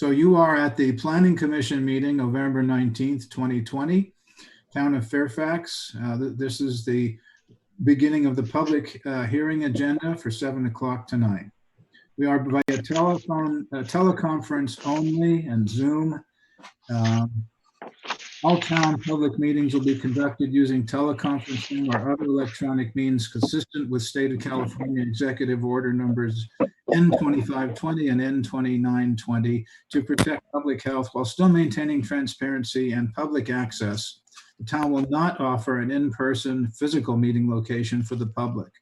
So you are at the Planning Commission meeting, November 19th, 2020, Town of Fairfax. This is the beginning of the public hearing agenda for 7 o'clock tonight. We are via teleconference only and Zoom. All town public meetings will be conducted using teleconferencing or other electronic means consistent with State of California Executive Order numbers N2520 and N2920 to protect public health while still maintaining transparency and public access. The town will not offer an in-person physical meeting location for the public.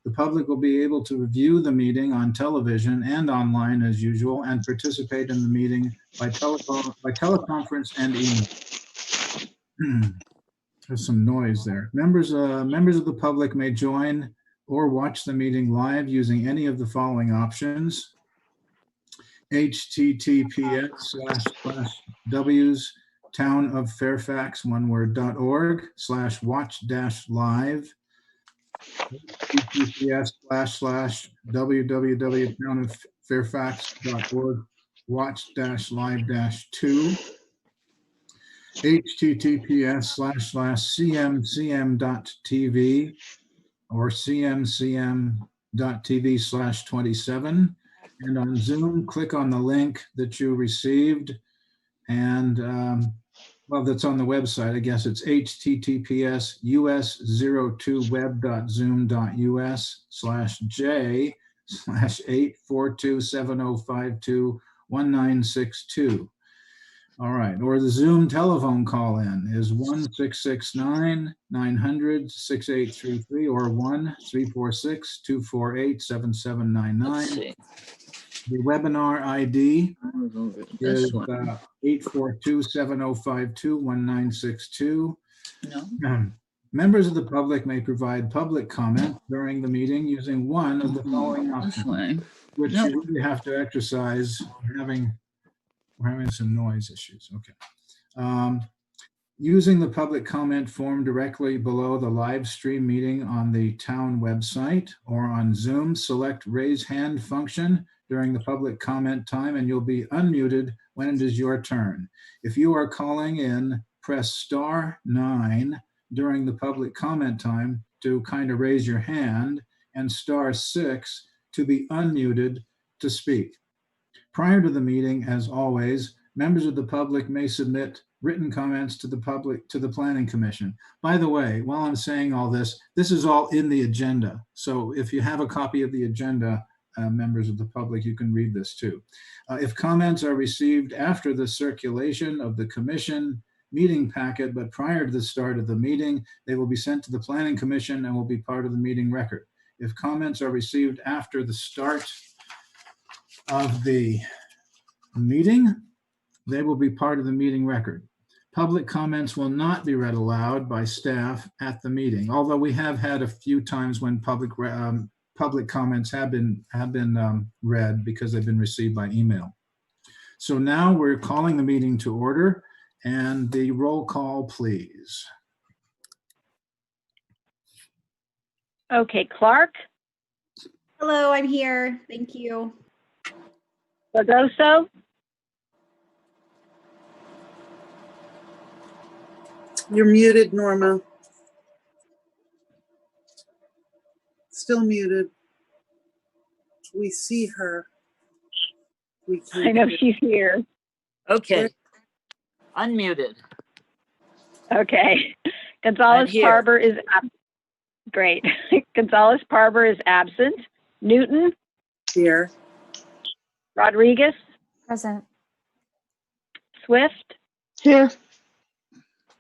The public will be able to view the meeting on television and online as usual and participate in the meeting by teleconference and email. There's some noise there. Members of the public may join or watch the meeting live using any of the following options. https://w's townoffairfax.org/watch-live, https://www.townoffairfax.org/watch-live-2, https://cmcm.tv or cmcm.tv/27. And on Zoom, click on the link that you received and well, that's on the website. I guess it's https://us02web.zoom.us/j/84270521962. All right, or the Zoom telephone call-in is 1-669-900-6833 or 1-346-248-7799. The webinar ID is 842-7052-1962. Members of the public may provide public comment during the meeting using one of the following options, which you really have to exercise. We're having some noise issues. Okay. Using the public comment form directly below the live stream meeting on the town website or on Zoom, select raise hand function during the public comment time and you'll be unmuted when it is your turn. If you are calling in, press *9 during the public comment time to kind of raise your hand and *6 to be unmuted to speak. Prior to the meeting, as always, members of the public may submit written comments to the Planning Commission. By the way, while I'm saying all this, this is all in the agenda. So if you have a copy of the agenda, members of the public, you can read this too. If comments are received after the circulation of the commission meeting packet, but prior to the start of the meeting, they will be sent to the Planning Commission and will be part of the meeting record. If comments are received after the start of the meeting, they will be part of the meeting record. Public comments will not be read aloud by staff at the meeting, although we have had a few times when public comments have been read because they've been received by email. So now we're calling the meeting to order, and the roll call, please. Okay, Clark. Hello, I'm here. Thank you. Lagoso. You're muted, Norma. Still muted. We see her. We can't. I know she's here. Okay. Unmuted. Okay. Gonzalez-Parber is great. Gonzalez-Parber is absent. Newton. Here. Rodriguez. Present. Swift. Here.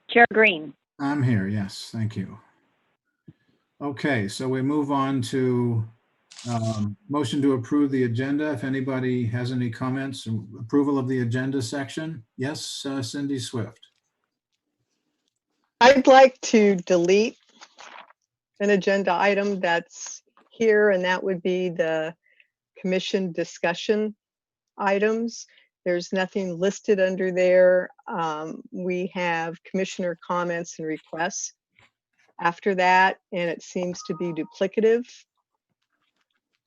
Chair Green. I'm here, yes, thank you. Okay, so we move on to motion to approve the agenda. If anybody has any comments, approval of the agenda section. Yes, Cindy Swift. I'd like to delete an agenda item that's here, and that would be the commission discussion items. There's nothing listed under there. We have commissioner comments and requests after that, and it seems to be duplicative.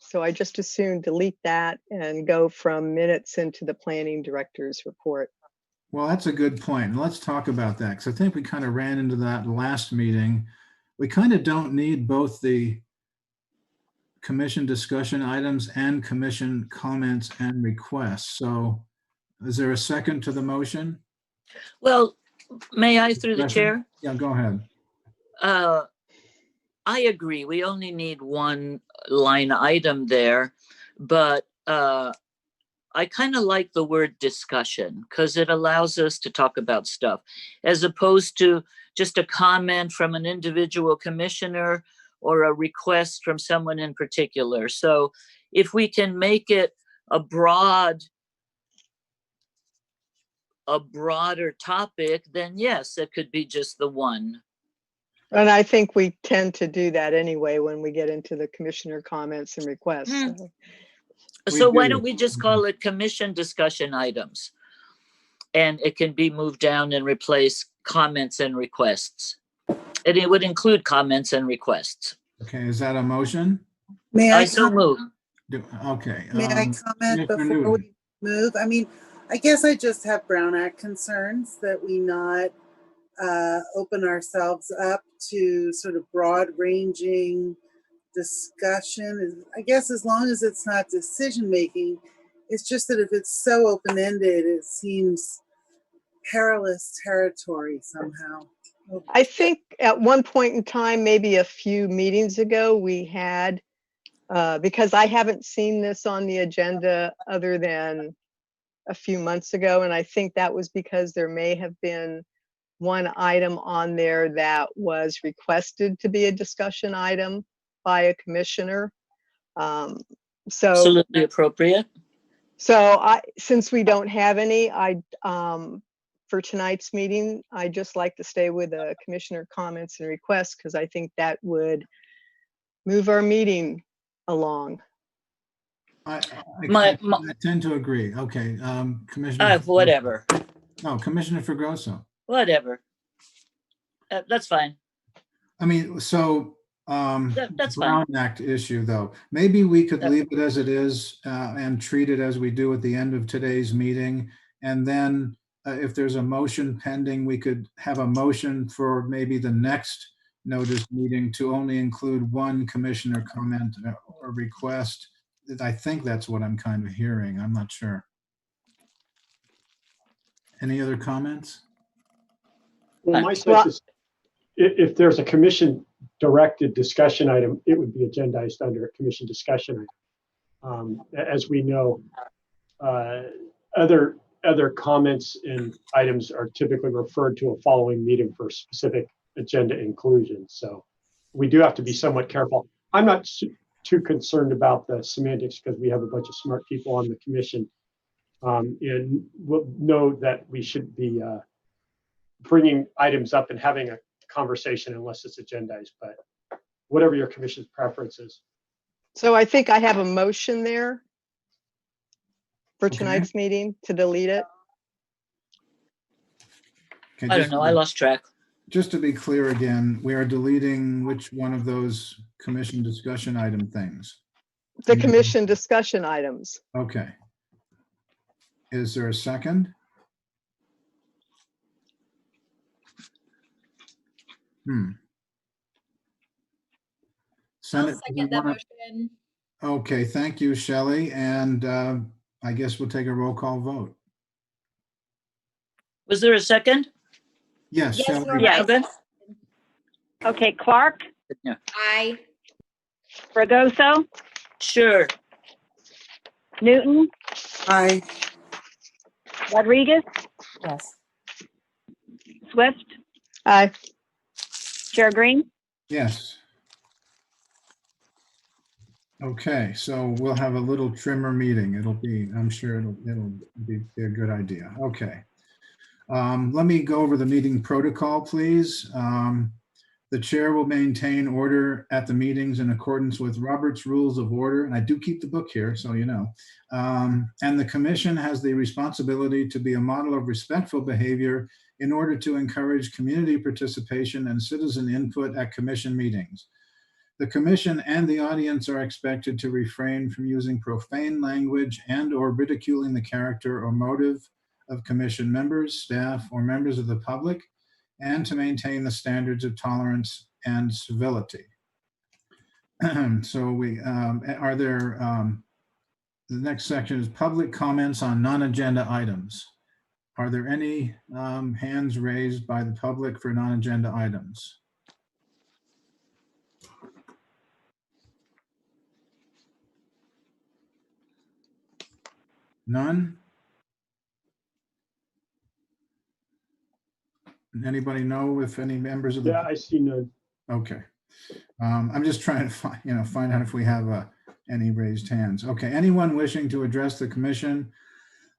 So I just assume delete that and go from minutes into the planning director's report. Well, that's a good point. And let's talk about that because I think we kind of ran into that last meeting. We kind of don't need both the commission discussion items and commission comments and requests. So is there a second to the motion? Well, may I through the Discussion? chair? Yeah, go ahead. I agree. We only need one line item there, but I kind of like the word discussion because it allows us to talk about stuff as opposed to just a comment from an individual commissioner or a request from someone in particular. So if we can make it a broader topic, then yes, it could be just the one. And I think we tend to do that anyway when we get into the commissioner comments and requests. So. So why do. don't we just call it commission discussion items? And it can be moved down and replace comments and requests. And it would include comments and requests. Okay, is that a motion? May I I so move. Okay. May I comment Commissioner before Newton. we move? I mean, I guess I just have Brown Act concerns that we not open ourselves up to sort of broad ranging discussion. I guess as long as it's not decision making, it's just that if it's so open ended, it seems perilous territory somehow. I think at one point in time, maybe a few meetings ago, we had, because I haven't seen this on the agenda other than a few months ago, and I think that was because there may have been one item on there that was requested to be a discussion item by a commissioner. So Absolutely appropriate. Since we don't have any, for tonight's meeting, I just like to stay with the commissioner comments and requests because I think that would move our meeting along. I My- tend to agree. Okay, Commissioner. Whatever. No, Commissioner Fregoso. Whatever. That's fine. I mean, so That's fine. Brown Act issue, though. Maybe we could Yep. leave it as it is and treat it as we do at the end of today's meeting. And then if there's a motion pending, we could have a motion for maybe the next notice meeting to only include one commissioner comment or request. I think that's what I'm kind of hearing. I'm not sure. Any other comments? Well, my sense is if there's a commission directed discussion item, it would be agendized under a commission discussion item. As we know, other comments and items are typically referred to a following meeting for specific agenda inclusion. So we do have to be somewhat careful. I'm not too concerned about the semantics because we have a bunch of smart people on the commission. And we'll know that we should be bringing items up and having a conversation unless it's agendized, but whatever your commission's preference is. So I think I have a motion there for Okay. tonight's meeting to delete it. Okay, I don't know. I lost track. Just to be clear again, we are deleting which one of those commission discussion item things? The commission discussion items. Okay. Is there a second? I'll Senate, second that motion. okay, thank you, Shelley. And I guess we'll take a roll call vote. Was there a second? Yes, Yes, Shelley. Norma. Yeah. Okay. Okay, Clark, Yeah. Aye. Fregoso, Sure. Newton, Aye. Rodriguez, Yes. Swift, Aye. Chair Green. Yes. Okay, so we'll have a little trimmer meeting. It'll be, I'm sure it'll be a good idea. Okay. Let me go over the meeting protocol, please. The chair will maintain order at the meetings in accordance with Robert's Rules of Order. And I do keep the book here, so you know. And the commission has the responsibility to be a model of respectful behavior in order to encourage community participation and citizen input at commission meetings. The commission and the audience are expected to refrain from using profane language and/or ridiculing the character or motive of commission members, staff, or members of the public, and to maintain the standards of tolerance and civility. So the next section is public comments on non-agenda items. Are there any hands raised by the public for non-agenda items? None? Anybody know if any members of the? Yeah, I see none. Okay. I'm just trying to find out if we have any raised hands. Okay. Anyone wishing to address the commission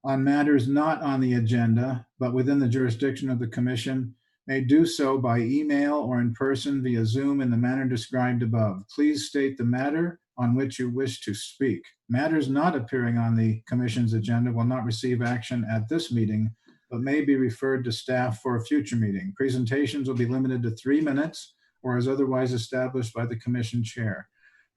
on matters not on the agenda, but within the jurisdiction of the commission, may do so by email or in person via Zoom in the manner described above. Please state the matter on which you wish to speak. Matters not appearing on the commission's agenda will not receive action at this meeting, but may be referred to staff for a future meeting. Presentations will be limited to 3 minutes or as otherwise established by the commission chair.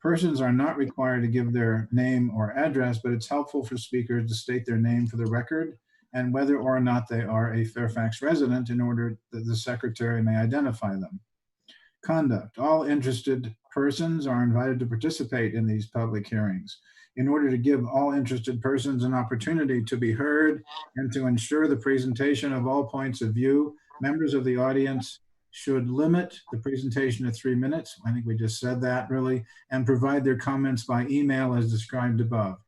Persons are not required to give their name or address, but it's helpful for speakers to state their name for the record and whether or not they are a Fairfax resident in order that the secretary may identify them. Conduct. All interested persons are invited to participate in these public hearings. In order to give all interested persons an opportunity to be heard and to ensure the presentation of all points of view, members of the audience should limit the presentation to 3 minutes. I think we just said that really, and provide their comments by email as described above.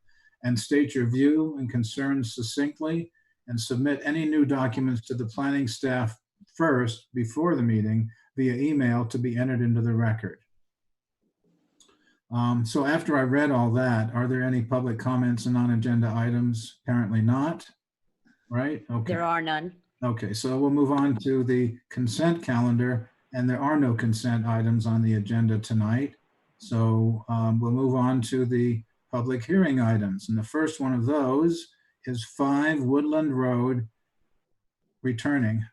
And state your view and concerns succinctly and submit any new documents to the planning staff first before the meeting via email to be entered into the record. So after I read all that, are there any public comments on non-agenda items? Apparently not, right? Okay. There are none. Okay, so we'll move on to the consent calendar, and there are no consent items on the agenda tonight. So we'll move on to the public hearing items. And the first one of those is 5 Woodland Road, returning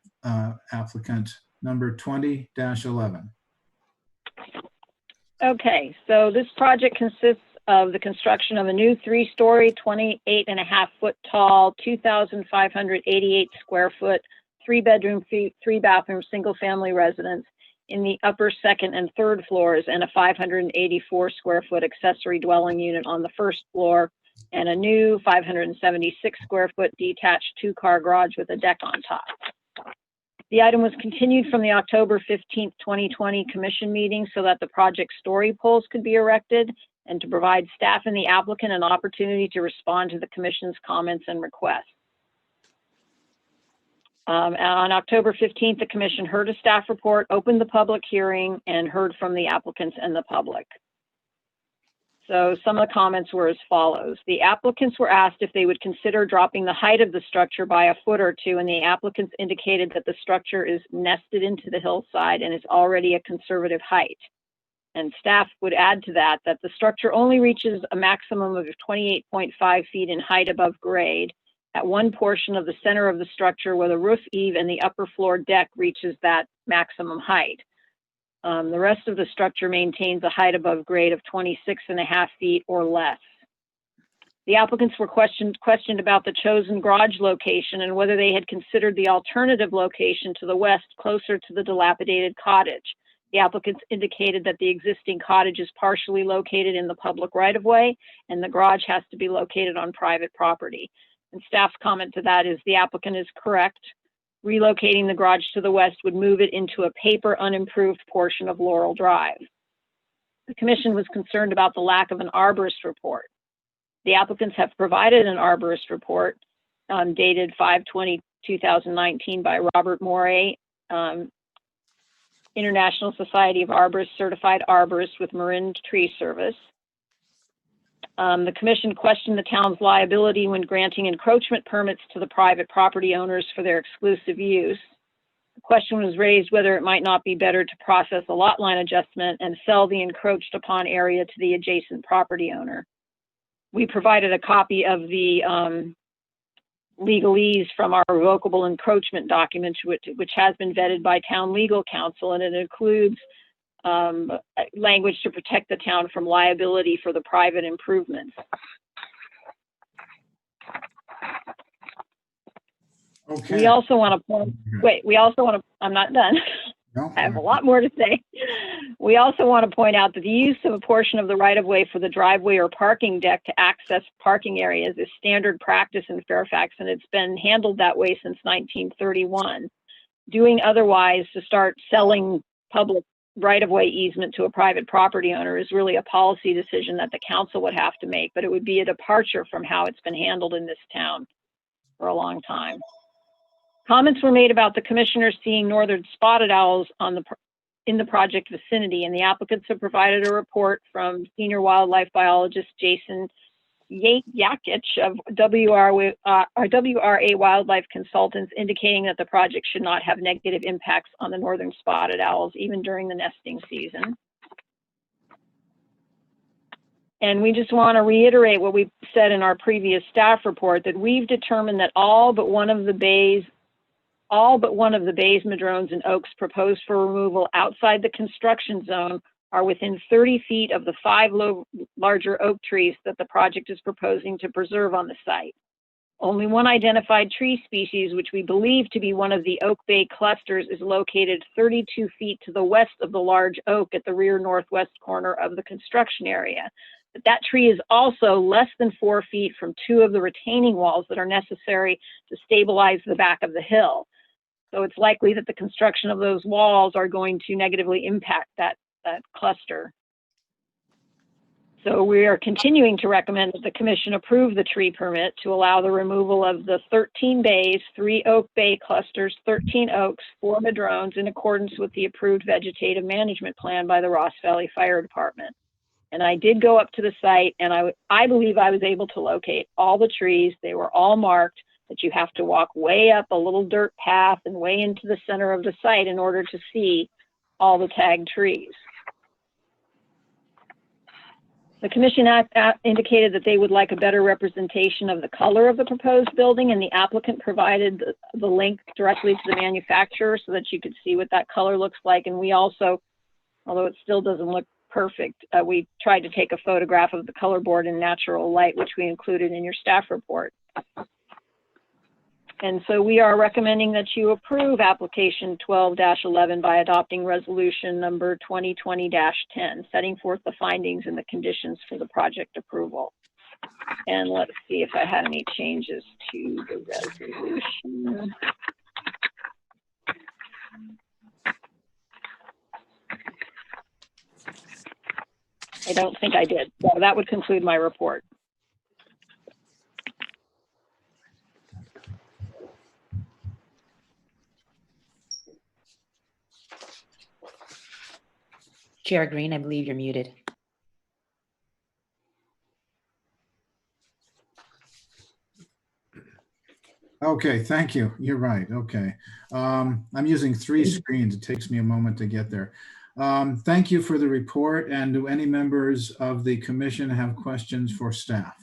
applicant number 20-11. Okay, so this project consists of the construction of a new 3-story, 28.5-foot tall, 2,588 square foot, 3-bedroom, 3-bathroom, single-family residence in the upper second and third floors, and a 584 square foot accessory dwelling unit on the first floor, and a new 576 square foot detached 2-car garage with a deck on top. The item was continued from the October 15th, 2020 commission meeting so that the project story poles could be erected and to provide staff and the applicant an opportunity to respond to the commission's comments and requests. On October 15th, the commission heard a staff report, opened the public hearing, and heard from the applicants and the public. So some of the comments were as follows. The applicants were asked if they would consider dropping the height of the structure by a foot or two, and the applicants indicated that the structure is nested into the hillside and is already a conservative height. And staff would add to that the structure only reaches a maximum of 28.5 feet in height above grade at one portion of the center of the structure where the roof eave and the upper floor deck reaches that maximum height. The rest of the structure maintains a height above grade of 26.5 feet or less. The applicants were questioned about the chosen garage location and whether they had considered the alternative location to the west closer to the dilapidated cottage. The applicants indicated that the existing cottage is partially located in the public right-of-way and the garage has to be located on private property. And staff's comment to that is the applicant is correct. Relocating the garage to the west would move it into a paper unimproved portion of Laurel Drive. The commission was concerned about the lack of an arborist report. The applicants have provided an arborist report dated 5/20/2019 by Robert Morey, International Society of Arborists Certified Arborist with Marin Tree Service. The commission questioned the town's liability when granting encroachment permits to the private property owners for their exclusive use. The question was raised whether it might not be better to process a lot line adjustment and sell the encroached upon area to the adjacent property owner. We provided a copy of the legalese from our revocable encroachment document, which has been vetted by town legal counsel, and it includes language to protect the town from liability for the private improvements. Okay. We also want to point, wait, we also want to, I'm not done. No? I have a lot more to say. We also want to point out that the use of a portion of the right-of-way for the driveway or parking deck to access parking areas is standard practice in Fairfax, and it's been handled that way since 1931. Doing otherwise to start selling public right-of-way easement to a private property owner is really a policy decision that the council would have to make, but it would be a departure from how it's been handled in this town for a long time. Comments were made about the commissioners seeing northern spotted owls in the project vicinity, and the applicants have provided a report from senior wildlife biologist Jason Yakich of WRA Wildlife Consultants, indicating that the project should not have negative impacts on the northern spotted owls, even during the nesting season. And we just want to reiterate what we said in our previous staff report, that we've determined that all but one of the bays, madrones, and oaks proposed for removal outside the construction zone are within 30 feet of the 5 larger oak trees that the project is proposing to preserve on the site. Only one identified tree species, which we believe to be one of the oak bay clusters, is located 32 feet to the west of the large oak at the rear northwest corner of the construction area. But that tree is also less than 4 feet from 2 of the retaining walls that are necessary to stabilize the back of the hill. So it's likely that the construction of those walls are going to negatively impact that cluster. So we are continuing to recommend that the commission approve the tree permit to allow the removal of the 13 bays, 3 oak bay clusters, 13 oaks, 4 madrones, in accordance with the approved vegetative management plan by the Ross Valley Fire Department. And I did go up to the site, and I believe I was able to locate all the trees. They were all marked, that you have to walk way up a little dirt path and way into the center of the site in order to see all the tagged trees. The commission indicated that they would like a better representation of the color of the proposed building, and the applicant provided the link directly to the manufacturer so that you could see what that color looks like. And we also, although it still doesn't look perfect, we tried to take a photograph of the color board in natural light, which we included in your staff report. And so we are recommending that you approve application 12-11 by adopting resolution number 2020-10, setting forth the findings and the conditions for the project approval. And let's see if I had any changes to the resolution. I don't think I did. So that would conclude my report. Chair Green, I believe you're muted. Okay, thank you. You're right. Okay. I'm using 3 screens. It takes me a moment to get there. Thank you for the report. And do any members of the commission have questions for staff?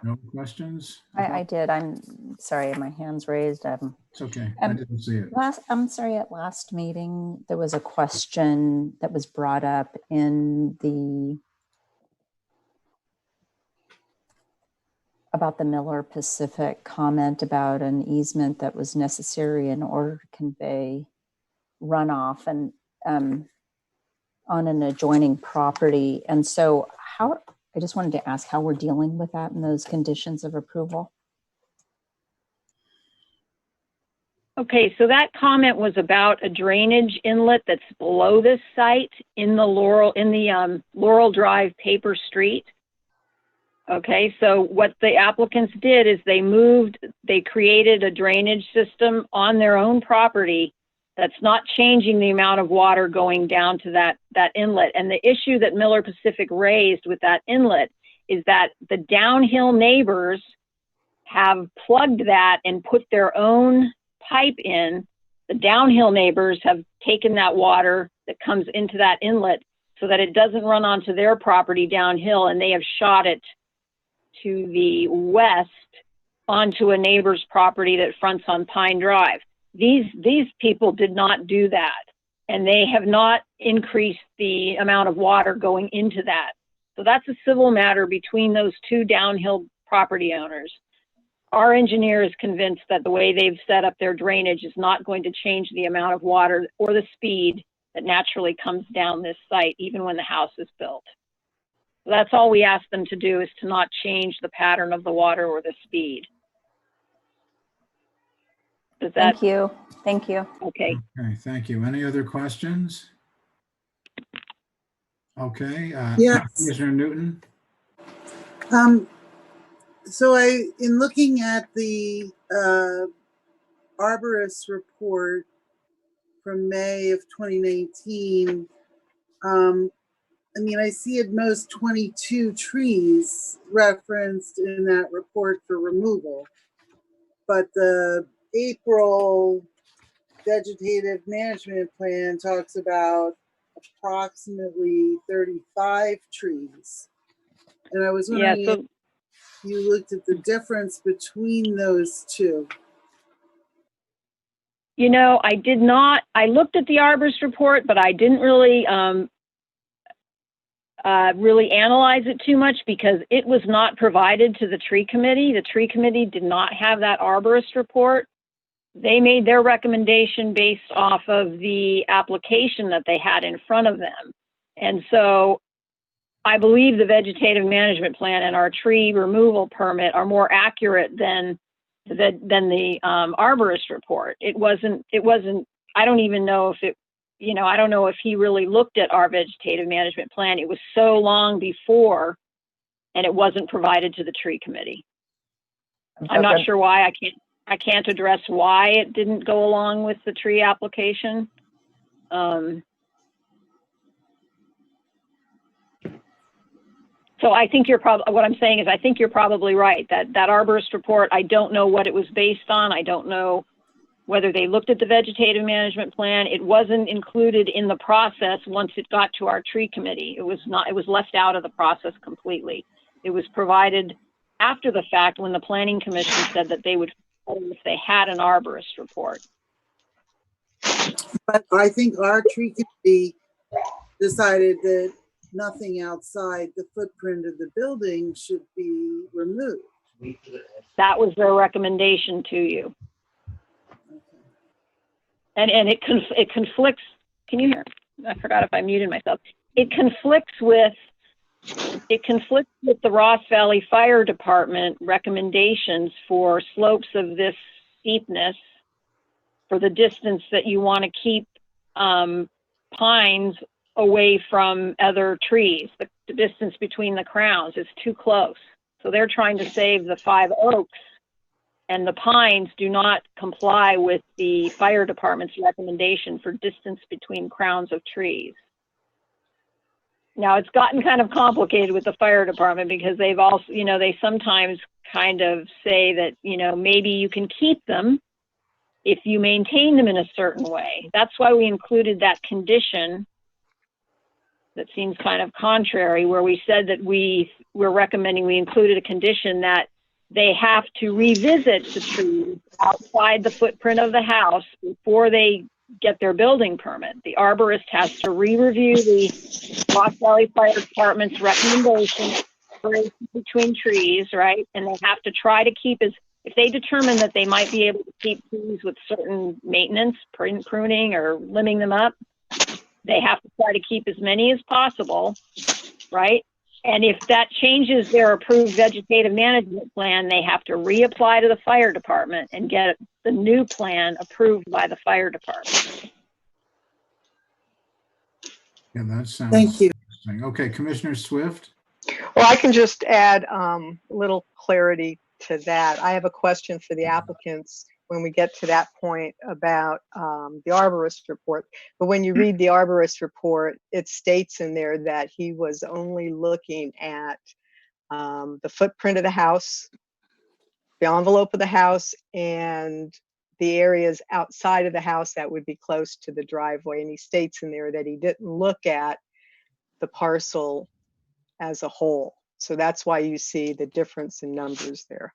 No questions? I did. I'm sorry, my hand's raised. It's okay. I didn't see it. I'm sorry, at last meeting, there was a question that was brought up about the Miller Pacific comment about an easement that was necessary in order to convey runoff and on an adjoining property. And so I just wanted to ask how we're dealing with that in those conditions of approval. Okay, so that comment was about a drainage inlet that's below this site in the Laurel Drive paper street. Okay, so what the applicants did is they created a drainage system on their own property that's not changing the amount of water going down to that inlet. And the issue that Miller Pacific raised with that inlet is that the downhill neighbors have plugged that and put their own pipe in. The downhill neighbors have taken that water that comes into that inlet so that it doesn't run onto their property downhill, and they have shot it to the west onto a neighbor's property that fronts on Pine Drive. These people did not do that, and they have not increased the amount of water going into that. So that's a civil matter between those two downhill property owners. Our engineer is convinced that the way they've set up their drainage is not going to change the amount of water or the speed that naturally comes down this site, even when the house is built. So that's all we ask them to do, is to not change the pattern of the water or the speed. Does that? Thank you. Thank you. Okay. Okay, thank you. Any other questions? Okay. Yes. Commissioner Newton? So in looking at the arborist report from May of 2019, I mean, I see at most 22 trees referenced in that report for removal, but the April vegetative management plan talks about approximately 35 trees. And I was wondering if you looked at the difference between those two. You know, I did not. I looked at the arborist report, but I didn't really really analyze it too much because it was not provided to the tree committee. The tree committee did not have that arborist report. They made their recommendation based off of the application that they had in front of them. And so I believe the vegetative management plan and our tree removal permit are more accurate than the arborist report. It wasn't, I don't even know if it, you know, I don't know if he really looked at our vegetative management plan. It was so long before, and it wasn't provided to the tree committee. I'm not sure why. I can't address why it didn't go along with the tree application. So I think what I'm saying is I think you're probably right. That arborist report, I don't know what it was based on. I don't know whether they looked at the vegetative management plan. It wasn't included in the process once it got to our tree committee. It was left out of the process completely. It was provided after the fact when the planning commission said that they would, if they had an arborist report. But I think our tree committee decided that nothing outside the footprint of the building should be removed. That was their recommendation to you. And it conflicts. Can you hear? I forgot if I muted myself. It conflicts with the Ross Valley Fire Department recommendations for slopes of this steepness, for the distance that you want to keep pines away from other trees. The distance between the crowns is too close. So they're trying to save the 5 oaks, and the pines do not comply with the fire department's recommendation for distance between crowns of trees. Now, it's gotten kind of complicated with the fire department because they've also, you know, they sometimes kind of say that, you know, maybe you can keep them if you maintain them in a certain way. That's why we included that condition that seems kind of contrary, where we said that we're recommending, we included a condition that they have to revisit the trees outside the footprint of the house before they get their building permit. The arborist has to re-review the Ross Valley Fire Department's recommendation for between trees, right? And they have to try to keep if they determine that they might be able to keep trees with certain maintenance, pruning or limbing them up, they have to try to keep as many as possible, right? And if that changes their approved vegetative management plan, they have to reapply to the fire department and get the new plan approved by the fire department. Yeah, that sounds Thank you. interesting. Okay, Commissioner Swift. Well, I can just add a little clarity to that. I have a question for the applicants when we get to that point about the arborist report. But when you read the arborist report, it states in there that he was only looking at the footprint of the house, the envelope of the house, and the areas outside of the house that would be close to the driveway. And he states in there that he didn't look at the parcel as a whole. So that's why you see the difference in numbers there.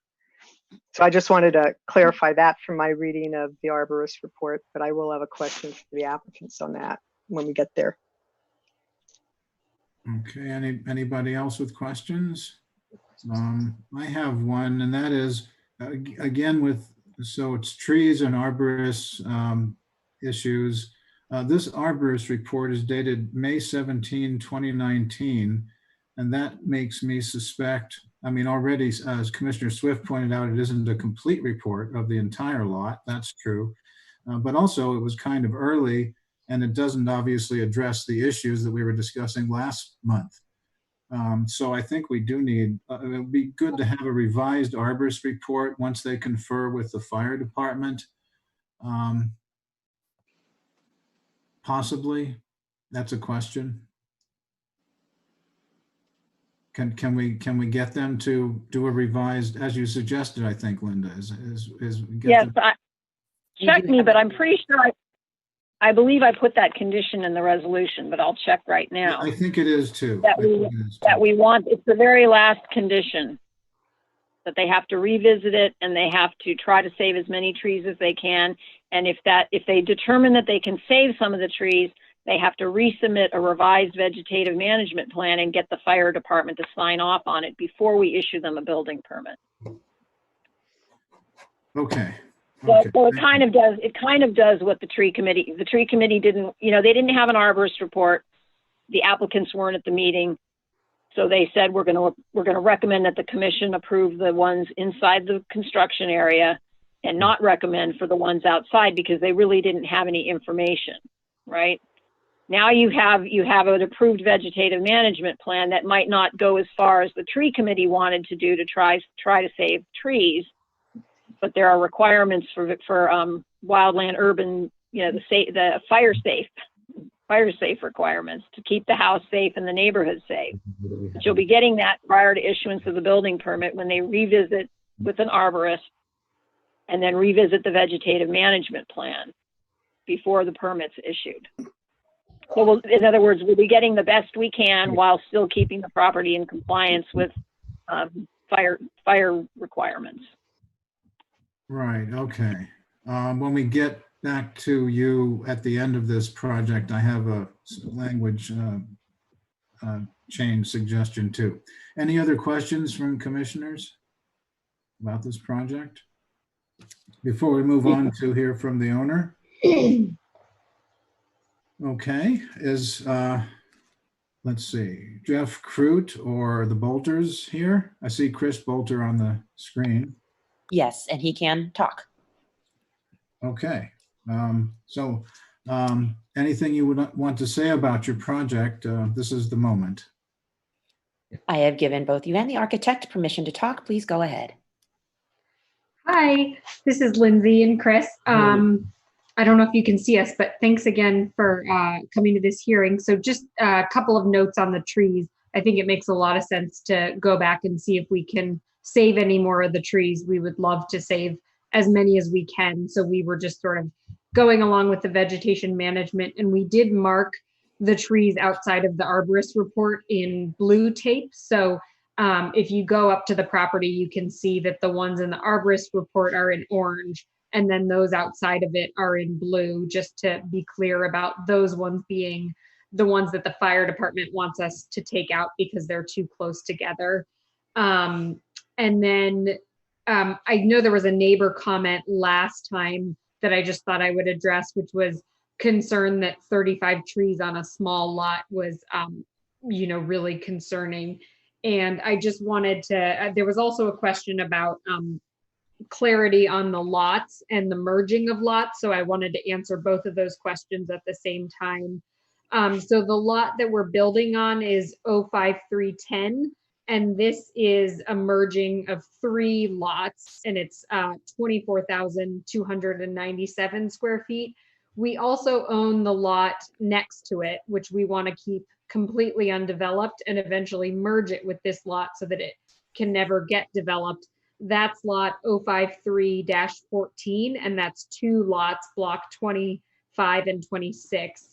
So I just wanted to clarify that from my reading of the arborist report, but I will have a question for the applicants on that when we get there. Okay, anybody else with questions? I have one, and that is, again, so it's trees and arborist issues. This arborist report is dated May 17, 2019, and that makes me suspect, I mean, already, as Commissioner Swift pointed out, it isn't a complete report of the entire lot. That's true. But also it was kind of early, and it doesn't obviously address the issues that we were discussing last month. So I think we do need, it would be good to have a revised arborist report once they confer with the fire department. Possibly, that's a question. Can we get them to do a revised, as you suggested, I think, Linda, Yes, check me, but I'm pretty sure I believe I put that condition in the resolution, but I'll check right now. I think it is too. That we want, it's the very last condition, that they have to revisit it and they have to try to save as many trees as they can. And if they determine that they can save some of the trees, they have to resubmit a revised vegetative management plan and get the fire department to sign off on it before we issue them a building permit. Okay. So it kind of does what the tree committee didn't, they didn't have an arborist report. The applicants weren't at the meeting. So they said, we're going to recommend that the commission approve the ones inside the construction area and not recommend for the ones outside, because they really didn't have any information, right? Now you have an approved vegetative management plan that might not go as far as the tree committee wanted to do to try to save trees, but there are requirements for wildland urban, the fire safe requirements to keep the house safe and the neighborhood safe. But you'll be getting that prior to issuance of the building permit when they revisit with an arborist and then revisit the vegetative management plan before the permit's issued. So in other words, we'll be getting the best we can while still keeping the property in compliance with fire requirements. Right, okay. When we get back to you at the end of this project, I have a language change suggestion too. Any other questions from commissioners about this project? Before we move on to hear from the owner. Okay, let's see, Jeff Crute or the Bolters here? I see Chris Bolter on the screen. Yes, and he can talk. Okay, anything you would want to say about your project? This is the moment. I have given both you and the architect permission to talk. Please go ahead. Hi, this is Lindsay and Chris. I don't know if you can see us, but thanks again for coming to this hearing. So just a couple of notes on the trees. I think it makes a lot of sense to go back and see if we can save any more of the trees. We would love to save as many as we can. So we were just sort of going along with the vegetation management, and we did mark the trees outside of the arborist report in blue tape. So if you go up to the property, you can see that the ones in the arborist report are in orange, and then those outside of it are in blue, just to be clear about those ones being the ones that the fire department wants us to take out because they're too close together. And then I know there was a neighbor comment last time that I just thought I would address, which was concern that 35 trees on a small lot was, really concerning. And I just wanted to, there was also a question about clarity on the lots and the merging of lots. So I wanted to answer both of those questions at the same time. So the lot that we're building on is 05310. And this is a merging of 3 lots, and it's 24,297 square feet. We also own the lot next to it, which we want to keep completely undeveloped and eventually merge it with this lot so that it can never get developed. That's lot 053-14, and that's 2 lots, block 25 and 26.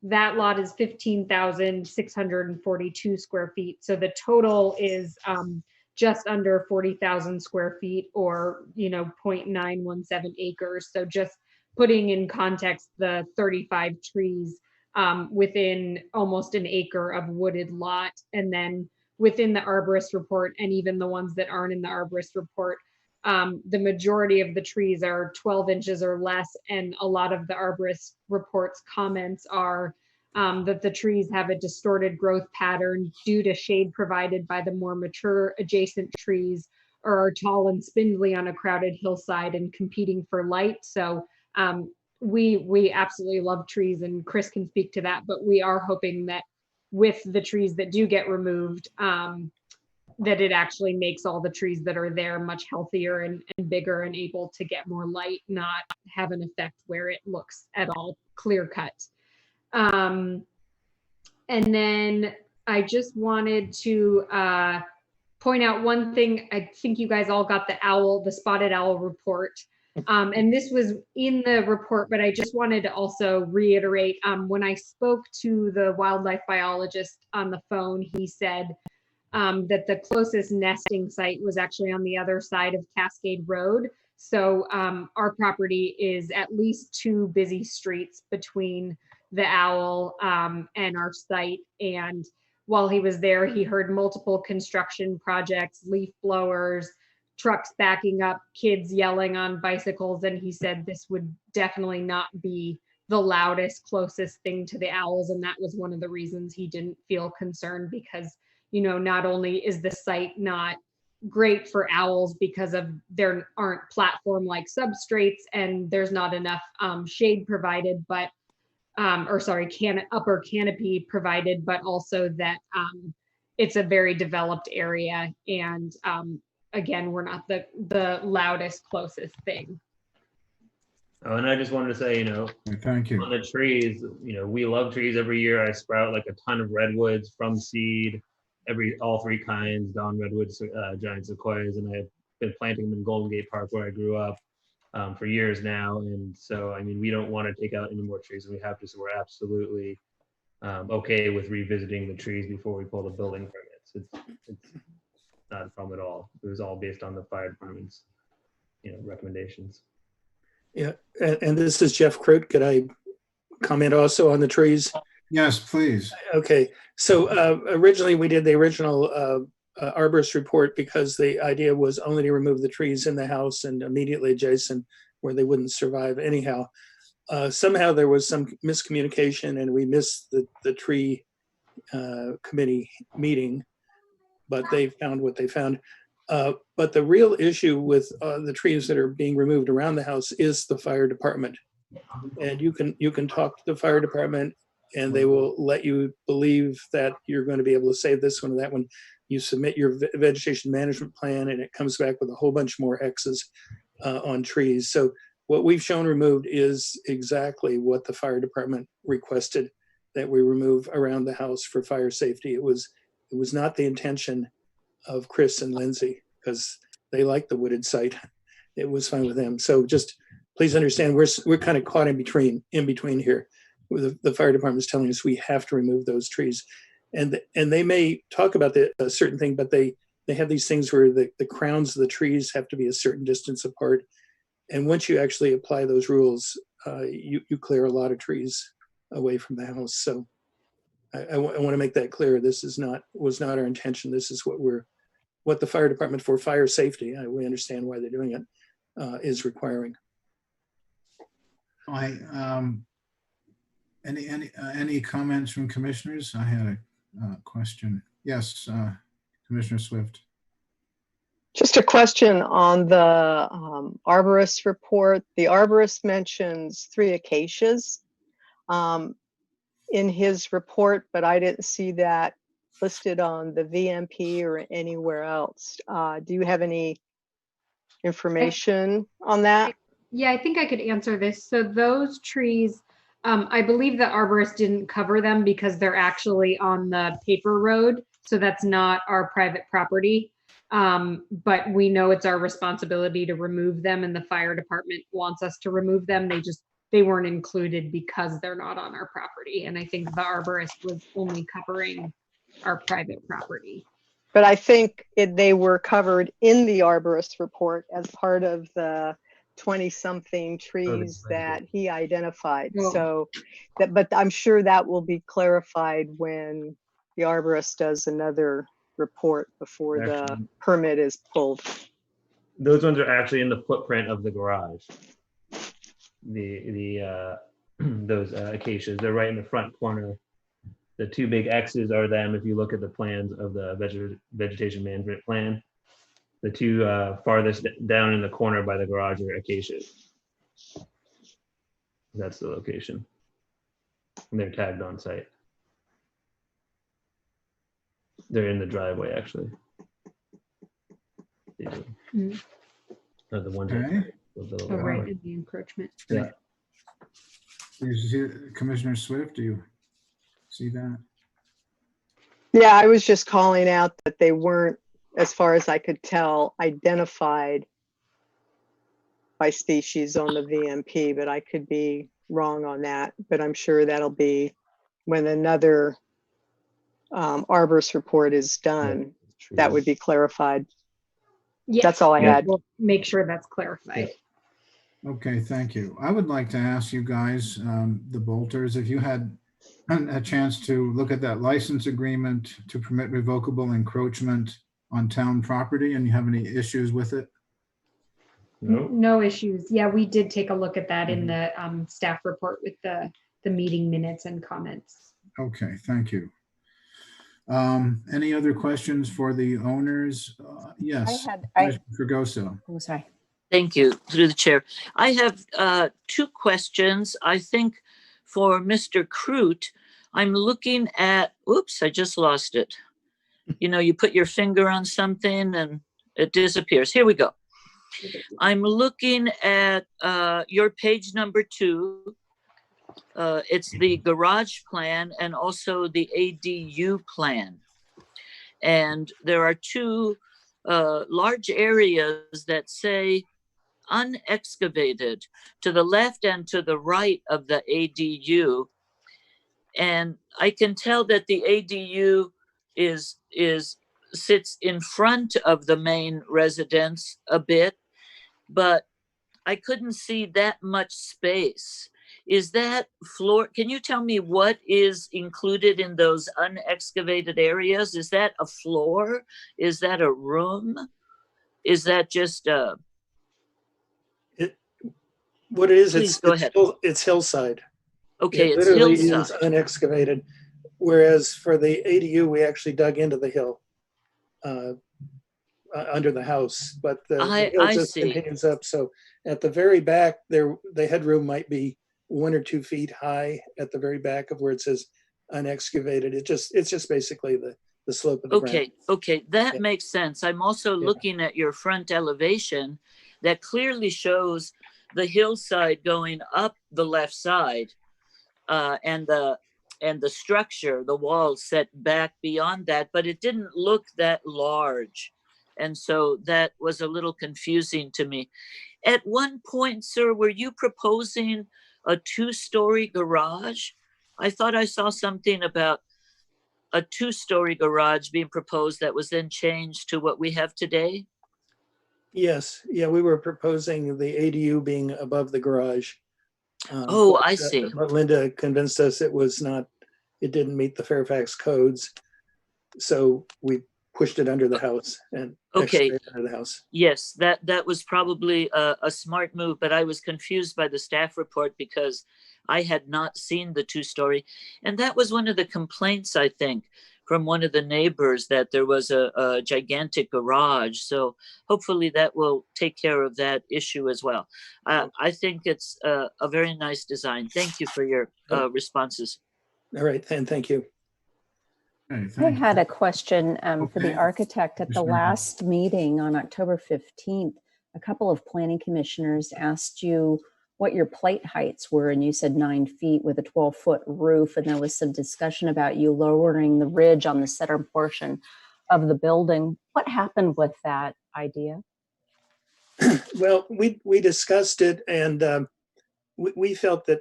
That lot is 15,642 square feet. So the total is just under 40,000 square feet, or 0.917 acres. So just putting in context, the 35 trees within almost an acre of wooded lot, and then within the arborist report, and even the ones that aren't in the arborist report, the majority of the trees are 12 inches or less, and a lot of the arborist report's comments are that the trees have a distorted growth pattern due to shade provided by the more mature adjacent trees, or are tall and spindly on a crowded hillside and competing for light. So we absolutely love trees, and Chris can speak to that, but we are hoping that with the trees that do get removed, that it actually makes all the trees that are there much healthier and bigger and able to get more light, not have an effect where it looks at all clear cut. And then I just wanted to point out one thing. I think you guys all got the spotted owl report. And this was in the report, but I just wanted to also reiterate, when I spoke to the wildlife biologist on the phone, he said that the closest nesting site was actually on the other side of Cascade Road. So our property is at least 2 busy streets between the owl and our site. And while he was there, he heard multiple construction projects, leaf blowers, trucks backing up, kids yelling on bicycles. And he said this would definitely not be the loudest, closest thing to the owls. And that was one of the reasons he didn't feel concerned, because not only is the site not great for owls because of there aren't platform-like substrates and there's not enough shade provided, but upper canopy provided, but also that it's a very developed area, and again, we're not the loudest, closest thing. Oh, and I just wanted to say, Thank you. on the trees, we love trees. Every year I sprout like a ton of redwoods from seed, all 3 kinds, dawn redwoods, giant sequoias, and I've been planting them in Golden Gate Park where I grew up for years now. And so, we don't want to take out any more trees, and we have to, so we're absolutely okay with revisiting the trees before we pull the building permits. It's not a problem at all. It was all based on the fire department's, recommendations. Yeah, and this is Jeff Croot. Could I comment also on the trees? Yes, please. Okay, so originally we did the original arborist report because the idea was only to remove the trees in the house and immediately adjacent where they wouldn't survive anyhow. Somehow there was some miscommunication and we missed the tree committee meeting, but they found what they found. But the real issue with the trees that are being removed around the house is the fire department. And you can talk to the fire department and they will let you believe that you're going to be able to save this one or that one. You submit your vegetation management plan and it comes back with a whole bunch more X's on trees. So what we've shown removed is exactly what the fire department requested that we remove around the house for fire safety. It was not the intention of Chris and Lindsay because they like the wooded site. It was fine with them. So just please understand we're kind of caught in between here. The fire department is telling us we have to remove those trees, and they may talk about a certain thing, but they have these things where the crowns of the trees have to be a certain distance apart, and once you actually apply those rules, you clear a lot of trees away from the house. So I want to make that clear. This was not our intention. This is what the fire department, for fire safety, we understand why they're doing it, is requiring. Any comments from commissioners? I had a question. Yes, Commissioner Swift. Just a question on the arborist report. The arborist mentions 3 acacias in his report, but I didn't see that listed on the VMP or anywhere else. Do you have any information on that? Yeah, I think I could answer this. So those trees, I believe the arborist didn't cover them because they're actually on the paper road. So that's not our private property. But we know it's our responsibility to remove them, and the fire department wants us to remove them. They weren't included because they're not on our property. And I think the arborist was only covering our private property. But I think they were covered in the arborist report as part of the 20-something trees that he identified. Oh. So, but I'm sure that will be clarified when the arborist does another report before the Actually, permit is pulled. those ones are actually in the footprint of the garage. The those acacias, they're right in the front corner. The two big X's are them if you look at the plans of the vegetation management plan. The two farthest down in the corner by the garage are acacias. That's the location. And they're tagged on site. They're in the driveway, actually. Mm. Or the ones Okay. with the Oh, right, in the encroachment. Yeah. You see, Commissioner Swift, do you see that? Yeah, I was just calling out that they weren't, as far as I could tell, identified by species on the VMP, but I could be wrong on that. But I'm sure that'll be when another arborist report is done, that would be clarified. Yes, That's all I had. we'll make sure that's clarified. Okay, thank you. I would like to ask you guys, the Bolters, if you had a chance to look at that license agreement to permit revocable encroachment on town property, and you have any issues with it? No. No issues. Yeah, we did take a look at that in Mm-hmm. the staff report with the meeting minutes and comments. Okay, thank you. Any other questions for the owners? Yes, Fregoso. Oh, sorry. Thank you, through the chair. I have two questions. I think for Mr. Crute, I'm looking at, oops, I just lost it. You know, you put your finger on something and it disappears. Here we go. I'm looking at your page number 2. It's the garage plan and also the ADU plan. And there are two large areas that say unexcavated to the left and to the right of the ADU. And I can tell that the ADU sits in front of the main residence a bit, but I couldn't see that much space. Is that floor? Can you tell me what is included in those unexcavated areas? Is that a floor? Is that a room? Is that just a? What it is, Please go ahead. It's hillside. Okay, It it's literally hillside. is unexcavated. Whereas for the ADU, we actually dug into the hill under the house, but the hill I just see. continues up. So at the very back there, the headroom might be 1 or 2 feet high at the very back of where it says unexcavated. It's just basically the slope of the ground. Okay, that Yeah. makes sense. I'm also Yeah. looking at your front elevation that clearly shows the hillside going up the left side, and the structure, the walls set back beyond that, but it didn't look that large. And so that was a little confusing to me. At one point, sir, were you proposing a 2-story garage? I thought I saw something about a 2-story garage being proposed that was then changed to what we have today. Yes, yeah, we were proposing the ADU being above the garage. Oh, I see. But Linda convinced us it didn't meet the Fairfax codes. So we pushed it under the house and Okay. excavated under the house. Yes, that was probably a smart move, but I was confused by the staff report because I had not seen the 2-story. And that was one of the complaints, I think, from one of the neighbors, that there was a gigantic garage. So hopefully that will take care of that issue as well. I think it's a very nice design. Thank you for your responses. All right, and thank you. Okay, I thank you. had a question for the Okay. architect. At the Commissioner. last meeting on October 15th, a couple of planning commissioners asked you what your plate heights were, and you said 9 feet with a 12-foot roof, and there was some discussion about you lowering the ridge on the center portion of the building. What happened with that idea? Well, we discussed it, and we felt that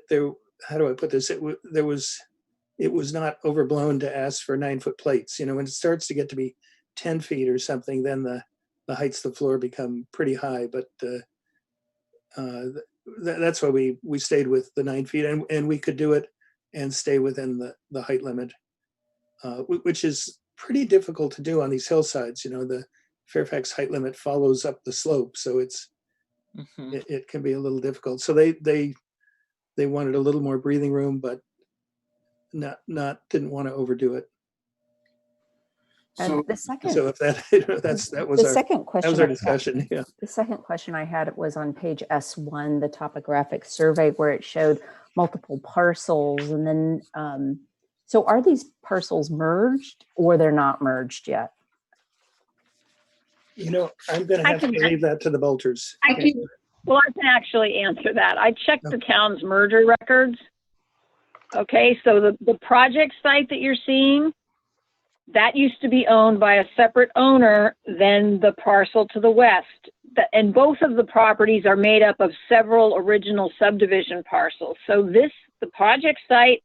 how do I put this? It was not overblown to ask for 9-foot plates. You know, when it starts to get to be 10 feet or something, then the heights of the floor become pretty high. But that's why we stayed with the 9 feet, and we could do it and stay within the height limit, which is pretty difficult to do on these hillsides. You know, the Fairfax height limit follows up the slope, so it can be a little difficult. So they wanted a little more breathing room, but didn't want to overdo it. So, The second, So if that was the our second question, that was our discussion. Yeah. The second question I had was on page S1, the topographic survey, where it showed multiple parcels. And then, so are these parcels merged or they're not merged yet? You know, I'm going to have to leave that to the Bolters. I can, Well, I can actually answer that. I checked the town's merger records. Okay, so the project site that you're seeing, that used to be owned by a separate owner than the parcel to the west. And both of the properties are made up of several original subdivision parcels. So the project site,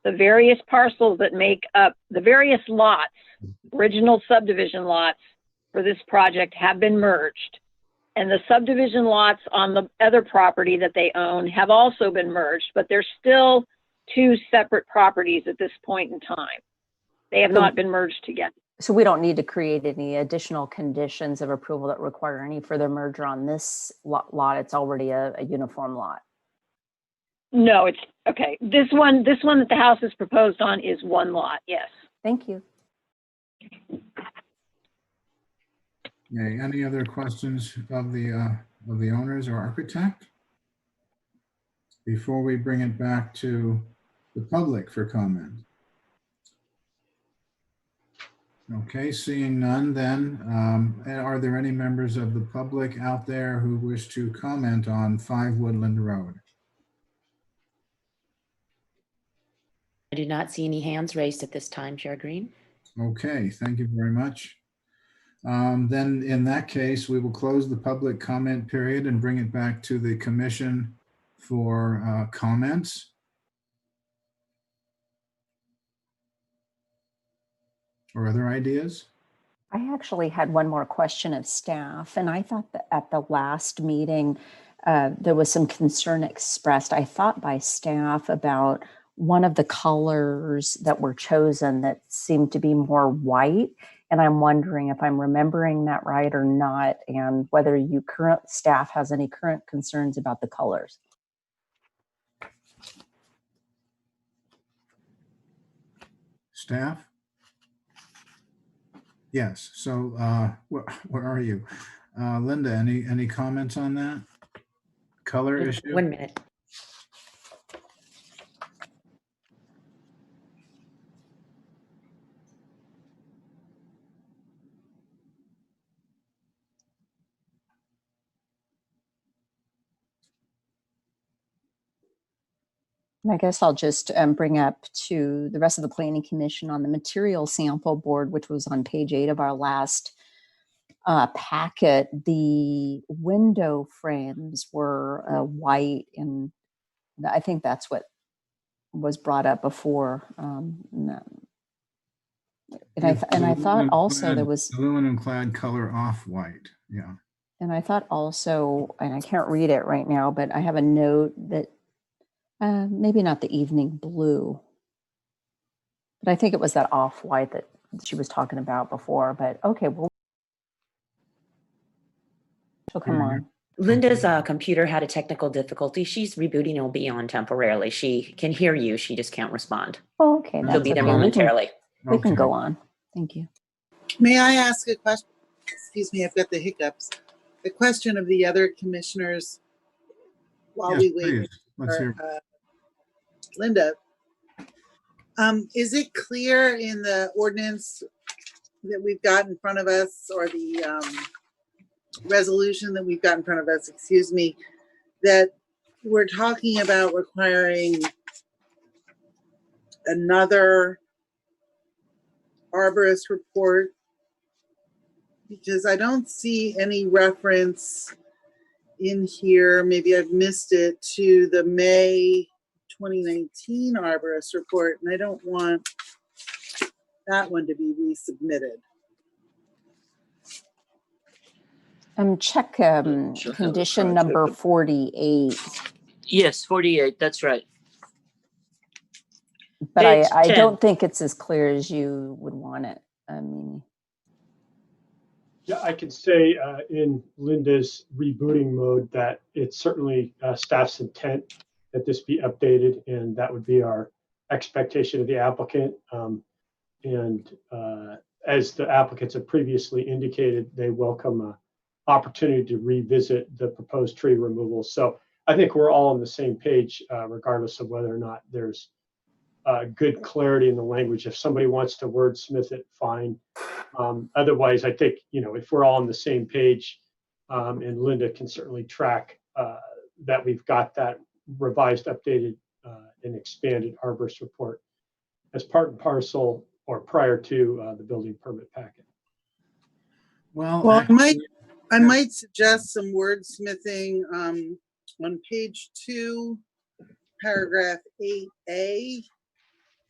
the various parcels that make up the various lots, original subdivision lots for this project have been merged. And the subdivision lots on the other property that they own have also been merged, but they're still two separate properties at this point in time. They have not been merged together. So we don't need to create any additional conditions of approval that require any further merger on this lot. It's already a uniform lot. No, it's okay. This one that the house is proposed on is one lot. Yes. Thank you. okay, any other questions of the owners or architect before we bring it back to the public for comment? Okay, seeing none then, are there any members of the public out there who wish to comment on 5 Woodland Road? I do not see any hands raised at this time, Chair Green. Okay, thank you very much. Then in that case, we will close the public comment period and bring it back to the commission for comments. Or other ideas? I actually had one more question of staff, and I thought that at the last meeting, there was some concern expressed, I thought, by staff about one of the colors that were chosen that seemed to be more white. And I'm wondering if I'm remembering that right or not, and whether current staff has any current concerns about the colors. Staff? Yes, so where are you? Linda, any comments on that? Color issue? 1 minute. I guess I'll just bring up to the rest of the Planning Commission on the material sample board, which was on page 8 of our last packet. The window frames were white, and I think that's what was brought up before. And I thought also there was aluminum clad color off-white. Yeah. And I thought also, and I can't read it right now, but I have a note that maybe not the evening blue, but I think it was that off-white that she was talking about before. But okay, well, she'll come on. Linda's computer had a technical difficulty. She's rebooting and will be on temporarily. She can hear you. She just can't respond. Oh, okay. She'll be there momentarily. We can go on. Thank you. May I ask a question? Excuse me, I've got the hiccups. The question of the other commissioners while Yes, we wait please. Let's hear. for Linda. Is it clear in the ordinance that we've got in front of us, or the resolution that we've got in front of us, excuse me, that we're talking about requiring another arborist report? Because I don't see any reference in here, maybe I've missed it, to the May 2019 arborist report, and I don't want that one to be resubmitted. Check Sure how the condition project- number 48. Yes, 48, that's right. But Page I 10. don't think it's as clear as you would want it. I mean, Yeah, I can say in Linda's rebooting mode that it's certainly staff's intent that this be updated, and that would be our expectation of the applicant. And as the applicants have previously indicated, they welcome an opportunity to revisit the proposed tree removal. So I think we're all on the same page, regardless of whether or not there's good clarity in the language. If somebody wants to wordsmith it, fine. Otherwise, I think, if we're all on the same page, and Linda can certainly track that we've got that revised, updated, and expanded arborist report as part and parcel or prior to the building permit packet. Well, I actually, might suggest some wordsmithing on page 2, paragraph 8A.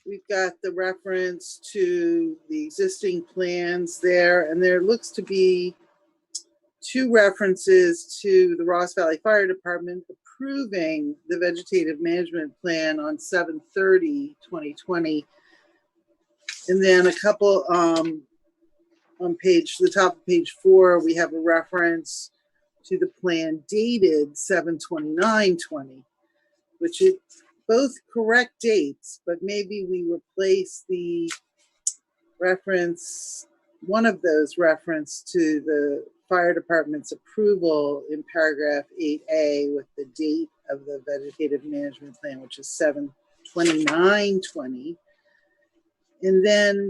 We've got the reference to the existing plans there, and there looks to be 2 references to the Ross Valley Fire Department approving the vegetative management plan on 7/30/2020. And then a couple on the top of page 4, we have a reference to the plan dated 7/29/20, which is both correct dates, but maybe we replace the reference, one of those reference to the fire department's approval in paragraph 8A with the date of the vegetative management plan, which is 7/29/20. And then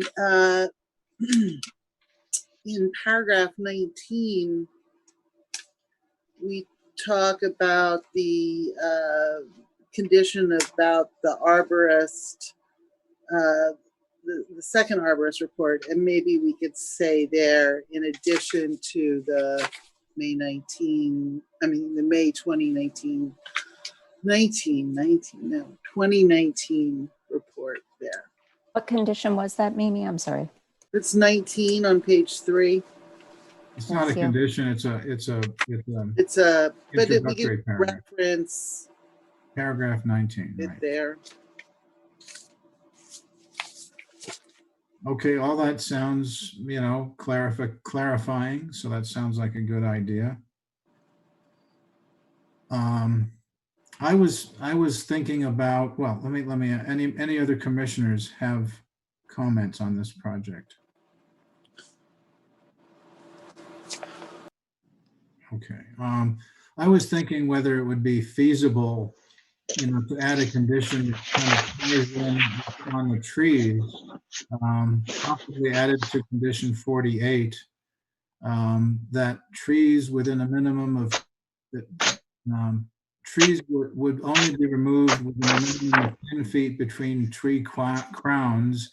in paragraph 19, we talk about the condition about the arborist, the second arborist report, and maybe we could say there, in addition to the May 2019 report there. what condition was that, Mimi? I'm sorry. It's 19 on page 3. it's not a Thank you. condition, it's a But we introductory could paragraph. reference Paragraph 19, it right. there. Okay, all that sounds, clarifying, so that sounds like a good idea. I was thinking about, well, let me, any other commissioners have comments on this project? Okay, I was thinking whether it would be feasible, to add a condition that kind of ties in on the trees, possibly added to condition 48, that trees within a minimum of, trees would only be removed within a minimum of 10 feet between tree crowns.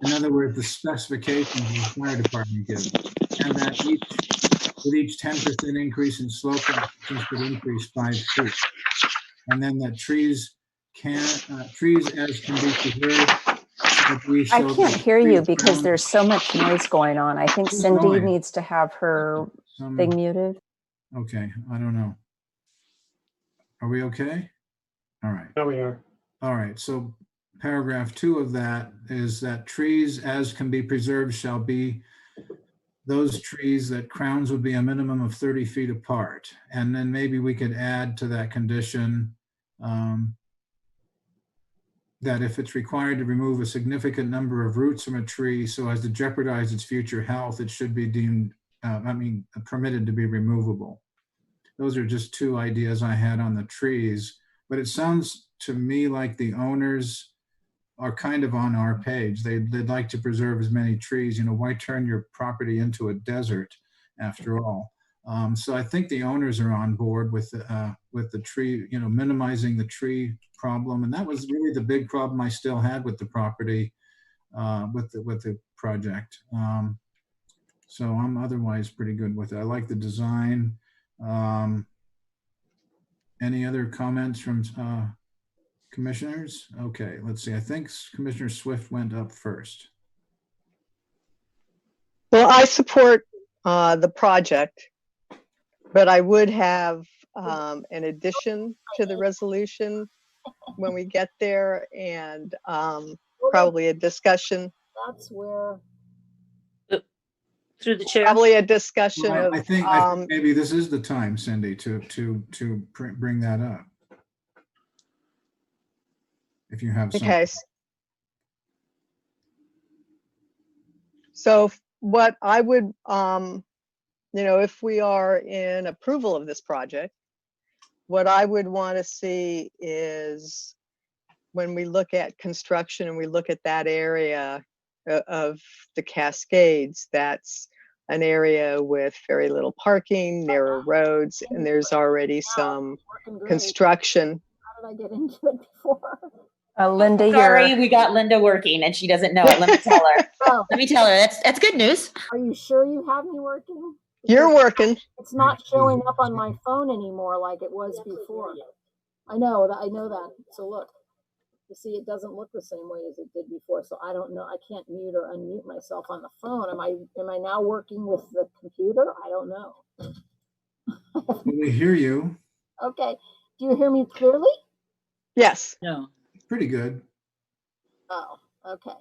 In other words, the specifications the fire department gives, and that with each 10% increase in slope, should increase 5 feet. And then that trees as can be preserved. I can't hear you because there's so much noise going on. I think Cindy noise? needs to have her thing muted. Okay, I don't know. Are we okay? All right. There we are. All right, so paragraph 2 of that is that trees as can be preserved shall be those trees that crowns would be a minimum of 30 feet apart. And then maybe we could add to that condition that if it's required to remove a significant number of roots from a tree so as to jeopardize its future health, it should be deemed, permitted to be removable. Those are just 2 ideas I had on the trees, but it sounds to me like the owners are kind of on our page. They'd like to preserve as many trees. Why turn your property into a desert after all? So I think the owners are on board with the tree, minimizing the tree problem. And that was really the big problem I still had with the property, with the project. So I'm otherwise pretty good with it. I like the design. Any other comments from commissioners? Okay, let's see. I think Commissioner Swift went up first. Well, I support the project. But I would have an addition to the resolution when we get there, and probably a discussion, That's where, Through the chair. probably a discussion Well, of, I think maybe this is the time, Cindy, to bring that up. If you have something. okay. So what I would, if we are in approval of this project, what I would want to see is when we look at construction and we look at that area of the Cascades, that's an area with very little parking, narrow roads, and there's already some construction. how did I get into it before? Linda, Sorry, you're, we got Linda working and she doesn't know it. Let me tell her. Oh, Let me tell her. That's good news. are you sure you have me working? You're Because working. it's not showing up on my phone anymore like it was before. I know that. So look, you see, it doesn't look the same way as it did before. So I don't know. I can't mute or unmute myself on the phone. Am I now working with the computer? I don't know. We hear you. Okay. Do you hear me clearly? Yes. No. Pretty good. Oh, okay.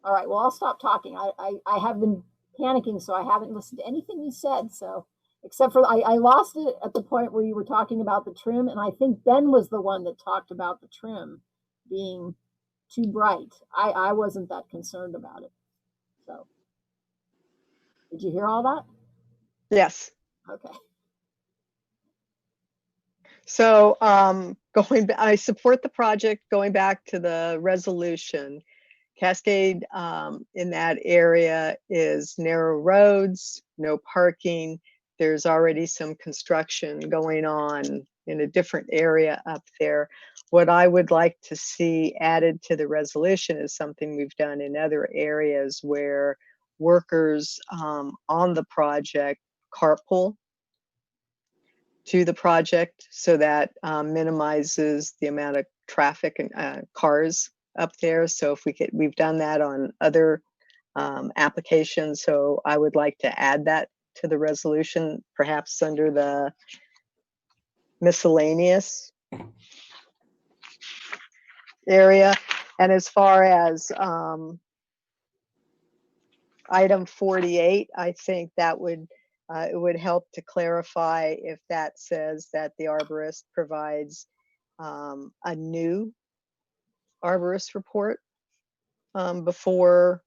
All right. Well, I'll stop talking. I have been panicking, so I haven't listened to anything you said. So, except for I lost it at the point where you were talking about the trim, and I think Ben was the one that talked about the trim being too bright. I wasn't that concerned about it. So, did you hear all that? Yes. Okay. So I support the project. Going back to the resolution, Cascade in that area is narrow roads, no parking. There's already some construction going on in a different area up there. What I would like to see added to the resolution is something we've done in other areas where workers on the project carpool to the project, so that minimizes the amount of traffic and cars up there. So if we've done that on other applications. So I would like to add that to the resolution, perhaps under the miscellaneous area. And as far as item 48, I think that would it would help to clarify if that says that the arborist provides a new arborist report before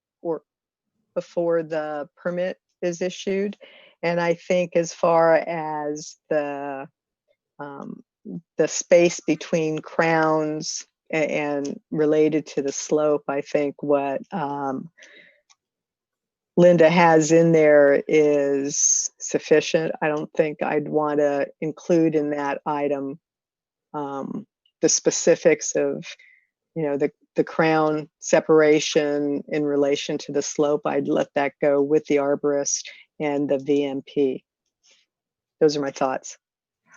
the permit is issued. And I think as far as the space between crowns and related to the slope, I think what Linda has in there is sufficient. I don't think I'd want to include in that item the specifics of, the crown separation in relation to the slope. I'd let that go with the arborist and the VMP. Those are my thoughts.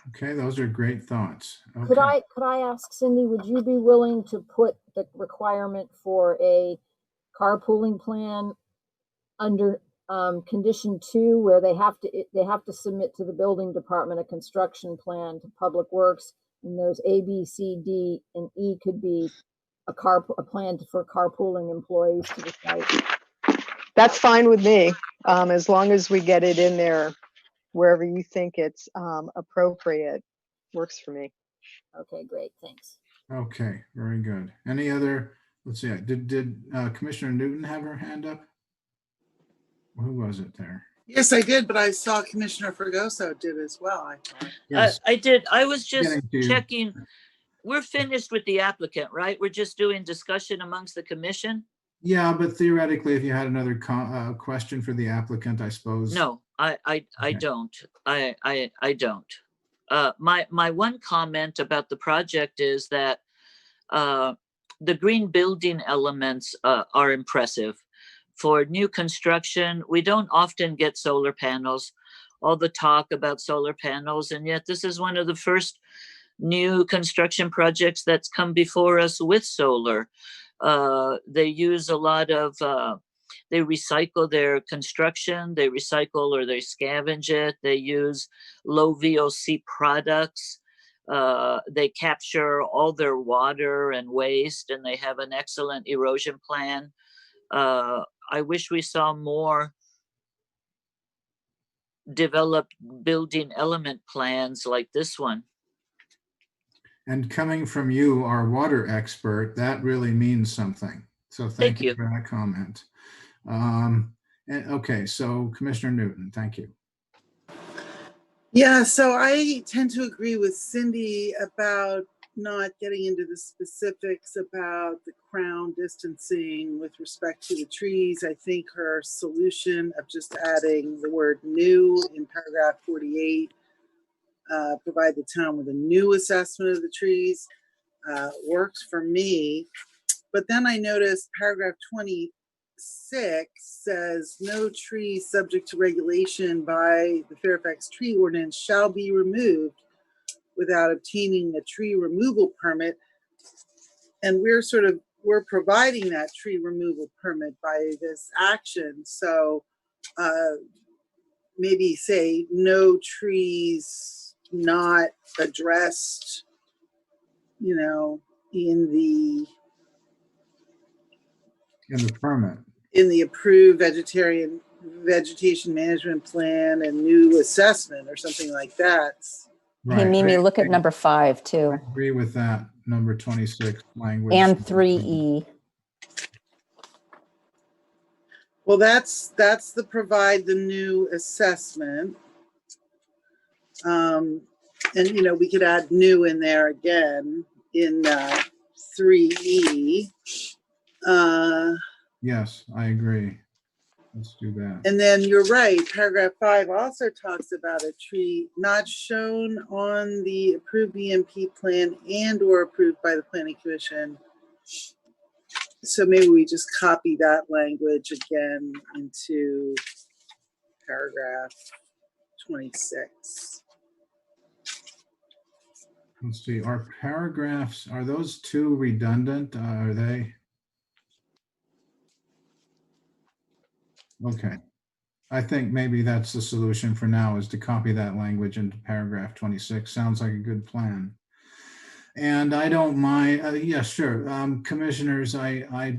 Okay, those are great thoughts. Okay. Could I ask Cindy, would you be willing to put the requirement for a carpooling plan under condition 2, where they have to submit to the building department a construction plan to Public Works, and there's A, B, C, D, and E could be a plan for carpooling employees to the site? That's fine with me, as long as we get it in there wherever you think it's appropriate. Works for me. Okay, great, thanks. Okay, very good. Any other? Let's see. Did Commissioner Newton have her hand up? Who was it there? Yes, I did, but I saw Commissioner Fregoso did as well, I thought. Yes. I did. I was just Getting to you. checking. We're finished with the applicant, right? We're just doing discussion amongst the commission? Yeah, but theoretically, if you had another question for the applicant, I suppose. No, I Okay. don't. I don't. My one comment about the project is that the green building elements are impressive. For new construction, we don't often get solar panels. All the talk about solar panels, and yet this is one of the first new construction projects that's come before us with solar. They use a lot of They recycle their construction, they recycle or they scavenge it. They use low VOC products. They capture all their water and waste, and they have an excellent erosion plan. I wish we saw more developed building element plans like this one. And coming from you, our water expert, that really means something. So thank you for that comment. Okay, so Commissioner Newton, thank you. Yeah, so I tend to agree with Cindy about not getting into the specifics about the crown distancing with respect to the trees. I think her solution of just adding the word new in paragraph 48, provide the town with a new assessment of the trees, works for me. But then I noticed paragraph 26 says no tree subject to regulation by the Fairfax tree ordinance shall be removed without obtaining a tree removal permit. And we're providing that tree removal permit by this action. So maybe say no trees not addressed, you know, in the permit, in the approved vegetation management plan and new assessment or something like that. Hey, Mimi, look at number 5 too. I agree with that, number 26 language. And 3E. Well, that's the provide the new assessment. And, you know, we could add new in there again in 3E. Yes, I agree. Let's do that. And then you're right, paragraph 5 also talks about a tree not shown on the approved BMP plan and or approved by the Planning Commission. So maybe we just copy that language again into paragraph 26. Let's see, are paragraphs, are those two redundant? Are they? Okay. I think maybe that's the solution for now, is to copy that language into paragraph 26. Sounds like a good plan. And I don't mind, yeah, sure. Commissioners, I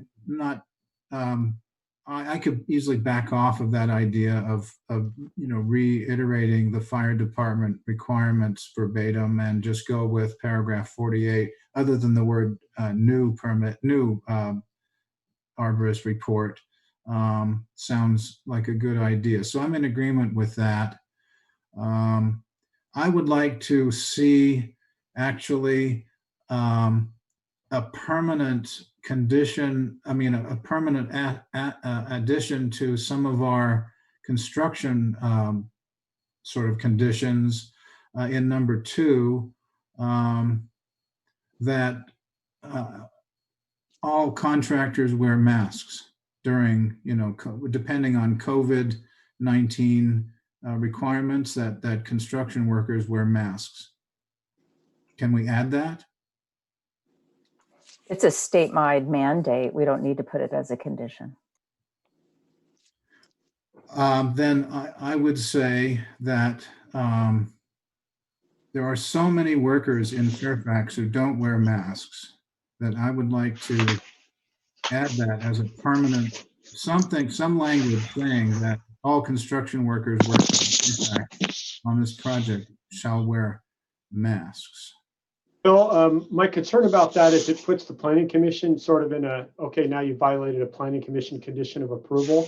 could easily back off of that idea of you know, reiterating the fire department requirements verbatim and just go with paragraph 48, other than the word new permit, new arborist report. Sounds like a good idea. So I'm in agreement with that. I would like to see actually a permanent condition, I mean, a permanent addition to some of our construction sort of conditions in number 2, that all contractors wear masks during, you know, depending on COVID-19 requirements, that construction workers wear masks. Can we add that? It's a statewide mandate. We don't need to put it as a condition. Then I would say that there are so many workers in Fairfax who don't wear masks that I would like to add that as a permanent something, some language saying that all construction workers working on this project shall wear masks. Bill, my concern about that is it puts the Planning Commission sort of in a, okay, now you violated a Planning Commission condition of approval.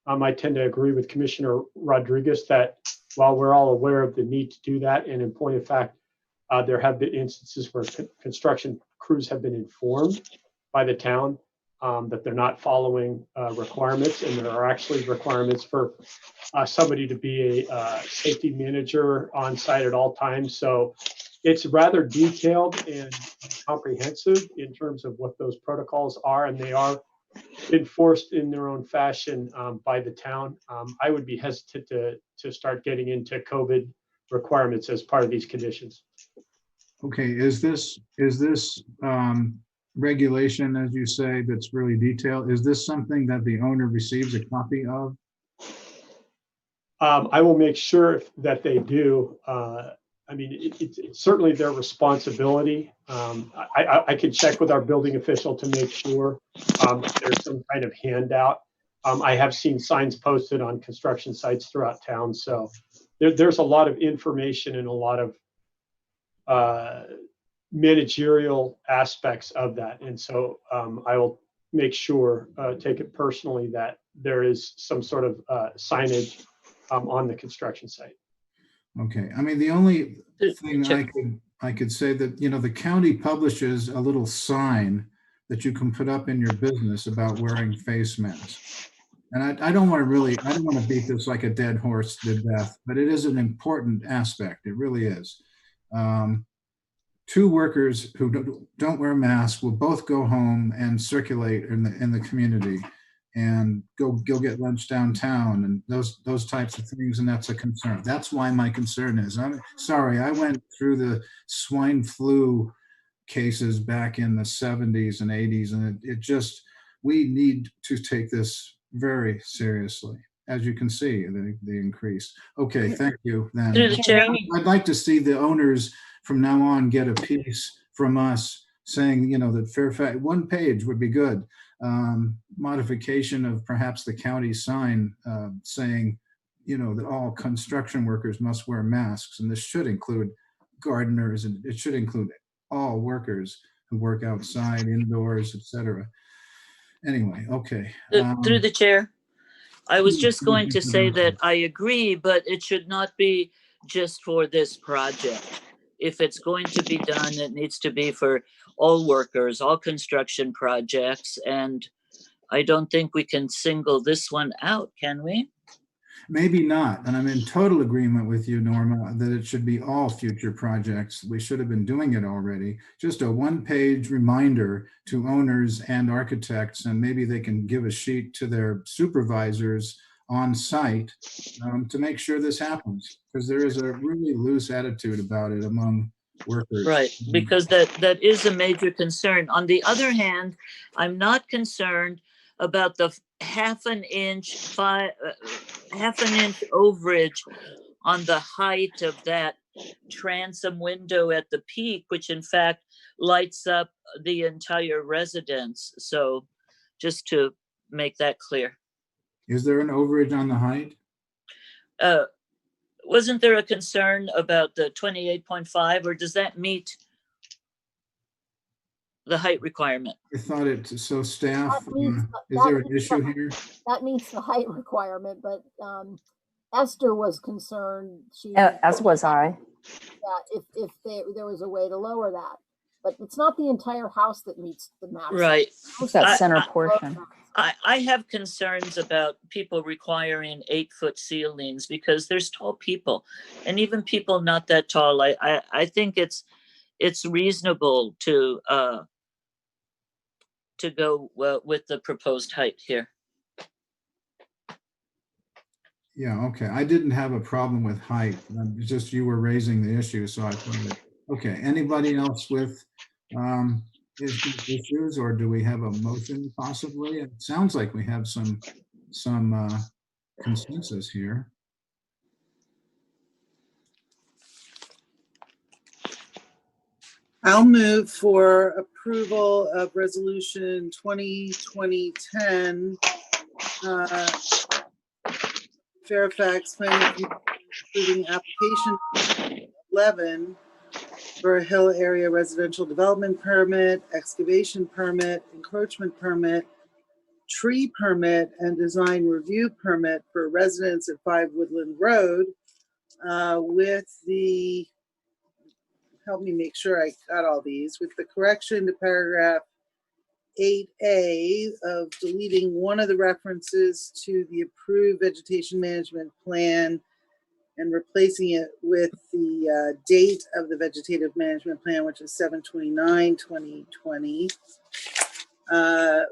I tend to agree with Commissioner Rodriguez that while we're all aware of the need to do that, and in point of fact, there have been instances where construction crews have been informed by the town that they're not following requirements, and there are actually requirements for somebody to be a safety manager on site at all times. So it's rather detailed and comprehensive in terms of what those protocols are, and they are enforced in their own fashion by the town. I would be hesitant to start getting into COVID requirements as part of these conditions. Okay, is this regulation, as you say, that's really detailed, is this something that the owner receives a copy of? I will make sure that they do. I mean, it's certainly their responsibility. I could check with our building official to make sure there's some kind of handout. I have seen signs posted on construction sites throughout town. So there's a lot of information and a lot of managerial aspects of that. And so I will make sure, take it personally, that there is some sort of signage on the construction site. Okay, I mean, the only thing I could say that, you know, the county publishes a little sign that you can put up in your business about wearing face masks. And I don't want to really, I don't want to beat this like a dead horse to death, but it is an important aspect. It really is. Two workers who don't wear masks will both go home and circulate in the community and go get lunch downtown and those types of things, and that's a concern. That's why my concern is. I'm sorry, I went through the swine flu cases back in the 70s and 80s, and it just, we need to take this very seriously. As you can see, the increase. Okay, thank you. Then Through the chair. I'd like to see the owners from now on get a piece from us saying, you know, that Fairfax, one page would be good. Modification of perhaps the county sign saying, you know, that all construction workers must wear masks, and this should include gardeners, and it should include all workers who work outside, indoors, etc. Anyway, okay. Through the chair. I was just going to say that I agree, but it should not be just for this project. If it's going to be done, it needs to be for all workers, all construction projects. And I don't think we can single this one out, can we? Maybe not. And I'm in total agreement with you, Norma, that it should be all future projects. We should have been doing it already. Just a one-page reminder to owners and architects, and maybe they can give a sheet to their supervisors on site to make sure this happens, because there is a really loose attitude about it among workers. Right, because that is a major concern. On the other hand, I'm not concerned about the half an inch overage on the height of that transom window at the peak, which in fact lights up the entire residence. So just to make that clear. Is there an overage on the height? Wasn't there a concern about the 28.5, or does that meet the height requirement? I thought it, so staff, Is there an issue here? That meets the height requirement, but Esther was concerned. As was I. Yeah, if there was a way to lower that. But it's not the entire house that meets the maximum. Right. It's that center portion. I have concerns about people requiring 8-foot ceilings because there's tall people, and even people not that tall. I think it's reasonable to go with the proposed height here. Yeah, okay. I didn't have a problem with height. It's just you were raising the issue, so I thought, okay. Anybody else with issues, or do we have a motion possibly? It sounds like we have some consensus here. I'll move for approval of resolution 2020-10, Fairfax planning approving application 11 for a Hill Area Residential Development Permit, excavation permit, encroachment permit, tree permit, and design review permit for residents at 5 Woodland Road, with the, help me make sure I got all these, with the correction to paragraph 8A of deleting one of the references to the approved vegetation management plan and replacing it with the date of the vegetative management plan, which is 7/29/2020,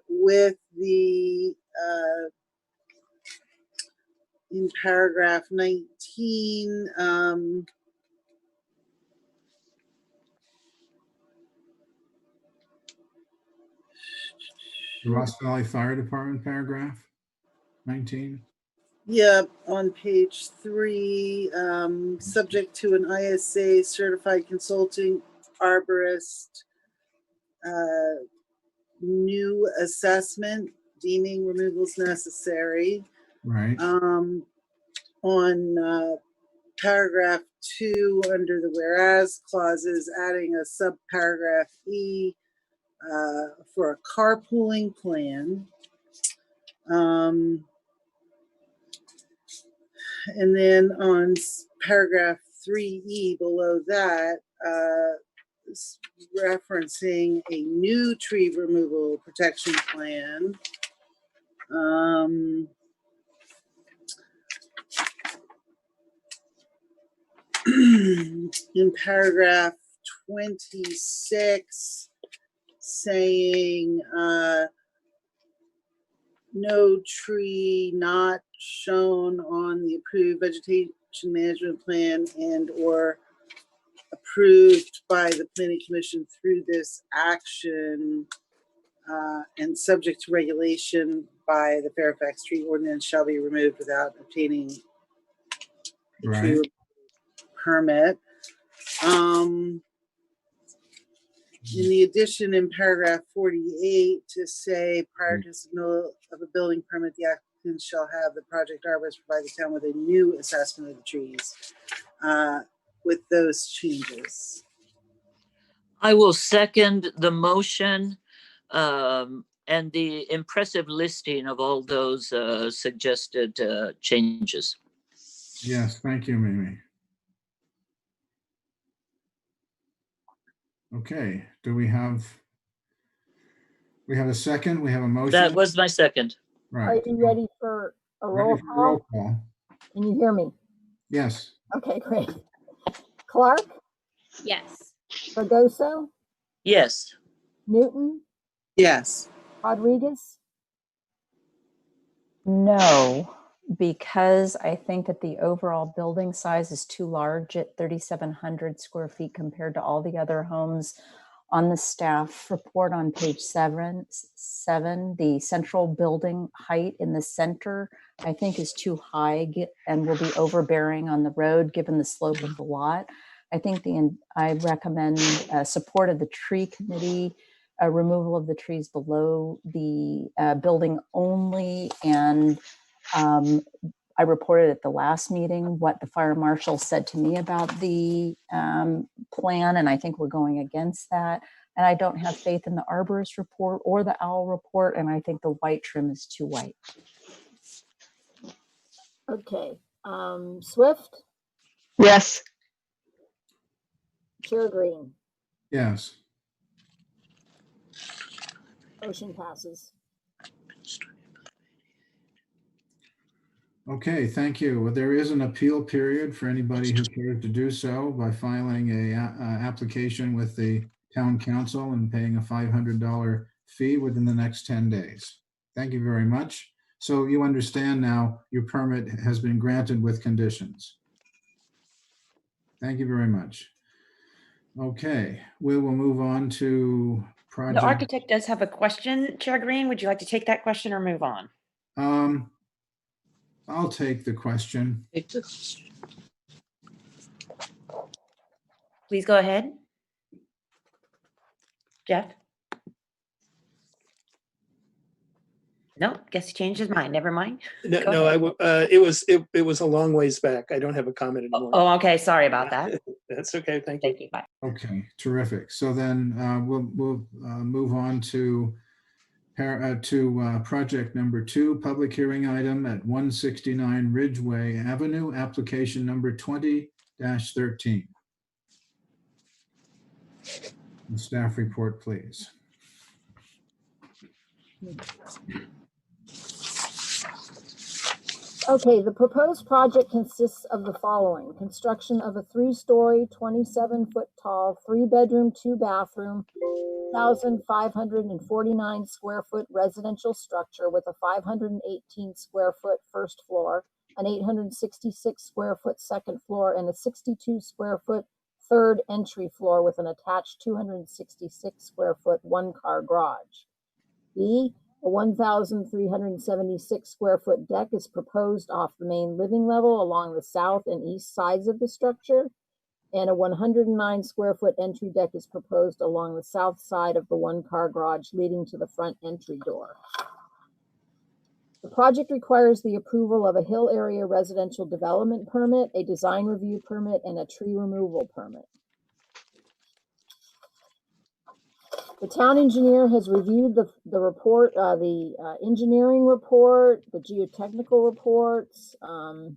with the, in paragraph 19, The Ross Valley Fire Department, paragraph 19. Yeah, on page 3, subject to an ISA certified consulting arborist, new assessment deeming removals necessary. Right. On paragraph 2, under the whereas clauses, adding a subparagraph E for a carpooling plan. And then on paragraph 3E below that, referencing a new tree removal protection plan. In paragraph 26, saying no tree not shown on the approved vegetation management plan and or approved by the planning commission through this action and subject to regulation by the Fairfax tree ordinance shall be removed without obtaining a tree Right. permit. In the addition in paragraph 48 to say prior to submittal of a building permit, the applicant shall have the project arborist provide the town with a new assessment of the trees with those changes. I will second the motion and the impressive listing of all those suggested changes. Yes, thank you, Mimi. Okay, do we have a second? We have a motion? That was my second. Are Right. you ready for a roll Ready for roll call? call? Can you hear me? Yes. Okay, great. Clark, Yes. Fregoso, Yes. Newton, yes. Rodriguez, No, because I think that the overall building size is too large at 3,700 square feet compared to all the other homes on the staff report on page 7, the central building height in the center, I think is too high and will be overbearing on the road given the slope of the lot. I think I recommend support of the tree committee, removal of the trees below the building only. And I reported at the last meeting what the fire marshal said to me about the plan, and I think we're going against that. And I don't have faith in the arborist report or the owl report, and I think the white trim is too white. Okay, Swift, Yes. Chair Green, Yes. motion passes. Okay, thank you. Well, there is an appeal period for anybody who cares to do so by filing a application with the town council and paying a $500 fee within the next 10 days. Thank you very much. So you understand now your permit has been granted with conditions. Thank you very much. Okay, we will move on to project. The architect does have a question, Chair Green. Would you like to take that question or move on? I'll take the question. Please go ahead. Jeff? No, guess he changed his mind. Never mind. No, Go no, ahead. it was a long ways back. I don't have a comment anymore. Oh, okay. Sorry about that. That's okay. Thank you. Thank you. Bye. Okay, terrific. So then we'll move on to project number 2, public hearing item at 169 Ridgeway Avenue, application number 20-13. The staff report, please. Okay, the proposed project consists of the following: construction of a 3-story, 27-foot tall, 3-bedroom, 2-bathroom, 1,549 square foot residential structure with a 518 square foot first floor, an 866 square foot second floor, and a 62 square foot third entry floor with an attached 266 square foot 1-car garage. B, A 1,376 square foot deck is proposed off the main living level along the south and east sides of the structure, and a 109 square foot entry deck is proposed along the south side of the one-car garage leading to the front entry door. The project requires the approval of a Hill Area Residential Development Permit, a design review permit, and a tree removal permit. The town engineer has reviewed the report, engineering report, the geotechnical reports, the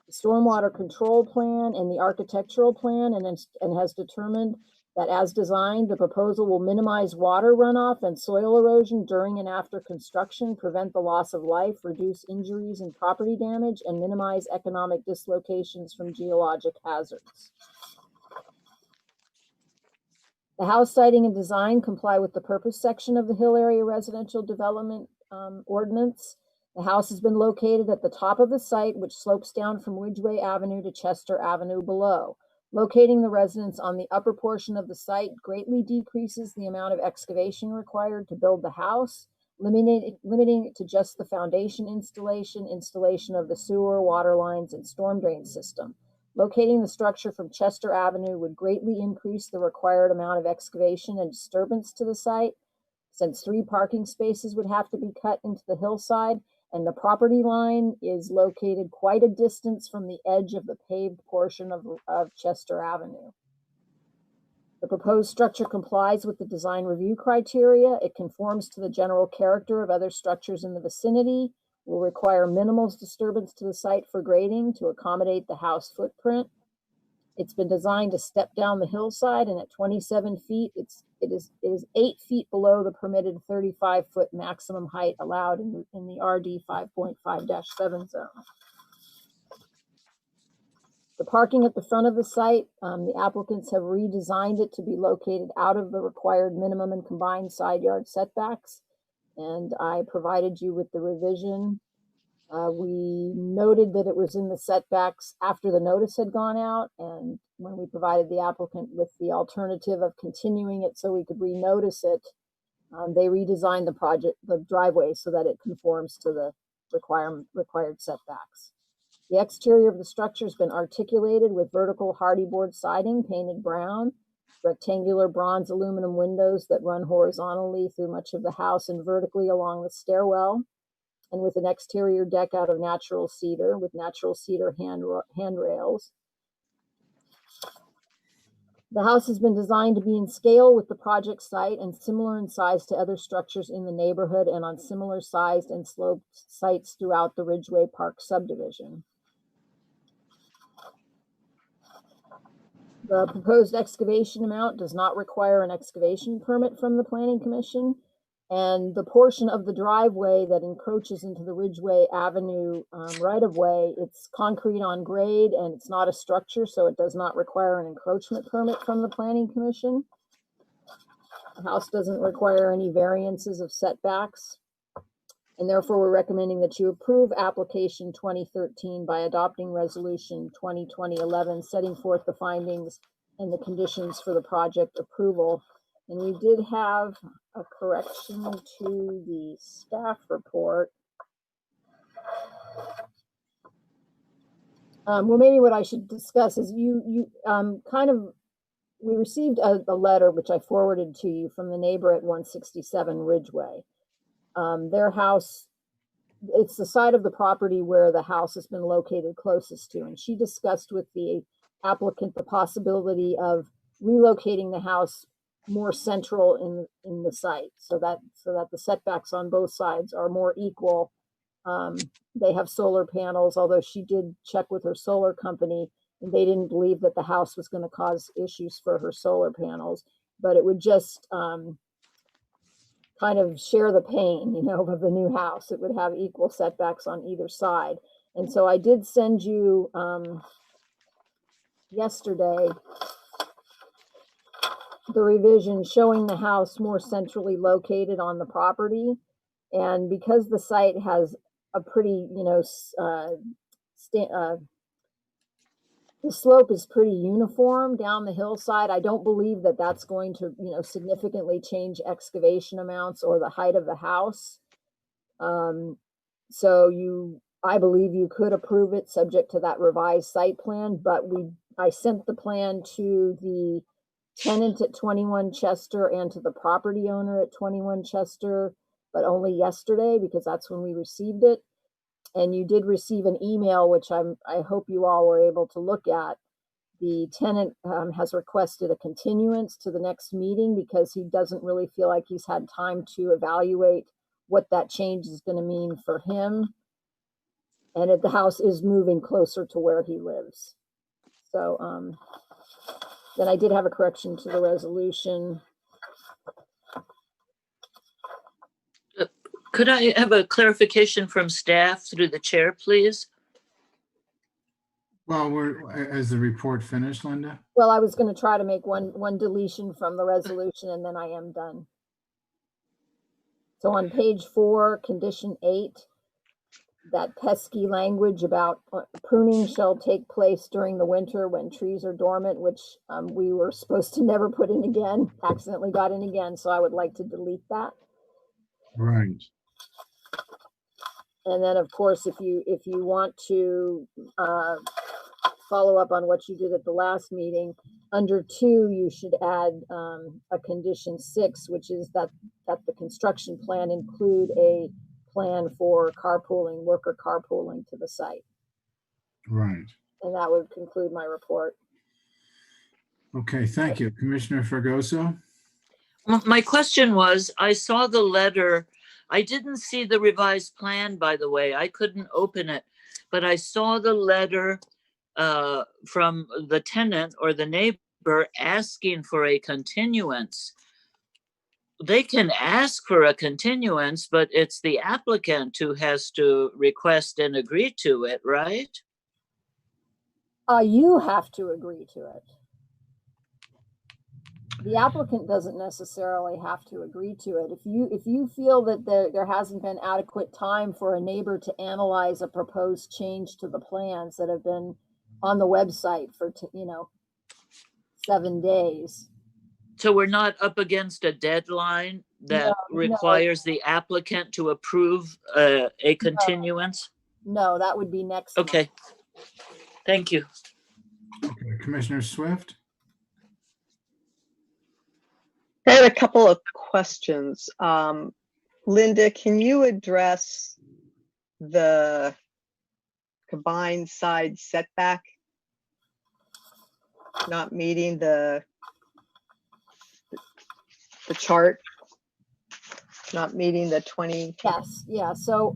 stormwater control plan, and the architectural plan, and has determined that as designed, the proposal will minimize water runoff and soil erosion during and after construction, prevent the loss of life, reduce injuries and property damage, and minimize economic dislocations from geologic hazards. The house siting and design comply with the purpose section of the Hill Area Residential Development Ordinance. The house has been located at the top of the site, which slopes down from Ridgeway Avenue to Chester Avenue below. Locating the residence on the upper portion of the site greatly decreases the amount of excavation required to build the house, limiting it to just the foundation installation of the sewer, water lines, and storm drain system. Locating the structure from Chester Avenue would greatly increase the required amount of excavation and disturbance to the site, since 3 parking spaces would have to be cut into the hillside, and the property line is located quite a distance from the edge of the paved portion of Chester Avenue. The proposed structure complies with the design review criteria. It conforms to the general character of other structures in the vicinity, will require minimal disturbance to the site for grading to accommodate the house footprint. It's been designed to step down the hillside, and at 27 feet, it is 8 feet below the permitted 35-foot maximum height allowed in the RD 5.5-7 zone. The parking at the front of the site, the applicants have redesigned it to be located out of the required minimum and combined side yard setbacks, and I provided you with the revision. We noted that it was in the setbacks after the notice had gone out, and when we provided the applicant with the alternative of continuing it so we could renotice it, they redesigned the driveway so that it conforms to the required setbacks. The exterior of the structure has been articulated with vertical hardy board siding painted brown, rectangular bronze aluminum windows that run horizontally through much of the house and vertically along the stairwell, and with an exterior deck out of natural cedar with natural cedar handrails. The house has been designed to be in scale with the project site and similar in size to other structures in the neighborhood and on similar sized and sloped sites throughout the Ridgeway Park subdivision. The proposed excavation amount does not require an excavation permit from the Planning Commission, and the portion of the driveway that encroaches into the Ridgeway Avenue right-of-way, it's concrete on grade and it's not a structure, so it does not require an encroachment permit from the Planning Commission. The house doesn't require any variances of setbacks, and therefore we're recommending that you approve application 2013 by adopting resolution 2020-11, setting forth the findings and the conditions for the project approval. And we did have a correction to the staff report. Well, maybe what I should discuss is we received a letter which I forwarded to you from the neighbor at 167 Ridgeway. Their house, it's the side of the property where the house has been located closest to, and she discussed with the applicant the possibility of relocating the house more central in the site so that the setbacks on both sides are more equal. They have solar panels, although she did check with her solar company and they didn't believe that the house was going to cause issues for her solar panels, but it would just kind of share the pain, of the new house. It would have equal setbacks on either side. And so I did send you yesterday the revision showing the house more centrally located on the property. And because the site has a pretty, the slope is pretty uniform down the hillside, I don't believe that that's going to, significantly change excavation amounts or the height of the house. So I believe you could approve it subject to that revised site plan, but I sent the plan to the tenant at 21 Chester and to the property owner at 21 Chester, but only yesterday because that's when we received it. And you did receive an email, which I hope you all were able to look at. The tenant has requested a continuance to the next meeting because he doesn't really feel like he's had time to evaluate what that change is going to mean for him. And the house is moving closer to where he lives. So then I did have a correction to the resolution. Could I have a clarification from staff through the chair, please? Well, is the report finished, Linda? Well, I was going to try to make one deletion from the resolution, and then I am done. So on page 4, condition 8, that pesky language about pruning shall take place during the winter when trees are dormant, which we were supposed to never put in again, accidentally got in again. So I would like to delete that. Right. And then, of course, if you want to follow up on what you did at the last meeting, under 2, you should add a condition 6, which is that the construction plan include a plan for carpooling, worker carpooling to the site. Right. And that would conclude my report. Okay, thank you. Commissioner Fregoso? My question was, I saw the letter. I didn't see the revised plan, by the way. I couldn't open it, but I saw the letter from the tenant or the neighbor asking for a continuance. They can ask for a continuance, but it's the applicant who has to request and agree to it, right? You have to agree to it. The applicant doesn't necessarily have to agree to it. If you feel that there hasn't been adequate time for a neighbor to analyze a proposed change to the plans that have been on the website for 7 days. So we're not up against a deadline that requires the applicant to approve a continuance? No, that would be next month. Okay. Thank you. Okay, Commissioner Swift? I had a couple of questions. Linda, can you address the combined side setback not meeting the chart, not meeting the 20? Yes, yeah. So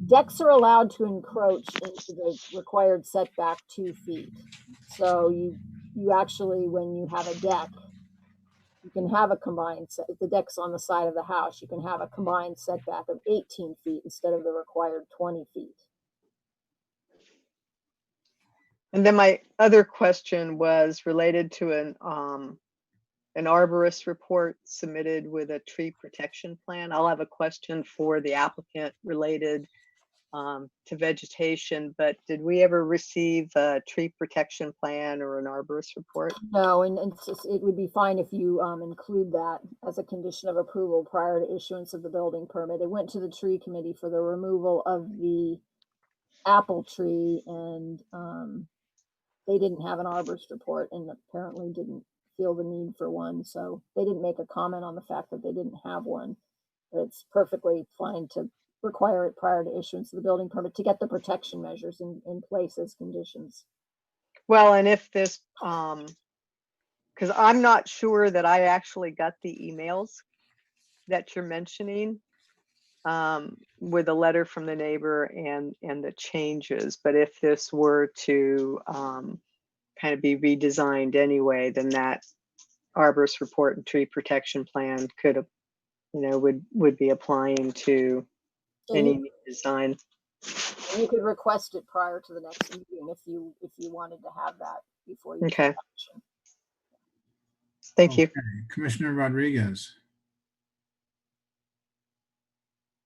decks are allowed to encroach into the required setback 2 feet. So you actually, when you have a deck, you can have a combined set. If the deck's on the side of the house, you can have a combined setback of 18 feet instead of the required 20 feet. And then my other question was related to an arborist report submitted with a tree protection plan. I'll have a question for the applicant related to vegetation, but did we ever receive a tree protection plan or an arborist report? No, and it would be fine if you include that as a condition of approval prior to issuance of the building permit. It went to the tree committee for the removal of the apple tree, and they didn't have an arborist report and apparently didn't feel the need for one. So they didn't make a comment on the fact that they didn't have one. But it's perfectly fine to require it prior to issuance of the building permit to get the protection measures in place as conditions. Well, and if this, because I'm not sure that I actually got the emails that you're mentioning with a letter from the neighbor and the changes, but if this were to kind of be redesigned anyway, then that arborist report and tree protection plan could, would be applying to any design. You could request it prior to the next meeting if you wanted to have that before you. Okay. Thank you. Commissioner Rodriguez.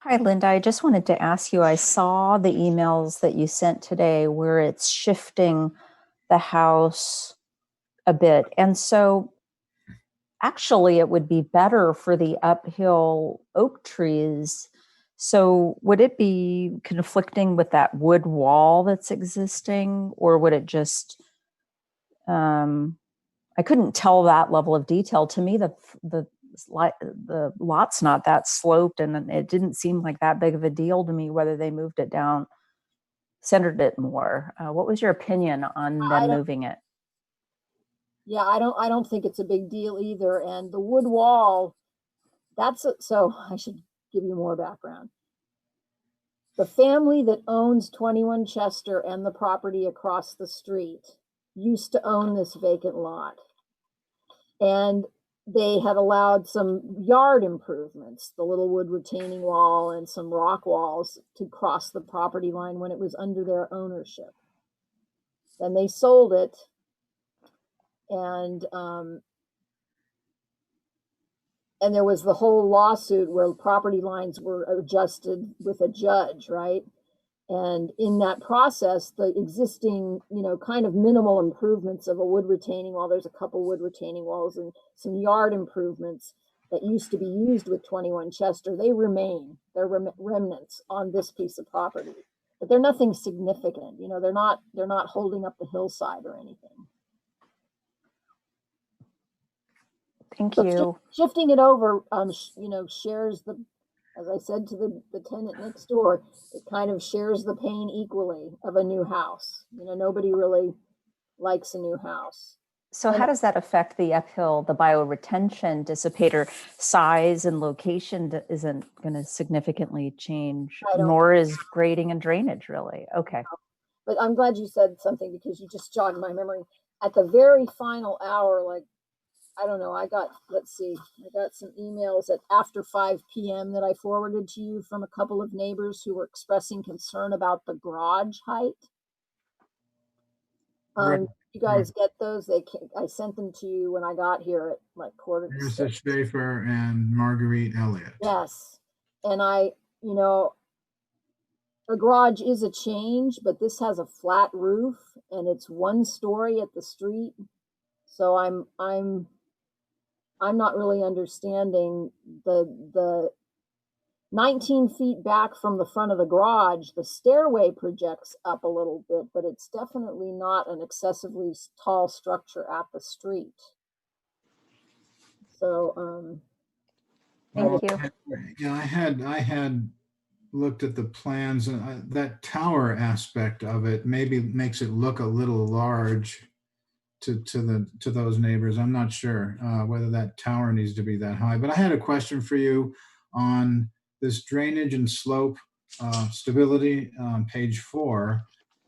Hi, Linda. I just wanted to ask you, I saw the emails that you sent today where it's shifting the house a bit. And so actually it would be better for the uphill oak trees. So would it be conflicting with that wood wall that's existing, or would it just, I couldn't tell that level of detail. To me, the lot's not that sloped, and it didn't seem like that big of a deal to me whether they moved it down, centered it more. What was your opinion on them moving it? Yeah, I don't think it's a big deal either. And the wood wall, so I should give you more background. The family that owns 21 Chester and the property across the street used to own this vacant lot. And they had allowed some yard improvements, the little wood retaining wall and some rock walls, to cross the property line when it was under their ownership. Then they sold it, and there was the whole lawsuit where property lines were adjusted with a judge, right? And in that process, the existing, kind of minimal improvements of a wood retaining wall, there's a couple wood retaining walls and some yard improvements that used to be used with 21 Chester, they remain. They're remnants on this piece of property, but they're nothing significant. They're not holding up the hillside or anything. Thank So you. shifting it over, shares the, as I said to the tenant next door, it kind of shares the pain equally of a new house. Nobody really likes a new house. So how does that affect the uphill, the bioretention dissipator? Size and location isn't going to significantly change, nor is grading and drainage really. Okay. But I'm glad you said something, because you just jogged my memory. At the very final hour, I don't know, I got some emails at after 5 p.m. that I forwarded to you from a couple of neighbors who were expressing concern about the garage height. You guys get those? I sent them to you when I got here at 5:45. Marissa Schaefer and Marguerite Elliott. Yes. And a garage is a change, but this has a flat roof and it's 1 story at the street. So I'm not really understanding the 19 feet back from the front of the garage. The stairway projects up a little bit, but it's definitely not an excessively tall structure at the street. So, thank you. Yeah, I had looked at the plans, and that tower aspect of it maybe makes it look a little large to those neighbors. I'm not sure whether that tower needs to be that high, but I had a question for you on this drainage and slope stability on page 4.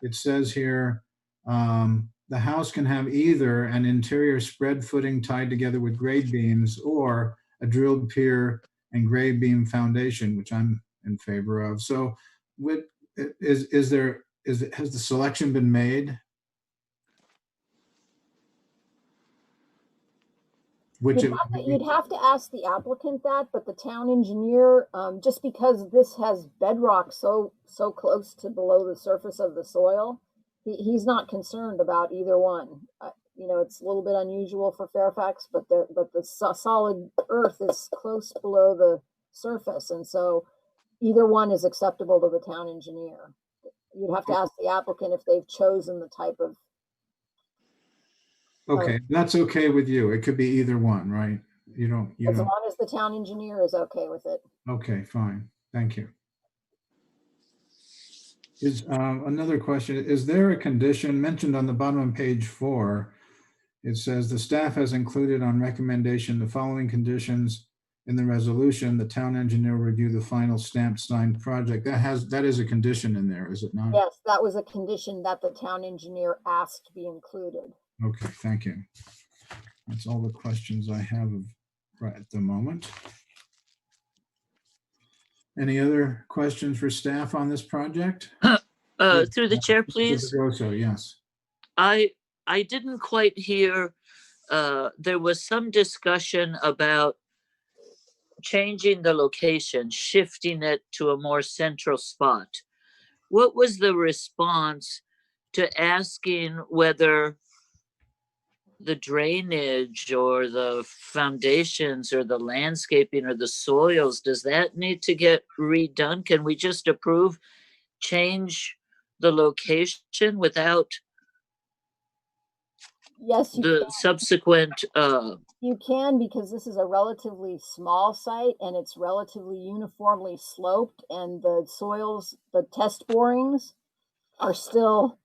It says here, the house can have either an interior spread footing tied together with grade beams, or a drilled pier and grade beam foundation, which I'm in favor of. So has the selection been made? You'd have to ask the applicant that, but the town engineer, just because this has bedrock so close to below the surface of the soil, he's not concerned about either one. It's a little bit unusual for Fairfax, but the solid earth is close below the surface, and so either one is acceptable to the town engineer. You'd have to ask the applicant if they've chosen the type of. Okay, that's okay with you. It could be either one, right? As long as the town engineer is okay with it. Okay, fine. Thank you. Is another question, is there a condition mentioned on the bottom of page 4? It says the staff has included on recommendation the following conditions in the resolution. The town engineer will review the final stamped signed project. That is a condition in there, is it not? Yes, that was a condition that the town engineer asked to be included. Okay, thank you. That's all the questions I have right at the moment. Any other questions for staff on this project? Through the chair, please. Grosso, yes. I didn't quite hear, there was some discussion about changing the location, shifting it to a more central spot. What was the response to asking whether the drainage or the foundations or the landscaping or the soils, does that need to get redone? Can we just approve, change the location without Yes, the subsequent, you can, because this is a relatively small site and it's relatively uniformly sloped, and the soils, the test borings are still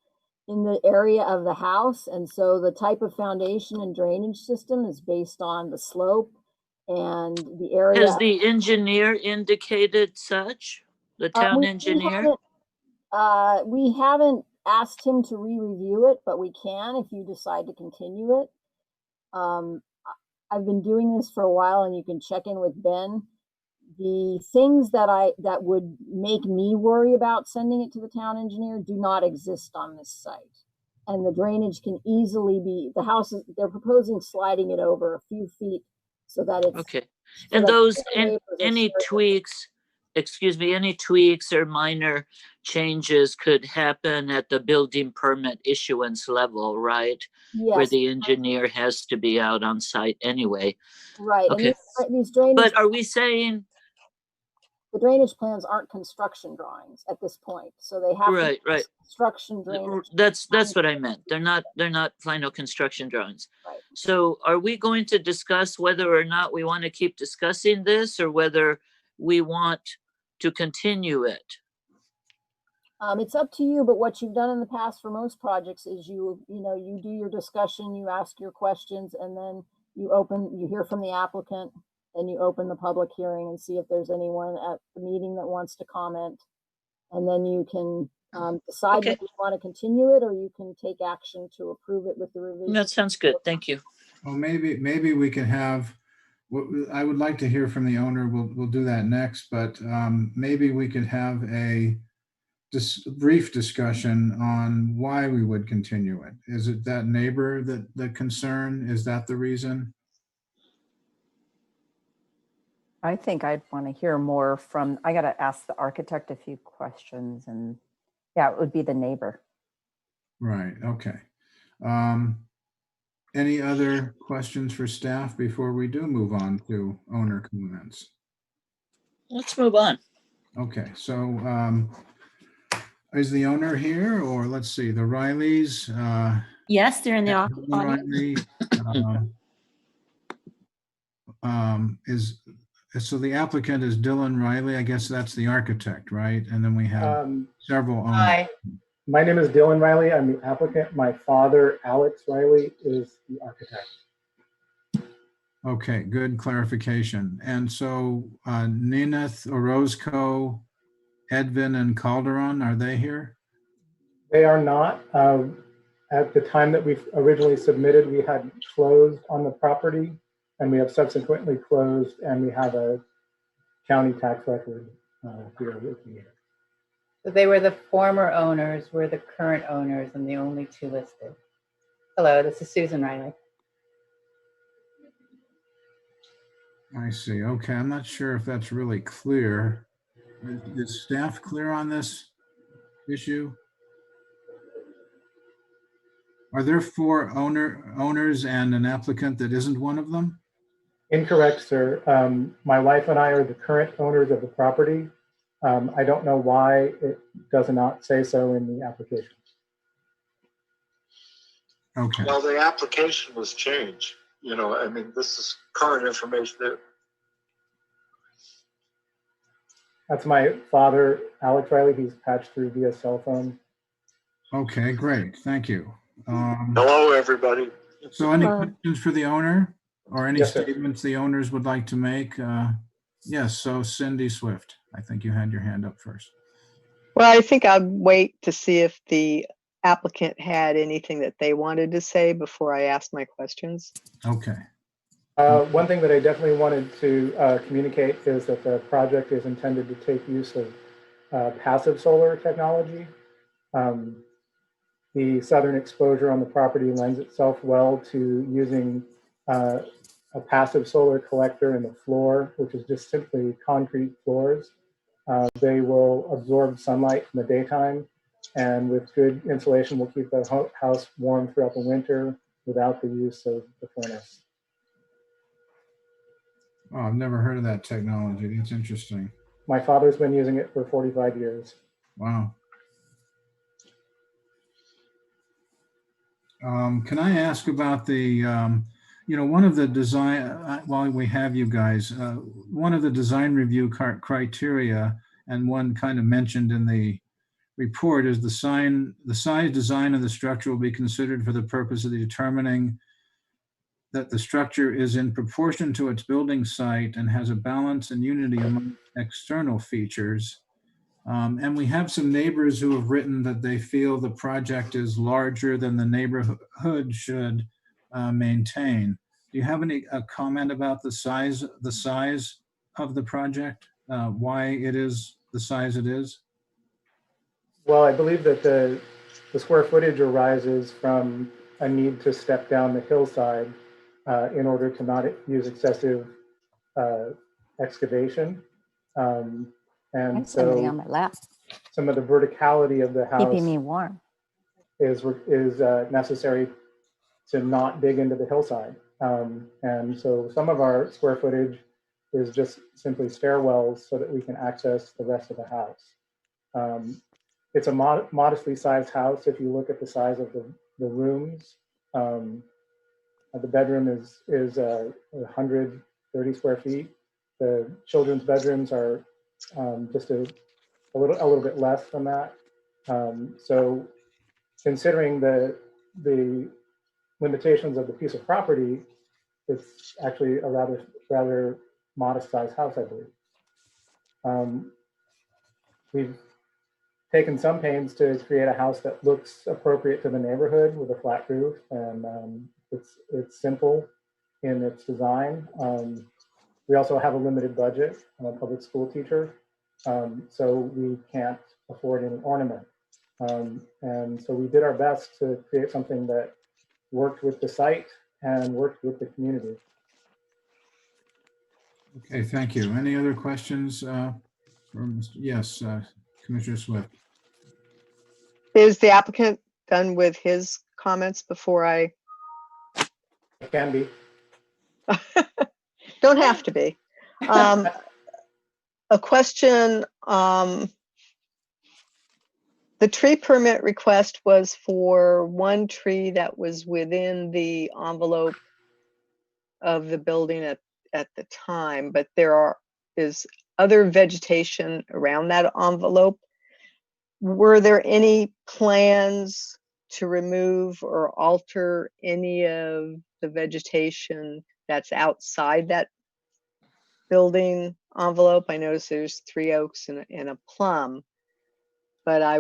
in the area of the house. And so the type of foundation and drainage system is based on the slope and the area. has the engineer indicated such? The town engineer? We haven't asked him to re-review it, but we can if you decide to continue it. I've been doing this for a while, and you can check in with Ben. The things that would make me worry about sending it to the town engineer do not exist on this site. And the drainage can easily be, the house is, they're proposing sliding it over a few feet so that it's. Okay. So And that those, the neighbors are any sharing. tweaks, excuse me, any tweaks or minor changes could happen at the building permit issuance level, right? Where Yes, the engineer has to be out on site anyway. right. Okay. And these drainage, But are we saying, the drainage plans aren't construction drawings at this point, so they have right, to right. construction drainage. That's what I meant. They're not final construction drawings. Right. So are we going to discuss whether or not we want to keep discussing this, or whether we want to continue it? It's up to you, but what you've done in the past for most projects is you do your discussion, you ask your questions, and then you hear from the applicant, and you open the public hearing and see if there's anyone at the meeting that wants to comment. And then you can decide Okay. whether you want to continue it, or you can take action to approve it with the revision. That sounds good. Thank you. Well, maybe we can have, I would like to hear from the owner. We'll do that next, but maybe we could have a brief discussion on why we would continue it. Is it that neighbor that concern? Is that the reason? I think I'd want to hear more from, I got to ask the architect a few questions, and yeah, it would be the neighbor. Right, okay. Any other questions for staff before we do move on to owner comments? Let's move on. Okay, so is the owner here, or let's see, the Rileys? Yes, they're in the Dylan audience. Riley, so the applicant is Dylan Riley. I guess that's the architect, right? And then we have several owners. Hi, my name is Dylan Riley. I'm the applicant. My father, Alex Riley, is the architect. Okay, good clarification. And so Nineth, Orozco, Edvin, and Calderon, are they here? They are not. At the time that we originally submitted, we had closed on the property, and we have subsequently closed, and we have a county tax record here with me. So they were the former owners, we're the current owners, and the only two listed. Hello, this is Susan Riley. I see. Okay, I'm not sure if that's really clear. Is staff clear on this issue? Are there four owners and an applicant that isn't one of them? Incorrect, sir. My wife and I are the current owners of the property. I don't know why it does not say so in the application. Okay. Well, the application was changed. You know, I mean, this is current information that. That's my father, Alex Riley. He's patched through via cell phone. Okay, great. Thank you. Hello, everybody. So any questions for the owner or any Yes, sir. statements the owners would like to make? Yes, so Cindy Swift, I think you had your hand up first. Well, I think I'd wait to see if the applicant had anything that they wanted to say before I ask my questions. Okay. One thing that I definitely wanted to communicate is that the project is intended to take use of passive solar technology. The southern exposure on the property lends itself well to using a passive solar collector in the floor, which is just simply concrete floors. They will absorb sunlight in the daytime, and with good insulation will keep the house warm throughout the winter without the use of the furnace. Oh, I've never heard of that technology. That's interesting. My father's been using it for 45 years. Wow. Can I ask about the, one of the design, while we have you guys, one of the design review criteria, and one kind of mentioned in the report, is the size, design of the structure will be considered for the purpose of determining that the structure is in proportion to its building site and has a balance and unity among external features. And we have some neighbors who have written that they feel the project is larger than the neighborhood should maintain. Do you have any comment about the size of the project? Why it is the size it is? Well, I believe that the square footage arises from a need to step down the hillside in order to not use excessive excavation. And Somebody so on my lap, some of the verticality of the house keeping me warm. is necessary to not dig into the hillside. And so some of our square footage is just simply stairwells so that we can access the rest of the house. It's a modestly sized house. If you look at the size of the rooms, the bedroom is 130 square feet. The children's bedrooms are just a little bit less than that. So considering the limitations of the piece of property, it's actually a rather modest sized house, I believe. We've taken some pains to create a house that looks appropriate to the neighborhood with a flat roof, and it's simple in its design. We also have a limited budget. I'm a public school teacher, so we can't afford any ornament. And so we did our best to create something that worked with the site and worked with the community. Okay, thank you. Any other questions? Yes, Commissioner Swift. Is the applicant done with his comments before I? It can be. Don't have to be. A question, the tree permit request was for one tree that was within the envelope of the building at the time, but there is other vegetation around that envelope. Were there any plans to remove or alter any of the vegetation that's outside that building envelope? I noticed there's 3 oaks and a plum, but I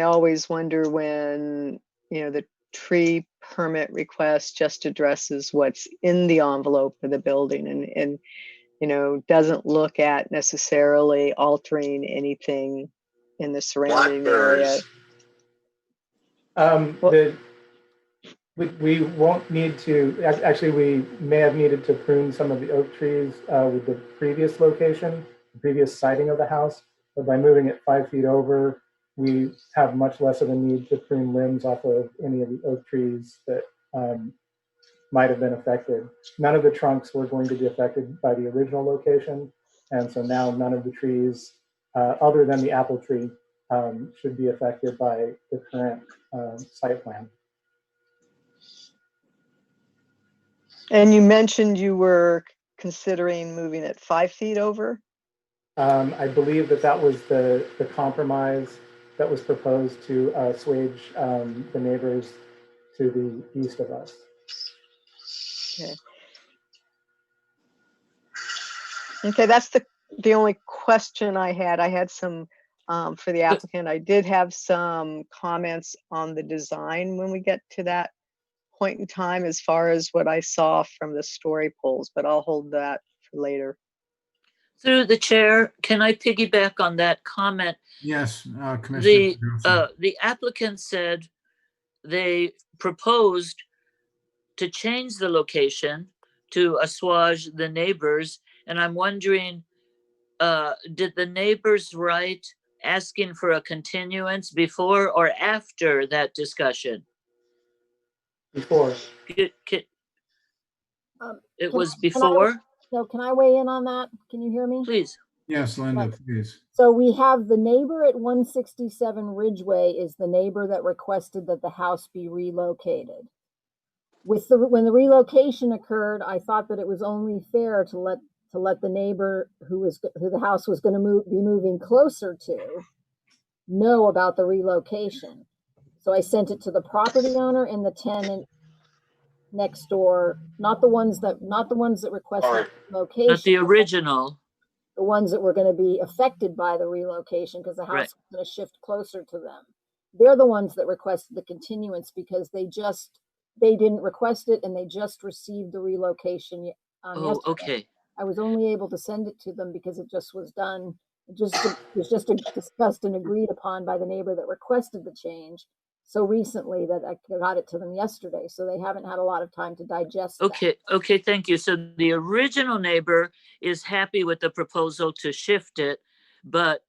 always wonder when, the tree permit request just addresses what's in the envelope of the building and doesn't look at necessarily altering anything in the surrounding area. We won't need to, actually, we may have needed to prune some of the oak trees with the previous location, the previous siting of the house, but by moving it 5 feet over, we have much less of a need to prune limbs off of any of the oak trees that might have been affected. None of the trunks were going to be affected by the original location, and so now none of the trees, other than the apple tree, should be affected by the current site plan. And you mentioned you were considering moving it 5 feet over? I believe that was the compromise that was proposed to assuage the neighbors to the east of us. Okay. Okay, that's the only question I had. I had some for the applicant. I did have some comments on the design when we get to that point in time as far as what I saw from the story poles, but I'll hold that for later. Through the chair, can I piggyback on that comment? Yes, Commissioner. The applicant said they proposed to change the location to assuage the neighbors, and I'm wondering, did the neighbors write asking for a continuance before or after that discussion? Before. It Can was can before? So can I weigh in on that? Can you hear me? Please. Yes, Linda, please. So we have the neighbor at 167 Ridgeway is the neighbor that requested that the house be relocated. When the relocation occurred, I thought that it was only fair to let the neighbor who the house was going to be moving closer to know about the relocation. So I sent it to the property owner and the tenant next door, not the ones that requested location. Not the original. The ones that were going to be affected by the relocation because the house Right. was going to shift closer to them. They're the ones that requested the continuance because they didn't request it and they just received the relocation yesterday. Okay. I was only able to send it to them because it just was done. It was just discussed and agreed upon by the neighbor that requested the change so recently that I got it to them yesterday. So they haven't had a lot of time to digest that. Okay, thank you. So the original neighbor is happy with the proposal to shift it, but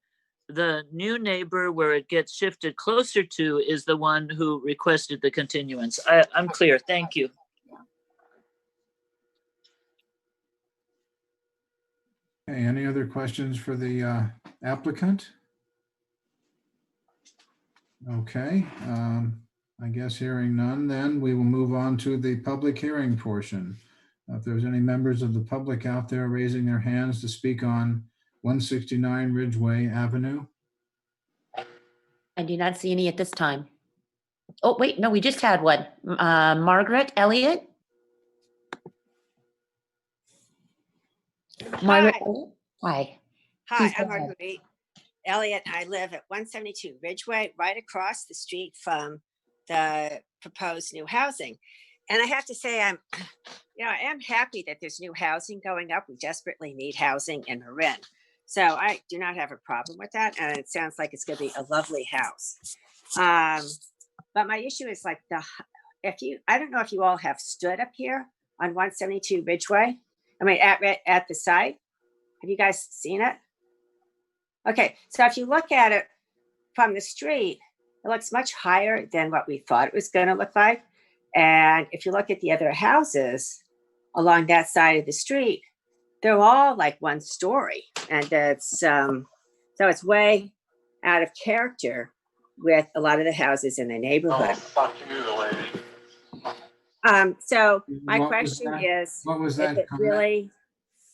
the new neighbor where it gets shifted closer to is the one who requested the continuance. I'm clear. Thank you. Okay, any other questions for the applicant? Okay, I guess hearing none, then we will move on to the public hearing portion. If there's any members of the public out there raising their hands to speak on 169 Ridgeway Avenue. I do not see any at this time. Oh, wait, no, we just had one. Margaret Elliott? Margaret Elliott? Hi. Hi, Please go I'm ahead. Marguerite Elliott. I live at 172 Ridgeway, right across the street from the proposed new housing. And I have to say, I am happy that there's new housing going up. We desperately need housing in Marin. So I do not have a problem with that. And it sounds like it's going to be a lovely house. But my issue is like I don't know if you all have stood up here on 172 Ridgeway. I mean, at the site. Have you guys seen it? Okay, so if you look at it from the street, it looks much higher than what we thought it was going to look like. And if you look at the other houses along that side of the street, they're all like one story. And it's so it's way out of character with a lot of the houses in the neighborhood. Oh, fuck you, lady. So my What was question that? is, What was is that it comment? really,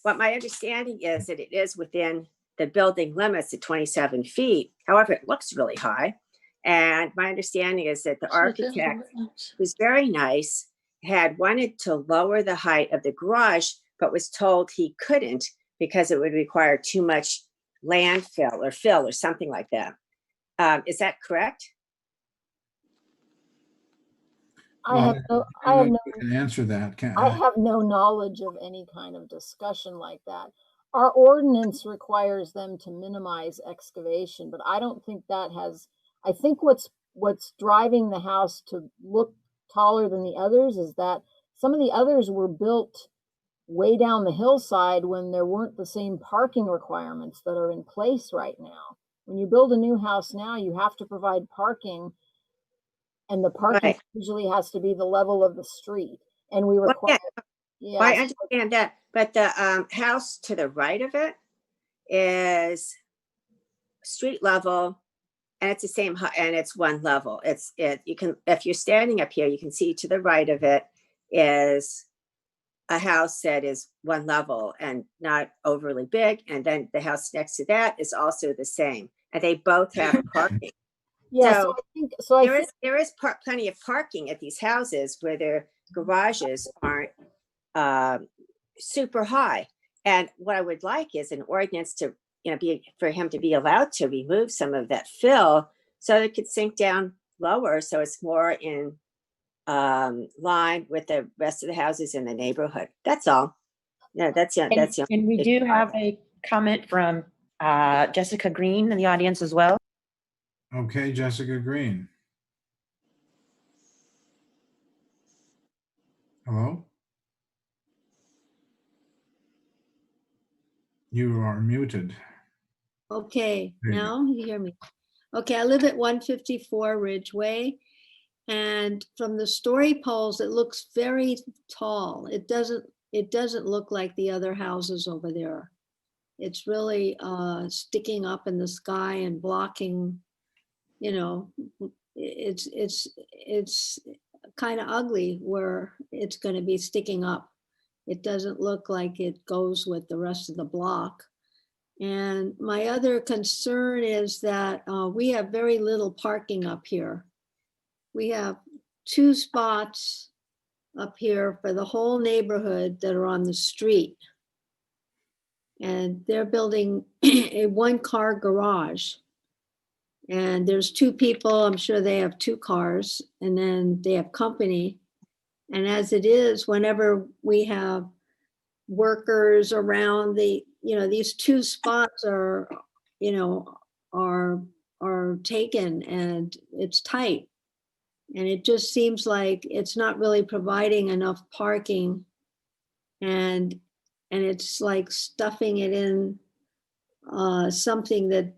what my understanding is that it is within the building limits at 27 feet. However, it looks really high. And my understanding is that the architect, who's very nice, had wanted to lower the height of the garage, but was told he couldn't because it would require too much landfill or fill or something like that. Is that correct? I have You can answer that. I have no knowledge of any kind of discussion like that. Our ordinance requires them to minimize excavation, but I don't think that has, I think what's driving the house to look taller than the others is that some of the others were built way down the hillside when there weren't the same parking requirements that are in place right now. When you build a new house now, you have to provide parking, and the parking usually has to be the level of the street. And we require, Well, I understand that, but the house to the right of it is street level, and it's the same height, and it's one level. You can, if you're standing up here, you can see to the right of it is a house that is one level and not overly big, and then the house next to that is also the same, and they both have parking. Yes, So I think so. There is plenty of parking at these houses where their garages aren't super high. And what I would like is an ordinance to, for him to be allowed to remove some of that fill so it could sink down lower, so it's more in line with the rest of the houses in the neighborhood. That's all. Yeah, that's it. And we do have a comment from Jessica Green in the audience as well. Okay, Jessica Green. Hello? You are muted. Okay, There you go. now you hear me. Okay, I live at 154 Ridgeway. And from the story poles, it looks very tall. It doesn't look like the other houses over there. It's really sticking up in the sky and blocking, you know, it's kind of ugly where it's going to be sticking up. It doesn't look like it goes with the rest of the block. And my other concern is that we have very little parking up here. We have 2 spots up here for the whole neighborhood that are on the street. And they're building a 1-car garage. And there's 2 people, I'm sure they have 2 cars, and then they have company. And as it is, whenever we have workers around these 2 spots are taken, and it's tight. And it just seems like it's not really providing enough parking, and it's like stuffing it in something that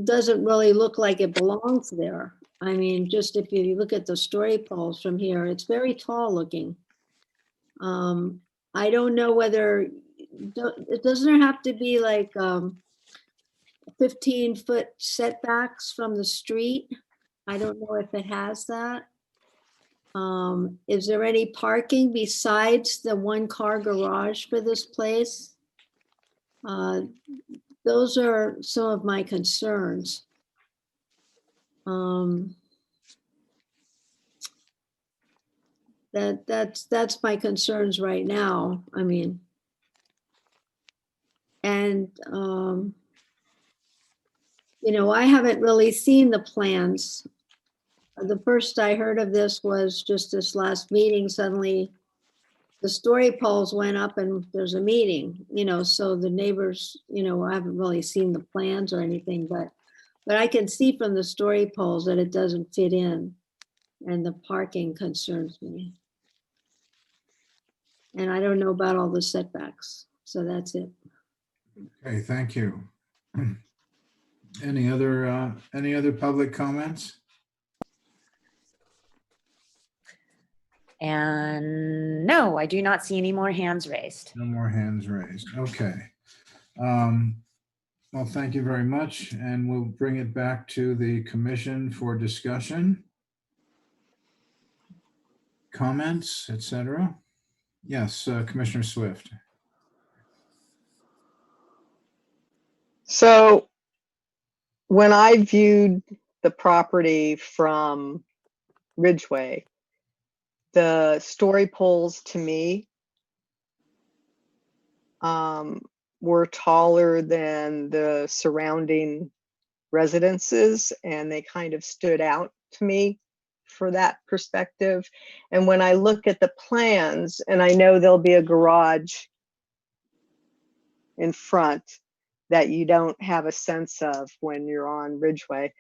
doesn't really look like it belongs there. I mean, just if you look at the story poles from here, it's very tall looking. I don't know whether, it doesn't have to be like 15-foot setbacks from the street. I don't know if it has that. Is there any parking besides the 1-car garage for this place? Those are some of my concerns. That's my concerns right now. I mean, and I haven't really seen the plans. The first I heard of this was just this last meeting. Suddenly the story poles went up and there's a meeting, so the neighbors, I haven't really seen the plans or anything, but I can see from the story poles that it doesn't fit in, and the parking concerns me. And I don't know about all the setbacks. So that's it. Okay, thank you. Any other public comments? And no, I do not see any more hands raised. No more hands raised. Okay. Well, thank you very much. And we'll bring it back to the commission for discussion. Comments, etc. Yes, Commissioner Swift. So when I viewed the property from Ridgeway, the story poles to me were taller than the surrounding residences, and they kind of stood out to me for that perspective. And when I look at the plans, and I know there'll be a garage in front that you don't have a sense of when you're on Ridgeway,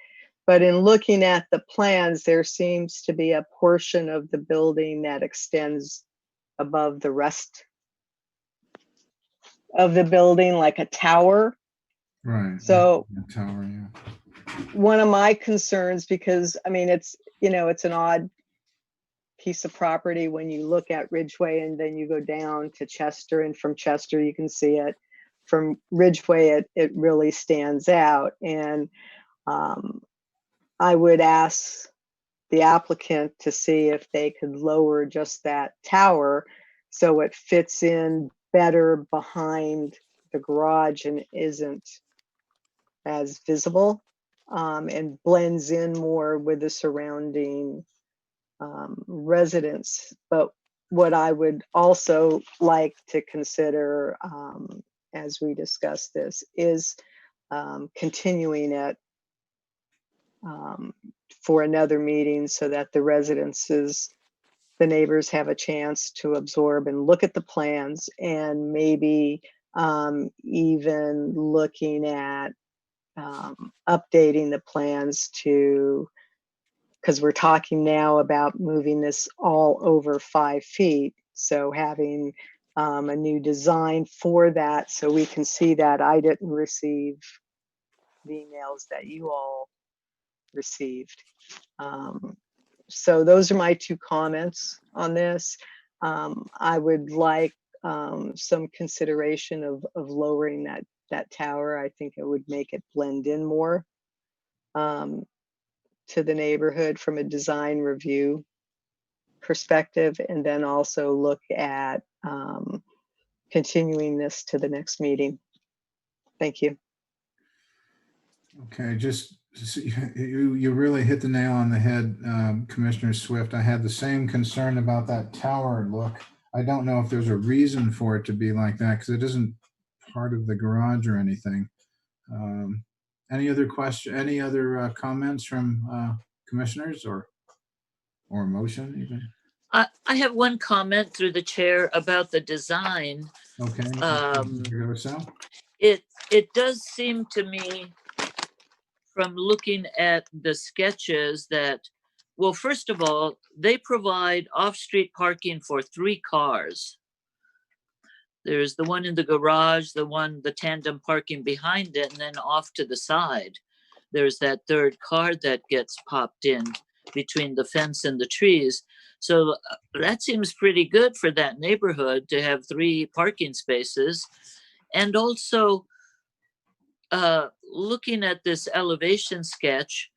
but in looking at the plans, there seems to be a portion of the building that extends above the rest of the building, like a tower. Right. So the tower, yeah. One of my concerns, because I mean, it's an odd piece of property when you look at Ridgeway and then you go down to Chester, and from Chester you can see it. From Ridgeway, it really stands out. And I would ask the applicant to see if they could lower just that tower so it fits in better behind the garage and isn't as visible, and blends in more with the surrounding residents. But what I would also like to consider as we discuss this is continuing it for another meeting so that the neighbors have a chance to absorb and look at the plans, and maybe even looking at updating the plans to, because we're talking now about moving this all over 5 feet. So having a new design for that so we can see that. I didn't receive the emails that you all received. So those are my two comments on this. I would like some consideration of lowering that tower. I think it would make it blend in more to the neighborhood from a design review perspective, and then also look at continuing this to the next meeting. Thank you. Okay, you really hit the nail on the head, Commissioner Swift. I had the same concern about that tower look. I don't know if there's a reason for it to be like that because it isn't part of the garage or anything. Any other comments from commissioners or motion even? I have one comment through the chair about the design. Okay. It does seem to me from looking at the sketches that, well, first of all, they provide off-street parking for 3 cars. There's the one in the garage, the tandem parking behind it, and then off to the side, there's that third car that gets popped in between the fence and the trees. So that seems pretty good for that neighborhood to have 3 parking spaces. And also, looking at this elevation sketch,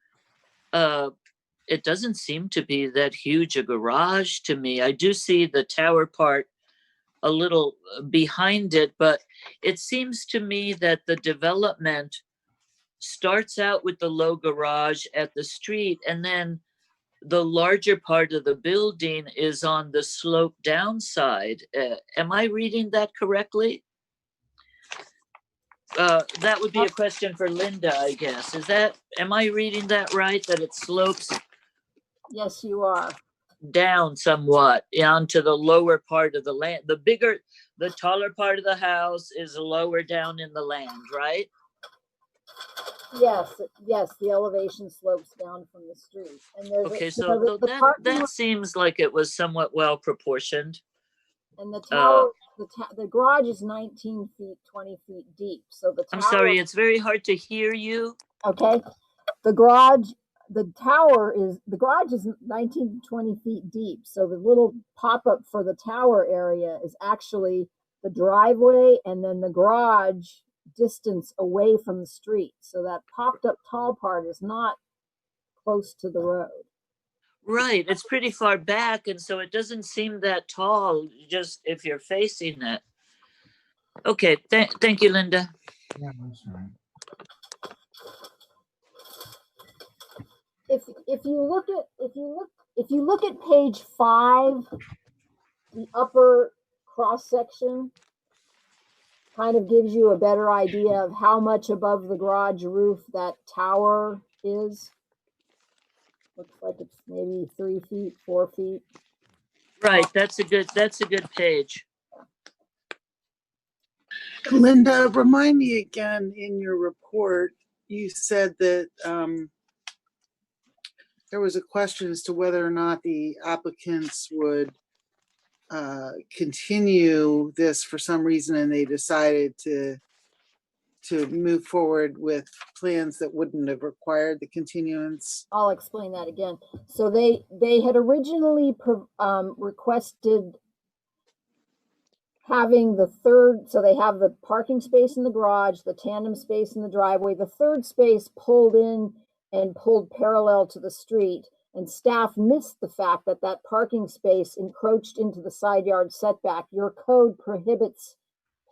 it doesn't seem to be that huge a garage to me. I do see the tower part a little behind it, but it seems to me that the development starts out with the low garage at the street, and then the larger part of the building is on the slope downside. Am I reading that correctly? That would be a question for Linda, I guess. Am I reading that right? That it slopes? Yes, you are. Down somewhat onto the lower part of the land. The taller part of the house is lower down in the land, right? Yes, the elevation slopes down from the street. And there's okay, so that seems like it was somewhat well proportioned. And the tower, the garage is 19 feet, 20 feet deep. So the tower, I'm sorry, it's very hard to hear you. Okay. The garage is 19 to 20 feet deep. So the little pop-up for the tower area is actually the driveway and then the garage distance away from the street. So that popped up tall part is not close to the road. Right, it's pretty far back, and so it doesn't seem that tall just if you're facing it. Okay, thank you, Linda. Yeah, that's right. If you look at page 5, the upper cross section kind of gives you a better idea of how much above the garage roof that tower is. Looks like it's maybe 3 feet, 4 feet. Right, that's a good page. Linda, remind me again, in your report, you said that there was a question as to whether or not the applicants would continue this for some reason, and they decided to move forward with plans that wouldn't have required the continuance. I'll explain that again. So they had originally requested having the third, so they have the parking space in the garage, the tandem space in the driveway, the third space pulled in and pulled parallel to the street. And staff missed the fact that that parking space encroached into the side yard setback. Your code prohibits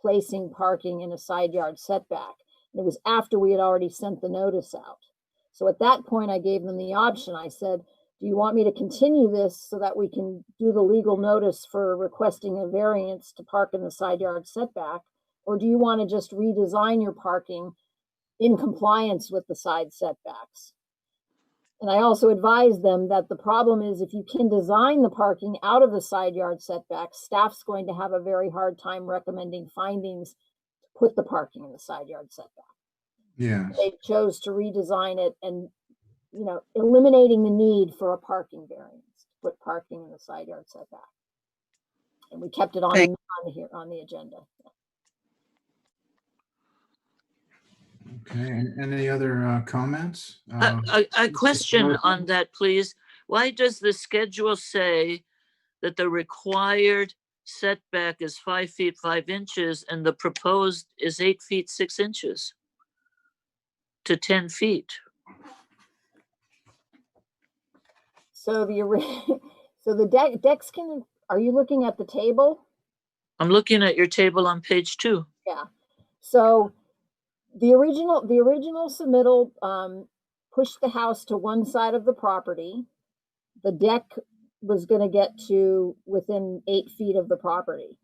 placing parking in a side yard setback. And it was after we had already sent the notice out. So at that point, I gave them the option. I said, do you want me to continue this so that we can do the legal notice for requesting a variance to park in the side yard setback? Or do you want to just redesign your parking in compliance with the side setbacks? And I also advised them that the problem is if you can design the parking out of the side yard setback, staff's going to have a very hard time recommending findings to put the parking in the side yard setback. Yeah. They chose to redesign it and, eliminating the need for a parking variance to put parking in the side yard setback. And we kept it on the agenda. Okay, and any other comments? A question on that, please. Why does the schedule say that the required setback is 5 feet 5 inches and the proposed is 8 feet 6 inches to 10 feet? So so the decks can, are you looking at the table? I'm looking at your table on page 2. Yeah. So the original submittal pushed the house to one side of the property. The deck was going to get to within 8 feet of the property.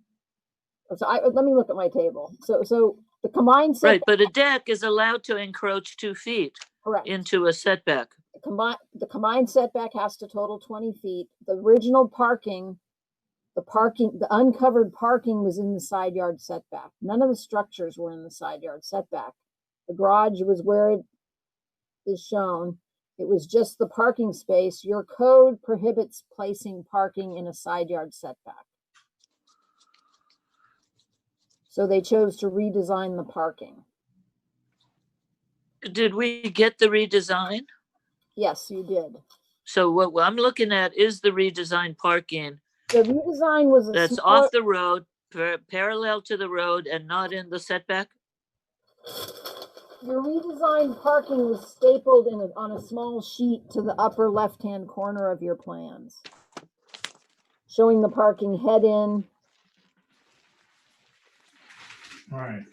So let me look at my table. So the combined setback. Right, but a deck is allowed to encroach 2 feet Correct. into a setback. The combined setback has to total 20 feet. The original parking, the uncovered parking was in the side yard setback. None of the structures were in the side yard setback. The garage was where it is shown. It was just the parking space. Your code prohibits placing parking in a side yard setback. So they chose to redesign the parking. Did we get the redesign? Yes, you did. So what I'm looking at is the redesigned parking. The redesign was that's off the road, parallel to the road and not in the setback? Your redesigned parking was stapled on a small sheet to the upper left-hand corner of your plans, showing the parking head in. All right.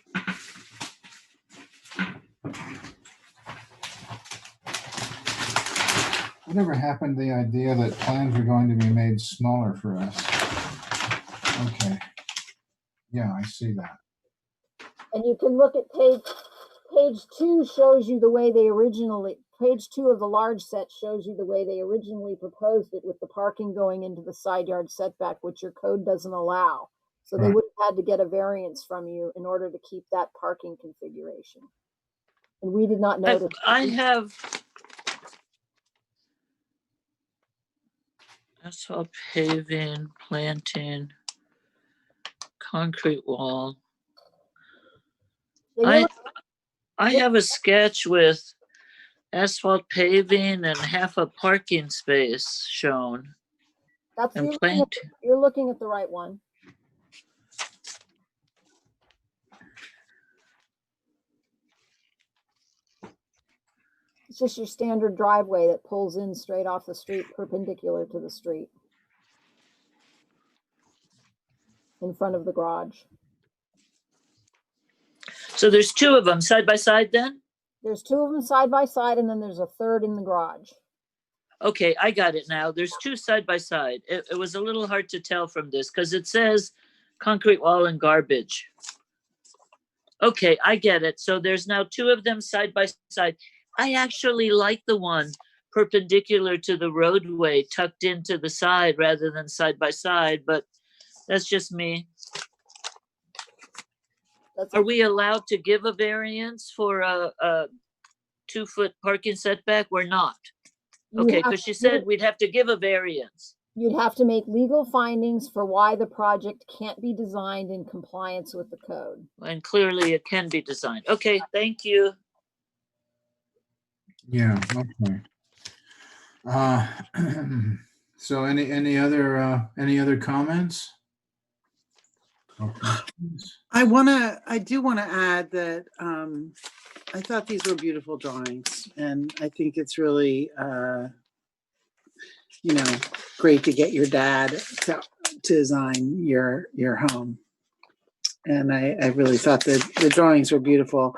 Whatever happened to the idea that plans are going to be made smaller for us? Okay. Yeah, I see that. And you can look at page 2 shows you the way they originally, page 2 of the large set shows you the way they originally proposed it, with the parking going into the side yard setback, which your code doesn't allow. So they would have had to get a variance from you in order to keep that parking configuration. And we did not notice. I have asphalt paving, planting, concrete wall. I have a sketch with asphalt paving and half a parking space shown. You're looking at the right one. It's just your standard driveway that pulls in straight off the street, perpendicular to the street, in front of the garage. So there's 2 of them side by side then? There's 2 of them side by side, and then there's a third in the garage. Okay, I got it now. There's 2 side by side. It was a little hard to tell from this because it says concrete wall and garbage. Okay, I get it. So there's now 2 of them side by side. I actually like the one perpendicular to the roadway tucked into the side rather than side by side, but that's just me. Are we allowed to give a variance for a 2-foot parking setback? We're not. Okay, because she said we'd have to give a variance. You'd have to make legal findings for why the project can't be designed in compliance with the code. And clearly it can be designed. Okay, thank you. Yeah, okay. So any other comments? Okay. I do want to add that I thought these were beautiful drawings, and I think it's really great to get your dad to design your home. And I really thought that the drawings were beautiful.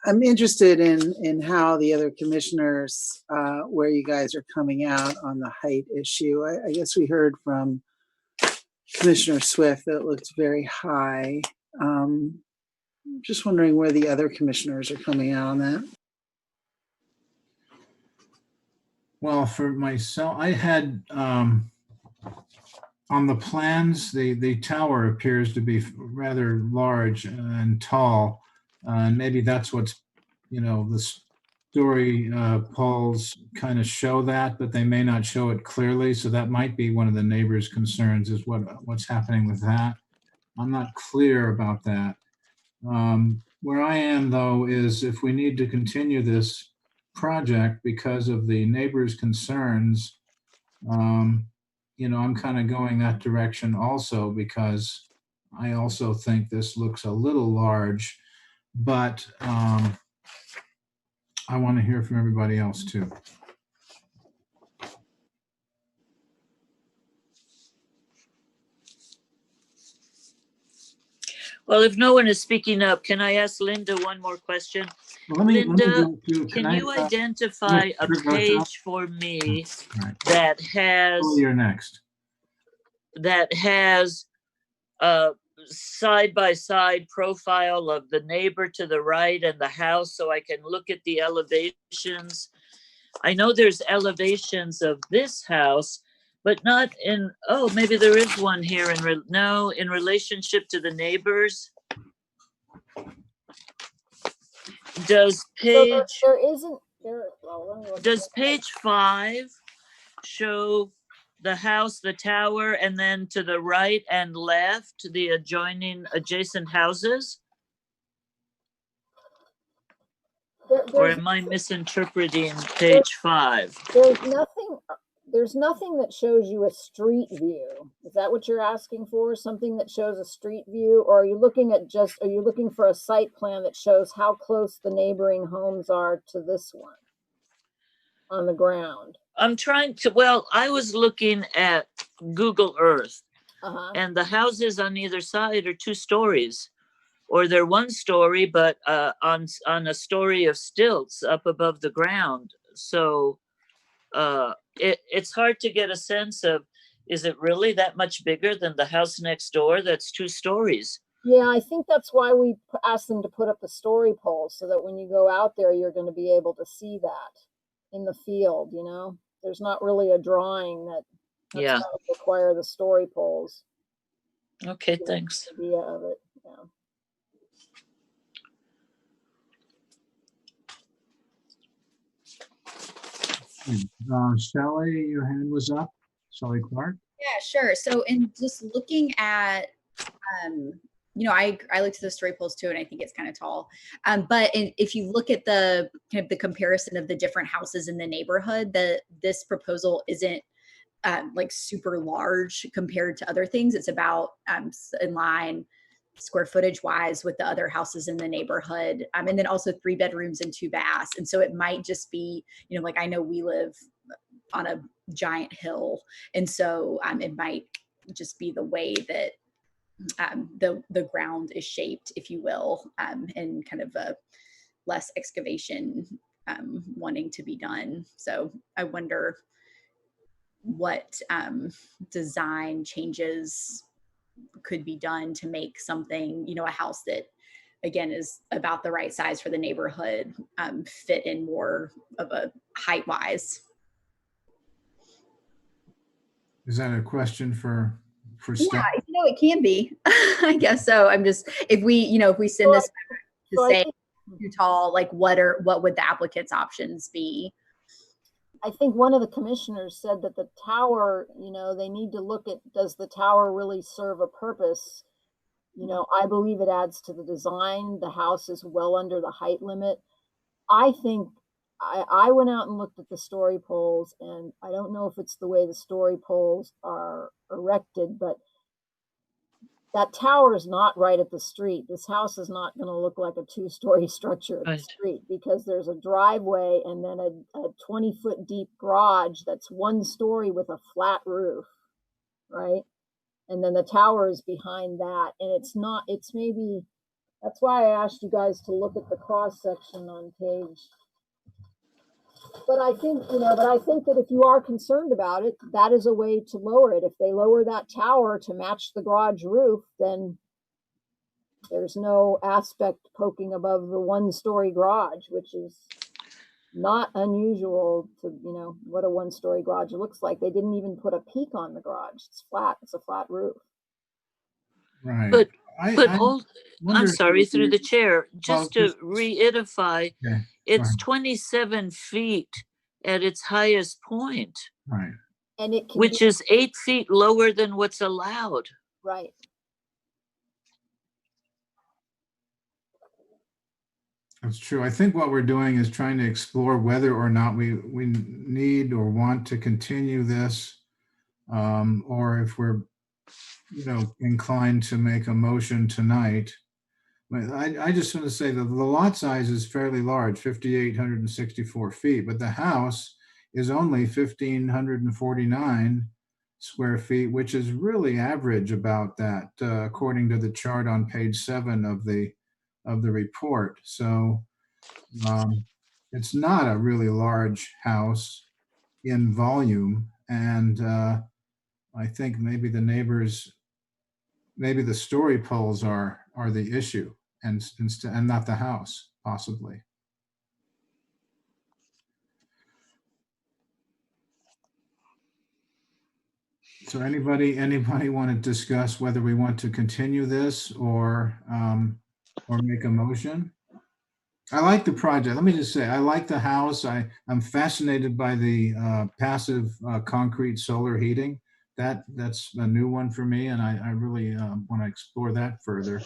I'm interested in how the other commissioners, where you guys are coming out on the height issue. I guess we heard from Commissioner Swift that it looked very high. Just wondering where the other commissioners are coming out on that. Well, for myself, I had on the plans, the tower appears to be rather large and tall. And maybe that's what's, the story polls kind of show that, but they may not show it clearly. So that might be one of the neighbors' concerns, is what's happening with that. I'm not clear about that. Where I am, though, is if we need to continue this project because of the neighbors' concerns, I'm kind of going that direction also because I also think this looks a little large, but I want to hear from everybody else too. Well, if no one is speaking up, can I ask Linda one more question? Well, let me Linda, go to, can I, you identify a Mr. Virgil? page for me Right. that has Oh, you're next. Side-by-side profile of the neighbor to the right and the house so I can look at the elevations? I know there's elevations of this house, but not in, oh, maybe there is one here in relationship to the neighbors. Does page, So there isn't, there, well, let me look does at page 5 show the house, the tower, and then to the right and left, the adjacent houses? Or am I misinterpreting page 5? There's nothing that shows you a street view. Is that what you're asking for? Something that shows a street view? Or are you looking at are you looking for a site plan that shows how close the neighboring homes are to this one on the ground? I'm trying to, well, I was looking at Google Earth, and the houses on either side are 2 stories, or they're 1 story, but on a story of stilts up above the ground. So it's hard to get a sense of, is it really that much bigger than the house next door that's 2 stories? Yeah, I think that's why we asked them to put up the story poles, so that when you go out there, you're going to be able to see that in the field, There's not really a drawing that's going to require the story poles. Okay, thanks. Idea of it, Shelley, your hand was up. Shelley Clark. Yeah, sure. So in just looking at, I looked at the story poles too, and I think it's kind of tall. But if you look at the kind of the comparison of the different houses in the neighborhood, this proposal isn't like super large compared to other things. It's about in line square footage wise with the other houses in the neighborhood. And then also 3 bedrooms and 2 baths. And so it might just be, like I know we live on a giant hill. And so it might just be the way that the ground is shaped, if you will, and kind of a less excavation wanting to be done. So I wonder what design changes could be done to make something, a house that again is about the right size for the neighborhood, fit in more of a height wise. Is that a question for staff? Yeah, it can be. I guess so. I'm just, if we send this back to say too tall, like what would the applicant's options be? I think one of the commissioners said that the tower, they need to look at, does the tower really serve a purpose? I believe it adds to the design. The house is well under the height limit. I think I went out and looked at the story poles, and I don't know if it's the way the story poles are erected, but that tower is not right at the street. This house is not going to look like a 2-story structure at the street, because there's a driveway and then a 20-foot deep garage that's 1 story with a flat roof, right? And then the tower is behind that. And it's maybe, that's why I asked you guys to look at the cross section on page. But I think, that if you are concerned about it, that is a way to lower it. If they lower that tower to match the garage roof, then there's no aspect poking above the 1-story garage, which is not unusual to, what a 1-story garage looks like. They didn't even put a peak on the garage. It's flat. It's a flat roof. Right. But I'm sorry, through the chair, just to reiterify, it's 27 feet at its highest point. Right. And it can which is 8 feet lower than what's allowed. Right. That's true. I think what we're doing is trying to explore whether or not we need or want to continue this, or if we're, inclined to make a motion tonight. But I just want to say that the lot size is fairly large, 5,864 feet, but the house is only 1,549 square feet, which is really average about that, according to the chart on page 7 of the report. So it's not a really large house in volume, and I think maybe the neighbors, maybe the story poles are the issue, and not the house, possibly. So anybody want to discuss whether we want to continue this or make a motion? I like the project. Let me just say, I like the house. I'm fascinated by the passive concrete solar heating. That's a new one for me, and I really want to explore that further.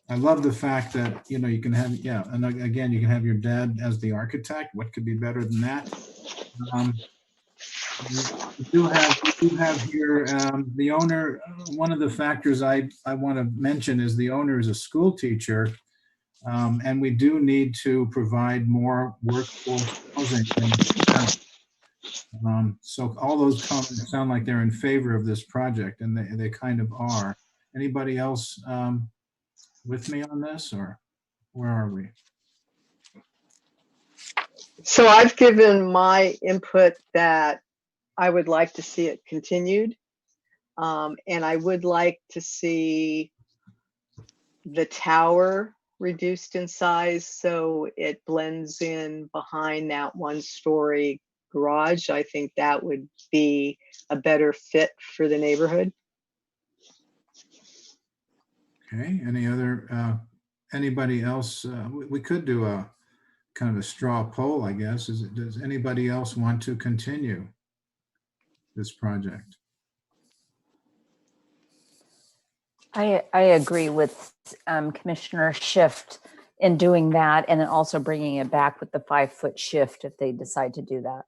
I love the fact that, you can have, and again, you can have your dad as the architect. What could be better than that? We do have here the owner. One of the factors I want to mention is the owner is a school teacher. And we do need to provide more workforce housing. So all those comments sound like they're in favor of this project, and they kind of are. Anybody else with me on this, or where are we? So I've given my input that I would like to see it continued. And I would like to see the tower reduced in size so it blends in behind that one-story garage. I think that would be a better fit for the neighborhood. Okay, anybody else? We could do a kind of a straw poll, I guess. Does anybody else want to continue this project? I agree with Commissioner Shift in doing that, and then also bringing it back with the 5-foot shift if they decide to do that.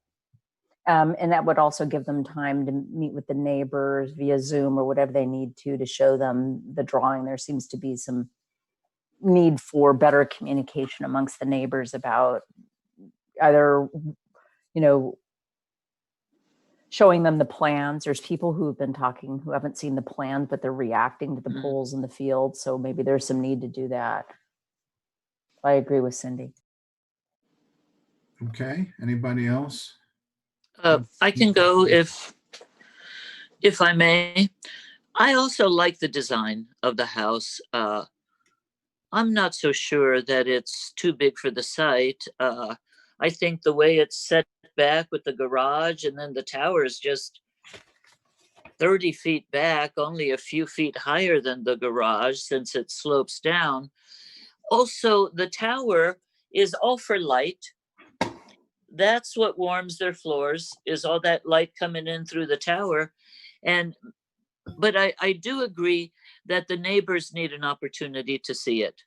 And that would also give them time to meet with the neighbors via Zoom or whatever they need to show them the drawing. There seems to be some need for better communication amongst the neighbors about either, showing them the plans. There's people who have been talking who haven't seen the plans, but they're reacting to the poles in the field. So maybe there's some need to do that. I agree with Cindy. Okay, anybody else? I can go if I may. I also like the design of the house. I'm not so sure that it's too big for the site. I think the way it's set back with the garage and then the tower is just 30 feet back, only a few feet higher than the garage since it slopes down. Also, the tower is all for light. That's what warms their floors, is all that light coming in through the tower. But I do agree that the neighbors need an opportunity to see it,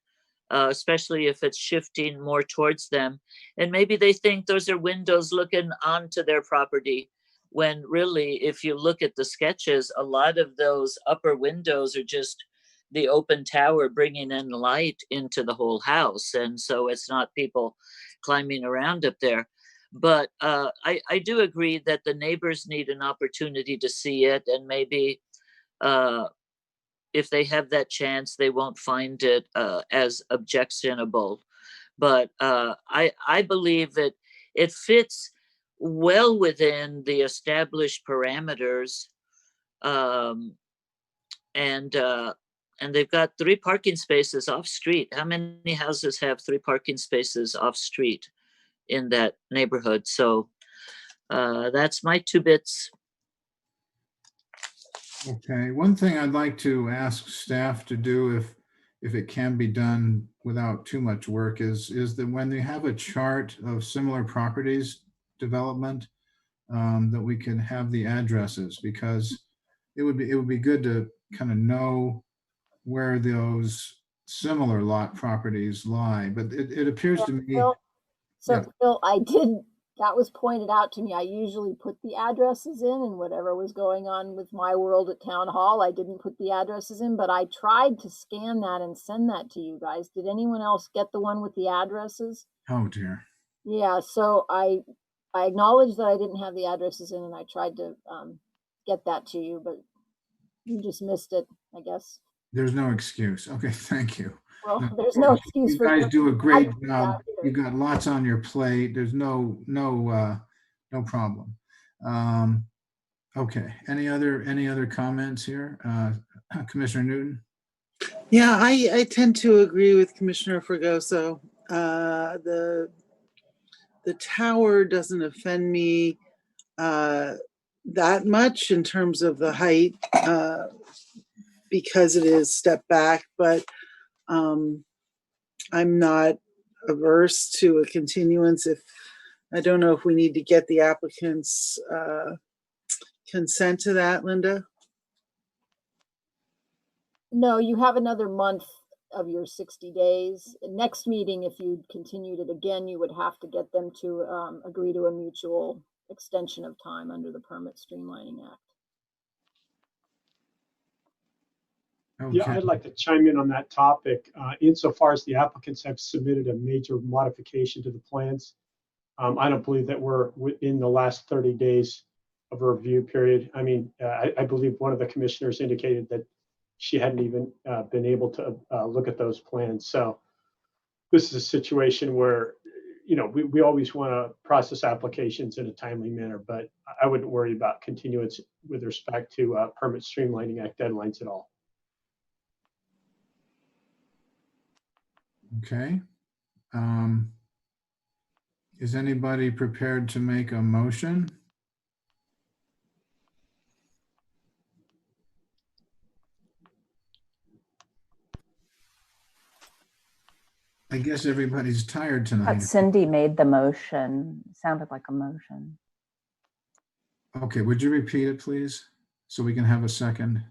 especially if it's shifting more towards them. And maybe they think those are windows looking onto their property, when really, if you look at the sketches, a lot of those upper windows are just the open tower bringing in light into the whole house. And so it's not people climbing around up there. But I do agree that the neighbors need an opportunity to see it, and maybe if they have that chance, they won't find it as objectionable. But I believe that it fits well within the established parameters, and they've got 3 parking spaces off street. How many houses have 3 parking spaces off street in that neighborhood? So that's my 2 bits. Okay, one thing I'd like to ask staff to do, if it can be done without too much work, is that when they have a chart of similar properties development, that we can have the addresses, because it would be good to kind of know where those similar lot properties lie, but it appears to me, Phil, so yeah. Phil, that was pointed out to me. I usually put the addresses in, and whatever was going on with my world at town hall, I didn't put the addresses in, but I tried to scan that and send that to you guys. Did anyone else get the one with the addresses? Oh dear. Yeah, so I acknowledge that I didn't have the addresses in, and I tried to get that to you, but you just missed it, I guess. There's no excuse. Okay, thank you. Well, No, there's no excuse you for guys do a great I- job. You got lots on your plate. There's no problem. Okay. Any other comments here? Commissioner Newton? Yeah, I tend to agree with Commissioner Fregoso. The tower doesn't offend me that much in terms of the height because it is step back, but I'm not averse to a continuance. If I don't know if we need to get the applicant's consent to that, Linda. No, you have another month of your 60 days. Next meeting, if you continued it again, you would have to get them to agree to a mutual extension of time under the Permit Streamlining Act. Okay. Yeah, I'd like to chime in on that topic. Insofar as the applicants have submitted a major modification to the plans, I don't believe that we're within the last 30 days of a review period. I mean, I believe one of the commissioners indicated that she hadn't even been able to look at those plans. So this is a situation where, you know, we always want to process applications in a timely manner, but I wouldn't worry about continuance with respect to Permit Streamlining Act deadlines at all. Okay. Is anybody prepared to make a motion? I guess everybody's tired tonight. Cindy made the motion. Sounded like a motion. Okay, would you repeat it, please? So we can have a second.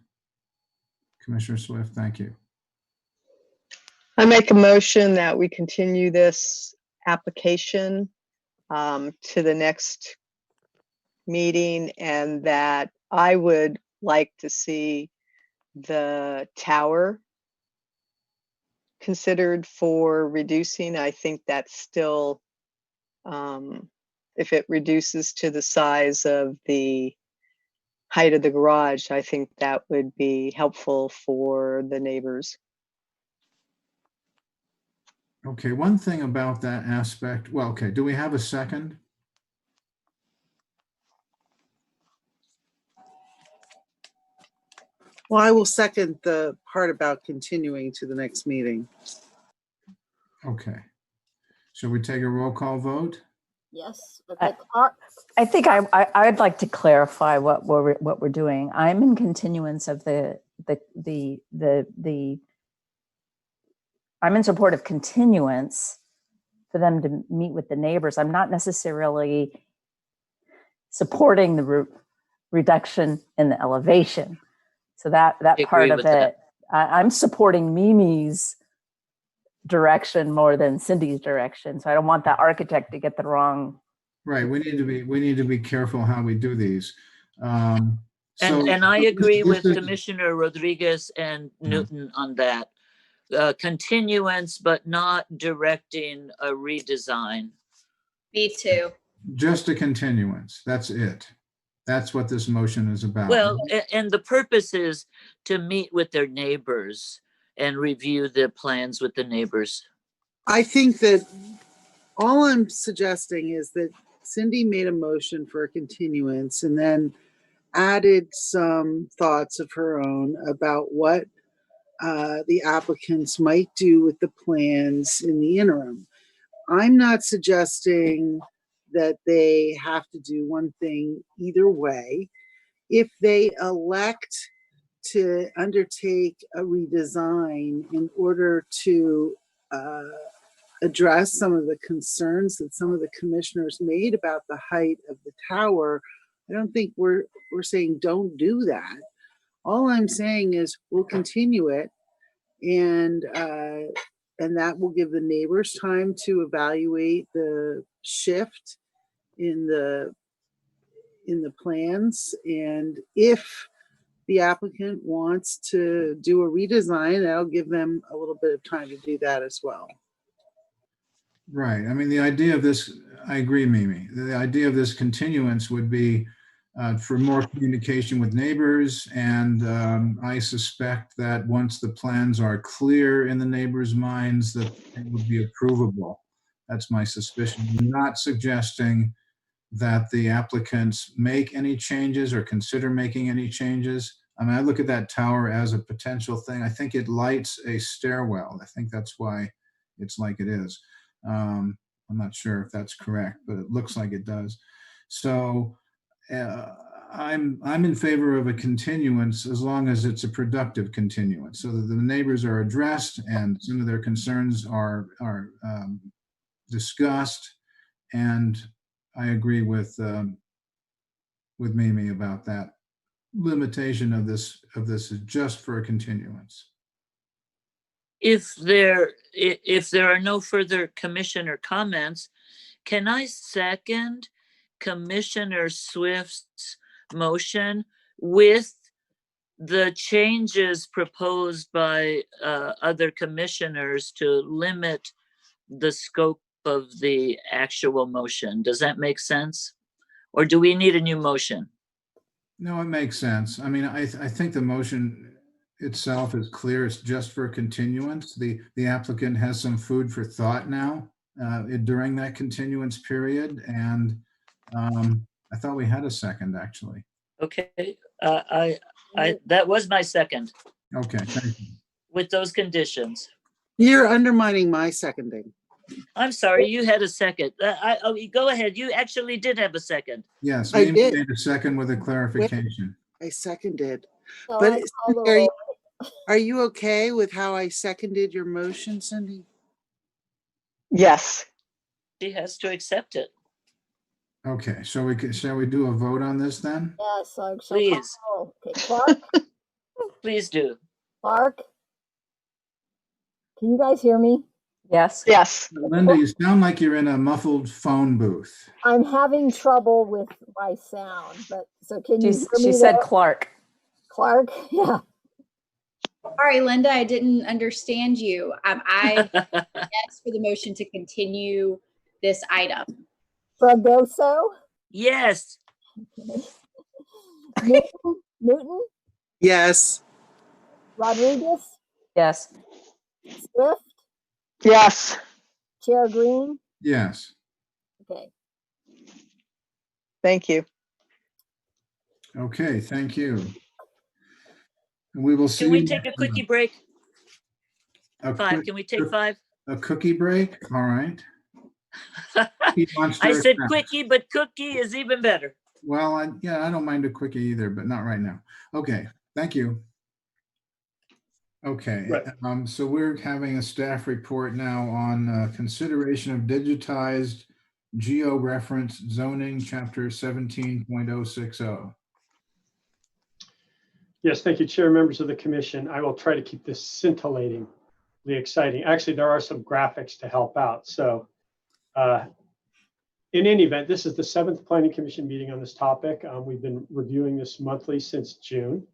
Commissioner Swift, thank you. I make a motion that we continue this application to the next meeting, and that I would like to see the tower considered for reducing. I think that's still, if it reduces to the size of the height of the garage, I think that would be helpful for the neighbors. Okay, one thing about that aspect, well, okay, do we have a second? Well, I will second the part about continuing to the next meeting. Okay. Shall we take a roll call vote? Yes. I think I'd like to clarify what we're doing. I'm in continuance of I'm in support of continuance for them to meet with the neighbors. I'm not necessarily supporting the reduction in the elevation. So that part of it, I'm supporting Mimi's direction more than Cindy's direction. So I don't want that architect to get the wrong. Right. We need to be careful how we do these. And I agree with Commissioner Rodriguez and Newton on that. Continuance, but not directing a redesign. Me too. Just a continuance. That's it. That's what this motion is about. Well, and the purpose is to meet with their neighbors and review the plans with the neighbors. I think that all I'm suggesting is that Cindy made a motion for a continuance and then added some thoughts of her own about what the applicants might do with the plans in the interim. I'm not suggesting that they have to do one thing either way. If they elect to undertake a redesign in order to address some of the concerns that some of the commissioners made about the height of the tower, I don't think we're saying don't do that. All I'm saying is we'll continue it and that will give the neighbors time to evaluate the shift in the plans. And if the applicant wants to do a redesign, that'll give them a little bit of time to do that as well. Right. I mean, the idea of this, I agree, Mimi. The idea of this continuance would be for more communication with neighbors. And I suspect that once the plans are clear in the neighbors' minds, that it would be approvable. That's my suspicion. I'm not suggesting that the applicants make any changes or consider making any changes. I mean, I look at that tower as a potential thing. I think it lights a stairwell. I think that's why it's like it is. I'm not sure if that's correct, but it looks like it does. So I'm in favor of a continuance as long as it's a productive continuance, so that the neighbors are addressed and some of their concerns are discussed. And I agree with Mimi about that limitation of this is just for a continuance. If there are no further commissioner comments, can I second Commissioner Swift's motion with the changes proposed by other commissioners to limit the scope of the actual motion? Does that make sense? Or do we need a new motion? No, it makes sense. I mean, I think the motion itself is clear. It's just for continuance. The applicant has some food for thought now during that continuance period. And I thought we had a second, actually. Okay, that was my second. Okay, thank you. With those conditions. You're undermining my seconding. I'm sorry, you had a second. Go ahead. You actually did have a second. Yes, I Mimi did. made a second with a clarification. I seconded. So But I call the are you, roll. are you okay with how I seconded your motion, Cindy? Yes. She has to accept it. Okay, shall we do a vote on this then? Yes, so Please. okay, Clark, Please do. Clark. Can you guys hear me? Yes. Yes. Linda, you sound like you're in a muffled phone booth. I'm having trouble with my sound, but so can you hear me? She said there? Clark. Clark, yeah. Sorry, Linda, I didn't understand you. I yes for the motion to continue this item. Fragoso? Yes. Newton? Yes. Rodriguez? Yes. Swift? Yes. Chair Green? Yes. Okay. Thank you. Okay, thank you. And we will see. Can we take a quickie break? Five. Can we take 5? A cookie break? All right. I said quickie, but cookie is even better. Well, I don't mind a quickie either, but not right now. Okay, thank you. Okay, Right. So we're having a staff report now on consideration of digitized geo-reference zoning, chapter 17.060. Yes, thank you, Chair, members of the commission. I will try to keep this scintillatingly exciting. Actually, there are some graphics to help out. So in any event, this is the 7th Planning Commission meeting on this topic. We've been reviewing this monthly since June.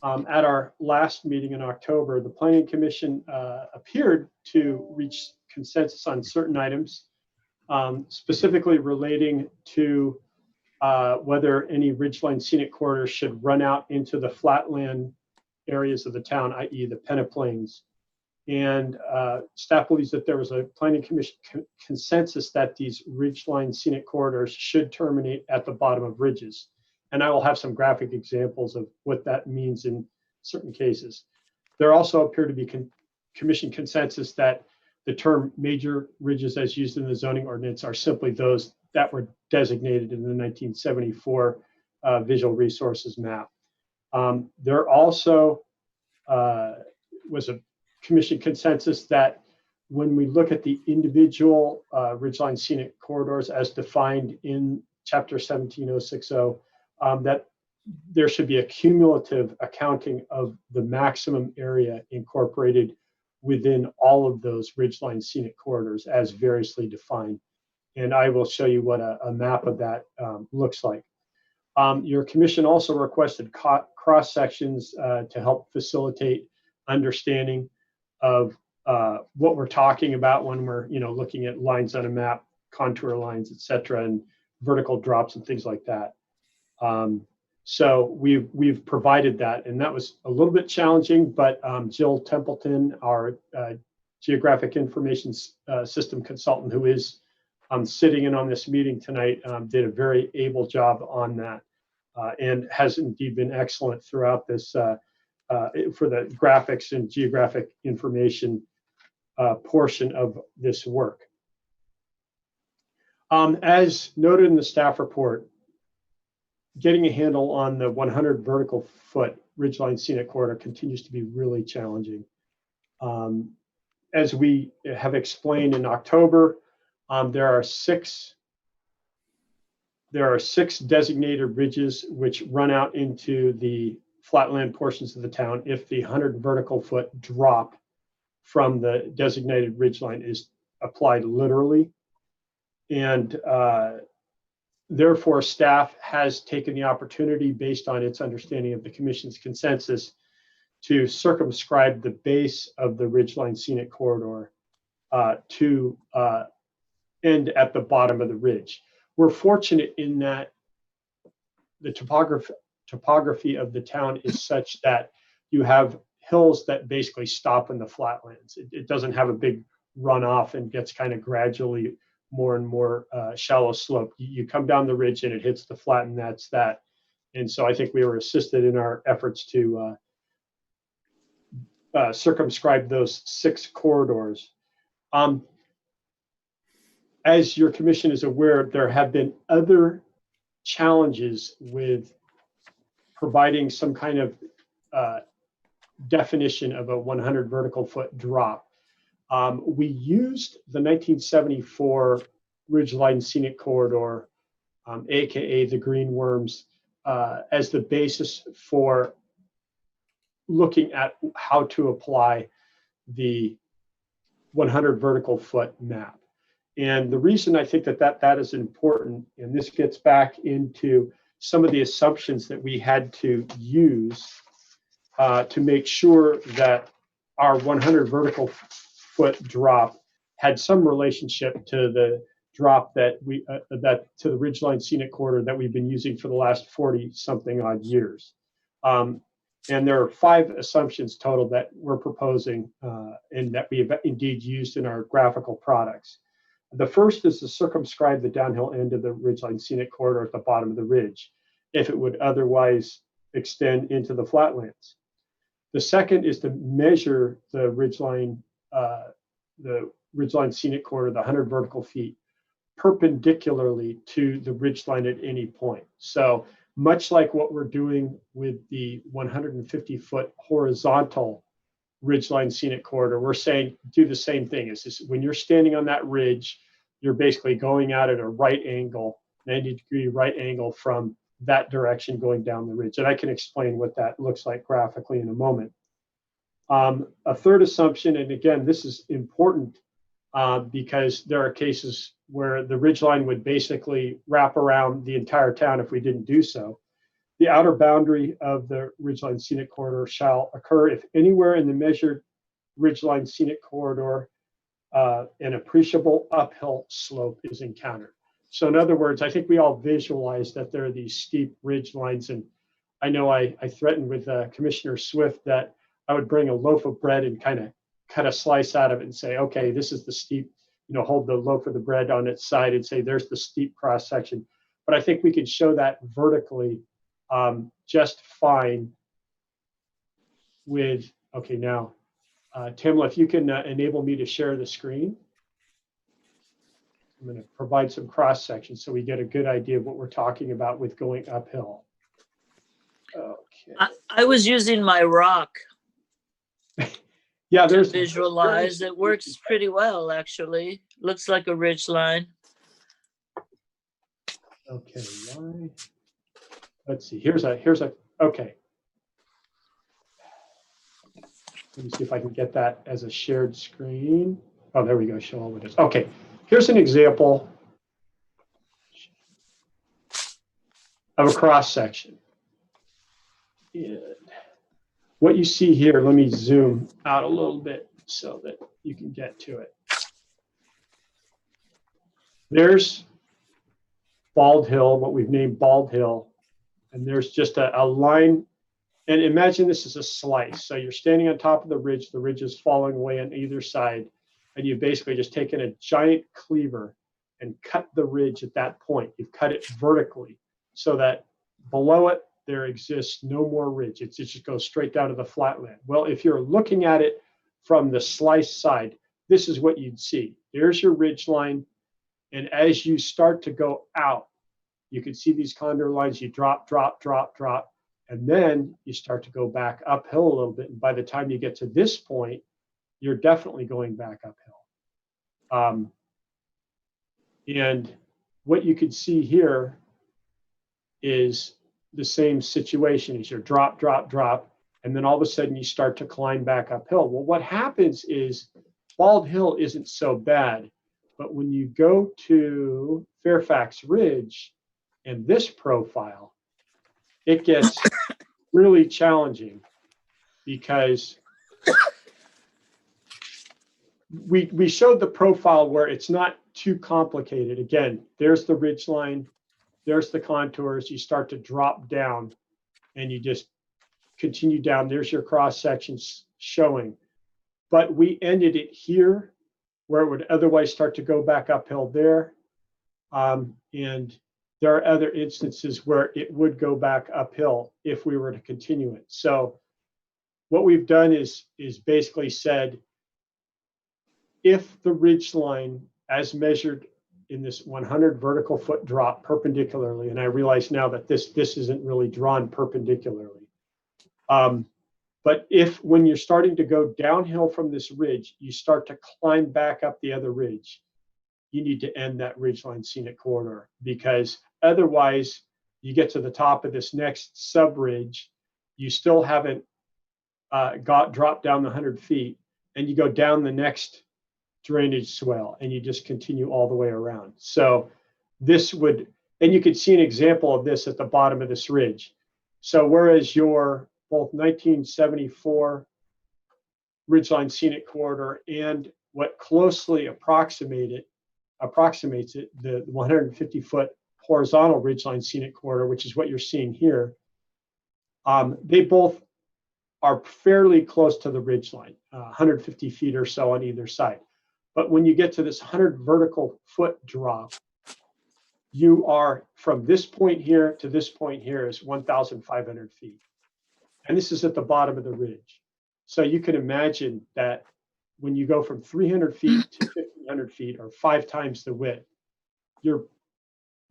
At our last meeting in October, the Planning Commission appeared to reach consensus on certain items, specifically relating to whether any ridgeline scenic corridors should run out into the flatland areas of the town, i.e. the peneplains. And staff believes that there was a Planning Commission consensus that these ridgeline scenic corridors should terminate at the bottom of ridges. And I will have some graphic examples of what that means in certain cases. There also appear to be commission consensus that the term major ridges as used in the zoning ordinance are simply those that were designated in the 1974 visual resources map. There also was a commission consensus that when we look at the individual ridgeline scenic corridors as defined in chapter 17060, that there should be a cumulative accounting of the maximum area incorporated within all of those ridgeline scenic corridors as variously defined. And I will show you what a map of that looks like. Your commission also requested cross sections to help facilitate understanding of what we're talking about when we're looking at lines on a map, contour lines, etc., and vertical drops and things like that. So we've provided that, and that was a little bit challenging, but Jill Templeton, our geographic information system consultant, who is sitting in on this meeting tonight, did a very able job on that, and has indeed been excellent throughout this for the graphics and geographic information portion of this work. As noted in the staff report, getting a handle on the 100 vertical foot ridgeline scenic corridor continues to be really challenging. As we have explained in October, there are six designated ridges which run out into the flatland portions of the town if the 100 vertical foot drop from the designated ridgeline is applied literally. And therefore, staff has taken the opportunity, based on its understanding of the commission's consensus, to circumscribe the base of the ridgeline scenic corridor to end at the bottom of the ridge. We're fortunate in that the topography of the town is such that you have hills that basically stop in the flatlands. It doesn't have a big runoff and gets kind of gradually more and more shallow slope. You come down the ridge and it hits the flat, and that's that. And so I think we were assisted in our efforts to circumscribe those 6 corridors. As your commission is aware, there have been other challenges with providing some kind of definition of a 100 vertical foot drop. We used the 1974 Ridgeline Scenic Corridor, AKA the Green Worms, as the basis for looking at how to apply the 100 vertical foot map. And the reason I think that is important, and this gets back into some of the assumptions that we had to use to make sure that our 100 vertical foot drop had some relationship to the drop that to the Ridgeline Scenic Corridor that we've been using for the last 40 something odd years. And there are 5 assumptions total that we're proposing and that we have indeed used in our graphical products. The first is to circumscribe the downhill end of the Ridgeline Scenic Corridor at the bottom of the ridge, if it would otherwise extend into the flatlands. The second is to measure the Ridgeline Scenic Corridor, the 100 vertical feet, perpendicularly to the ridgeline at any point. So much like what we're doing with the 150-foot horizontal Ridgeline Scenic Corridor, we're saying do the same thing. It's just when you're standing on that ridge, you're basically going out at a right angle, 90-degree right angle from that direction going down the ridge. And I can explain what that looks like graphically in a moment. A third assumption, and again, this is important because there are cases where the ridgeline would basically wrap around the entire town if we didn't do so. The outer boundary of the Ridgeline Scenic Corridor shall occur if anywhere in the measured Ridgeline Scenic Corridor an appreciable uphill slope is encountered. So in other words, I think we all visualize that there are these steep ridge lines, and I know I threatened with Commissioner Swift that I would bring a loaf of bread and kind of cut a slice out of it and say, okay, this is the steep, hold the loaf of the bread on its side and say, there's the steep cross section. But I think we could show that vertically just fine with, okay, now, Tamla, if you can enable me to share the screen. I'm going to provide some cross sections so we get a good idea of what we're talking about with going uphill. Okay. I was using my rock. Yeah, there's visualize. It works pretty well, actually. Looks like a ridge line. Okay, why? let's see, here's a, okay. Let me see if I can get that as a shared screen. Oh, there we go, show all of it. Okay, here's an example of a cross section. And what you see here, let me zoom out a little bit so that you can get to it. There's Bald Hill, what we've named Bald Hill, and there's just a line. And imagine this is a slice. So you're standing on top of the ridge is falling away on either side, and you've basically just taken a giant cleaver and cut the ridge at that point. You've cut it vertically so that below it, there exists no more ridge. It just goes straight down to the flatland. Well, if you're looking at it from the slice side, this is what you'd see. There's your ridge line. And as you start to go out, you can see these condor lines. You drop, drop, drop, drop. And then you start to go back uphill a little bit. And by the time you get to this point, you're definitely going back uphill. And what you can see here is the same situation as your drop, drop, drop. And then all of a sudden you start to climb back uphill. Well, what happens is Bald Hill isn't so bad. But when you go to Fairfax Ridge and this profile, it gets really challenging because we showed the profile where it's not too complicated. Again, there's the ridge line, there's the contours. You start to drop down and you just continue down. There's your cross sections showing. But we ended it here where it would otherwise start to go back uphill there. And there are other instances where it would go back uphill if we were to continue it. So what we've done is basically said, if the ridge line as measured in this 100 vertical foot drop perpendicularly, and I realize now that this isn't really drawn perpendicularly, but if when you're starting to go downhill from this ridge, you start to climb back up the other ridge, you need to end that ridgeline scenic corridor, because otherwise you get to the top of this next sub-ridge, you still haven't dropped down the 100 feet, and you go down the next drainage swell, and you just continue all the way around. So this would, and you can see an example of this at the bottom of this ridge. So whereas your both 1974 ridgeline scenic corridor and what closely approximates it, the 150-foot horizontal ridgeline scenic corridor, which is what you're seeing here, they both are fairly close to the ridgeline, 150 feet or so on either side. But when you get to this 100 vertical foot drop, you are from this point here to this point here is 1,500 feet. And this is at the bottom of the ridge. So you can imagine that when you go from 300 feet to 1,500 feet, or 5 times the width, you're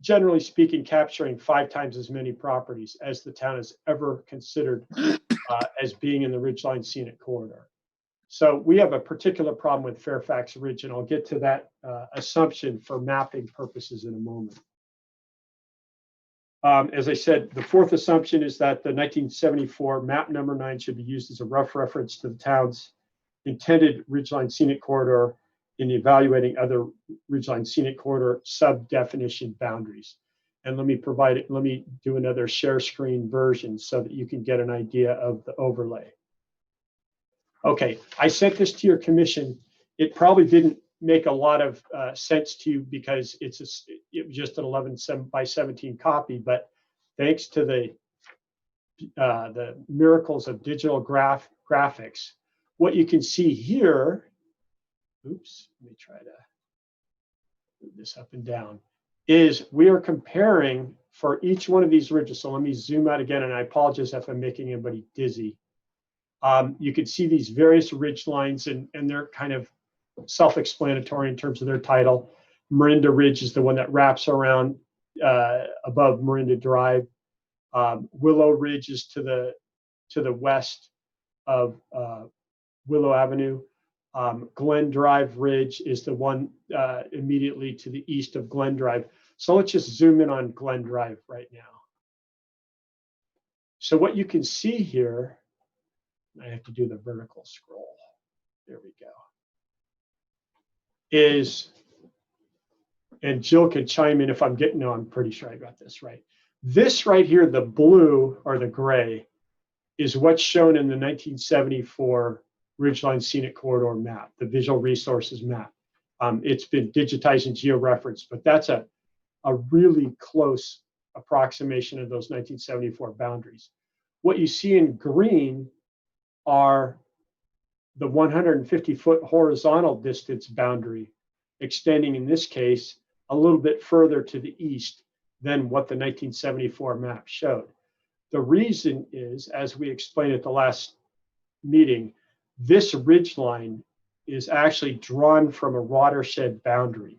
generally speaking capturing 5 times as many properties as the town has ever considered as being in the ridgeline scenic corridor. So we have a particular problem with Fairfax Ridge, and I'll get to that assumption for mapping purposes in a moment. As I said, the fourth assumption is that the 1974 map number 9 should be used as a rough reference to the town's intended ridgeline scenic corridor in evaluating other ridgeline scenic corridor sub-definition boundaries. And let me do another share screen version so that you can get an idea of the overlay. Okay, I sent this to your commission. It probably didn't make a lot of sense to you because it was just an 11:7 copy, but thanks to the miracles of digital graphics, what you can see here, oops, let me try to move this up and down, is we are comparing for each one of these ridges. So let me zoom out again, and I apologize if I'm making anybody dizzy. You can see these various ridge lines, and they're kind of self-explanatory in terms of their title. Marinda Ridge is the one that wraps around above Marinda Drive. Willow Ridge is to the west of Willow Avenue. Glen Drive Ridge is the one immediately to the east of Glen Drive. So let's just zoom in on Glen Drive right now. So what you can see here, I have to do the vertical scroll. There we go. Is, and Jill can chime in if I'm getting, no, I'm pretty sure I got this right. This right here, the blue or the gray, is what's shown in the 1974 Ridgeline Scenic Corridor map, the visual resources map. It's been digitized and georeferenced, but that's a really close approximation of those 1974 boundaries. What you see in green are the 150-foot horizontal distance boundary, extending in this case a little bit further to the east than what the 1974 map showed. The reason is, as we explained at the last meeting, this ridgeline is actually drawn from a watershed boundary.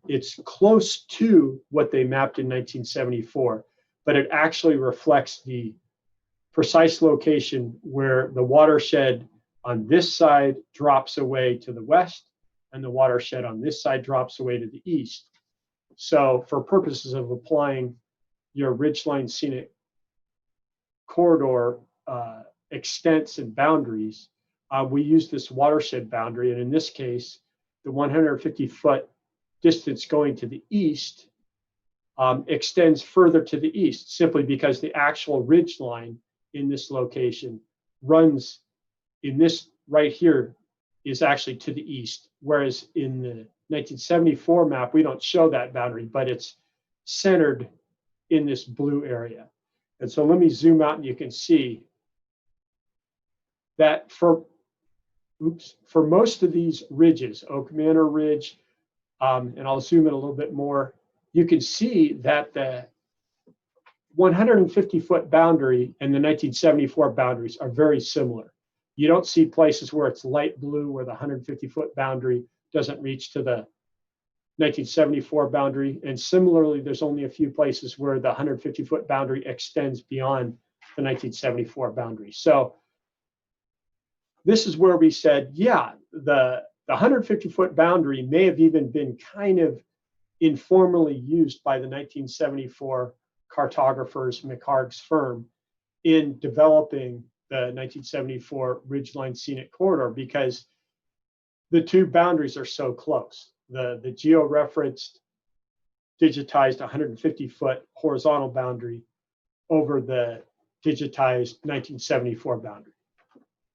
It's close to what they mapped in 1974, but it actually reflects the precise location where the watershed on this side drops away to the west and the watershed on this side drops away to the east. So for purposes of applying your Ridgeline Scenic Corridor extents and boundaries, we use this watershed boundary. And in this case, the 150-foot distance going to the east extends further to the east, simply because the actual ridge line in this location runs in this right here is actually to the east. Whereas in the 1974 map, we don't show that boundary, but it's centered in this blue area. And so let me zoom out and you can see that for most of these ridges, Oak Manor Ridge, and I'll zoom in a little bit more, you can see that the 150-foot boundary and the 1974 boundaries are very similar. You don't see places where it's light blue, where the 150-foot boundary doesn't reach to the 1974 boundary. And similarly, there's only a few places where the 150-foot boundary extends beyond the 1974 boundary. So this is where we said, yeah, the 150-foot boundary may have even been kind of informally used by the 1974 cartographers, McHarg's firm, in developing the 1974 Ridgeline Scenic Corridor, because the two boundaries are so close. The geo-referenced digitized 150-foot horizontal boundary over the digitized 1974 boundary.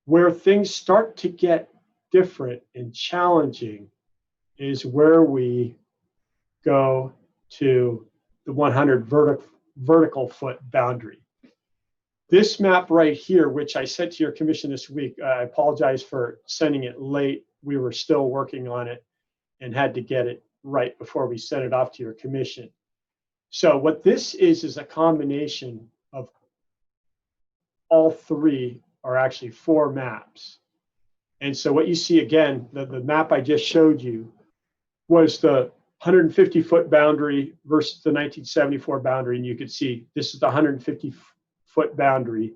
Where things start to get different and challenging is where we go to the 100 vertical foot boundary. This map right here, which I sent to your commission this week, I apologize for sending it late. We were still working on it and had to get it right before we sent it off to your commission. So what this is a combination of all three, or actually four maps. And so what you see again, the map I just showed you was the 150-foot boundary versus the 1974 boundary. And you could see this is the 150-foot boundary.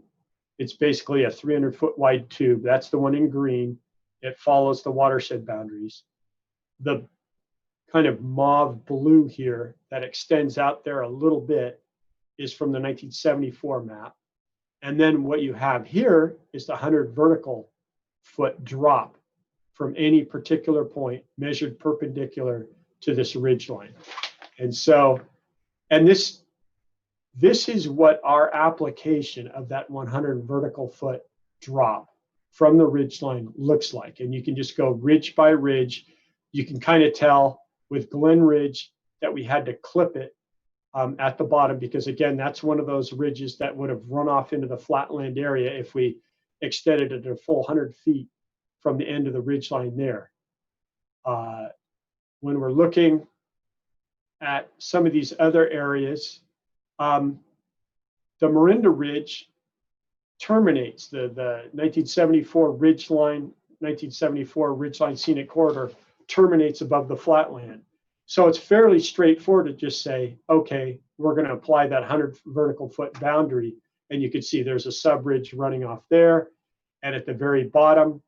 It's basically a 300-foot wide tube. That's the one in green. It follows the watershed boundaries. The kind of mauve blue here that extends out there a little bit is from the 1974 map. And then what you have here is the 100 vertical foot drop from any particular point measured perpendicular to this ridge line. And so, and this is what our application of that 100 vertical foot drop from the ridge line looks like. And you can just go ridge by ridge. You can kind of tell with Glen Ridge that we had to clip it at the bottom, because again, that's one of those ridges that would have run off into the flatland area if we extended it a full 100 feet from the end of the ridge line there. When we're looking at some of these other areas, the Marinda Ridge terminates the 1974 ridgeline, 1974 Ridgeline Scenic Corridor terminates above the flatland. So it's fairly straightforward to just say, okay, we're going to apply that 100 vertical foot boundary. And you can see there's a subridge running off there. And at the very bottom,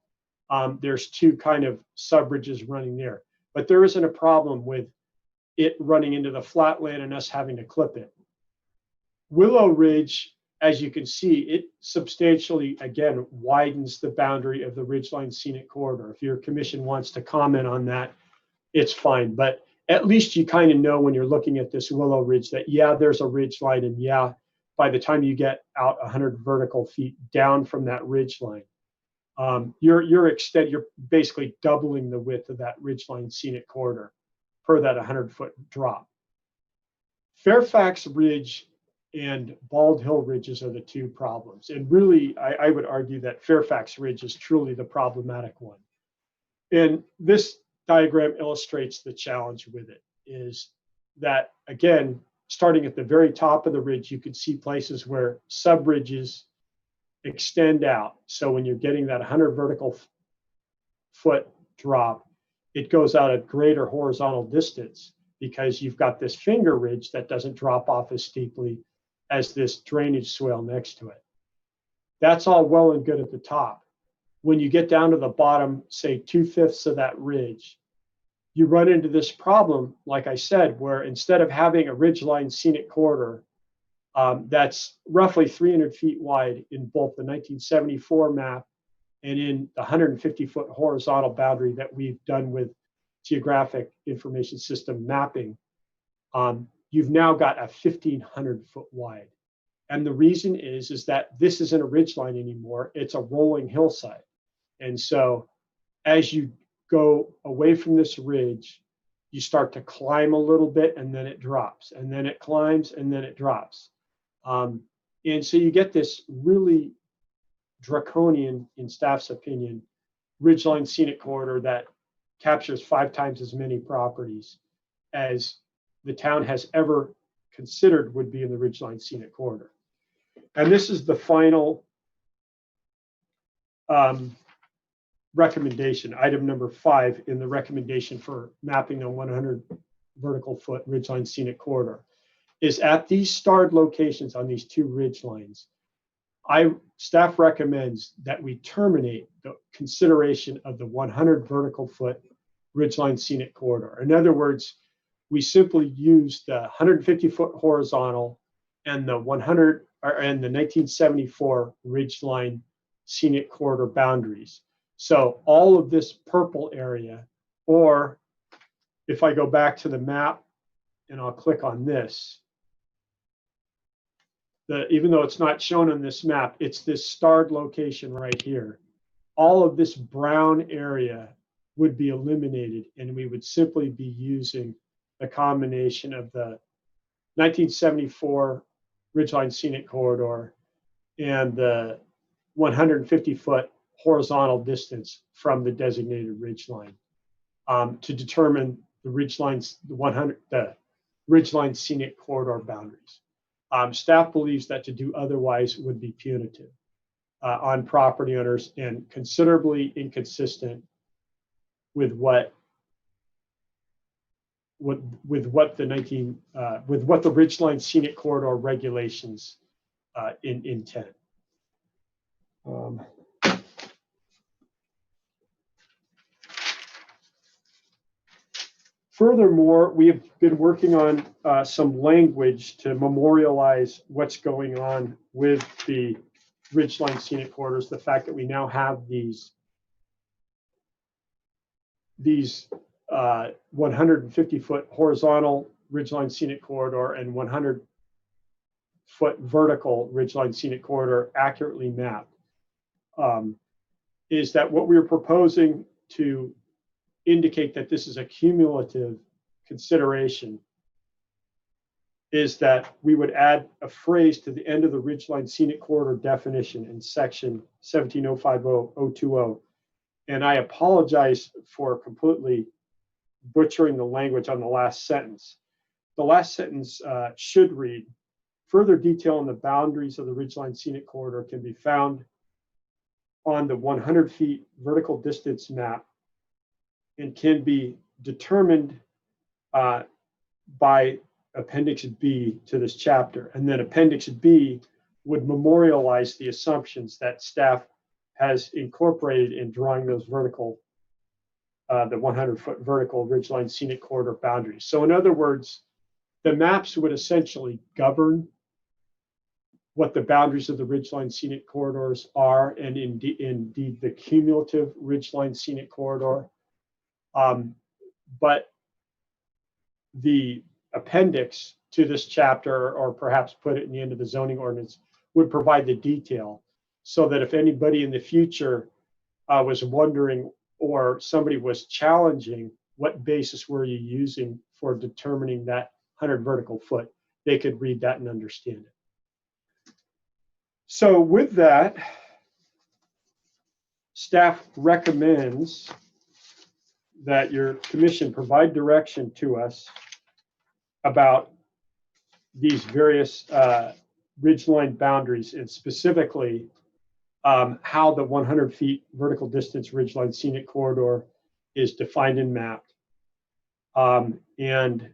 there's two kind of subridges running there. But there isn't a problem with it running into the flatland and us having to clip it. Willow Ridge, as you can see, it substantially, again, widens the boundary of the Ridgeline Scenic Corridor. If your commission wants to comment on that, it's fine. But at least you kind of know when you're looking at this Willow Ridge that, yeah, there's a ridge line, and yeah, by the time you get out 100 vertical feet down from that ridge line, you're basically doubling the width of that Ridgeline Scenic Corridor per that 100-foot drop. Fairfax Ridge and Bald Hill Ridges are the two problems. And really, I would argue that Fairfax Ridge is truly the problematic one. And this diagram illustrates the challenge with it, is that, again, starting at the very top of the ridge, you can see places where subridges extend out. So when you're getting that 100 vertical foot drop, it goes out at greater horizontal distance because you've got this finger ridge that doesn't drop off as steeply as this drainage swale next to it. That's all well and good at the top. When you get down to the bottom, say 2/5 of that ridge, you run into this problem, like I said, where instead of having a ridgeline scenic corridor that's roughly 300 feet wide in both the 1974 map and in the 150-foot horizontal boundary that we've done with geographic information system mapping, you've now got a 1,500-foot wide. And the reason is that this isn't a ridgeline anymore, it's a rolling hillside. And so as you go away from this ridge, you start to climb a little bit and then it drops, and then it climbs and then it drops. And so you get this really draconian, in staff's opinion, ridgeline scenic corridor that captures 5 times as many properties as the town has ever considered would be in the ridgeline scenic corridor. And this is the final recommendation, item number 5 in the recommendation for mapping a 100 vertical foot ridgeline scenic corridor, is at these starred locations on these 2 ridge lines. Staff recommends that we terminate the consideration of the 100 vertical foot ridgeline scenic corridor. In other words, we simply use the 150-foot horizontal and the 1974 ridgeline scenic corridor boundaries. So all of this purple area, or if I go back to the map and I'll click on this, even though it's not shown on this map, it's this starred location right here. All of this brown area would be eliminated, and we would simply be using the combination of the 1974 ridgeline scenic corridor and the 150-foot horizontal distance from the designated ridgeline to determine the ridgeline scenic corridor boundaries. Staff believes that to do otherwise would be punitive on property owners and considerably inconsistent with what the ridgeline scenic corridor regulations intend. Furthermore, we have been working on some language to memorialize what's going on with the ridgeline scenic corridors, the fact that we now have these 150-foot horizontal ridgeline scenic corridor and 100-foot vertical ridgeline scenic corridor accurately mapped, is that what we are proposing to indicate that this is a cumulative consideration is that we would add a phrase to the end of the ridgeline scenic corridor definition in section 17050020. And I apologize for completely butchering the language on the last sentence. The last sentence should read, further detail on the boundaries of the ridgeline scenic corridor can be found on the 100 feet vertical distance map and can be determined by Appendix B to this chapter. And then Appendix B would memorialize the assumptions that staff has incorporated in drawing those vertical, the 100-foot vertical ridgeline scenic corridor boundaries. So in other words, the maps would essentially govern what the boundaries of the ridgeline scenic corridors are, and indeed the cumulative ridgeline scenic corridor. But the appendix to this chapter, or perhaps put it in the end of the zoning ordinance, would provide the detail, so that if anybody in the future was wondering, or somebody was challenging, what basis were you using for determining that 100 vertical foot, they could read that and understand it. So with that, staff recommends that your commission provide direction to us about these various ridgeline boundaries, and specifically how the 100 feet vertical distance ridgeline scenic corridor is defined and mapped. And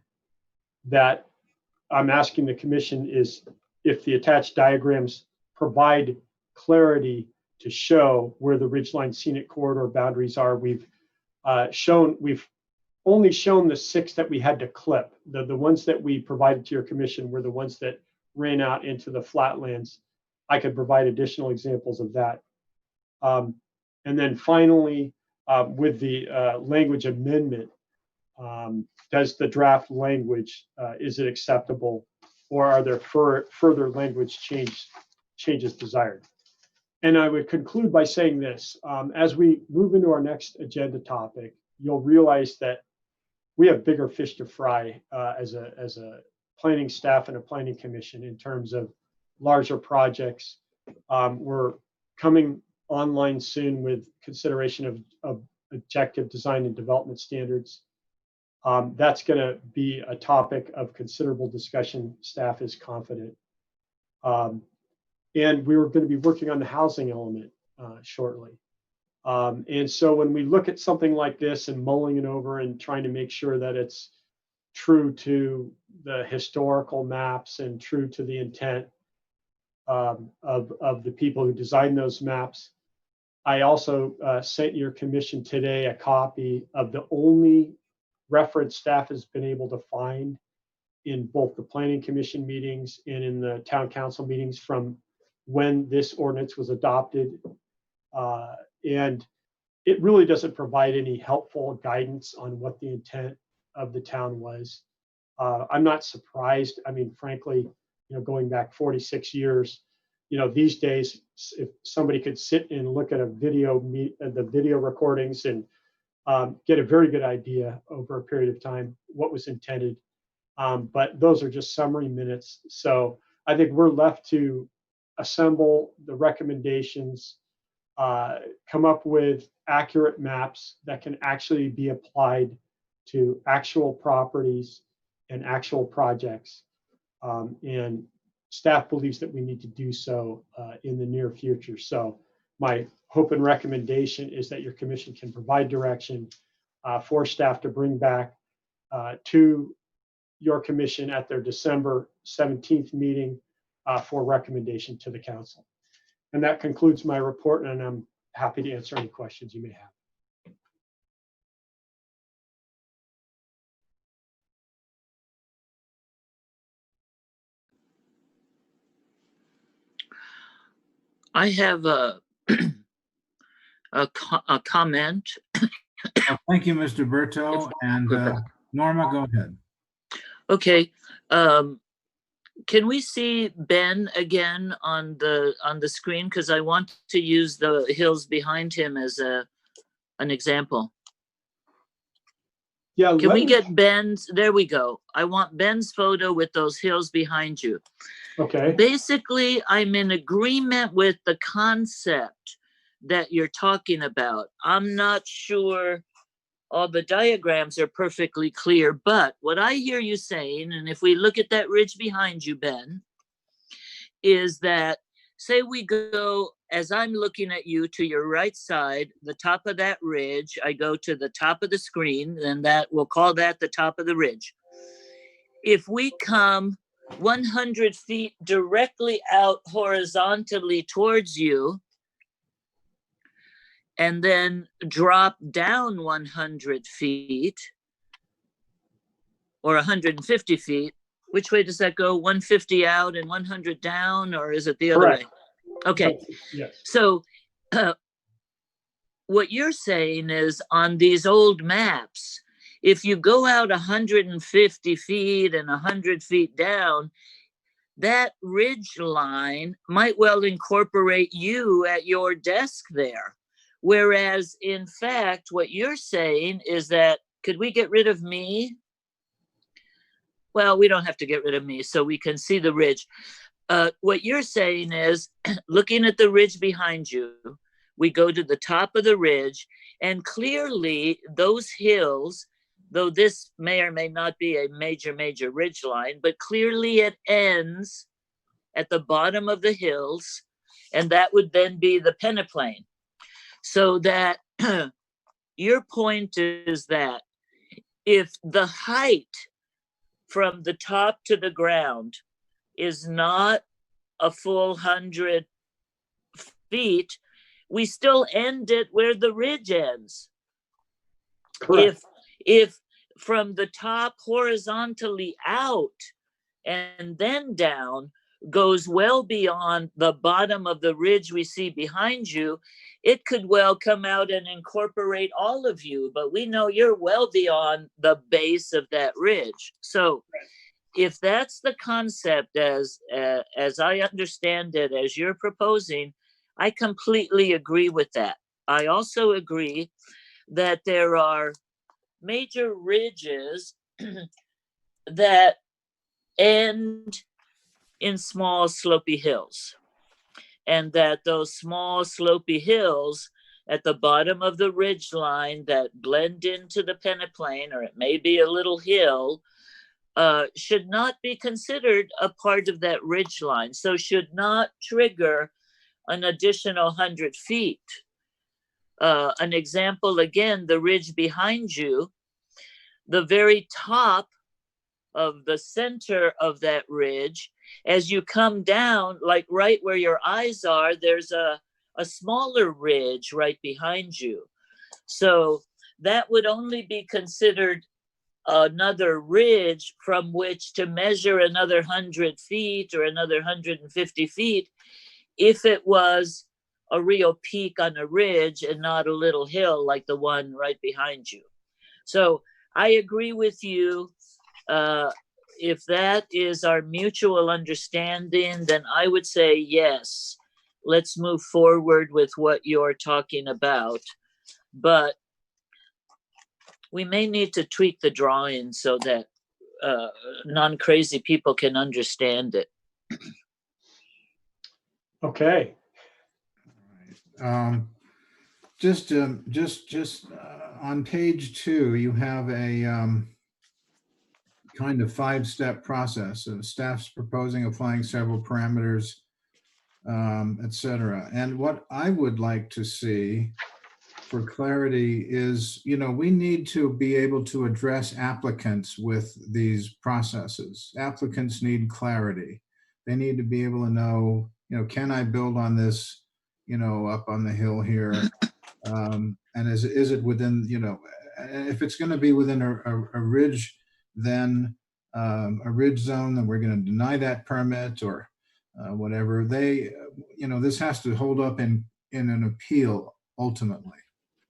that I'm asking the commission is if the attached diagrams provide clarity to show where the ridgeline scenic corridor boundaries are. We've only shown the 6 that we had to clip. The ones that we provided to your commission were the ones that ran out into the flatlands. I could provide additional examples of that. And then finally, with the language amendment, does the draft language, is it acceptable, or are there further language changes desired? And I would conclude by saying this: as we move into our next agenda topic, you'll realize that we have bigger fish to fry as a planning staff and a planning commission in terms of larger projects. We're coming online soon with consideration of objective design and development standards. That's going to be a topic of considerable discussion, staff is confident. And we were going to be working on the housing element shortly. And so when we look at something like this and mulling it over and trying to make sure that it's true to the historical maps and true to the intent of the people who designed those maps, I also sent your commission today a copy of the only reference staff has been able to find in both the planning commission meetings and in the town council meetings from when this ordinance was adopted. And it really doesn't provide any helpful guidance on what the intent of the town was. I'm not surprised. I mean, frankly, going back 46 years, these days, if somebody could sit and look at the video recordings and get a very good idea over a period of time what was intended. But those are just summary minutes. So I think we're left to assemble the recommendations, come up with accurate maps that can actually be applied to actual properties and actual projects. And staff believes that we need to do so in the near future. So my hope and recommendation is that your commission can provide direction for staff to bring back to your commission at their December 17th meeting for recommendation to the council. And that concludes my report, and I'm happy to answer any questions you may have. I have a comment. Thank you, Mr. Berto. And Norma, go ahead. Okay. Can we see Ben again on the screen? Because I want to use the hills behind him as an example. Yeah. Can we get Ben's? There we go. I want Ben's photo with those hills behind you. Okay. Basically, I'm in agreement with the concept that you're talking about. I'm not sure all the diagrams are perfectly clear, but what I hear you saying, and if we look at that ridge behind you, Ben, is that say we go, as I'm looking at you, to your right side, the top of that ridge, I go to the top of the screen, and that we'll call that the top of the ridge. If we come 100 feet directly out horizontally towards you, and then drop down 100 feet or 150 feet, Which way does that go? 150 out and 100 down, or is it the other Correct. way? Okay. Yes. So what you're saying is on these old maps, if you go out 150 feet and 100 feet down, that ridge line might well incorporate you at your desk there. Whereas in fact, what you're saying is that, could we get rid of me? Well, we don't have to get rid of me, so we can see the ridge. What you're saying is, looking at the ridge behind you, we go to the top of the ridge, and clearly those hills, though this may or may not be a major ridge line, but clearly it ends at the bottom of the hills, and that would then be the peneplain. So that your point is that if the height from the top to the ground is not a full 100 feet, we still end it where the ridge ends. Correct. If from the top horizontally out and then down goes well beyond the bottom of the ridge we see behind you, it could well come out and incorporate all of you, but we know you're well beyond the base of that ridge. So if that's the concept as I understand it, as you're proposing, I completely agree with that. I also agree that there are major ridges that end in small slopey hills, and that those small slopey hills at the bottom of the ridge line that blend into the peneplain, or it may be a little hill, should not be considered a part of that ridge line, so should not trigger an additional 100 feet. An example, again, the ridge behind you, the very top of the center of that ridge, as you come down, like right where your eyes are, there's a smaller ridge right behind you. So that would only be considered another ridge from which to measure another 100 feet or another 150 feet if it was a real peak on a ridge and not a little hill like the one right behind you. So I agree with you. If that is our mutual understanding, then I would say yes, let's move forward with what you're talking about. But we may need to tweak the drawing so that non-crazy people can understand it. Okay. Just on page 2, you have a kind of 5-step process. Staff's proposing applying several parameters, etc. And what I would like to see for clarity is, we need to be able to address applicants with these processes. Applicants need clarity. They need to be able to know, can I build on this, up on the hill here? And is it within, if it's going to be within a ridge, then a ridge zone, then we're going to deny that permit or whatever. This has to hold up in an appeal ultimately.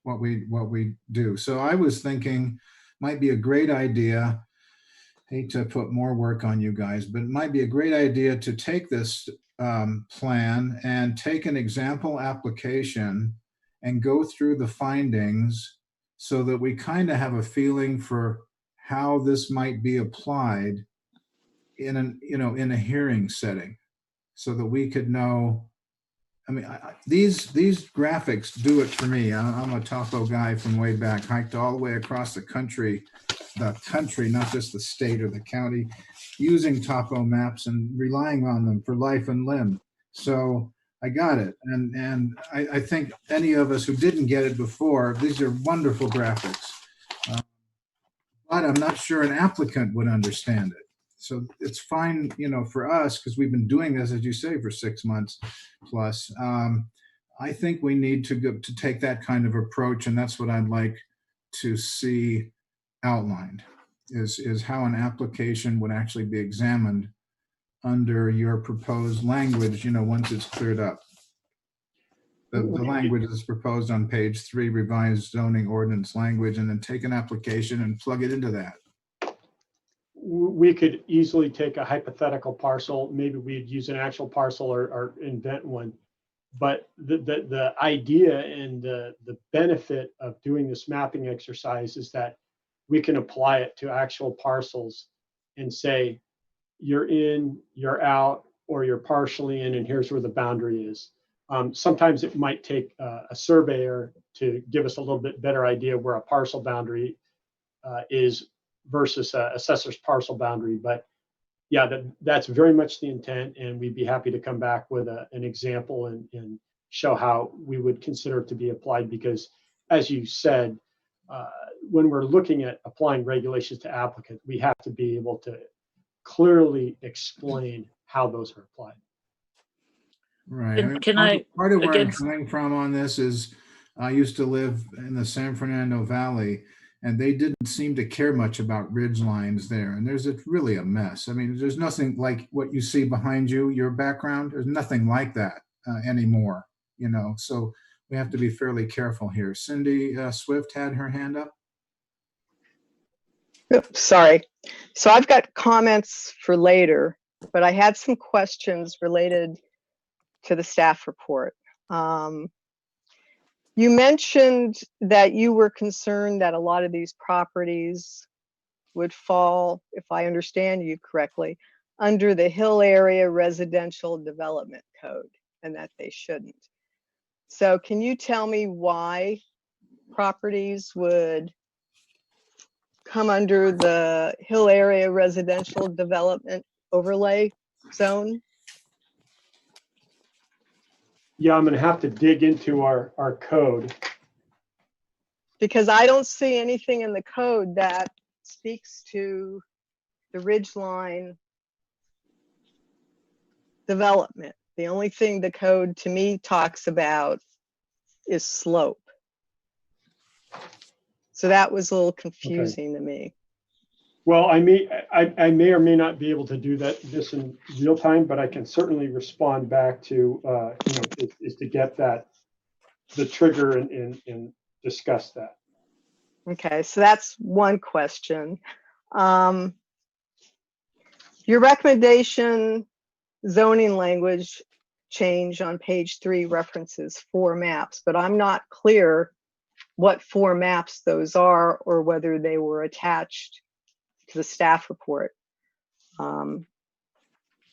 What we do. So I was thinking might be a great idea, hate to put more work on you guys, but it might be a great idea to take this plan and take an example application and go through the findings so that we kind of have a feeling for how this might be applied in a hearing setting, so that we could know. I mean, these graphics do it for me. I'm a topo guy from way back, hiked all the way across the country, not just the state or the county, using topo maps and relying on them for life and limb. So I got it. And I think any of us who didn't get it before, these are wonderful graphics. But I'm not sure an applicant would understand it. So it's fine, for us, because we've been doing this, as you say, for 6 months plus. I think we need to take that kind of approach, and that's what I'd like to see outlined. is how an application would actually be examined under your proposed language, once it's cleared up. The language is proposed on page 3, revised zoning ordinance language, and then take an application and plug it into that. We could easily take a hypothetical parcel. Maybe we'd use an actual parcel or invent one. But the idea and the benefit of doing this mapping exercise is that we can apply it to actual parcels and say, you're in, you're out, or you're partially in, and here's where the boundary is. Sometimes it might take a surveyor to give us a little bit better idea where a parcel boundary is versus assessor's parcel boundary. But yeah, that's very much the intent, and we'd be happy to come back with an example and show how we would consider it to be applied. Because as you said, when we're looking at applying regulations to applicants, we have to be able to clearly explain how those are applied. Right. Part of where I'm coming from on this is I used to live in the San Fernando Valley, and they didn't seem to care much about ridge lines there. And there's really a mess. I mean, there's nothing like what you see behind you, your background. There's nothing like that anymore, so we have to be fairly careful here. Cindy Swift had her hand up. Oops, sorry. So I've got comments for later, but I had some questions related to the staff report. You mentioned that you were concerned that a lot of these properties would fall, if I understand you correctly, under the Hill Area Residential Development Code, and that they shouldn't. So can you tell me why properties would come under the Hill Area Residential Development Overlay Zone? Yeah, I'm going to have to dig into our code. Because I don't see anything in the code that speaks to the ridgeline development. The only thing the code to me talks about is slope. So that was a little confusing to me. Well, I may or may not be able to do this in real time, but I can certainly respond back to is to get the trigger and discuss that. Okay, so that's one question. Your recommendation zoning language change on page 3 references 4 maps, but I'm not clear what 4 maps those are or whether they were attached to the staff report.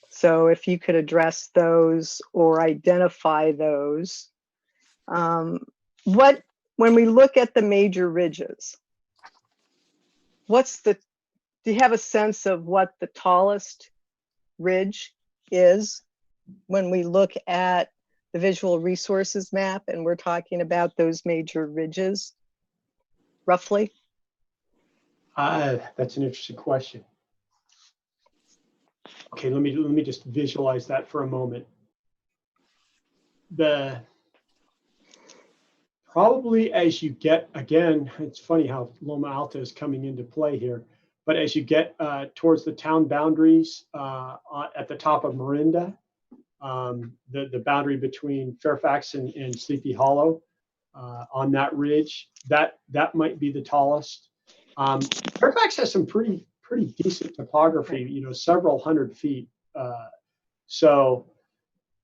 So if you could address those or identify those. When we look at the major ridges, do you have a sense of what the tallest ridge is when we look at the visual resources map and we're talking about those major ridges, roughly? That's an interesting question. Okay, let me just visualize that for a moment. Probably as you get, again, it's funny how Loma Alta is coming into play here, but as you get towards the town boundaries at the top of Marinda, the boundary between Fairfax and Sleepy Hollow on that ridge, that might be the tallest. Fairfax has some pretty decent topography, several hundred feet. So,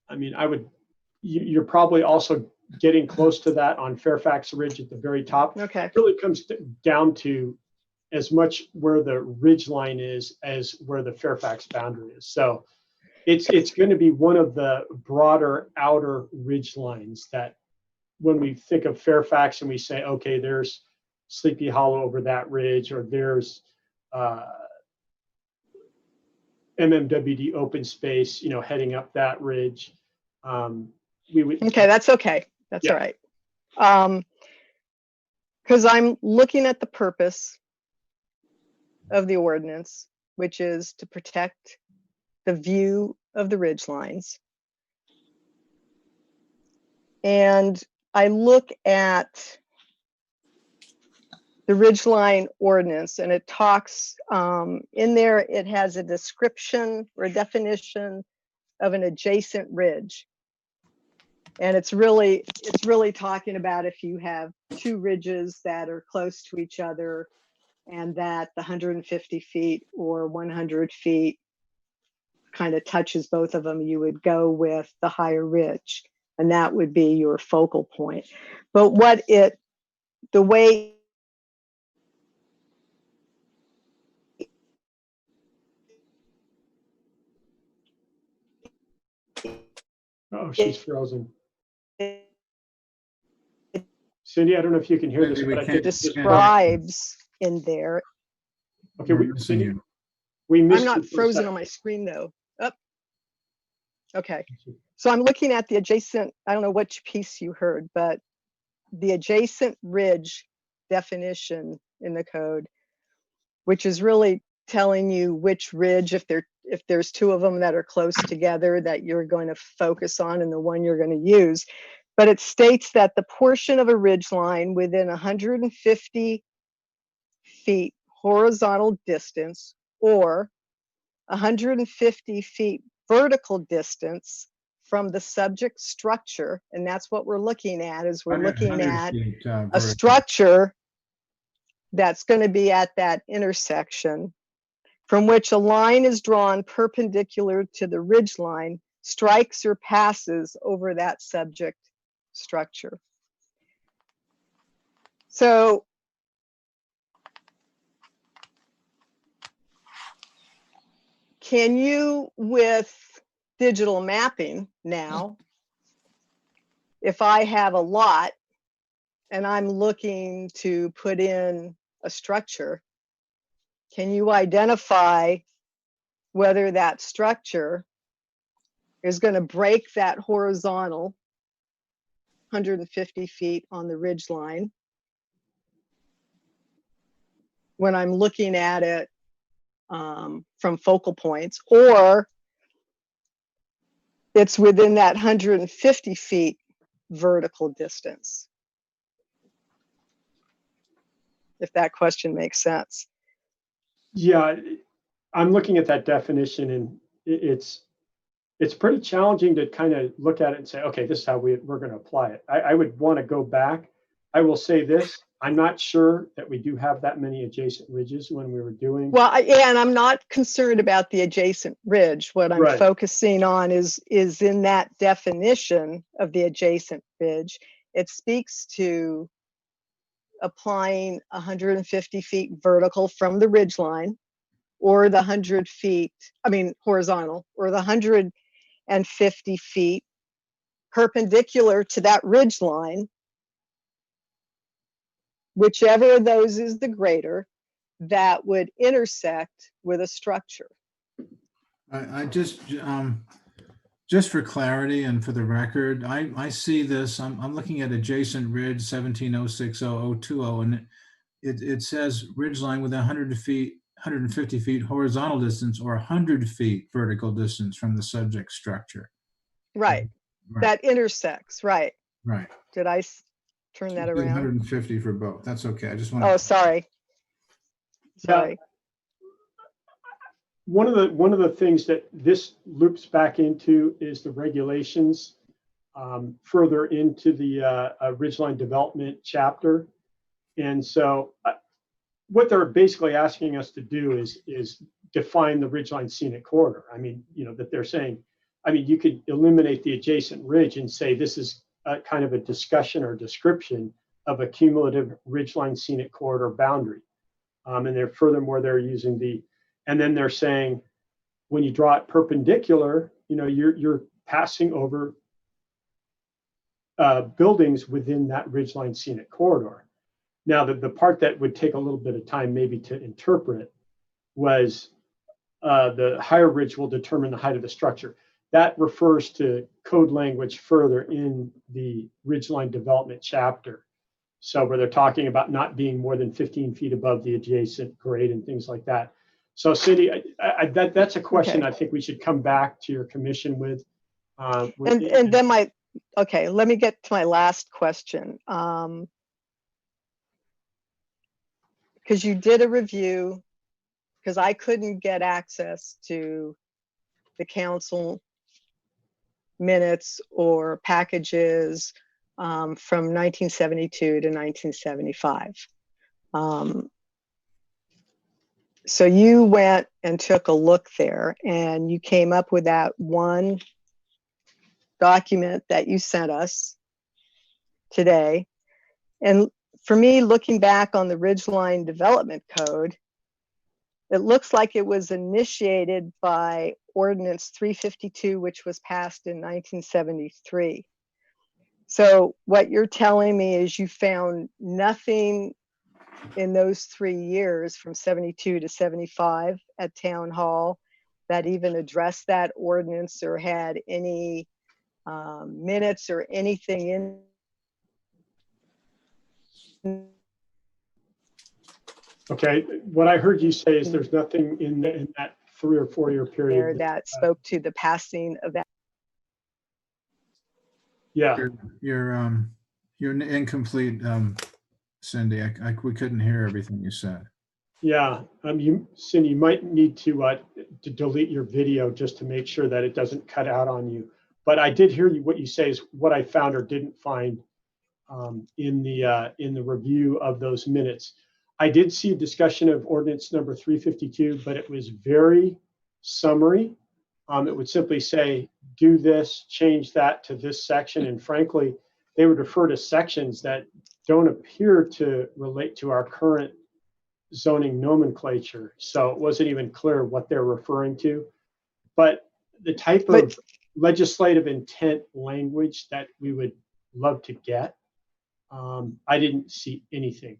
I mean, you're probably also getting close to that on Fairfax Ridge at the very top. Okay. It really comes down to as much where the ridge line is as where the Fairfax boundary is. So it's going to be one of the broader outer ridge lines that when we think of Fairfax and we say, okay, there's Sleepy Hollow over that ridge, or there's MMWD open space, heading up that ridge. We would. Okay, that's okay. That's all right. Because I'm looking at the purpose of the ordinance, which is to protect the view of the ridge lines. And I look at the ridgeline ordinance, and it talks in there, it has a description or a definition of an adjacent ridge. And it's really talking about if you have two ridges that are close to each other and that the 150 feet or 100 feet kind of touches both of them, you would go with the higher ridge, and that would be your focal point. But the way Oh, she's frozen. Cindy, I don't know if you can hear this, but I think describes in there. Okay, Cindy, we missed. I'm not frozen on my screen though. Oh, okay. So I'm looking at the adjacent, I don't know which piece you heard, but the adjacent ridge definition in the code, which is really telling you which ridge, if there's two of them that are close together, that you're going to focus on and the one you're going to use. But it states that the portion of a ridge line within 150 feet horizontal distance or 150 feet vertical distance from the subject structure, and that's what we're looking at, is we're looking at a structure that's going to be at that intersection, from which a line is drawn perpendicular to the ridge line, strikes or passes over that subject structure. So can you, with digital mapping now, if I have a lot and I'm looking to put in a structure, can you identify whether that structure is going to break that horizontal 150 feet on the ridge line when I'm looking at it from focal points, or it's within that 150 feet vertical distance? If that question makes sense. Yeah, I'm looking at that definition, and it's pretty challenging to kind of look at it and say, okay, this is how we're going to apply it. I would want to go back. I will say this, I'm not sure that we do have that many adjacent ridges when we were doing. Well, yeah, and I'm not concerned about the adjacent ridge. What I'm focusing on is in that definition of the adjacent ridge, it speaks to applying 150 feet vertical from the ridge line, or the 100 feet, horizontal, or the 150 feet perpendicular to that ridge line, whichever of those is the greater, that would intersect with a structure. I just for clarity and for the record, I see this, I'm looking at adjacent ridge 17060-020, and it says ridge line with 150 feet horizontal distance or 100 feet vertical distance from the subject structure. Right. That intersects, right. Right. Did I turn that around? 150 for both. That's okay. I just want. Oh, sorry. Sorry. One of the things that this loops back into is the regulations further into the ridgeline development chapter. And so what they're basically asking us to do is define the ridgeline scenic corridor. I mean, that they're saying, you could eliminate the adjacent ridge and say this is a kind of a discussion or description of a cumulative ridgeline scenic corridor boundary. And furthermore, they're using and then they're saying, when you draw it perpendicular, you're passing over buildings within that ridgeline scenic corridor. Now, the part that would take a little bit of time maybe to interpret was the higher ridge will determine the height of the structure. That refers to code language further in the ridgeline development chapter. So where they're talking about not being more than 15 feet above the adjacent grade and things like that. So Cindy, that's a question I think we should come back to your commission with. And then let me get to my last question. because you did a review, because I couldn't get access to the council minutes or packages from 1972 to 1975. So you went and took a look there and you came up with that one document that you sent us today. And for me, looking back on the Ridgeline Development Code, it looks like it was initiated by Ordinance 352, which was passed in 1973. So what you're telling me is you found nothing in those 3 years from 72 to 75 at Town Hall that even addressed that ordinance or had any minutes or anything in. Okay, what I heard you say is there's nothing in that 3 or 4 year period that spoke to the passing of that. Yeah. You're incomplete, Cindy. We couldn't hear everything you said. Yeah, Cindy, you might need to delete your video just to make sure that it doesn't cut out on you. But I did hear you. What you say is what I found or didn't find in the review of those minutes. I did see a discussion of ordinance number 352, but it was very summary. It would simply say, do this, change that to this section. And frankly, they would refer to sections that don't appear to relate to our current zoning nomenclature. So it wasn't even clear what they're referring to. But the type of legislative intent language that we would love to get, I didn't see anything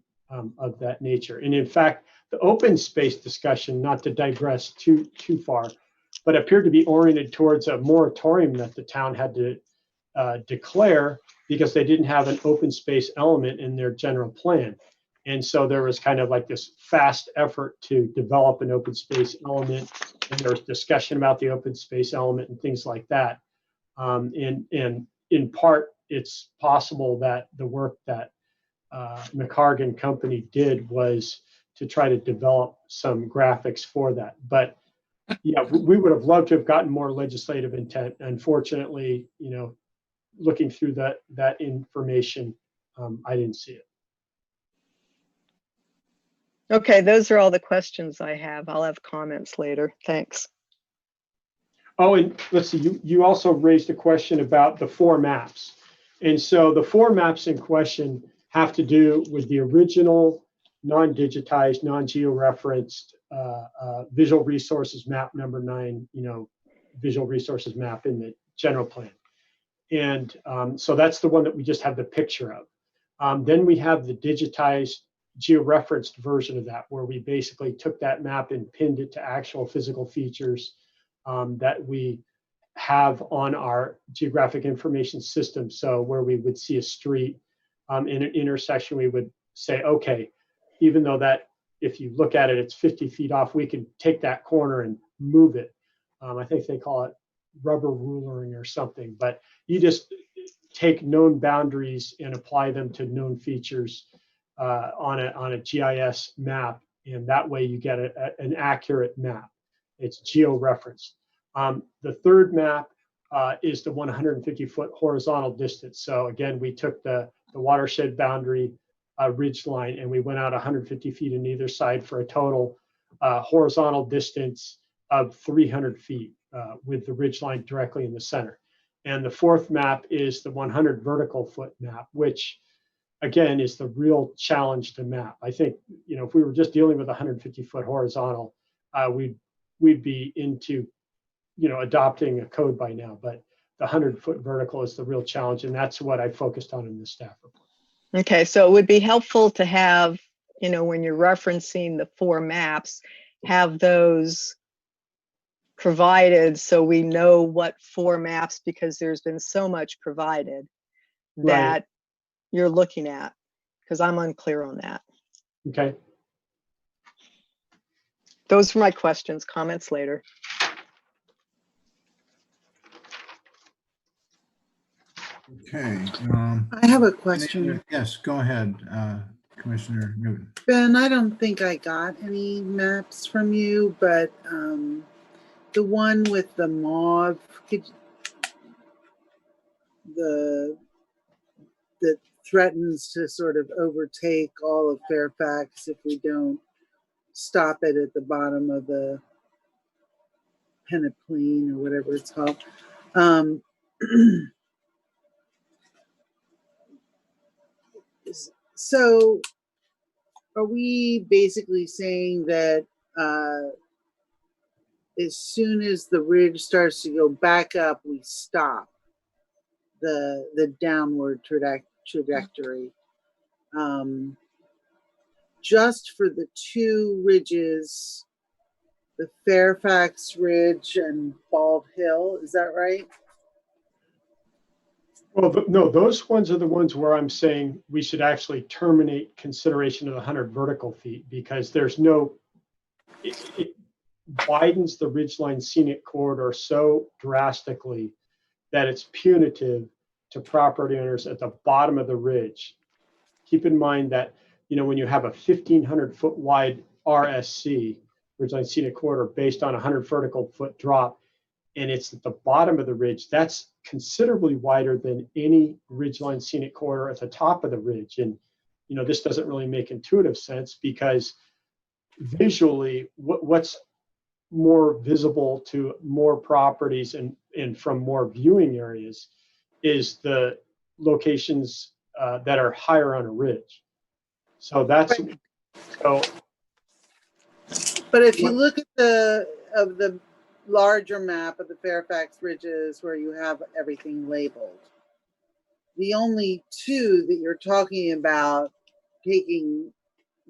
of that nature. And in fact, the open space discussion, not to digress too far, but appeared to be oriented towards a moratorium that the town had to declare because they didn't have an open space element in their general plan. And so there was kind of like this fast effort to develop an open space element. And there was discussion about the open space element and things like that. And in part, it's possible that the work that McCargan Company did was to try to develop some graphics for that. But yeah, we would have loved to have gotten more legislative intent. Unfortunately, looking through that information, I didn't see it. Okay, those are all the questions I have. I'll have comments later. Thanks. Oh, and let's see, you also raised a question about the 4 maps. And so the 4 maps in question have to do with the original non-digitized, non-georeferenced visual resources map number 9, visual resources map in the general plan. And so that's the one that we just have the picture of. Then we have the digitized georeferenced version of that, where we basically took that map and pinned it to actual physical features that we have on our geographic information system. So where we would see a street in an intersection, we would say, okay, even though that if you look at it, it's 50 feet off, we can take that corner and move it. I think they call it rubber rulering or something, but you just take known boundaries and apply them to known features on a GIS map, and that way you get an accurate map. It's geo-referenced. The third map is the 150-foot horizontal distance. So again, we took the watershed boundary ridge line and we went out 150 feet on either side for a total horizontal distance of 300 feet with the ridge line directly in the center. And the fourth map is the 100 vertical foot map, which again is the real challenge to map. I think, if we were just dealing with 150-foot horizontal, we'd be into, adopting a code by now, but the 100-foot vertical is the real challenge. And that's what I focused on in the staff report. Okay, so it would be helpful to have, when you're referencing the 4 maps, have those provided so we know what 4 maps, because there's been so much provided that you're looking at, because I'm unclear on that. Okay. Those are my questions. Comments later. Okay. I have a question. Yes, go ahead, Commissioner Newton. Ben, I don't think I got any maps from you, but the one with the mauve, that threatens to sort of overtake all of Fairfax if we don't stop it at the bottom of the peneplain or whatever it's called. So are we basically saying that as soon as the ridge starts to go back up, we stop the downward trajectory? Just for the two ridges, the Fairfax Ridge and Bald Hill, is that right? Well, no, those ones are the ones where I'm saying we should actually terminate consideration of the 100 vertical feet, because there's no, it widens the ridgeline scenic corridor so drastically that it's punitive to property owners at the bottom of the ridge. Keep in mind that, when you have a 1,500 foot wide RSC, ridgeline scenic corridor, based on a 100 vertical foot drop, and it's at the bottom of the ridge, that's considerably wider than any ridgeline scenic corridor at the top of the ridge. And, this doesn't really make intuitive sense, because visually, what's more visible to more properties and from more viewing areas is the locations that are higher on a ridge. So that's, so. But if you look at the larger map of the Fairfax Ridges where you have everything labeled, the only two that you're talking about taking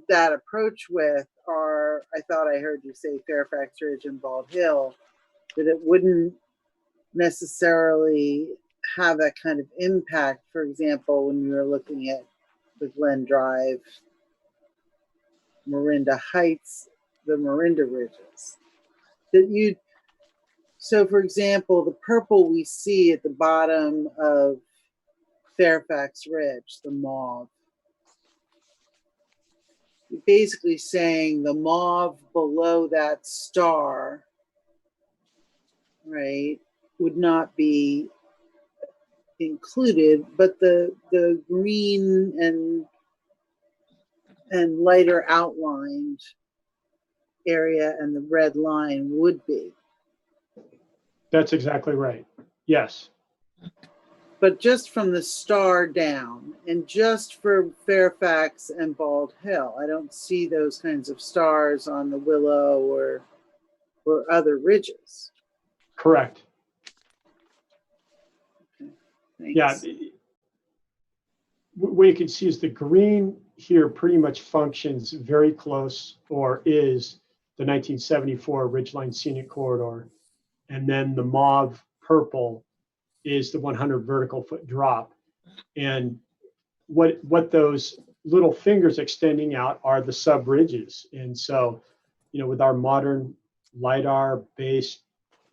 that approach with are, I thought I heard you say Fairfax Ridge and Bald Hill, that it wouldn't necessarily have that kind of impact. For example, when we were looking at the Glen Drive, Marinda Heights, the Marinda Ridges, so for example, the purple we see at the bottom of Fairfax Ridge, the mauve, you're basically saying the mauve below that star, right, would not be included, but the green and lighter outlined area and the red line would be. That's exactly right. Yes. But just from the star down, and just for Fairfax and Bald Hill, I don't see those kinds of stars on the Willow or other ridges. Correct. Okay, yeah. What you can see is the green here pretty much functions very close, or is, the 1974 Ridgeline Scenic Corridor. And then the mauve purple is the 100 vertical foot drop. And what those little fingers extending out are the sub ridges. And so, with our modern LiDAR based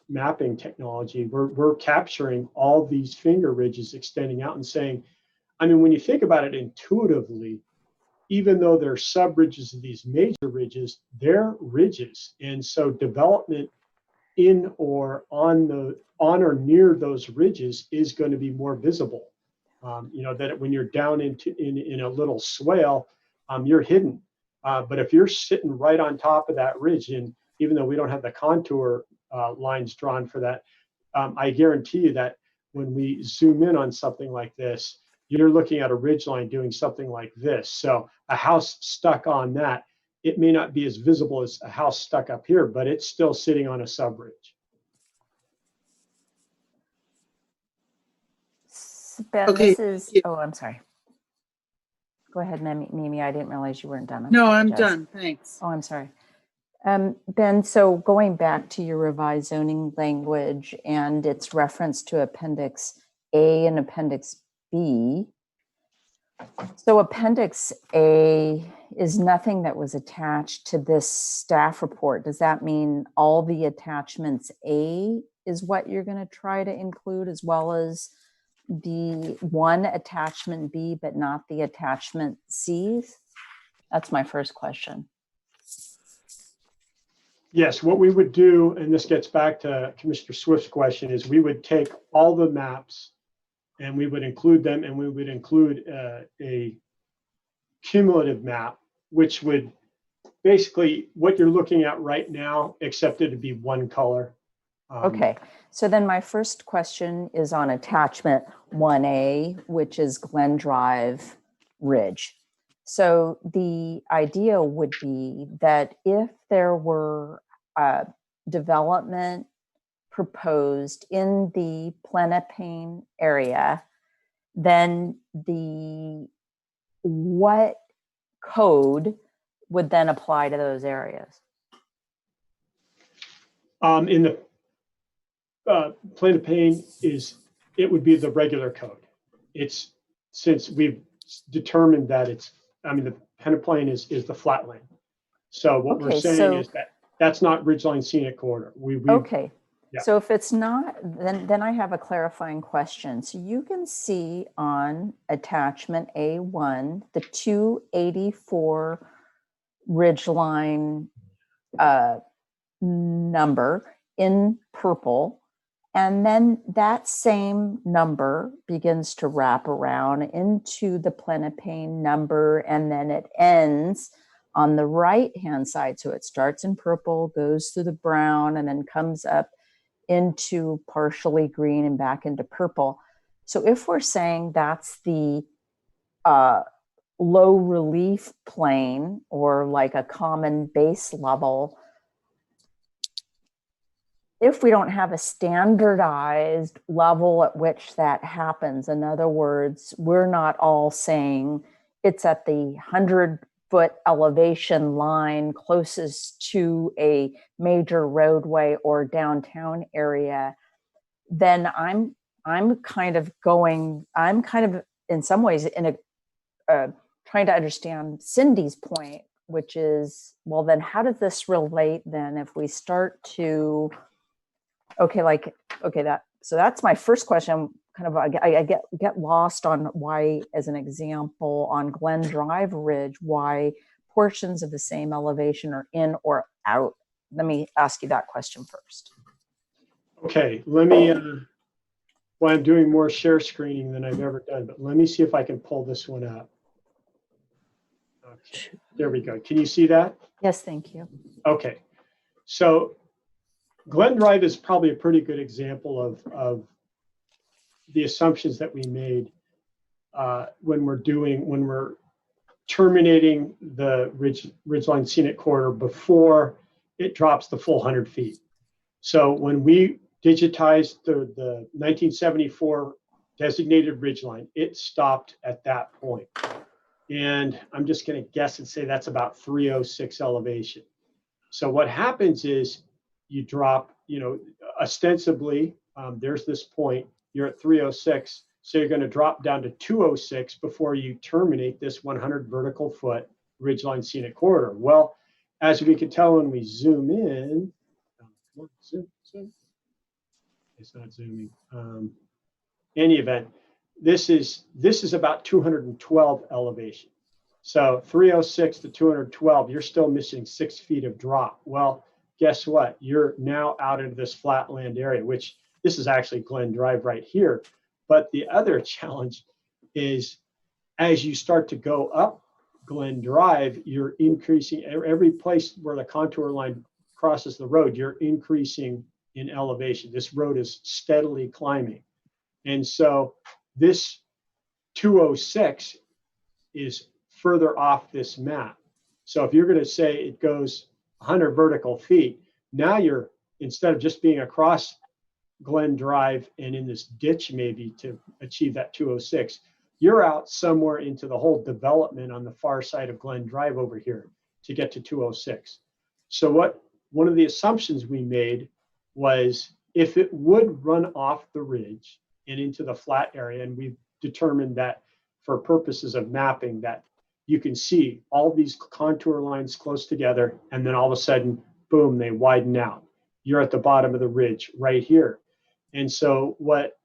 mapping technology, we're capturing all these finger ridges extending out and saying, when you think about it intuitively, even though they're sub ridges of these major ridges, they're ridges. And so development in or on or near those ridges is going to be more visible. That when you're down in a little swale, you're hidden. But if you're sitting right on top of that ridge, and even though we don't have the contour lines drawn for that, I guarantee you that when we zoom in on something like this, you're looking at a ridge line doing something like this. So a house stuck on that, it may not be as visible as a house stuck up here, but it's still sitting on a subridge. Ben, okay. this is, oh, I'm sorry. Go ahead, Mimi. I didn't realize you weren't done. No, I'm done. Thanks. Oh, I'm sorry. Ben, so going back to your revised zoning language and its reference to Appendix A and Appendix B. So Appendix A is nothing that was attached to this staff report. Does that mean all the attachments A is what you're going to try to include, as well as the one attachment B, but not the attachment C? That's my first question. Yes, what we would do, and this gets back to Commissioner Swift's question, is we would take all the maps and we would include them, and we would include a cumulative map, which would basically what you're looking at right now, except it would be one color. Okay, so then my first question is on attachment 1A, which is Glen Drive Ridge. So the idea would be that if there were development proposed in the Plenapain area, then what code would then apply to those areas? In the Plenapain it would be the regular code. It's since we've determined that the Plenapain is the flat land. So what we're saying is that that's not Ridgeline Scenic Corridor. Okay. Yeah. So if it's not, then I have a clarifying question. So you can see on attachment A1, the 284 Ridgeline number in purple. And then that same number begins to wrap around into the Plenapain number, and then it ends on the right-hand side. So it starts in purple, goes through the brown, and then comes up into partially green and back into purple. So if we're saying that's the low relief plane, or like a common base level, if we don't have a standardized level at which that happens, in other words, we're not all saying it's at the 100-foot elevation line closest to a major roadway or downtown area, then I'm kind of in some ways in a trying to understand Cindy's point, which is, well, then how does this relate then if we start to so that's my first question. Kind of, I get lost on why, as an example, on Glen Drive Ridge, why portions of the same elevation are in or out. Let me ask you that question first. Okay, let me, well, I'm doing more share screening than I've ever done, but let me see if I can pull this one up. Okay, there we go. Can you see that? Yes, thank you. Okay, so Glen Drive is probably a pretty good example of the assumptions that we made when we're terminating the Ridgeline Scenic Corridor before it drops the full 100 feet. So when we digitized the 1974 designated ridgeline, it stopped at that point. And I'm just going to guess and say that's about 306 elevation. So what happens is you drop, ostensibly, there's this point, you're at 306, so you're going to drop down to 206 before you terminate this 100 vertical foot Ridgeline Scenic Corridor. Well, as we can tell when we zoom in, zoom. It's not zooming. Any event, this is about 212 elevation. So 306 to 212, you're still missing 6 feet of drop. Well, guess what? You're now out into this flatland area, which this is actually Glen Drive right here. But the other challenge is as you start to go up Glen Drive, you're increasing every place where the contour line crosses the road, you're increasing in elevation. This road is steadily climbing. And so this 206 is further off this map. So if you're going to say it goes 100 vertical feet, now you're, instead of just being across Glen Drive and in this ditch maybe to achieve that 206, you're out somewhere into the whole development on the far side of Glen Drive over here to get to 206. So one of the assumptions we made was if it would run off the ridge and into the flat area, and we've determined that for purposes of mapping that you can see all these contour lines close together, and then all of a sudden, boom, they widen out. You're at the bottom of the ridge right here. And so what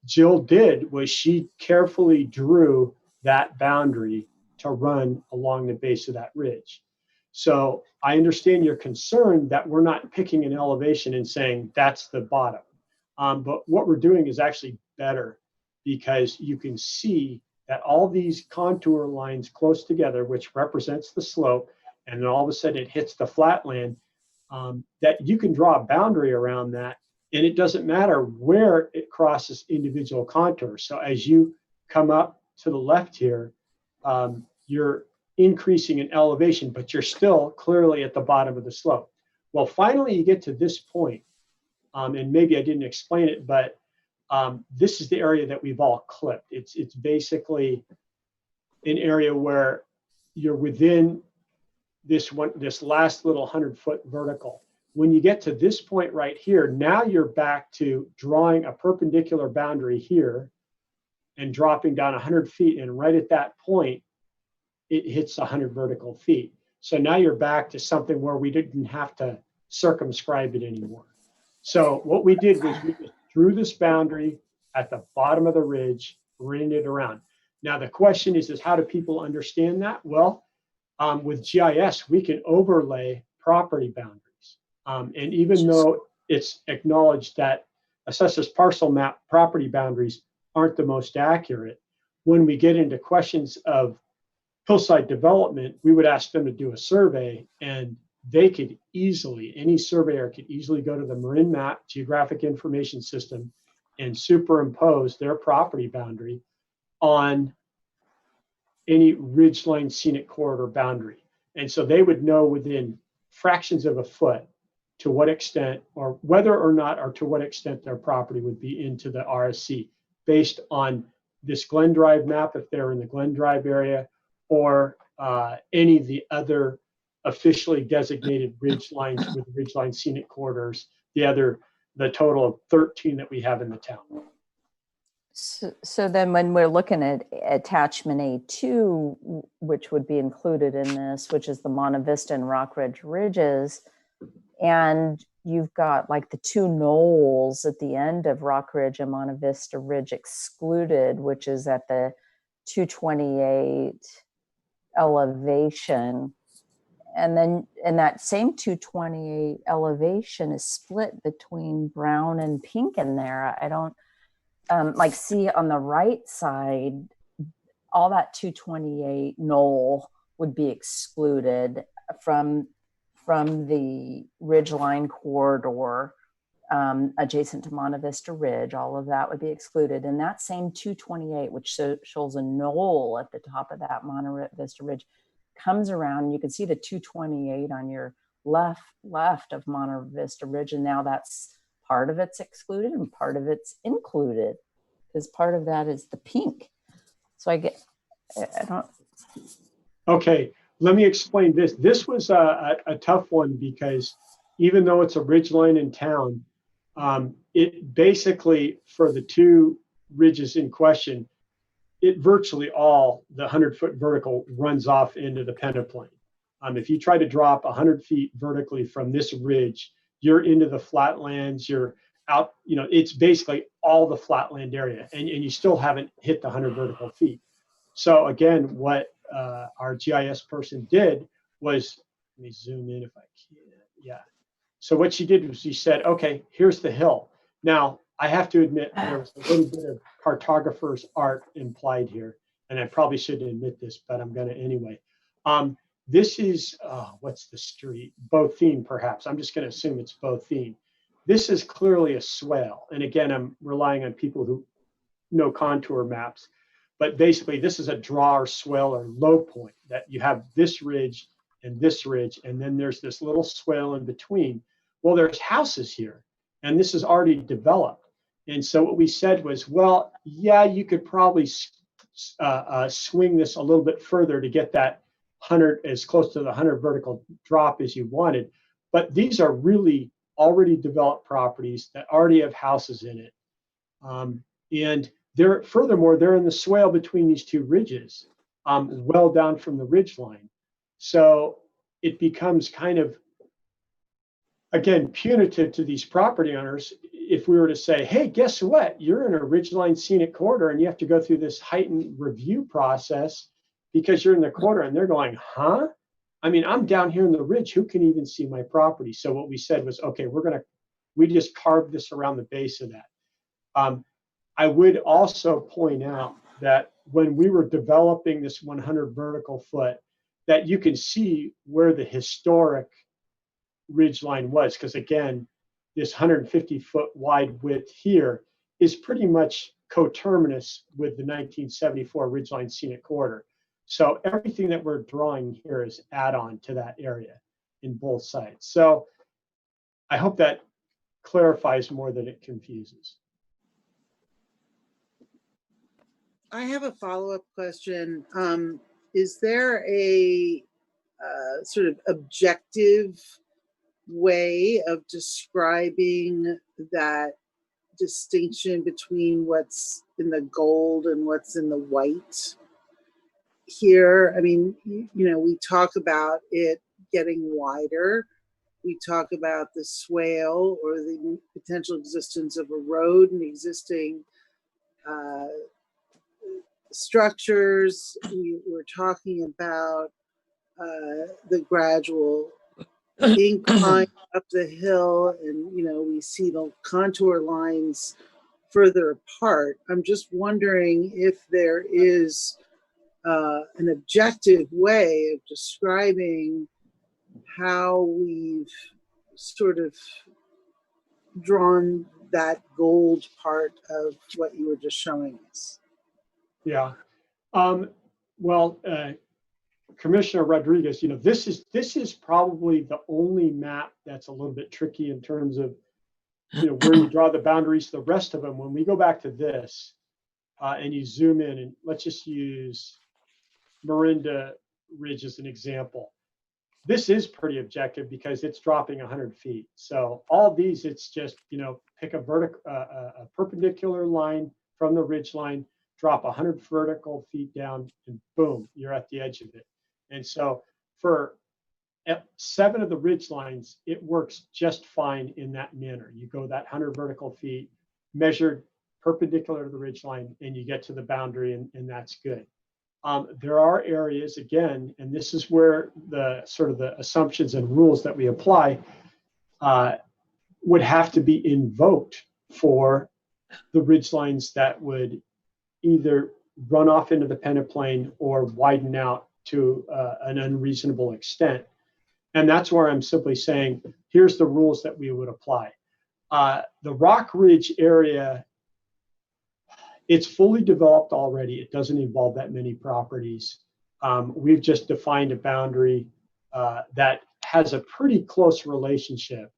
Jill did was she carefully drew that boundary to run along the base of that ridge. So I understand your concern that we're not picking an elevation and saying that's the bottom. But what we're doing is actually better, because you can see that all these contour lines close together, which represents the slope, and then all of a sudden it hits the flatland, that you can draw a boundary around that, and it doesn't matter where it crosses individual contours. So as you come up to the left here, you're increasing in elevation, but you're still clearly at the bottom of the slope. Well, finally you get to this point, and maybe I didn't explain it, but this is the area that we've all clipped. It's basically an area where you're within this last little 100-foot vertical. When you get to this point right here, now you're back to drawing a perpendicular boundary here and dropping down 100 feet. And right at that point, it hits 100 vertical feet. So now you're back to something where we didn't have to circumscribe it anymore. So what we did was we just drew this boundary at the bottom of the ridge, ran it around. Now the question is how do people understand that? Well, with GIS, we can overlay property boundaries. And even though it's acknowledged that assessor's parcel map property boundaries aren't the most accurate, when we get into questions of hillside development, we would ask them to do a survey, and they could easily, any surveyor could easily go to the Marin Map Geographic Information System and superimpose their property boundary on any ridgeline scenic corridor boundary. And so they would know within fractions of a foot to what extent, or whether or not, or to what extent their property would be into the RSC based on this Glen Drive map, if they're in the Glen Drive area, or any of the other officially designated ridge lines with ridgeline scenic corridors, the total of 13 that we have in the town. So then when we're looking at attachment A2, which would be included in this, which is the Monte Vista and Rock Ridge Ridges, and you've got like the two knolls at the end of Rock Ridge and Monte Vista Ridge excluded, which is at the 228 elevation. And then in that same 228 elevation is split between brown and pink in there. I don't like see on the right side, all that 228 knoll would be excluded from the ridgeline corridor adjacent to Monte Vista Ridge. All of that would be excluded. And that same 228, which shows a knoll at the top of that Monte Vista Ridge, comes around. You can see the 228 on your left of Monte Vista Ridge, and now that's part of it's excluded and part of it's included, because part of that is the pink. So I don't. Okay, let me explain this. This was a tough one, because even though it's a ridgeline in town, it basically, for the two ridges in question, it virtually all, the 100-foot vertical runs off into the peneplain. If you try to drop 100 feet vertically from this ridge, you're into the flatlands, you're out, it's basically all the flatland area, and you still haven't hit the 100 vertical feet. So again, what our GIS person did was, let me zoom in if I can, yeah. So what she did was she said, okay, here's the hill. Now, I have to admit, there was a little bit of cartographer's art implied here, and I probably shouldn't admit this, but I'm going to anyway. This is, what's the street? Bothine, perhaps. I'm just going to assume it's Bothine. This is clearly a swale. And again, I'm relying on people who know contour maps. But basically, this is a draw or swell or low point, that you have this ridge, and then there's this little swale in between. Well, there's houses here, and this is already developed. And so what we said was, well, yeah, you could probably swing this a little bit further to get that 100, as close to the 100 vertical drop as you wanted. But these are really already developed properties that already have houses in it. And furthermore, they're in the swale between these two ridges, well down from the ridge line. So it becomes kind of, again, punitive to these property owners if we were to say, hey, guess what? You're in a ridgeline scenic corridor and you have to go through this heightened review process. because you're in the corner and they're going, huh? I mean, I'm down here in the ridge. Who can even see my property? So what we said was, okay, we just carved this around the base of that. I would also point out that when we were developing this 100 vertical foot, that you can see where the historic ridge line was. Because again, this 150-foot wide width here is pretty much coterminous with the 1974 Ridgeline Scenic Corridor. So everything that we're drawing here is add-on to that area in both sides. So I hope that clarifies more than it confuses. I have a follow-up question. Is there a sort of objective way of describing that distinction between what's in the gold and what's in the white here? I mean, you know, we talk about it getting wider. We talk about the swale or the potential existence of a road and existing structures. We're talking about the gradual incline up the hill, and you know, we see the contour lines further apart. I'm just wondering if there is an objective way of describing how we've sort of drawn that gold part of what you were just showing us. Yeah. Well, Commissioner Rodriguez, you know, this is probably the only map that's a little bit tricky in terms of, you know, where you draw the boundaries. The rest of them, when we go back to this and you zoom in, and let's just use Marinda Ridge as an example. This is pretty objective because it's dropping 100 feet. So all these, it's just, you know, pick a perpendicular line from the ridge line, drop 100 vertical feet down, and boom, you're at the edge of it. And so for 7 of the ridge lines, it works just fine in that manner. You go that 100 vertical feet, measured perpendicular to the ridge line, and you get to the boundary, and that's good. There are areas, again, and this is where the sort of the assumptions and rules that we apply would have to be invoked for the ridge lines that would either run off into the peneplain or widen out to an unreasonable extent. And that's where I'm simply saying, here's the rules that we would apply. The Rock Ridge area, it's fully developed already. It doesn't involve that many properties. We've just defined a boundary that has a pretty close relationship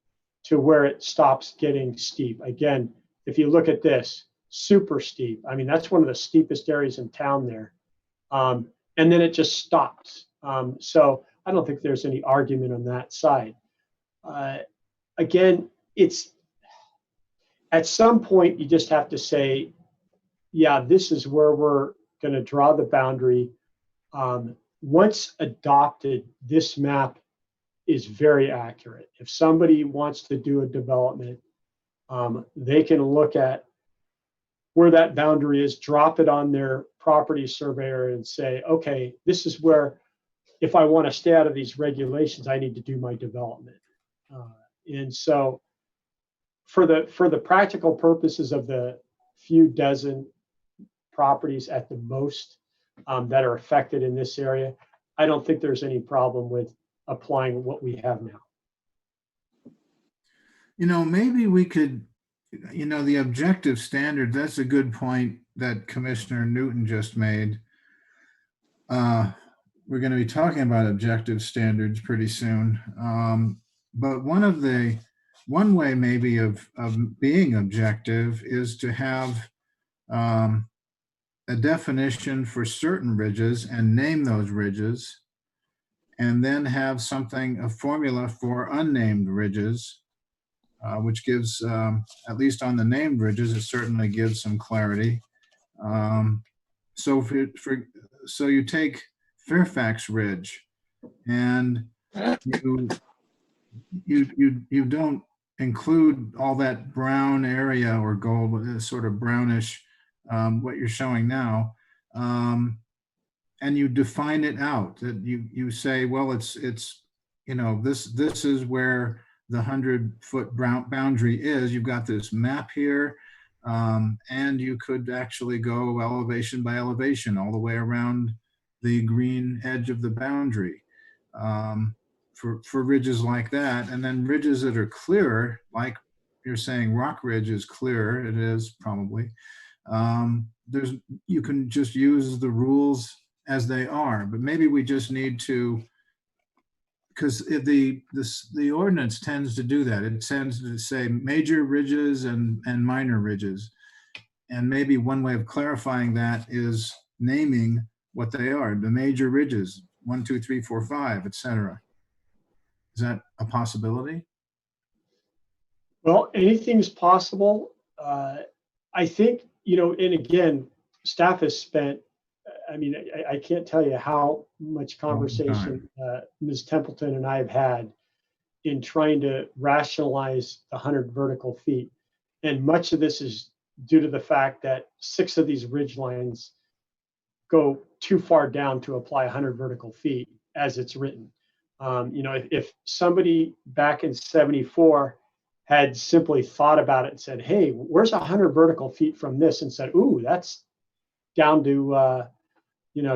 to where it stops getting steep. Again, if you look at this, super steep. I mean, that's one of the steepest areas in town there. And then it just stops. So I don't think there's any argument on that side. Again, it's at some point you just have to say, yeah, this is where we're going to draw the boundary. Once adopted, this map is very accurate. If somebody wants to do a development, they can look at where that boundary is, drop it on their property surveyor and say, okay, this is where, if I want to stay out of these regulations, I need to do my development. And so for the practical purposes of the few dozen properties at the most that are affected in this area, I don't think there's any problem with applying what we have now. You know, maybe we could, you know, the objective standard, that's a good point that Commissioner Newton just made. We're going to be talking about objective standards pretty soon. But one way maybe of being objective is to have a definition for certain ridges and name those ridges, and then have a formula for unnamed ridges, which gives, at least on the named ridges, it certainly gives some clarity. So you take Fairfax Ridge, and you don't include all that brown area or gold, sort of brownish, what you're showing now. and you define it out, that you say, well, it's, this is where the 100-foot boundary is. You've got this map here. And you could actually go elevation by elevation all the way around the green edge of the boundary for ridges like that. And then ridges that are clearer, like you're saying Rock Ridge is clearer, it is probably. You can just use the rules as they are, but maybe we just need to, because the ordinance tends to do that. It tends to say major ridges and minor ridges. And maybe one way of clarifying that is naming what they are, the major ridges, 1, 2, 3, 4, 5, etc. Is that a possibility? Well, anything's possible. I think, and again, staff has spent, I can't tell you how much conversation Ms. Templeton and I have had in trying to rationalize the 100 vertical feet. And much of this is due to the fact that 6 of these ridge lines go too far down to apply 100 vertical feet as it's written. If somebody back in 74 had simply thought about it and said, hey, where's 100 vertical feet from this, and said, ooh, that's down to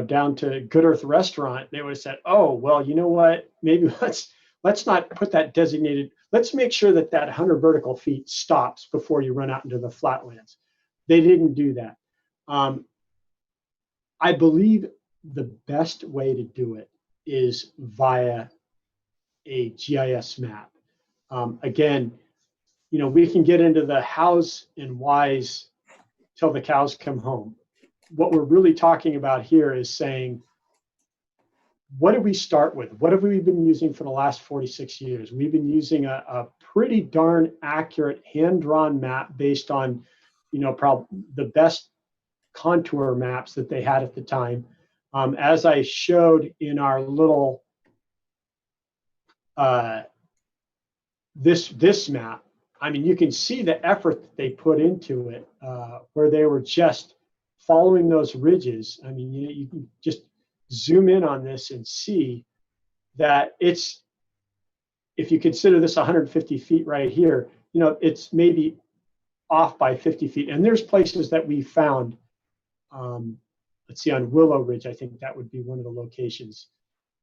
down to Good Earth Restaurant, they would have said, oh, well, you know what, maybe let's not put that designated, let's make sure that 100 vertical feet stops before you run out into the flatlands. They didn't do that. I believe the best way to do it is via a GIS map. Again, we can get into the hows and whys till the cows come home. What we're really talking about here is saying, what did we start with? What have we been using for the last 46 years? We've been using a pretty darn accurate hand-drawn map based on, probably the best contour maps that they had at the time. As I showed in our little, this map, you can see the effort that they put into it, where they were just following those ridges. You can just zoom in on this and see that it's, if you consider this 150 feet right here, it's maybe off by 50 feet. And there's places that we found, let's see, on Willow Ridge, I think that would be one of the locations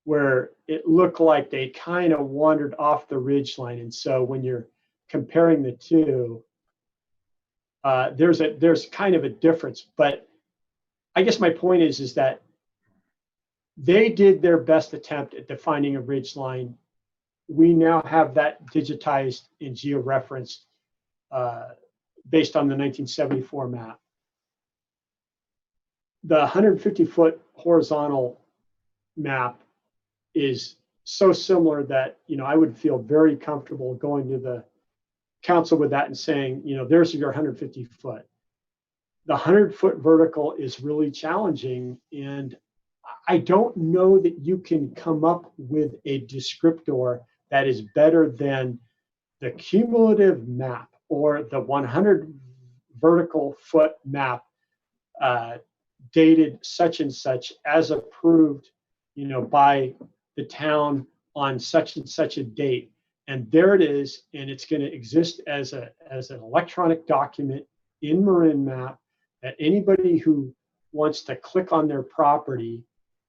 where it looked like they kind of wandered off the ridge line. And so when you're comparing the two, there's kind of a difference. But I guess my point is that they did their best attempt at defining a ridge line. We now have that digitized and georeferenced based on the 1974 map. The 150-foot horizontal map is so similar that, I would feel very comfortable going to the council with that and saying, there's your 150 foot. The 100-foot vertical is really challenging, and I don't know that you can come up with a descriptor that is better than the cumulative map or the 100 vertical foot map dated such and such as approved, by the town on such and such a date. And there it is, and it's going to exist as an electronic document in Marin Map that anybody who wants to click on their property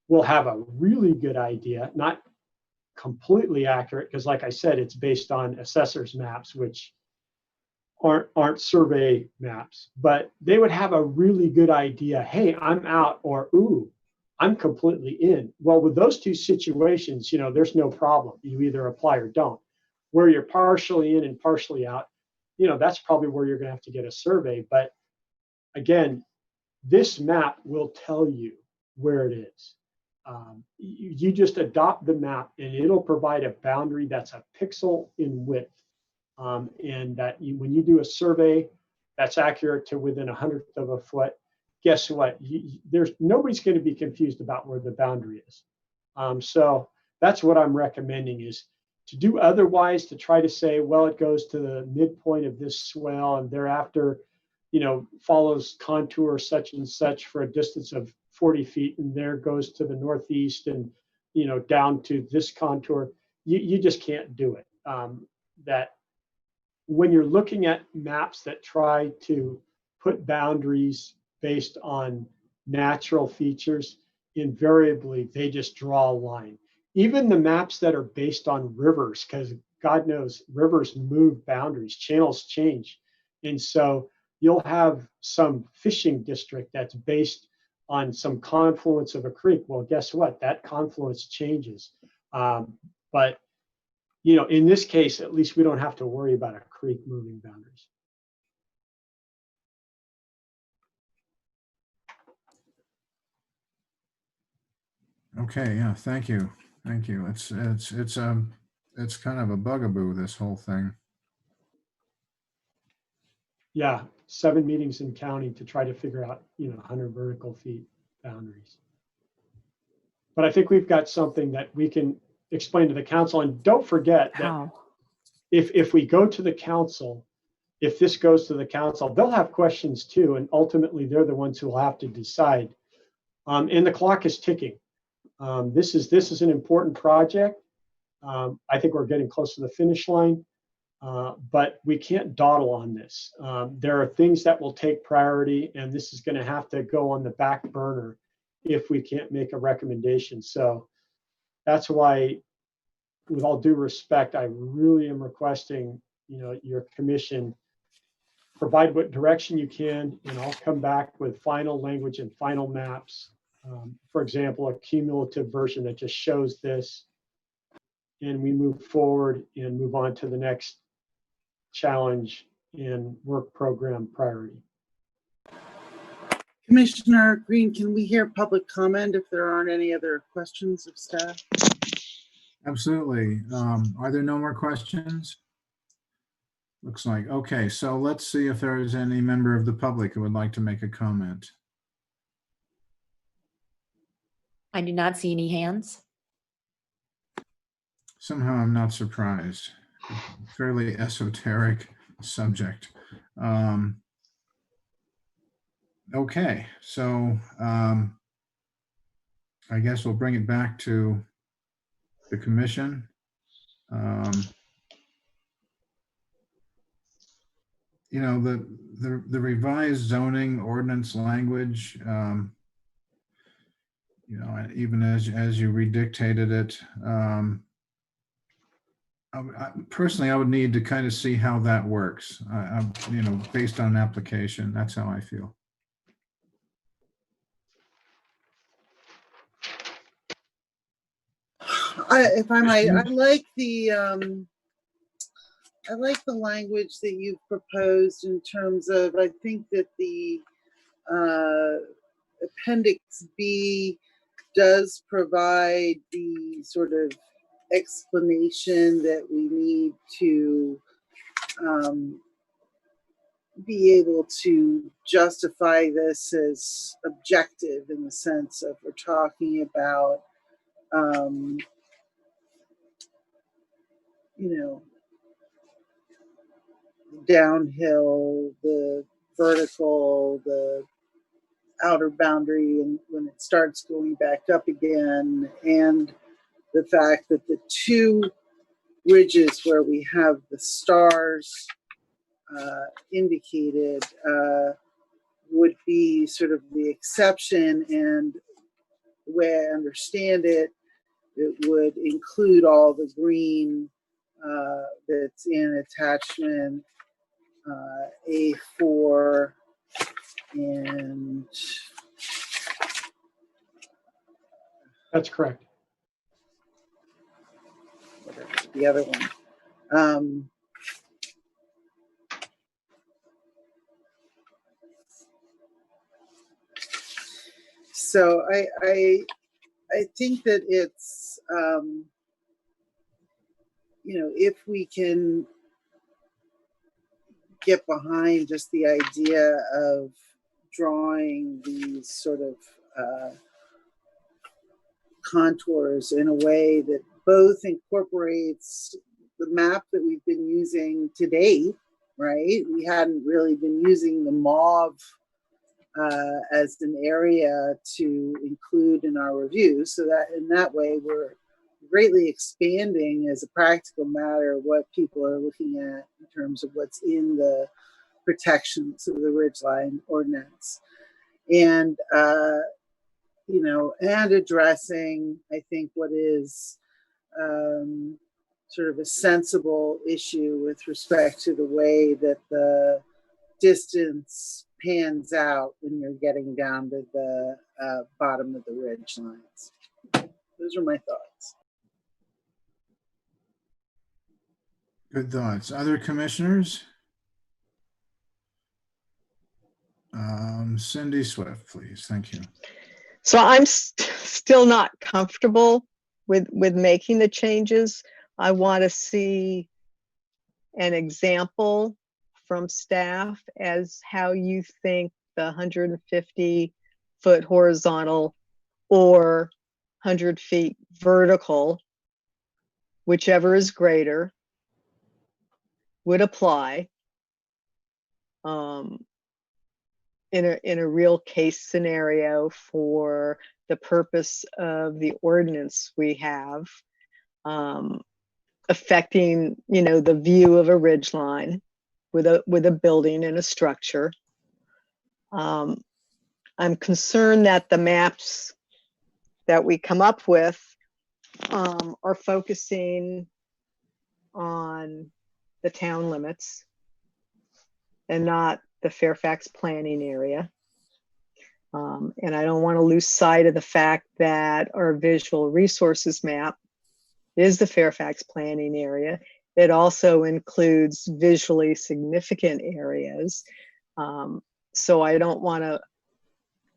will have a really good idea, not completely accurate, because like I said, it's based on assessor's maps, which aren't survey maps, but they would have a really good idea. Hey, I'm out, or ooh, I'm completely in. Well, with those two situations, there's no problem. You either apply or don't. Where you're partially in and partially out, that's probably where you're going to have to get a survey. But again, this map will tell you where it is. You just adopt the map and it'll provide a boundary that's a pixel in width. And that when you do a survey that's accurate to within 100th of a foot, guess what? Nobody's going to be confused about where the boundary is. So that's what I'm recommending, is to do otherwise, to try to say, well, it goes to the midpoint of this swell and thereafter, follows contour such and such for a distance of 40 feet and there goes to the northeast and, down to this contour. You just can't do it. That when you're looking at maps that try to put boundaries based on natural features, invariably they just draw a line. Even the maps that are based on rivers, because God knows rivers move boundaries, channels change. And so you'll have some fishing district that's based on some confluence of a creek. Well, guess what? That confluence changes. But in this case, at least we don't have to worry about a creek moving boundaries. Okay, yeah, thank you. Thank you. It's kind of a bugaboo, this whole thing. Yeah, 7 meetings in county to try to figure out, 100 vertical feet boundaries. But I think we've got something that we can explain to the council. And don't forget that if we go to the council, if this goes to the council, they'll have questions too. And ultimately, they're the ones who will have to decide. And the clock is ticking. This is an important project. I think we're getting close to the finish line. But we can't dawdle on this. There are things that will take priority, and this is going to have to go on the back burner if we can't make a recommendation. So that's why, with all due respect, I really am requesting, your commission provide what direction you can, and I'll come back with final language and final maps. For example, a cumulative version that just shows this, and we move forward and move on to the next challenge and work program priority. Commissioner Green, can we hear public comment if there aren't any other questions of staff? Absolutely. Are there no more questions? Looks like, okay, so let's see if there is any member of the public who would like to make a comment. I do not see any hands. Somehow I'm not surprised. Fairly esoteric subject. Okay, so I guess we'll bring it back to the commission. The revised zoning ordinance language, even as you redictated it, personally, I would need to kind of see how that works, based on application. That's how I feel. If I might, I like the language that you've proposed in terms of, I think that the Appendix B does provide the sort of explanation that we need to be able to justify this as objective, in the sense of we're talking about downhill, the vertical, the outer boundary, and when it starts going back up again, and the fact that the two ridges where we have the stars indicated would be sort of the exception, and the way I understand it, it would include all the green that's in attachment A4 and that's correct. The other one. So I think that it's if we can get behind just the idea of drawing these sort of contours in a way that both incorporates the map that we've been using to date, right? We hadn't really been using the mauve as an area to include in our review, so that in that way we're greatly expanding as a practical matter what people are looking at in terms of what's in the protections of the ridgeline ordinance. And you know, and addressing, I think, what is sort of a sensible issue with respect to the way that the distance pans out when you're getting down to the bottom of the ridge lines. Those are my thoughts. Good thoughts. Other commissioners? Cindy Swift, please. Thank you. So I'm still not comfortable with making the changes. I want to see an example from staff as how you think the 150-foot horizontal or 100 feet vertical, whichever is greater, would apply in a real case scenario for the purpose of the ordinance we have, affecting, you know, the view of a ridge line with a building and a structure. I'm concerned that the maps that we come up with are focusing on the town limits and not the Fairfax planning area. And I don't want to lose sight of the fact that our visual resources map is the Fairfax planning area. It also includes visually significant areas. So I don't want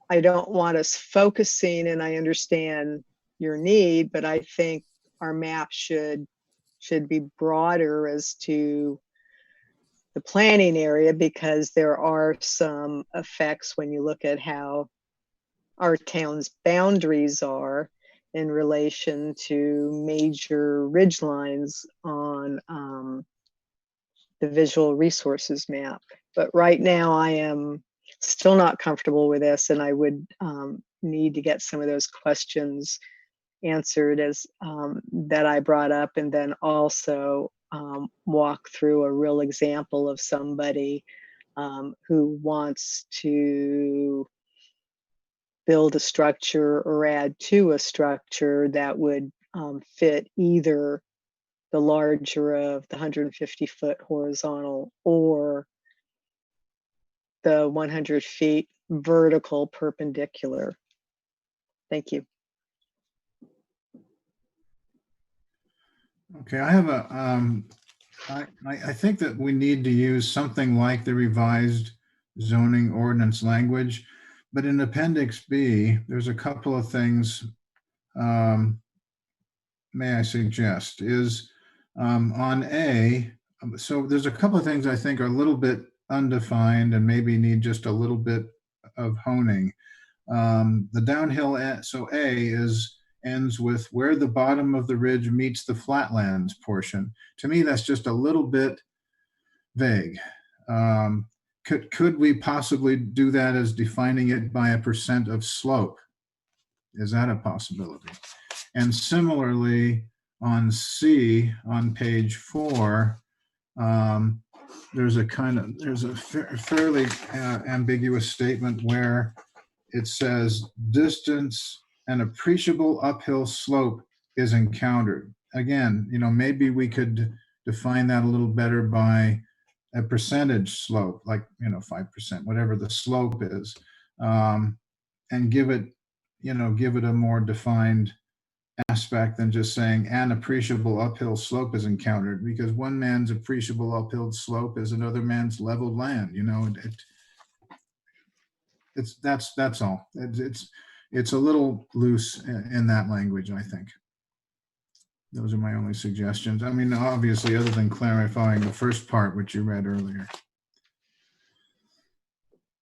us focusing, and I understand your need, but I think our map should be broader as to the planning area, because there are some effects when you look at how our town's boundaries are in relation to major ridge lines on the visual resources map. But right now I am still not comfortable with this, and I would need to get some of those questions answered as that I brought up, and then also walk through a real example of somebody who wants to build a structure or add to a structure that would fit either the larger of the 150-foot horizontal or the 100 feet vertical perpendicular. Thank you. Okay, I have a, I think that we need to use something like the revised zoning ordinance language, but in Appendix B, there's a couple of things, may I suggest, is on A, so there's a couple of things I think are a little bit undefined and maybe need just a little bit of honing. The downhill, so A ends with where the bottom of the ridge meets the flatlands portion. To me, that's just a little bit vague. Could we possibly do that as defining it by a % of slope? Is that a possibility? And similarly, on C, on page 4, there's a fairly ambiguous statement where it says distance and appreciable uphill slope is encountered. Again, you know, maybe we could define that a little better by a percentage slope, like, you know, 5%, whatever the slope is, and give it a more defined aspect than just saying an appreciable uphill slope is encountered, because one man's appreciable uphill slope is another man's leveled land. You know, that's all. It's a little loose in that language, I think. Those are my only suggestions. I mean, obviously, other than clarifying the first part, which you read earlier.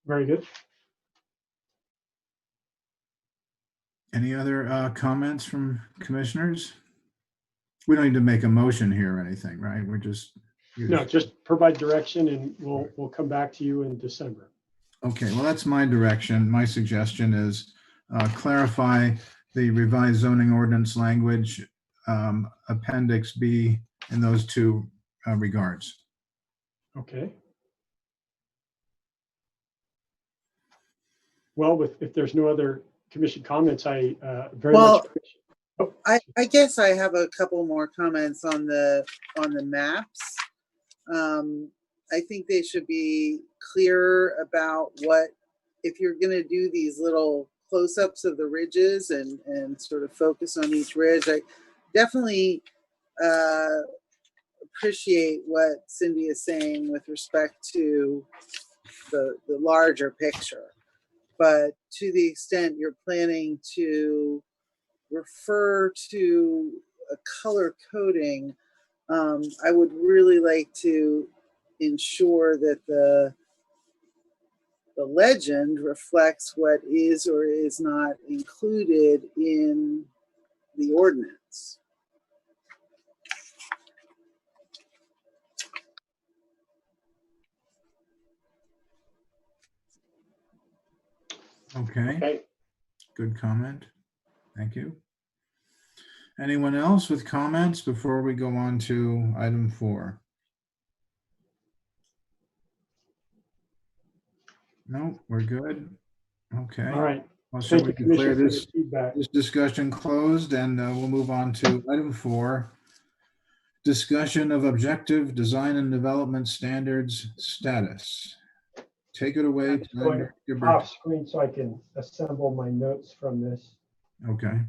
Very good. Any other comments from commissioners? We don't need to make a motion here or anything, right? We're just No, just provide direction, and we'll come back to you in December. Okay, well, that's my direction. My suggestion is clarify the revised zoning ordinance language, Appendix B, in those two regards. Okay. Well, if there's no other commission comments, I very much. I guess I have a couple more comments on the maps. I think they should be clearer about what, if you're going to do these little close-ups of the ridges and sort of focus on each ridge. I definitely appreciate what Cindy is saying with respect to the larger picture. But to the extent you're planning to refer to a color coding, I would really like to ensure that the legend reflects what is or is not included in the ordinance. Okay. Good comment. Thank you. Anyone else with comments before we go on to item 4? No, we're good. Okay. All right. Well, so we declare this feedback. discussion closed, and we'll move on to item 4. Discussion of objective design and development standards status. Take it away. I'm going off screen so I can assemble my notes from this. Okay.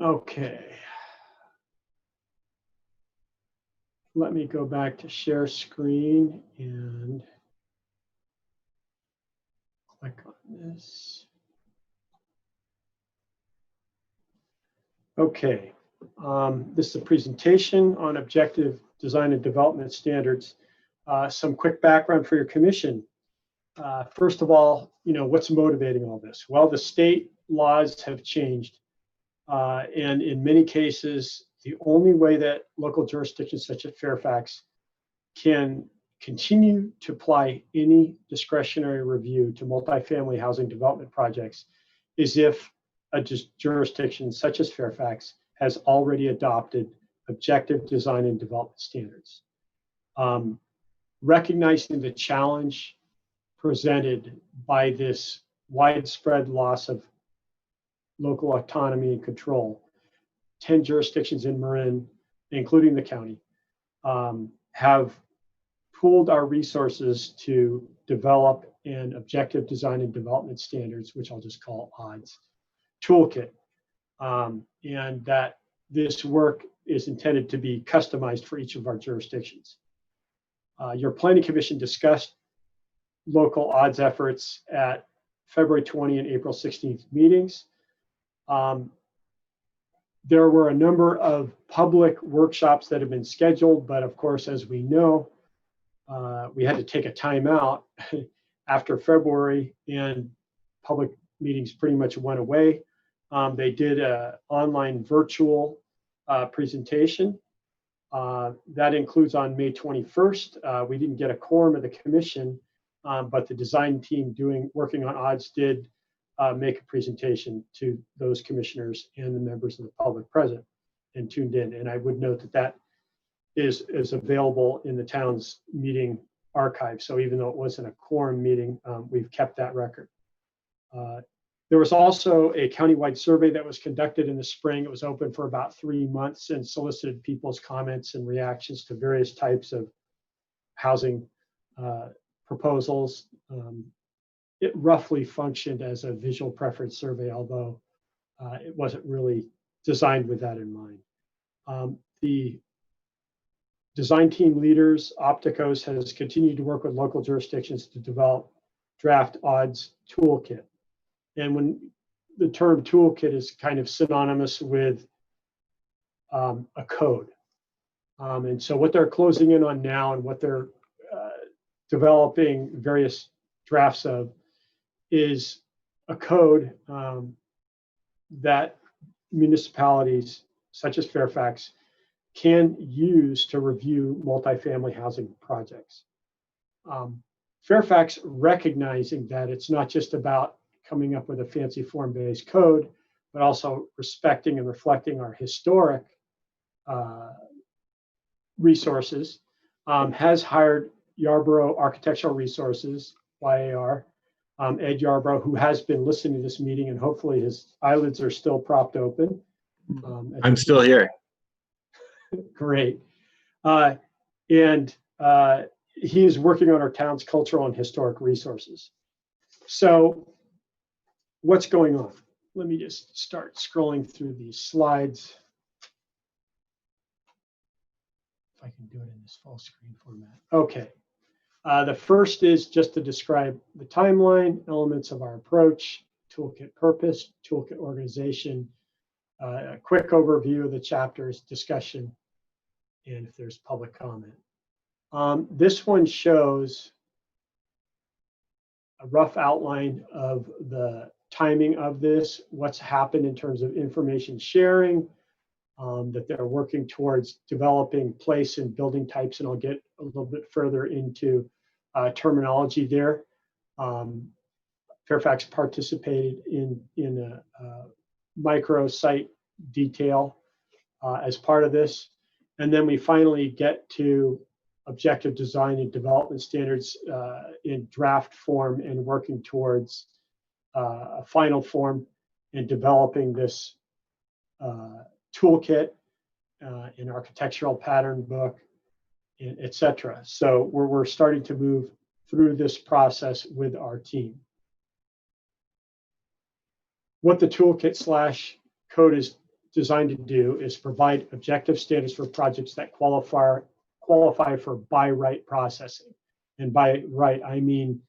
Okay. Let me go back to share screen and click on this. Okay. This is a presentation on objective design and development standards. Some quick background for your commission. First of all, what's motivating all this? Well, the state laws have changed. And in many cases, the only way that local jurisdictions such as Fairfax can continue to apply any discretionary review to multifamily housing development projects is if a jurisdiction such as Fairfax has already adopted objective design and development standards. Recognizing the challenge presented by this widespread loss of local autonomy and control, 10 jurisdictions in Marin, including the county, have pooled our resources to develop an objective design and development standards, which I'll just call ODDS, toolkit. And that this work is intended to be customized for each of our jurisdictions. Your Planning Commission discussed local ODDS efforts at February 20 and April 16th meetings. There were a number of public workshops that have been scheduled, but of course, as we know, we had to take a time out after February and public meetings pretty much went away. They did an online virtual presentation. That includes on May 21st. We didn't get a quorum of the commission, but the design team working on ODDS did make a presentation to those commissioners and the members of the public present and tuned in. And I would note that that is available in the town's meeting archive. So even though it wasn't a quorum meeting, we've kept that record. There was also a countywide survey that was conducted in the spring. It was open for about 3 months and solicited people's comments and reactions to various types of housing proposals. It roughly functioned as a visual preference survey, although it wasn't really designed with that in mind. The design team leaders, Opticos, has continued to work with local jurisdictions to develop draft ODDS toolkit. And when the term toolkit is kind of synonymous with a code. And so what they're closing in on now and what they're developing various drafts of is a code that municipalities such as Fairfax can use to review multifamily housing projects. Fairfax, recognizing that it's not just about coming up with a fancy form-based code, but also respecting and reflecting our historic resources, has hired Yarborough Architectural Resources, YAR, Ed Yarborough, who has been listening to this meeting, and hopefully his eyelids are still propped open. I'm still here. Great. And he is working on our town's cultural and historic resources. So what's going on? Let me just start scrolling through these slides. If I can do it in this full screen format. Okay. The first is just to describe the timeline, elements of our approach, toolkit purpose, toolkit organization, a quick overview of the chapters, discussion, and if there's public comment. This one shows a rough outline of the timing of this, what's happened in terms of information sharing, that they're working towards developing place and building types, and I'll get a little bit further into terminology there. Fairfax participated in a micro site detail as part of this. And then we finally get to objective design and development standards in draft form and working towards a final form and developing this toolkit, an architectural pattern book, et cetera. So we're starting to move through this process with our team. What the toolkit / code is designed to do is provide objective standards for projects that qualify for by right processing. And by right, I mean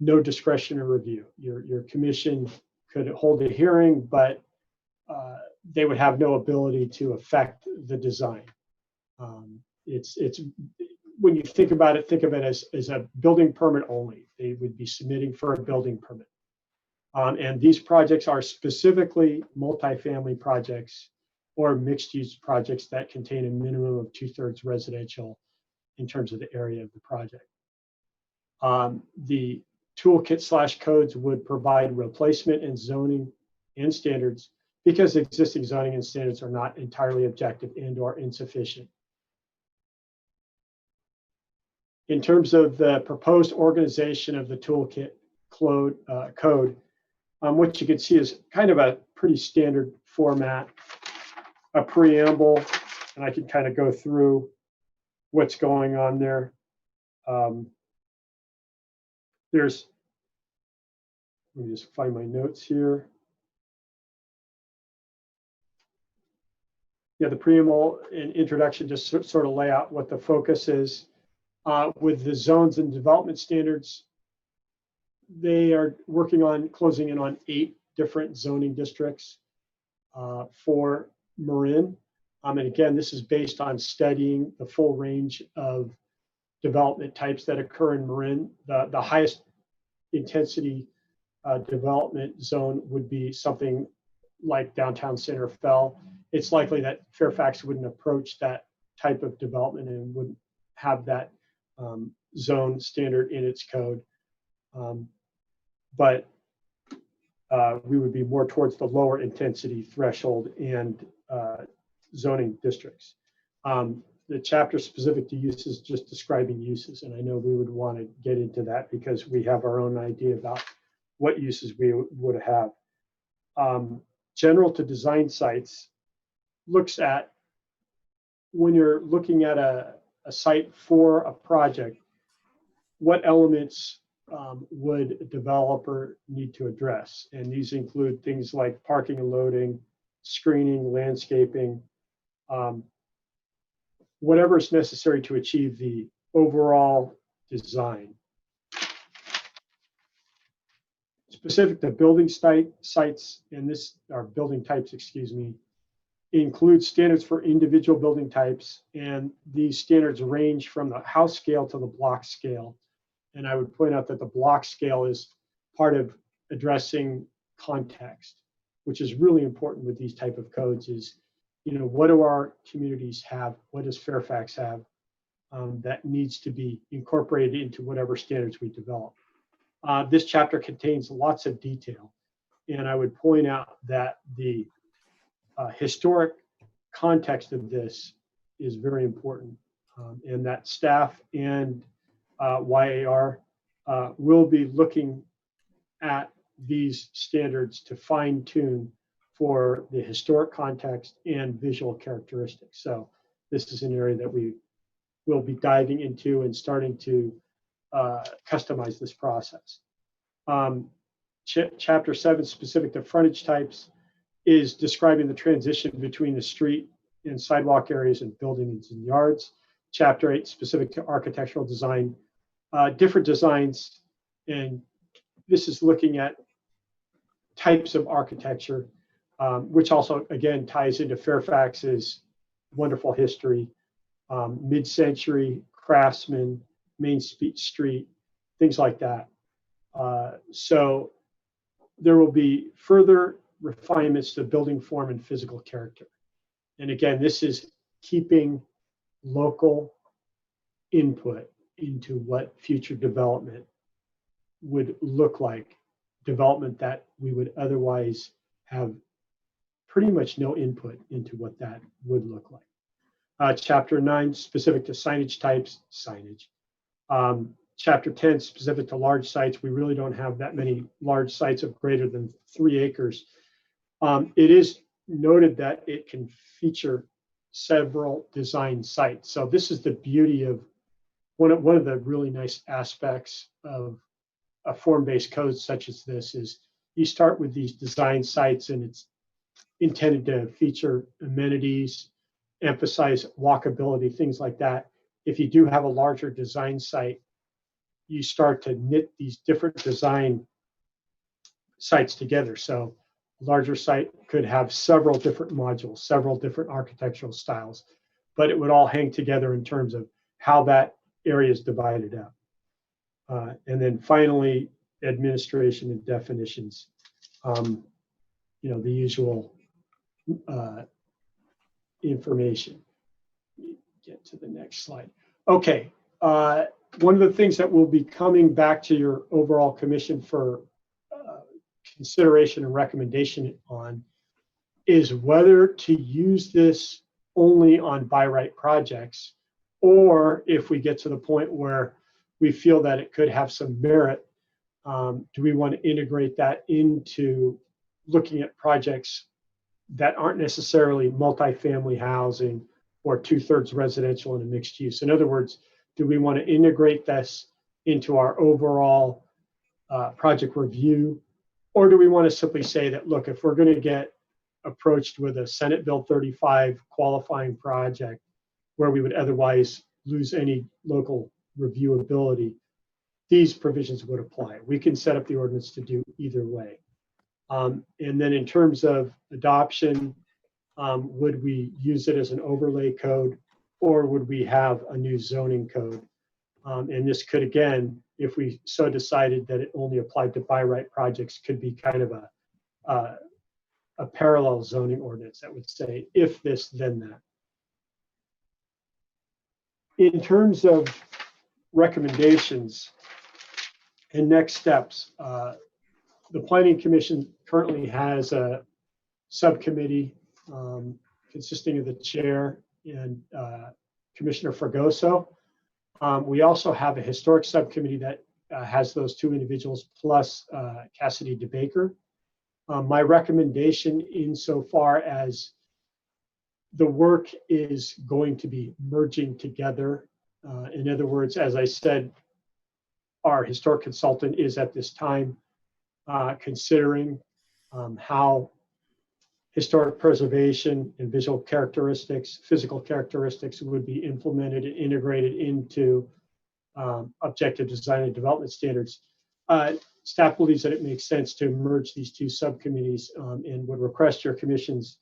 no discretionary review. Your commission could hold a hearing, but they would have no ability to affect the design. It's when you think about it, think of it as a building permit only. They would be submitting for a building permit. And these projects are specifically multifamily projects or mixed-use projects that contain a minimum of 2/3 residential in terms of the area of the project. The toolkit / codes would provide replacement and zoning and standards because existing zoning and standards are not entirely objective and or insufficient. In terms of the proposed organization of the toolkit code, what you can see is kind of a pretty standard format, a preamble, and I can kind of go through what's going on there. Let me just find my notes here. Yeah, the preamble and introduction just sort of lay out what the focus is. With the zones and development standards, they are working on closing in on 8 different zoning districts for Marin. And again, this is based on studying the full range of development types that occur in Marin. The highest intensity development zone would be something like downtown Center Fell. It's likely that Fairfax wouldn't approach that type of development and wouldn't have that zone standard in its code. But we would be more towards the lower intensity threshold and zoning districts. The chapter specific to uses just describing uses, and I know we would want to get into that because we have our own idea about what uses we would have. General to design sites looks at when you're looking at a site for a project, what elements would a developer need to address? And these include things like parking and loading, screening, landscaping, whatever is necessary to achieve the overall design. It's specific to building sites, and this are building types, excuse me, includes standards for individual building types, and these standards range from the house scale to the block scale. And I would point out that the block scale is part of addressing context, which is really important with these type of codes is, you know, what do our communities have? What does Fairfax have that needs to be incorporated into whatever standards we develop? This chapter contains lots of detail, and I would point out that the historic context of this is very important, and that staff and YAR will be looking at these standards to fine tune for the historic context and visual characteristics. So this is an area that we will be diving into and starting to customize this process. Chapter 7, specific to frontage types, is describing the transition between the street and sidewalk areas and buildings and yards. Chapter 8, specific to architectural design, different designs, and this is looking at types of architecture, which also, again, ties into Fairfax's wonderful history, mid-century, craftsman, Main Street, things like that. So there will be further refinements to building form and physical character. And again, this is keeping local input into what future development would look like, development that we would otherwise have pretty much no input into what that would look like. Chapter 9, specific to signage types, signage. Chapter 10, specific to large sites. We really don't have that many large sites of greater than 3 acres. It is noted that it can feature several design sites. So this is the beauty of one of the really nice aspects of a form-based code such as this is you start with these design sites and it's intended to feature amenities, emphasize walkability, things like that. If you do have a larger design site, you start to knit these different design sites together. So a larger site could have several different modules, several different architectural styles, but it would all hang together in terms of how that area is divided up. And then finally, administration and definitions. You know, the usual information. Get to the next slide. Okay. One of the things that will be coming back to your overall commission for consideration and recommendation on is whether to use this only on by right projects, or if we get to the point where we feel that it could have some merit, do we want to integrate that into looking at projects that aren't necessarily multifamily housing or 2/3 residential and a mixed use? In other words, do we want to integrate this into our overall project review? Or do we want to simply say that, look, if we're going to get approached with a Senate Bill 35 qualifying project where we would otherwise lose any local reviewability, these provisions would apply. We can set up the ordinance to do either way. And then in terms of adoption, would we use it as an overlay code, or would we have a new zoning code? And this could, again, if we so decided that it only applied to by right projects, could be kind of a parallel zoning ordinance that would say, if this, then that. In terms of recommendations and next steps, the Planning Commission currently has a subcommittee consisting of the chair and Commissioner Fragoso. We also have a historic subcommittee that has those two individuals plus Cassidy DeBaker. My recommendation insofar as the work is going to be merging together. In other words, as I said, our historic consultant is at this time considering how historic preservation and visual characteristics, physical characteristics would be implemented and integrated into objective design and development standards. staff believes that it makes sense to merge these two subcommittees and would request your commission's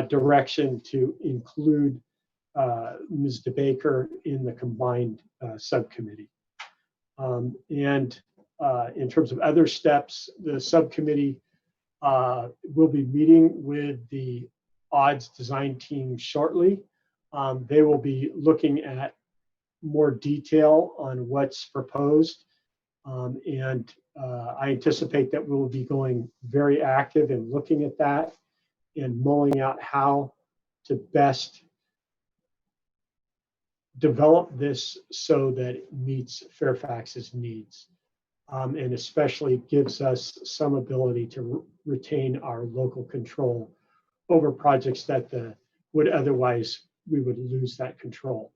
direction to include Ms. DeBaker in the combined subcommittee. And in terms of other steps, the subcommittee will be meeting with the odds design team shortly. They will be looking at more detail on what's proposed. And I anticipate that we'll be going very active in looking at that and mulling out how to best develop this so that it meets Fairfax's needs. And especially gives us some ability to retain our local control over projects that would otherwise, we would lose that control.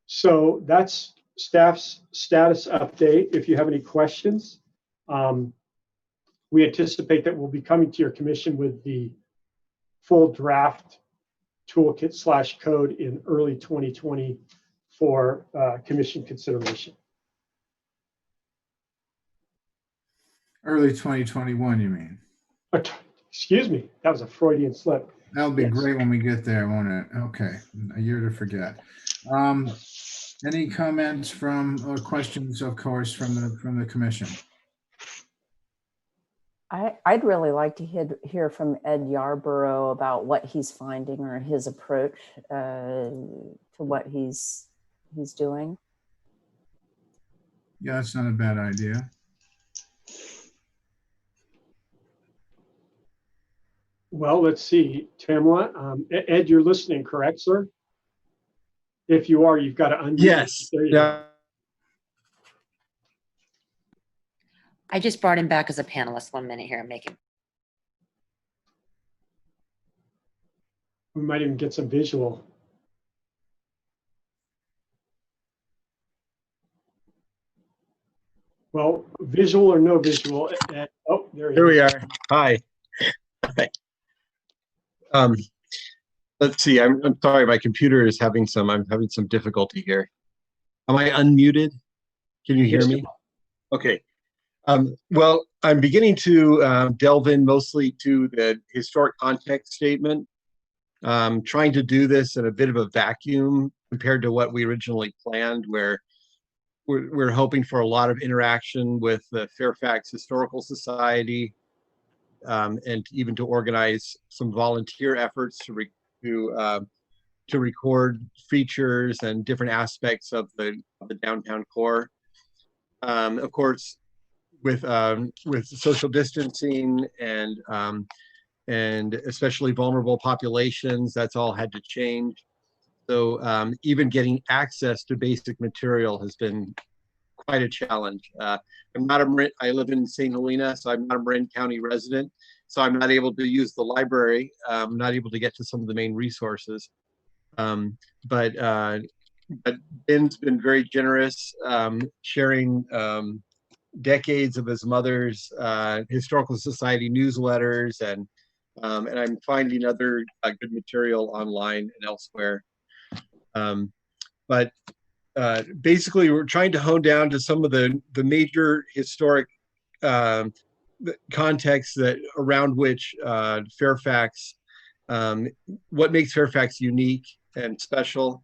So that's staff's status update. If you have any questions, we anticipate that we'll be coming to your commission with the full draft toolkit / code in early 2020 for commission consideration. Early 2021, you mean? Excuse me, that was a Freudian slip. That'll be Yes. great when we get there, won't it? Okay, a year to forget. Any comments from or questions, of course, from the commission? I'd really like to hear from Ed Yarborough about what he's finding or his approach to what he's doing. Yeah, that's not a bad idea. Well, let's see, Tamla. Ed, you're listening, correct, sir? If you are, you've got to unmute. Yes. There you go. I just brought him back as a panelist. 1 minute here. I'm making. We might even get some visual. Well, visual or no visual. Ed, oh, Here we are. Hi. Hi. Let's see. I'm sorry. My computer is having some. I'm having some difficulty here. Am I unmuted? Can you hear me? Okay. Well, I'm beginning to delve in mostly to the historic context statement. Trying to do this in a bit of a vacuum compared to what we originally planned, where we're hoping for a lot of interaction with the Fairfax Historical Society, and even to organize some volunteer efforts to record features and different aspects of the downtown core. Of course, with social distancing and especially vulnerable populations, that's all had to change. So even getting access to basic material has been quite a challenge. I live in St. Helena, so I'm not a Marin County resident, so I'm not able to use the library. I'm not able to get to some of the main resources. But Ben's been very generous, sharing decades of his mother's historical society newsletters, and I'm finding other good material online and elsewhere. But basically, we're trying to hone down to some of the major historic contexts that around which Fairfax, what makes Fairfax unique and special,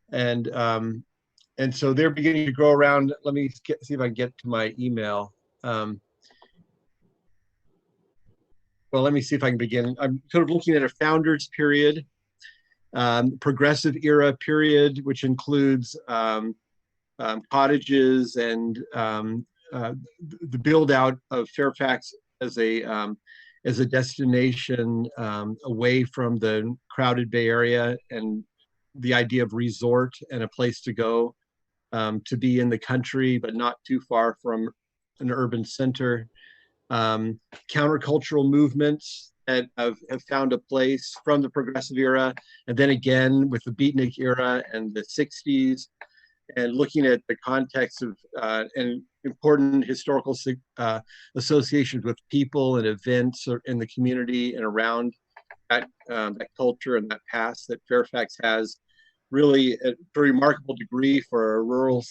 and so they're beginning to go around. Let me see if I can get to my email. Well, let me see if I can begin. I'm sort of looking at a founders period, progressive era period, which includes cottages and the build out of Fairfax as a destination away from the crowded Bay Area, and the idea of resort and a place to go to be in the country, but not too far from an urban center. Countercultural movements that have found a place from the progressive era, and then again with the beatnik era and the 60s, and looking at the context of and important historical associations with people and events in the community and around that culture and that past that Fairfax has. really a remarkable degree for a rural,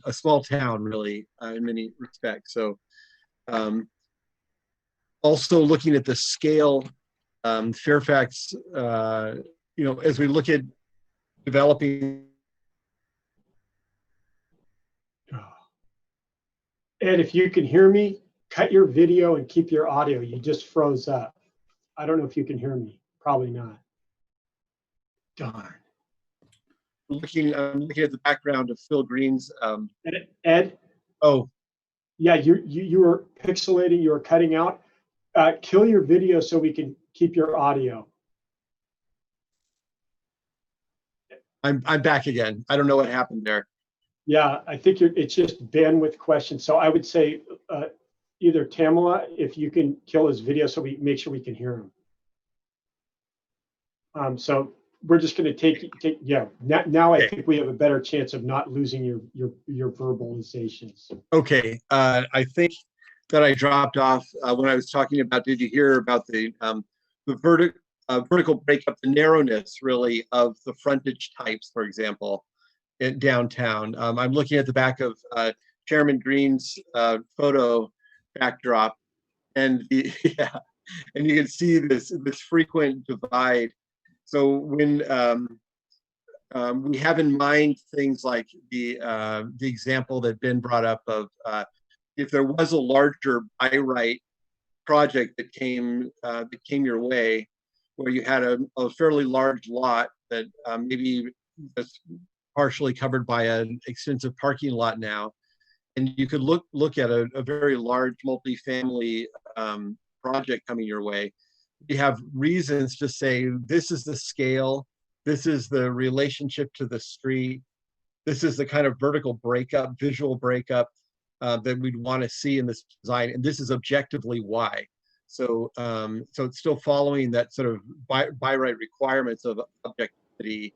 a small town, really, in many respects. So also looking at the scale, Fairfax, as we look at developing. Ed, if you can hear me, cut your video and keep your audio. You just froze up. I don't know if you can hear me. Probably not. Darn. I'm looking at the background of Phil Green's. Ed? Oh. Yeah, you were pixelating, you were cutting out. Kill your video so we can keep your audio. I'm back again. I don't know what happened there. Yeah, I think it's just bandwidth question. So I would say either Tamala, if you can kill his video so we make sure we can hear him. So we're just going to take yeah. Now I think we have a better chance of not losing your verbalizations. Okay, I think that I dropped off when I was talking about. Did you hear about the vertical breakup, the narrowness really of the frontage types, for example, in downtown? I'm looking at the back of Chairman Green's photo backdrop, and and you can see this frequent divide. So when we have in mind things like the example that Ben brought up of if there was a larger by right project that came your way, where you had a fairly large lot that maybe that's partially covered by an extensive parking lot now, and you could look at a very large multifamily project coming your way. You have reasons to say this is the scale, this is the relationship to the street, this is the kind of vertical breakup, visual breakup that we'd want to see in this design, and this is objectively why. So so it's still following that sort of by right requirements of objectivity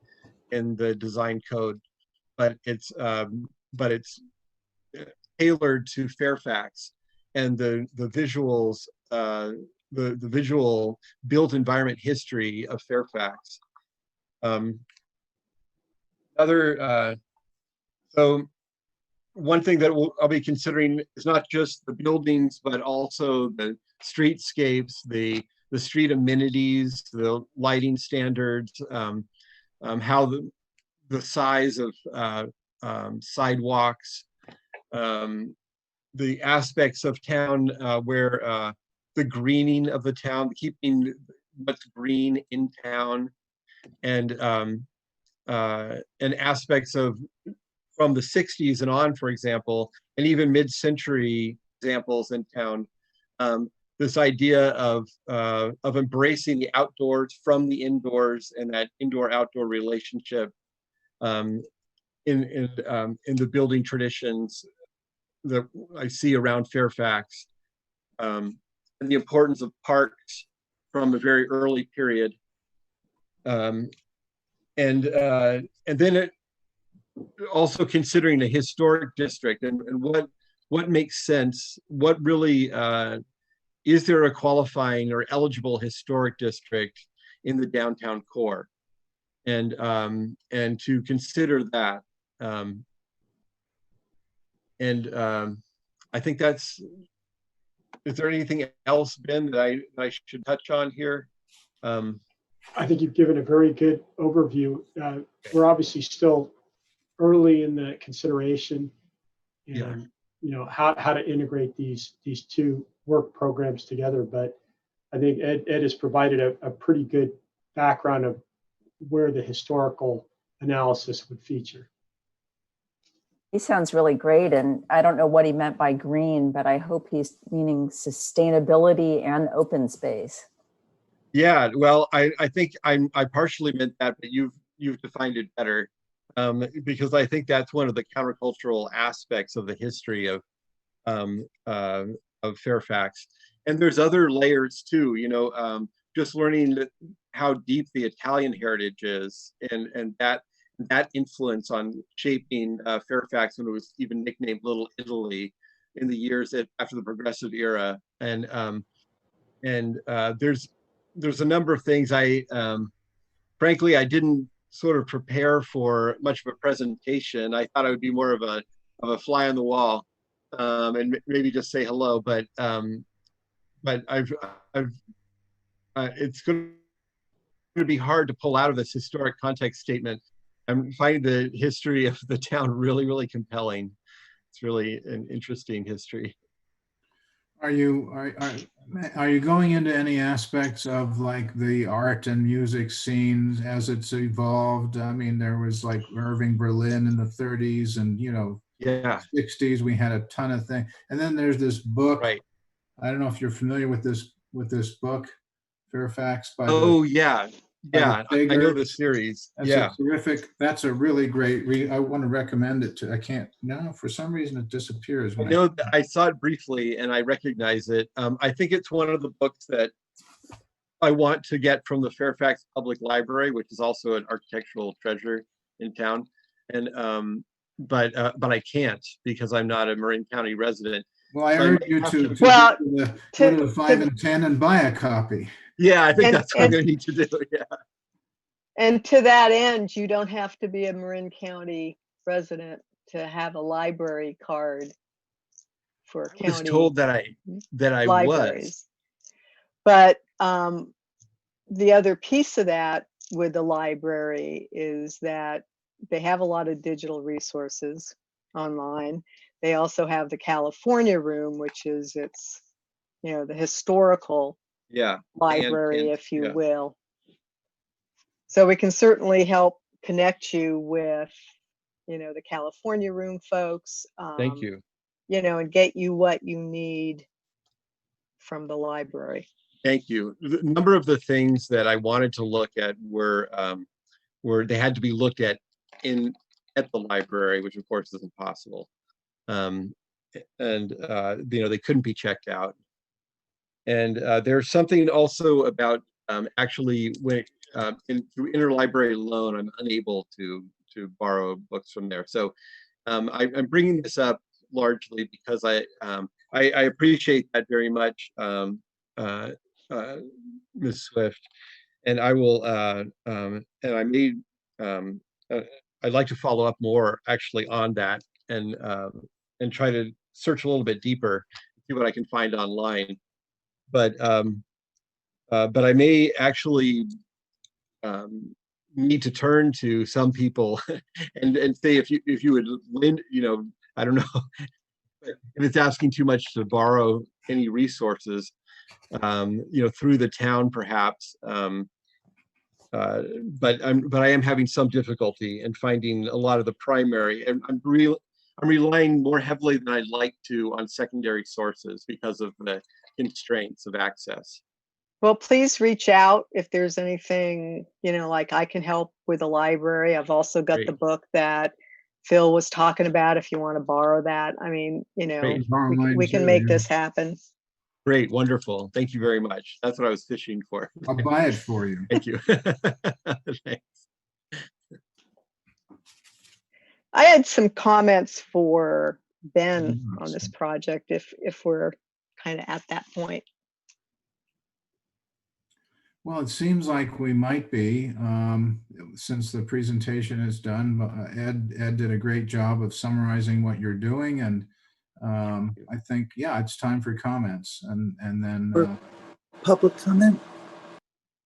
in the design code, but it's tailored to Fairfax and the visuals, the visual built environment history of Fairfax. So one thing that I'll be considering is not just the buildings, but also the streetscapes, the street amenities, the lighting standards, how the size of sidewalks, the aspects of town where the greening of the town, keeping what's green in town, and aspects of from the 60s and on, for example, and even mid-century examples in town. This idea of embracing the outdoors from the indoors and that indoor-outdoor relationship in the building traditions that I see around Fairfax, and the importance of parks from a very early period, and then it also considering a historic district and what makes sense, what really is there a qualifying or eligible historic district in the downtown core, and to consider that, I think that's. Is there anything else, Ben, that I should touch on here? I think you've given a very good overview. We're obviously still early in the consideration, and how to integrate these two work programs together. But I think Ed has provided a pretty good background of where the historical analysis would feature. He sounds really great, and I don't know what he meant by green, but I hope he's meaning sustainability and open space. Yeah, well, I think I partially meant that, but you've defined it better, because I think that's one of the countercultural aspects of the history of Fairfax. And there's other layers too, just learning how deep the Italian heritage is, and that influence on shaping Fairfax when it was even nicknamed Little Italy in the years after the Progressive era. And there's a number of things frankly I didn't sort of prepare for much of a presentation. I thought I would be more of a fly on the wall, and maybe just say hello. But it's going to be hard to pull out of this historic context statement. I'm finding the history of the town really, really compelling. It's really an interesting history. Are you going into any aspects of like the art and music scenes as it's evolved? I mean, there was like Irving Berlin in the 30s, and yeah, 60s. We had a ton of things, and then there's this book. Right. I don't know if you're familiar with this book, Fairfax by Oh yeah, the I know Figures. the series. That's Yeah. a terrific. That's a really great read. I want to recommend it to. I can't. No, for some reason it disappears. I know that I saw it briefly and I recognize it. I think it's one of the books that I want to get from the Fairfax Public Library, which is also an architectural treasure in town. And but I can't because I'm not a Marin County resident. Well, I So urge might you have to Well, go to the 5 and 10 and buy a copy. Yeah, I think And- that's what I'm and- going to need to do. Yeah. And to that end, you don't have to be a Marin County resident to have a library card for I was county told that I libraries. was. But the other piece of that with the library is that they have a lot of digital resources online. They also have the California room, which is the historical Yeah. library, if you yeah. will. So we can certainly help connect you with, the California room folks. Thank you. And get you what you need from the library. Thank you. A number of the things that I wanted to look at were they had to be looked at at the library, which of course isn't possible. And they couldn't be checked out. And there's something also about actually when through interlibrary loan, I'm unable to borrow books from there. So I'm bringing this up largely because I appreciate that very much, Ms. Swift, and I will and I may I'd like to follow up more actually on that and try to search a little bit deeper, see what I can find online. But I may actually need to turn to some people and say if you would lend, I don't know if it's asking too much to borrow any resources, through the town perhaps. But I am having some difficulty in finding a lot of the primary, and I'm relying more heavily than I'd like to on secondary sources because of the constraints of access. Well, please reach out if there's anything, like I can help with the library. I've also got the book that Phil was talking about if you want to borrow that. I mean, we can make this happen. Great, wonderful. Thank you very much. That's what I was fishing for. I'll buy it for you. Thank you. Thanks. I had some comments for Ben on this project if we're kind of at that point. Well, it seems like we might be, since the presentation is done. Ed did a great job of summarizing what you're doing, and I think, yeah, it's time for comments, and then public comment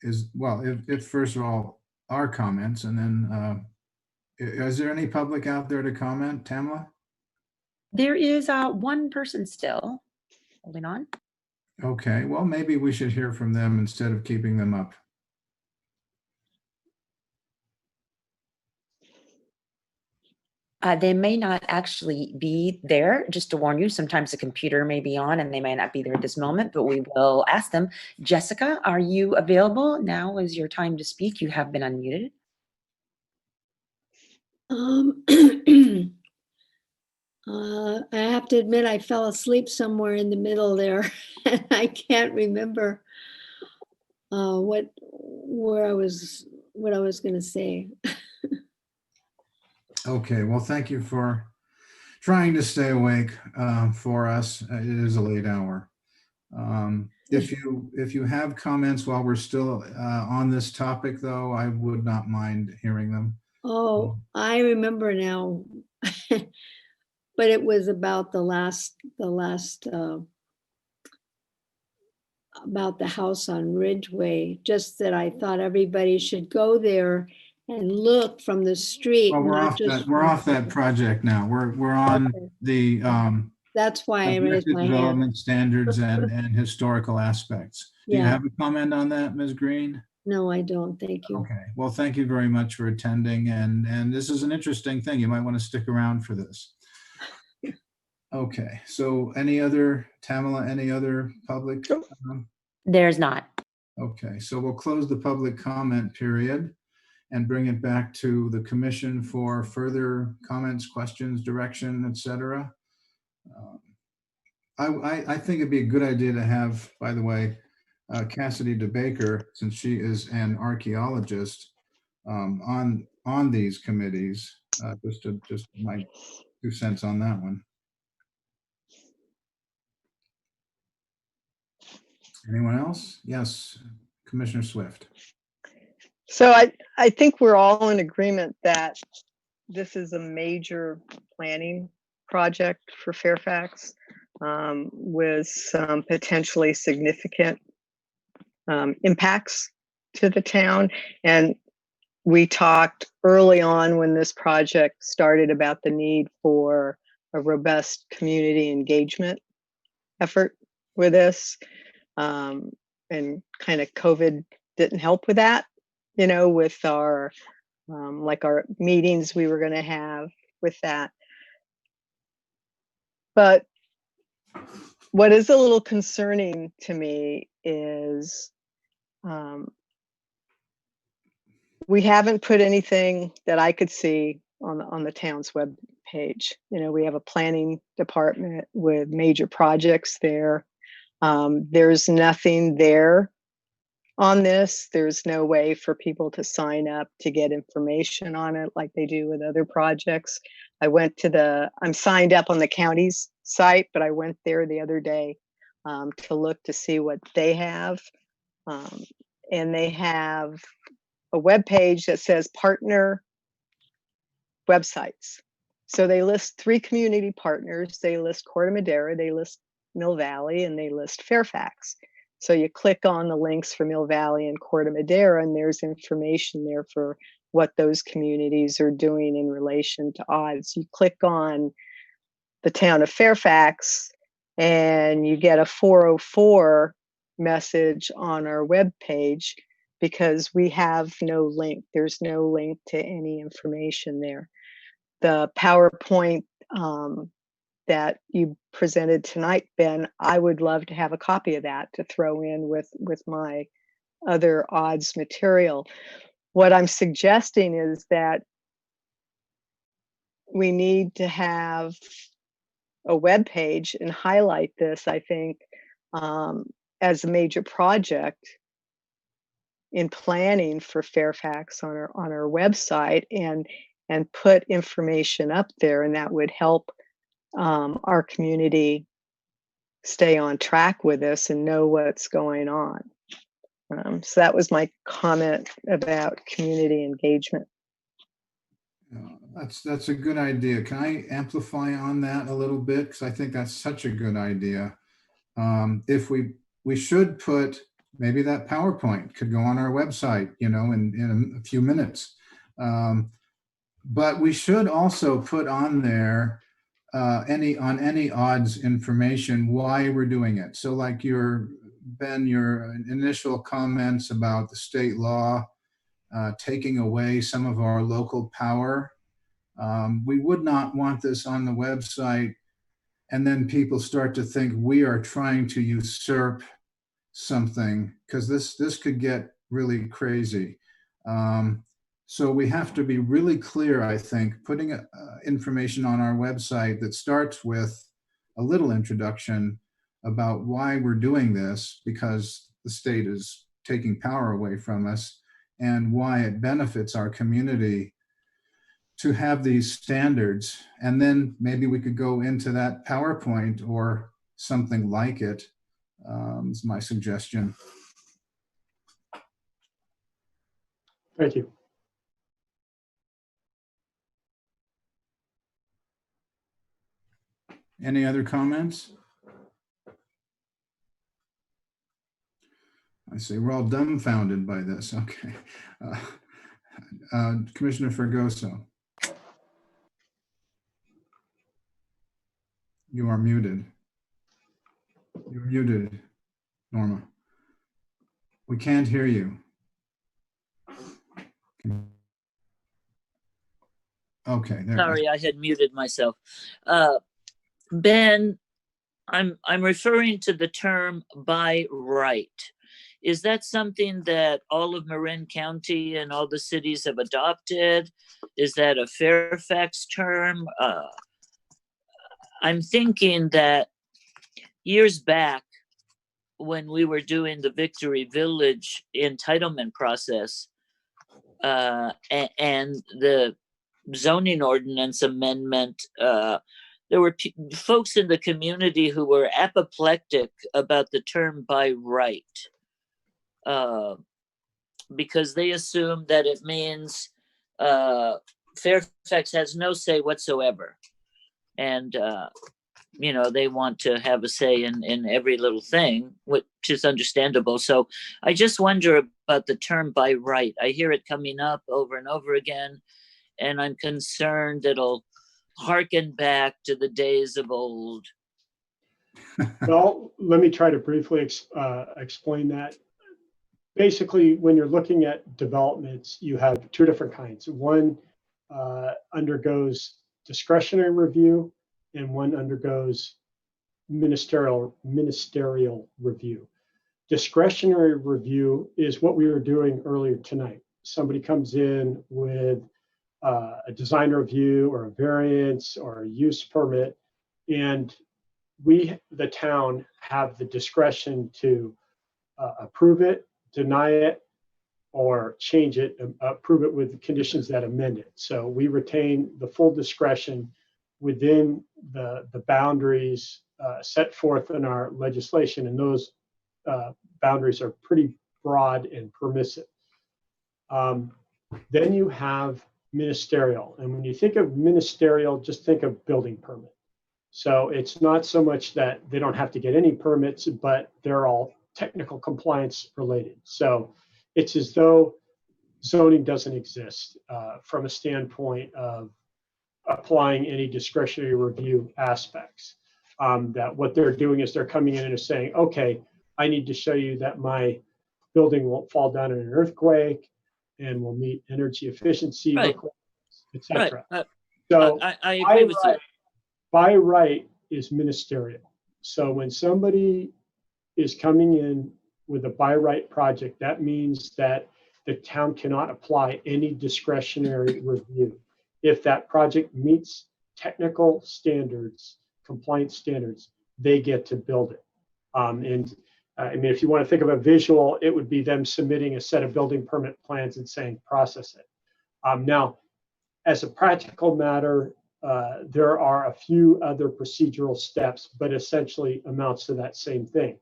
if first of all our comments, and then is there any public out there to comment, Tamla? There is one person still holding on. Okay, well, maybe we should hear from them instead of keeping them up. They may not actually be there. Just to warn you, sometimes the computer may be on and they may not be there at this moment, but we will ask them. Jessica, are you available? Now is your time to speak. You have been unmuted. I have to admit, I fell asleep somewhere in the middle there, and I can't remember what I was going to say. Okay, well, thank you for trying to stay awake for us. It is a late hour. If you have comments while we're still on this topic, though, I would not mind hearing them. Oh, I remember now. But it was about about the house on Ridgeway, just that I thought everybody should go there and look from the street. Well, not just we're from- off that project now. We're on Okay. the That's why I raised objective my hand. development standards and historical aspects. Do you Yeah. have a comment on that, Ms. Green? No, I don't. Thank you. Okay. Well, thank you very much for attending, and this is an interesting thing. You might want to stick around for this. Okay. So, Tamala, any other public? There's not. Okay. So we'll close the public comment period and bring it back to the commission for further comments, questions, direction, etc. I think it'd be a good idea to have, by the way, Cassidy DeBaker, since she is an archaeologist, on these committees. Just my 2 cents on that one. Anyone else? Yes, Commissioner Swift. So I think we're all in agreement that this is a major planning project for Fairfax, with some potentially significant impacts to the town. And we talked early on when this project started about the need for a robust community engagement effort with this. And kind of COVID didn't help with that, with our our meetings we were going to have with that. But what is a little concerning to me is we haven't put anything that I could see on the town's web page. We have a planning department with major projects there. There's nothing there on this. There's no way for people to sign up to get information on it like they do with other projects. I'm signed up on the county's site, but I went there the other day to look to see what they have. And they have a web page that says partner websites. So they list 3 community partners. They list Corte Madera, they list Mill Valley, and they list Fairfax. So you click on the links for Mill Valley and Corte Madera, and there's information there for what those communities are doing in relation to odds. You click on the town of Fairfax, and you get a 404 message on our web page because we have no link. There's no link to any information there. The PowerPoint that you presented tonight, Ben, I would love to have a copy of that to throw in with my other odds material. What I'm suggesting is that we need to have a web page and highlight this, I think, as a major project in planning for Fairfax on our website, and put information up there, and that would help our community stay on track with this and know what's going on. So that was my comment about community engagement. That's a good idea. Can I amplify on that a little bit? Because I think that's such a good idea. If we should put, maybe that PowerPoint could go on our website, in a few minutes. But we should also put on there any odds information, why we're doing it. So like your initial comments about the state law taking away some of our local power. We would not want this on the website and then people start to think we are trying to usurp something, because this could get really crazy. So we have to be really clear, I think, putting information on our website that starts with a little introduction about why we're doing this, because the state is taking power away from us, and why it benefits our community to have these standards. And then maybe we could go into that PowerPoint or something like it Is my suggestion. Thank you. Any other comments? I see we're all dumbfounded by this. Okay. Commissioner Fregoso. You are muted. You're muted, Norma. We can't hear you. Okay, there. Sorry, I had muted myself. Ben, I'm referring to the term by right. Is that something that all of Marin County and all the cities have adopted? Is that a Fairfax term? I'm thinking that years back, when we were doing the Victory Village entitlement process and the zoning ordinance amendment, there were folks in the community who were apoplectic about the term by right because they assumed that it means Fairfax has no say whatsoever. And they want to have a say in every little thing, which is understandable. So I just wonder about the term by right. I hear it coming up over and over again, and I'm concerned it'll harken back to the days of old. Well, let me try to briefly explain that. Basically, when you're looking at developments, you have two different kinds. One undergoes discretionary review, and one undergoes ministerial review. Discretionary review is what we were doing earlier tonight. Somebody comes in with a design review or a variance or a use permit, and we, the town, have the discretion to approve it, deny it, or change it, approve it with conditions that amend it. So we retain the full discretion within the boundaries set forth in our legislation, and those boundaries are pretty broad and permissive. Then you have ministerial, and when you think of ministerial, just think of building permit. So it's not so much that they don't have to get any permits, but they're all technical compliance related. So it's as though zoning doesn't exist from a standpoint of applying any discretionary review aspects. That what they're doing is they're coming in and saying, okay, I need to show you that my building won't fall down in an earthquake and will meet energy efficiency requirements, etc. Right. So I agree with you. By right is ministerial. So when somebody is coming in with a by right project, that means that the town cannot apply any discretionary review. If that project meets technical standards, compliance standards, they get to build it. I mean, if you want to think of a visual, it would be them submitting a set of building permit plans and saying, process it. Now, as a practical matter, there are a few other procedural steps, but essentially amounts to that same thing.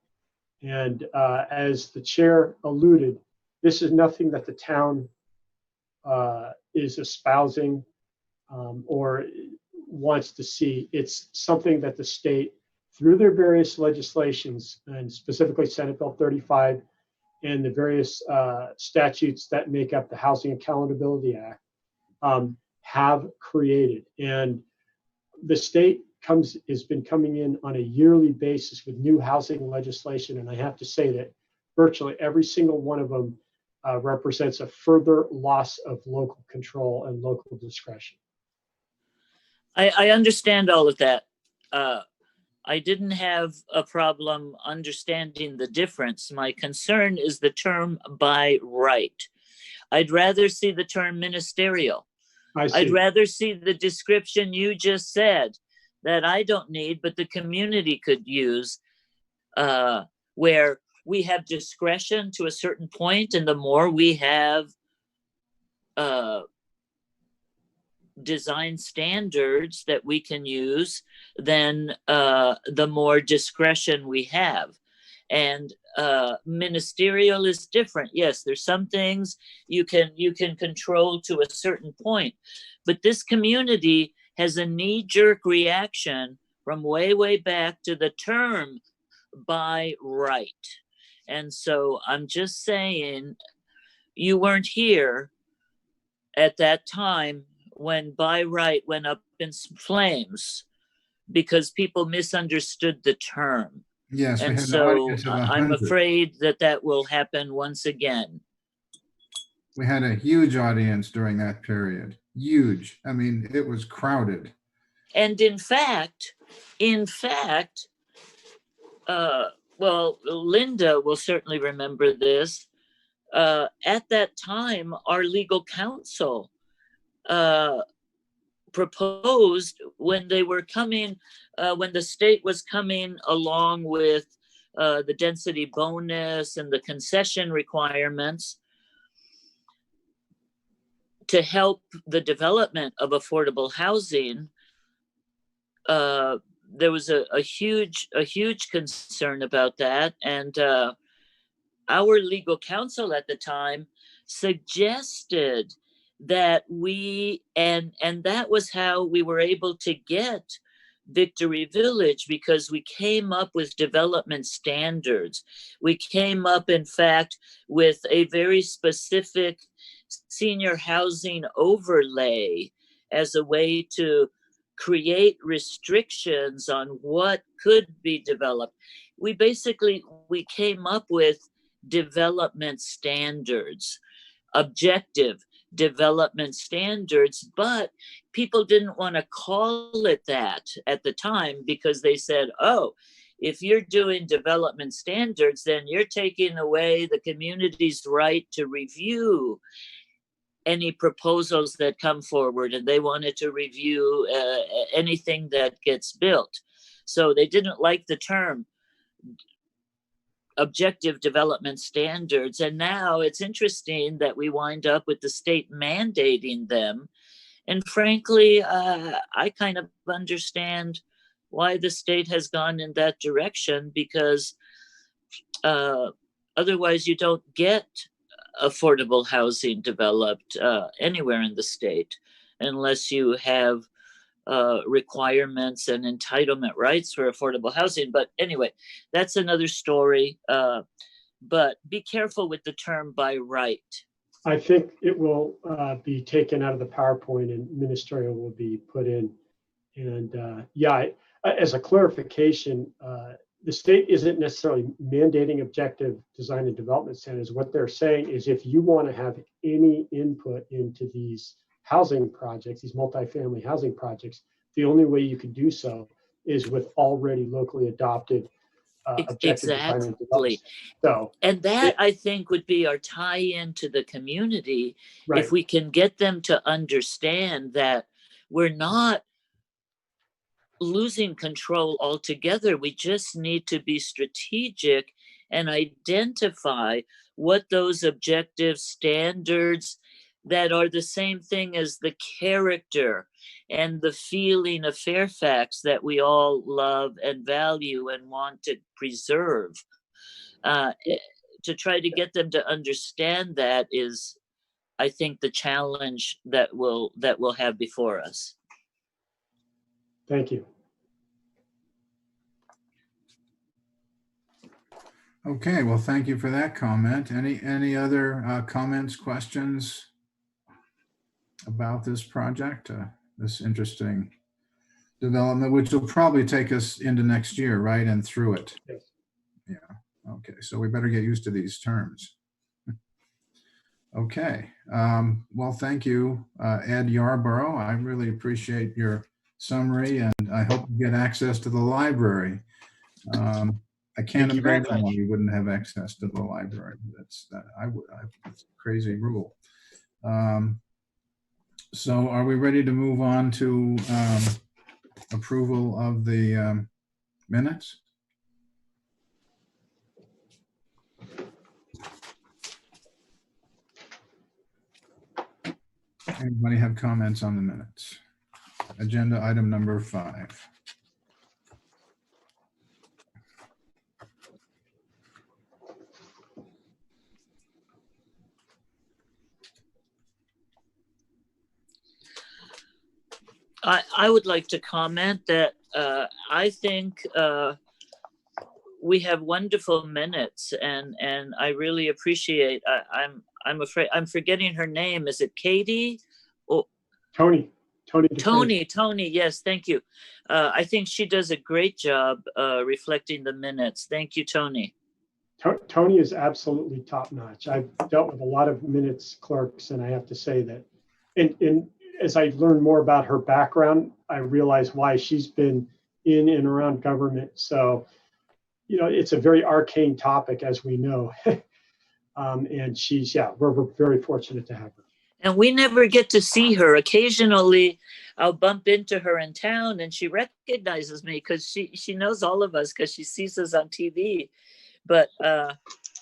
And as the chair alluded, this is nothing that the town is espousing or wants to see. It's something that the state, through their various legislations, and specifically Senate Bill 35 and the various statutes that make up the Housing Accountability Act, have created. And the state has been coming in on a yearly basis with new housing legislation. And I have to say that virtually every single one of them represents a further loss of local control and local discretion. I understand all of that. I didn't have a problem understanding the difference. My concern is the term by right. I'd rather see the term ministerial. I'd rather see the description you just said that I don't need, but the community could use, where we have discretion to a certain point, and the more we have design standards that we can use, then the more discretion we have. And ministerial is different. Yes, there's some things you can control to a certain point, but this community has a knee-jerk reaction from way back to the term by right. And so I'm just saying, you weren't here at that time when by right went up in flames because people misunderstood the term. Yes, we And had an so audience of I'm 100. afraid that will happen once again. We had a huge audience during that period. Huge. I mean, it was crowded. And in fact, well, Linda will certainly remember this. At that time, our legal counsel proposed when they were coming, when the state was coming along with the density bonus and the concession requirements to help the development of affordable housing, there was a huge concern about that. And our legal counsel at the time suggested that and that was how we were able to get Victory Village, because we came up with development standards. We came up, in fact, with a very specific senior housing overlay as a way to create restrictions on what could be developed. We came up with development standards, objective development standards, but people didn't want to call it that at the time because they said, oh, if you're doing development standards, then you're taking away the community's right to review any proposals that come forward, and they wanted to review anything that gets built. So they didn't like the term objective development standards. And now it's interesting that we wind up with the state mandating them. And frankly, I kind of understand why the state has gone in that direction, because otherwise you don't get affordable housing developed anywhere in the state unless you have requirements and entitlement rights for affordable housing. But anyway, that's another story. But be careful with the term by right. I think it will be taken out of the PowerPoint and ministerial will be put in. And as a clarification, the state isn't necessarily mandating objective design and development standards. What they're saying is if you want to have any input into these housing projects, these multifamily housing projects, the only way you can do so is with already locally adopted objective design and development. So, and that I think would be our tie-in to the community, right. If we can get them to understand that we're not losing control altogether. We just need to be strategic and identify what those objective standards that are the same thing as the character and the feeling of Fairfax that we all love and value and want to preserve. To try to get them to understand that is, I think, the challenge that we'll have before us. Thank you. Okay, well, thank you for that comment. Any other comments, questions about this project, this interesting development, which will probably take us into next year, right, and through it? Yes. Yeah. Okay, so we better get used to these terms. Okay. Well, thank you, Ed Yarborough. I really appreciate your summary, and I hope you get access to the library. I can't imagine why you wouldn't have access to the library. That's a crazy rule. So are we ready to move on to approval of the minutes? Anybody have comments on the minutes? Agenda item number 5. I would like to comment that I think we have wonderful minutes, and I really appreciate. I'm afraid I'm forgetting her name. Is it Katie? Oh, Tony. Tony. Yes, thank you. I think she does a great job reflecting the minutes. Thank you, Tony. Tony is absolutely top notch. I've dealt with a lot of minutes clerks, and I have to say that, and as I learned more about her background, I realized why she's been in and around government. So, you know, it's a very arcane topic, as we know. And she's, we're very fortunate to have her. And we never get to see her. Occasionally, I'll bump into her in town, and she recognizes me because she knows all of us because she sees us on TV. But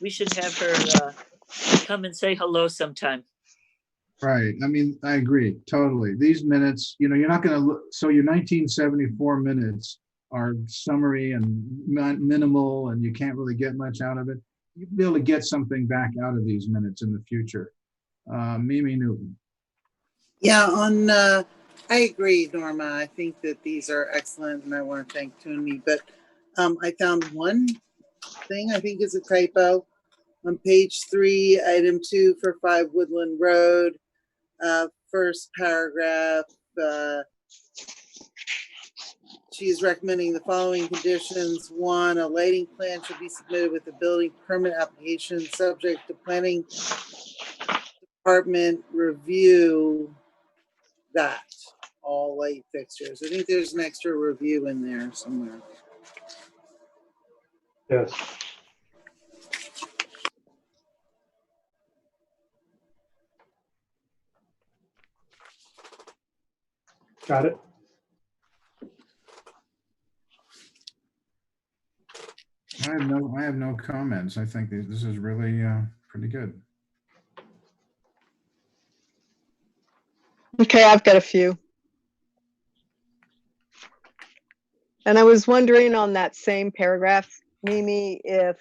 we should have her come and say hello sometime. Right. I mean, I agree totally. These minutes, you know, you're not going to look. So your 1974 minutes are summary and minimal, and you can't really get much out of it. You'll be able to get something back out of these minutes in the future. Mimi Newton. Yeah, I agree, Norma. I think that these are excellent, and I want to thank Tony. But I found one thing I think is a typo on page 3, item 2 for 5 Woodland Road. First paragraph, she's recommending the following conditions. 1, a lighting plan should be submitted with the building permit application subject to planning department review that all light fixtures. I think there's an extra review in there somewhere. Yes. Got it. I have no comments. I think this is really pretty good. Okay, I've got a few. And I was wondering on that same paragraph, Mimi, if,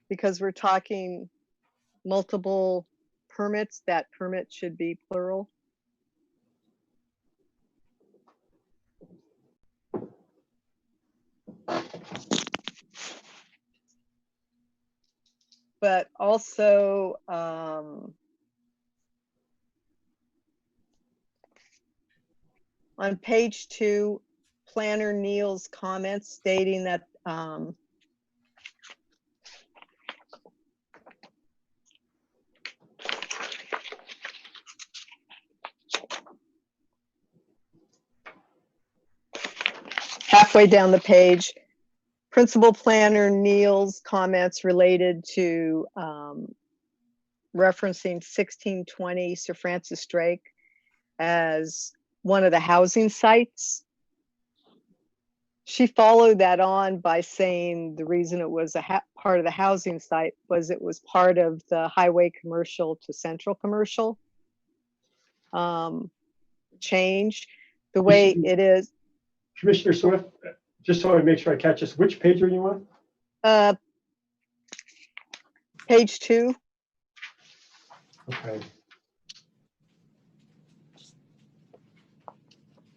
because we're talking multiple permits, that permit should be plural. But also, on page 2, Planner Neal's comments stating that halfway down the page, Principal Planner Neal's comments related to referencing 1620 Sir Francis Drake as one of the housing sites. She followed that on by saying the reason it was a part of the housing site was it was part of the highway commercial to central commercial change. The way it is. Commissioner Swift, just so I make sure I catch this, which page are you on? Page 2. Okay.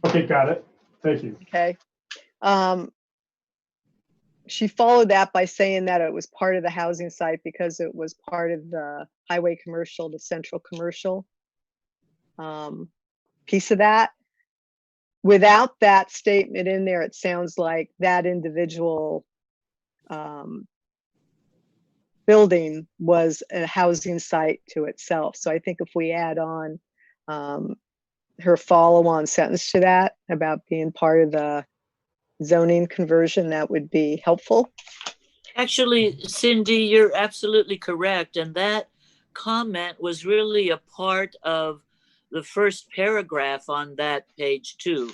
Okay, got it. Thank you. Okay. She followed that by saying that it was part of the housing site because it was part of the highway commercial to central commercial piece of that. Without that statement in there, it sounds like that individual building was a housing site to itself. So I think if we add on her follow-on sentence to that about being part of the zoning conversion, that would be helpful. Actually, Cindy, you're absolutely correct. And that comment was really a part of the first paragraph on that page 2,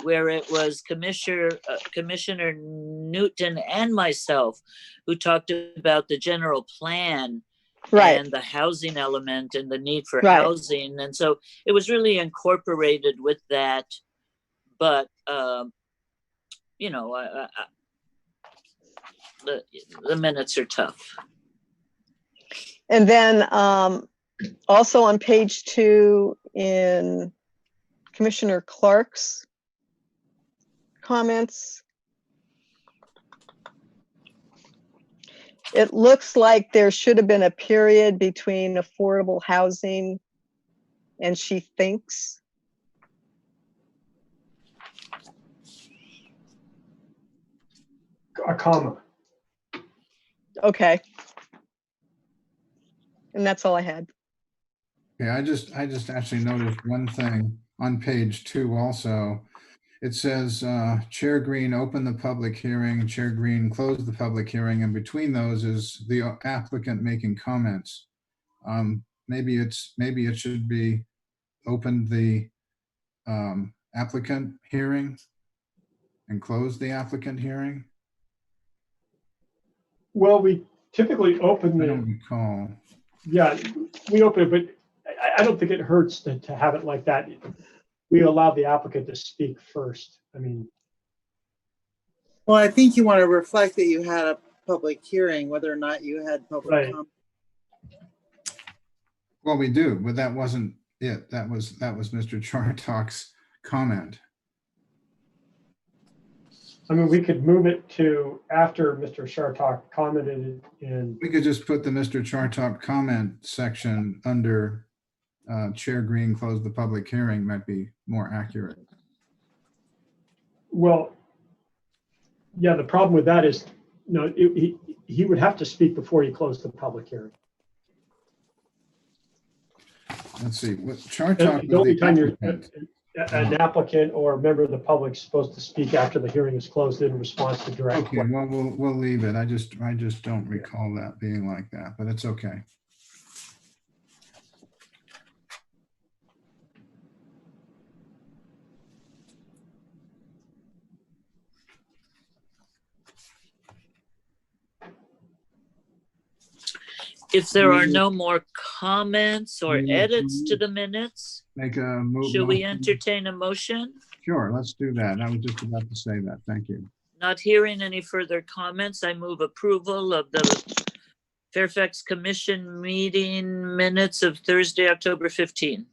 where it was Commissioner Newton and myself who talked about the general plan, right, and the housing element and the need for right, housing. And so it was really incorporated with that. But, you know, the minutes are tough. And then also on page 2 in Commissioner Clark's comments. It looks like there should have been a period between affordable housing and she thinks. A comma. Okay. And that's all I had. Okay, I just actually noticed one thing on page 2 also. It says, Chair Green opened the public hearing, Chair Green closed the public hearing, and between those is the applicant making comments. Maybe it should be opened the applicant hearing and closed the applicant hearing. Well, we typically open I don't the, recall. yeah, we open it, but I don't think it hurts to have it like that. We allow the applicant to speak first. I mean, Well, I think you want to reflect that you had a public hearing, whether or not you had public Right. comment. Well, we do, but that wasn't it. That was Mr. Chartock's comment. I mean, we could move it to after Mr. Chartock commented in. We could just put the Mr. Chartock comment section under Chair Green closed the public hearing, might be more accurate. Well, yeah, the problem with that is, no, he would have to speak before he closed the public hearing. Let's see, what Chartock The only was time the you're applicant. an applicant or a member of the public is supposed to speak after the hearing is closed in response to direct Okay, questions. well, we'll leave it. I just don't recall that being like that, but it's okay. If there are no more comments or We- edits to the minutes, Make a move. should we motion. entertain a motion? Sure, let's do that. I was just about to say that. Thank you. Not hearing any further comments, I move approval of the Fairfax Commission meeting minutes of Thursday, October 15,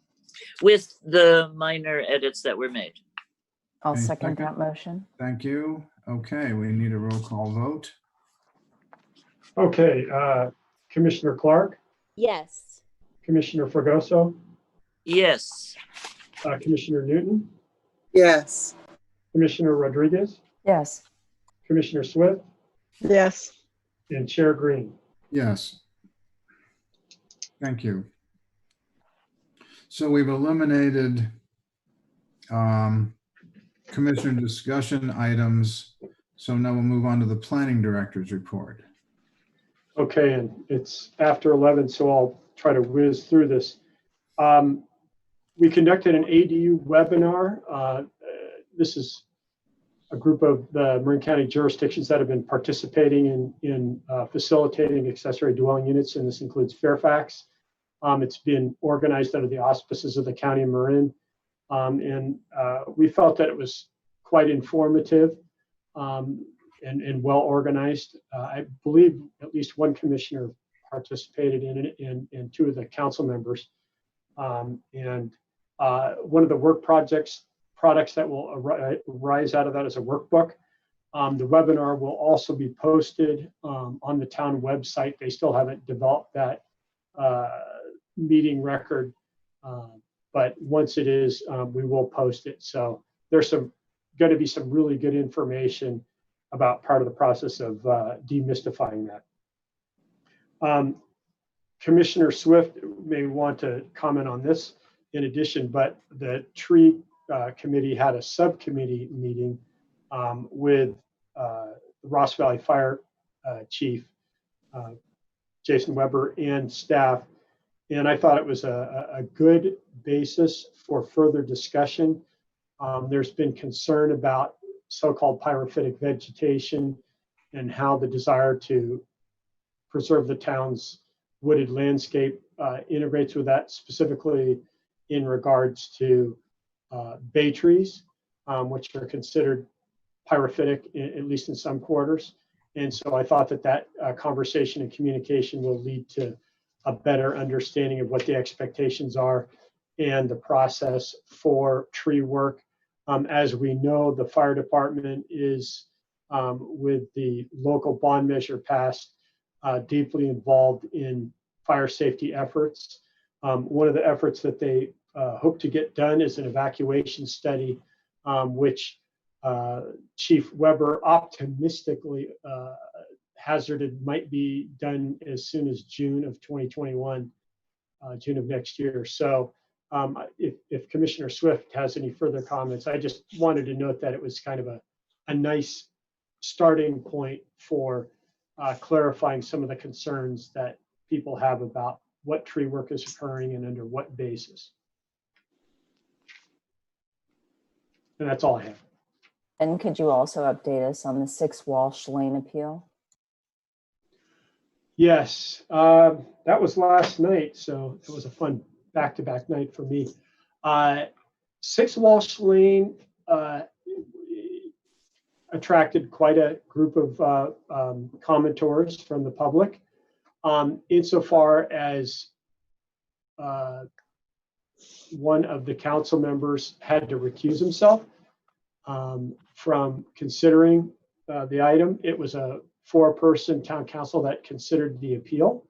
with the minor edits that were made. I'll Okay, second second. that motion. Thank you. Okay, we need a roll call vote. Okay, Commissioner Clark, Yes. Commissioner Fregoso, Yes. Commissioner Newton, Yes. Commissioner Rodriguez, Yes. Commissioner Swift, Yes. and Chair Green. Yes. Thank you. So we've eliminated commissioner discussion items. So now we'll move on to the planning director's report. Okay, and it's after 11, so I'll try to whiz through this. We conducted an ADU webinar. This is a group of the Marin County jurisdictions that have been participating in facilitating accessory dwelling units, and this includes Fairfax. It's been organized under the auspices of the County of Marin, and we felt that it was quite informative and well organized. I believe at least one commissioner participated in it, and two of the council members. And one of the work products that will arise out of that is a workbook. The webinar will also be posted on the town website. They still haven't developed that meeting record, but once it is, we will post it. So there's going to be some really good information about part of the process of demystifying that. Commissioner Swift may want to comment on this in addition, but the tree committee had a subcommittee meeting with the Ross Valley Fire Chief, Jason Weber, and staff. And I thought it was a good basis for further discussion. There's been concern about so-called pyrophytic vegetation and how the desire to preserve the town's wooded landscape integrates with that, specifically in regards to bay trees, which are considered pyrophytic, at least in some quarters. And so I thought that conversation and communication will lead to a better understanding of what the expectations are and the process for tree work. As we know, the fire department is, with the local bond measure passed, deeply involved in fire safety efforts. One of the efforts that they hope to get done is an evacuation study, which Chief Weber optimistically hazarded might be done as soon as June of 2021, June of next year. So if Commissioner Swift has any further comments, I just wanted to note that it was kind of a nice starting point for clarifying some of the concerns that people have about what tree work is occurring and under what basis. And that's all I have. And could you also update us on the 6 Walsh Lane appeal? Yes, that was last night, so it was a fun back-to-back night for me. 6 Walsh Lane attracted quite a group of commenters from the public, insofar as one of the council members had to recuse himself from considering the item. It was a 4-person town council that considered the appeal.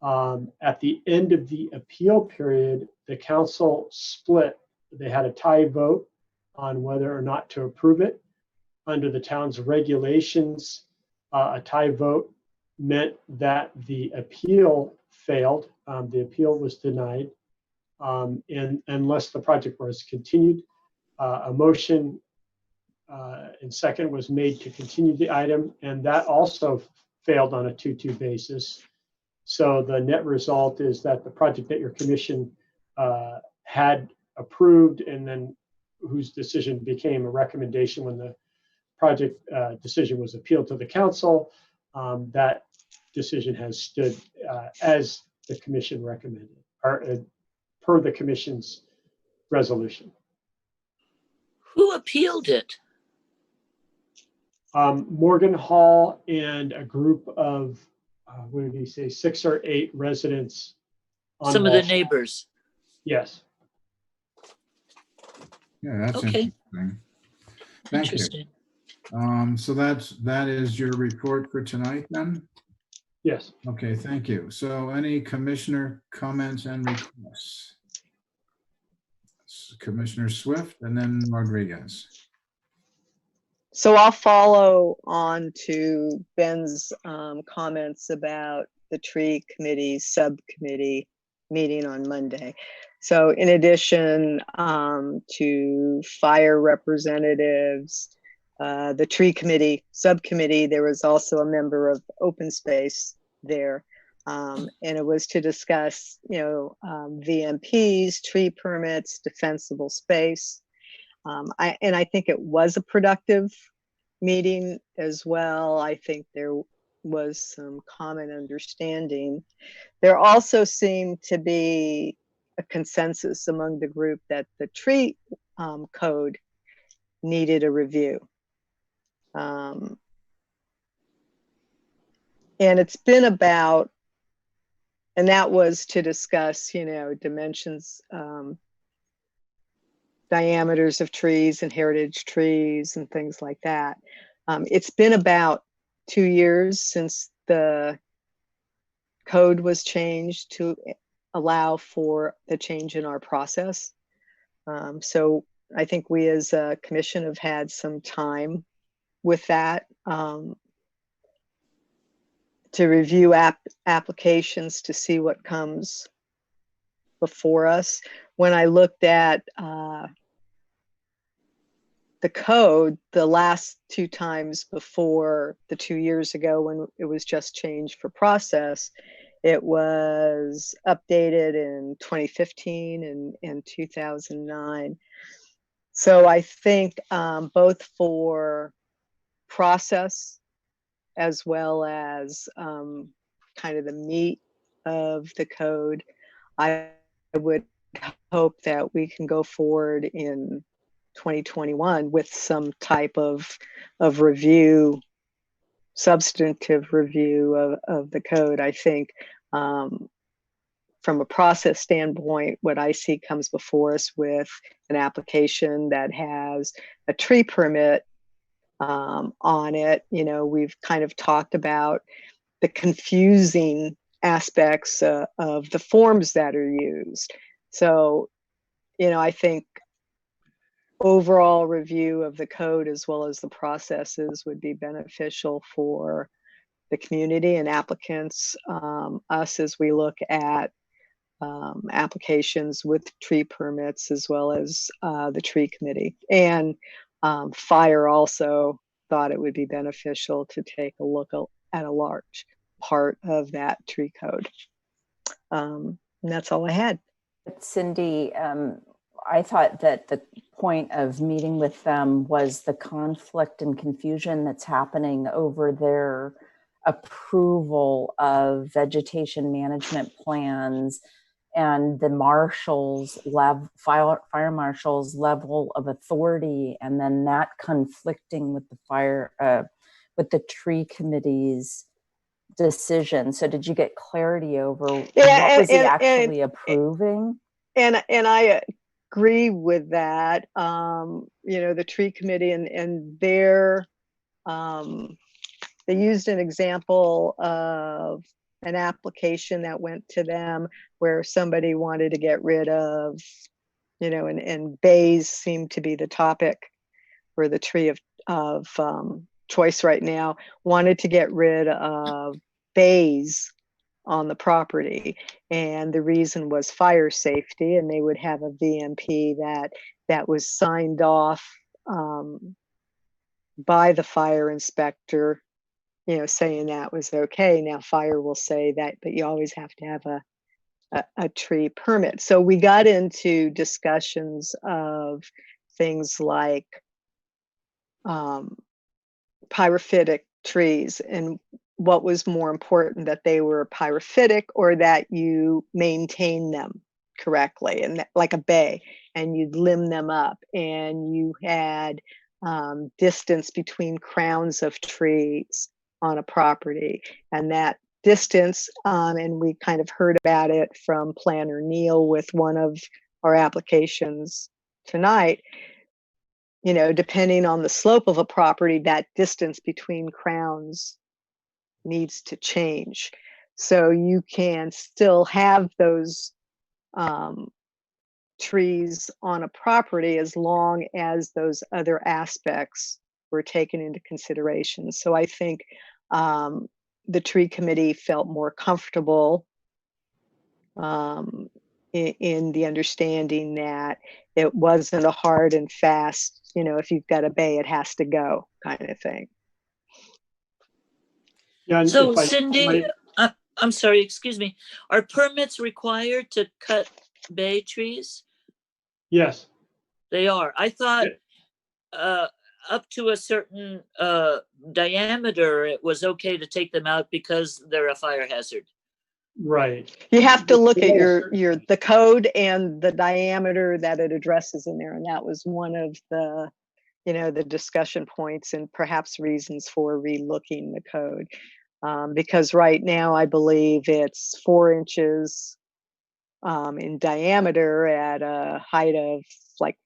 At the end of the appeal period, the council split. They had a tie vote on whether or not to approve it. Under the town's regulations, a tie vote meant that the appeal failed. The appeal was denied. And unless the project was continued, a motion and second was made to continue the item, and that also failed on a 2-2 basis. So the net result is that the project that your commission had approved, and then whose decision became a recommendation when the project decision was appealed to the council, that decision has stood as the commission recommended, or per the commission's resolution. Who appealed it? Morgan Hall and a group of, what did he say, 6 or 8 residents. Some of the neighbors. Yes. Yeah, that's Okay. interesting. Thank Interesting. you. So that is your report for tonight then? Yes. Okay, thank you. So any commissioner comments and requests? Commissioner Swift and then Rodriguez. So I'll follow on to Ben's comments about the tree committee subcommittee meeting on Monday. So in addition to fire representatives, the tree committee subcommittee, there was also a member of open space there. And it was to discuss, VMPs, tree permits, defensible space. I think it was a productive meeting as well. I think there was some common understanding. There also seemed to be a consensus among the group that the tree code needed a review. And it's been about, and that was to discuss, dimensions, diameters of trees and heritage trees and things like that. It's been about 2 years since the code was changed to allow for the change in our process. So I think we as a commission have had some time with that to review applications to see what comes before us. When I looked at the code, the last 2 times before the 2 years ago when it was just changed for process, it was updated in 2015 and 2009. So I think both for process as well as kind of the meat of the code, I would hope that we can go forward in 2021 with some type of review, substantive review of the code. I think from a process standpoint, what I see comes before us with an application that has a tree permit on it. You know, we've kind of talked about the confusing aspects of the forms that are used. So, you know, I think overall review of the code as well as the processes would be beneficial for the community and applicants, us as we look at applications with tree permits as well as the tree committee. And fire also thought it would be beneficial to take a look at a large part of that tree code. And that's all I had. Cindy, I thought that the point of meeting with them was the conflict and confusion that's happening over their approval of vegetation management plans and the fire marshal's level of authority, and then that conflicting with with the tree committee's decision. So did you get clarity over what was he actually approving? And I agree with that. You know, the tree committee and their they used an example of an application that went to them where somebody wanted to get rid of, you know, and bays seemed to be the topic for the tree of choice right now, wanted to get rid of bays on the property. And the reason was fire safety, and they would have a VMP that was signed off by the fire inspector, you know, saying that was okay. Now fire will say that, but you always have to have a tree permit. So we got into discussions of things like pyrophytic trees and what was more important, that they were pyrophytic or that you maintain them correctly, and like a bay, and you'd limb them up, and you had distance between crowns of trees on a property, and that distance, and we kind of heard about it from Planner Neil with one of our applications tonight. You know, depending on the slope of a property, that distance between crowns needs to change. So you can still have those trees on a property as long as those other aspects were taken into consideration. So I think the tree committee felt more comfortable in the understanding that it wasn't a hard and fast, you know, if you've got a bay, it has to go kind of thing. Yeah. So Cindy, I'm sorry, excuse me. Are permits required to cut bay trees? Yes. They are. I thought up to a certain diameter, it was okay to take them out because they're a fire hazard. Right. You have to look at the code and the diameter that it addresses in there, and that was one of the, you know, the discussion points and perhaps reasons for relooking the code, because right now I believe it's 4 inches in diameter at a height of like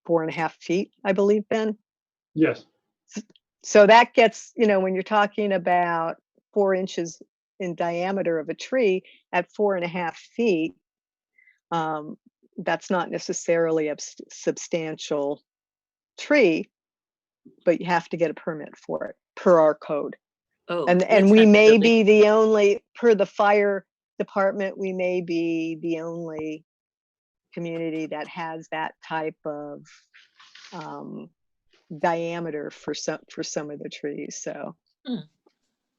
4.5 feet, I believe, Ben. Yes. So that gets, you know, when you're talking about 4 inches in diameter of a tree at 4.5 feet, that's not necessarily a substantial tree, but you have to get a permit for it per our code. Oh, and we may be the only, per the fire department, we may be the only community that has that type of diameter for some of the trees. So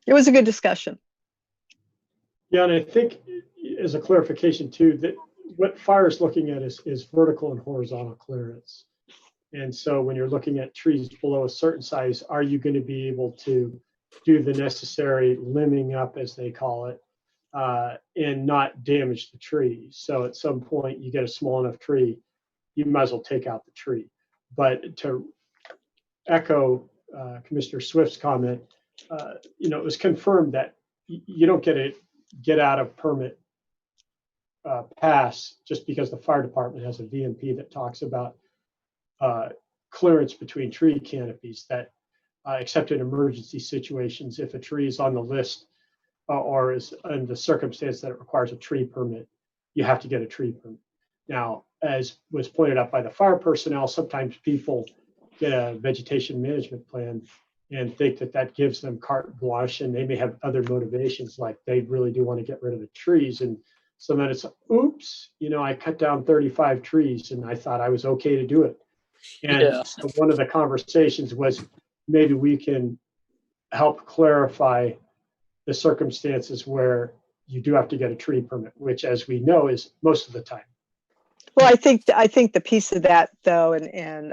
it was a good discussion. Yeah, and I think as a clarification too, that what fire is looking at is vertical and horizontal clearance. And so when you're looking at trees below a certain size, are you going to be able to do the necessary limbing up, as they call it, and not damage the tree? So at some point you get a small enough tree, you might as well take out the tree. But to echo Commissioner Swift's comment, you know, it was confirmed that you don't get out of permit pass just because the fire department has a VMP that talks about clearance between tree canopies that except in emergency situations, if a tree is on the list or is in the circumstance that it requires a tree permit, you have to get a tree permit. Now, as was pointed out by the fire personnel, sometimes people get a vegetation management plan and think that that gives them carte blanche, and they may have other motivations, like they really do want to get rid of the trees. And so then it's, oops, I cut down 35 trees and I thought I was okay to do it. And Yeah. so one of the conversations was maybe we can help clarify the circumstances where you do have to get a tree permit, which, as we know, is most of the time. Well, I think the piece of that though, and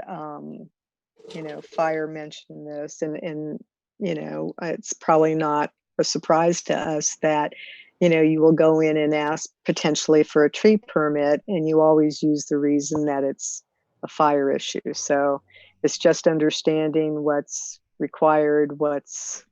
fire mentioned this, and it's probably not a surprise to us that you will go in and ask potentially for a tree permit, and you always use the reason that it's a fire issue. So it's just understanding what's required, what's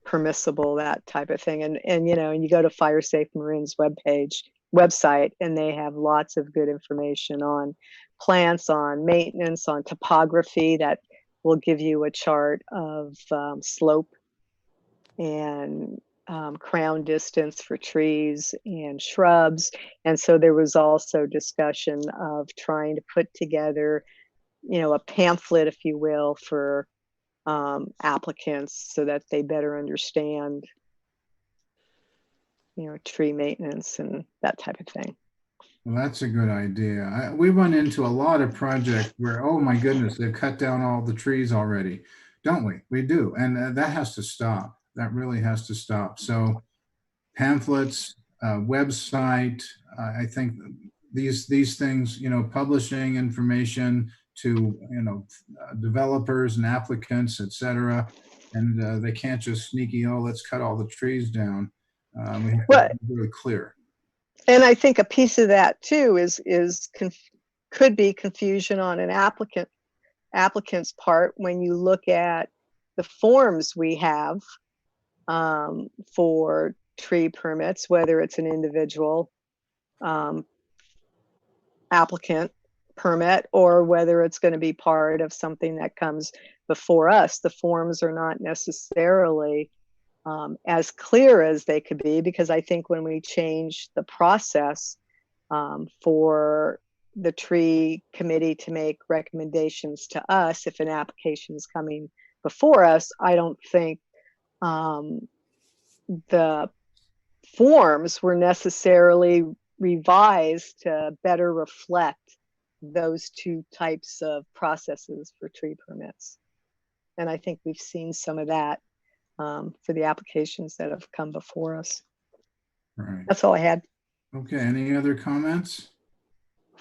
permissible, that type of thing. And you go to Fire Safe Marin's website, and they have lots of good information on plants, on maintenance, on topography that will give you a chart of slope and crown distance for trees and shrubs. And so there was also discussion of trying to put together, a pamphlet, if you will, for applicants so that they better understand, tree maintenance and that type of thing. Well, that's a good idea. We run into a lot of projects where, oh my goodness, they've cut down all the trees already, don't we? We do. And that has to stop. That really has to stop. So pamphlets, website, I think these things, publishing information to, developers and applicants, et cetera. And they can't just sneaky, let's cut all the trees down. We have to be really clear. And I think a piece of that too could be confusion on an applicant's part when you look at the forms we have for tree permits, whether it's an individual applicant permit or whether it's going to be part of something that comes before us. The forms are not necessarily as clear as they could be, because I think when we change the process for the tree committee to make recommendations to us, if an application is coming before us, I don't think the forms were necessarily revised to better reflect those two types of processes for tree permits. And I think we've seen some of that for the applications that have come before us. Right. That's all I had. Okay, any other comments?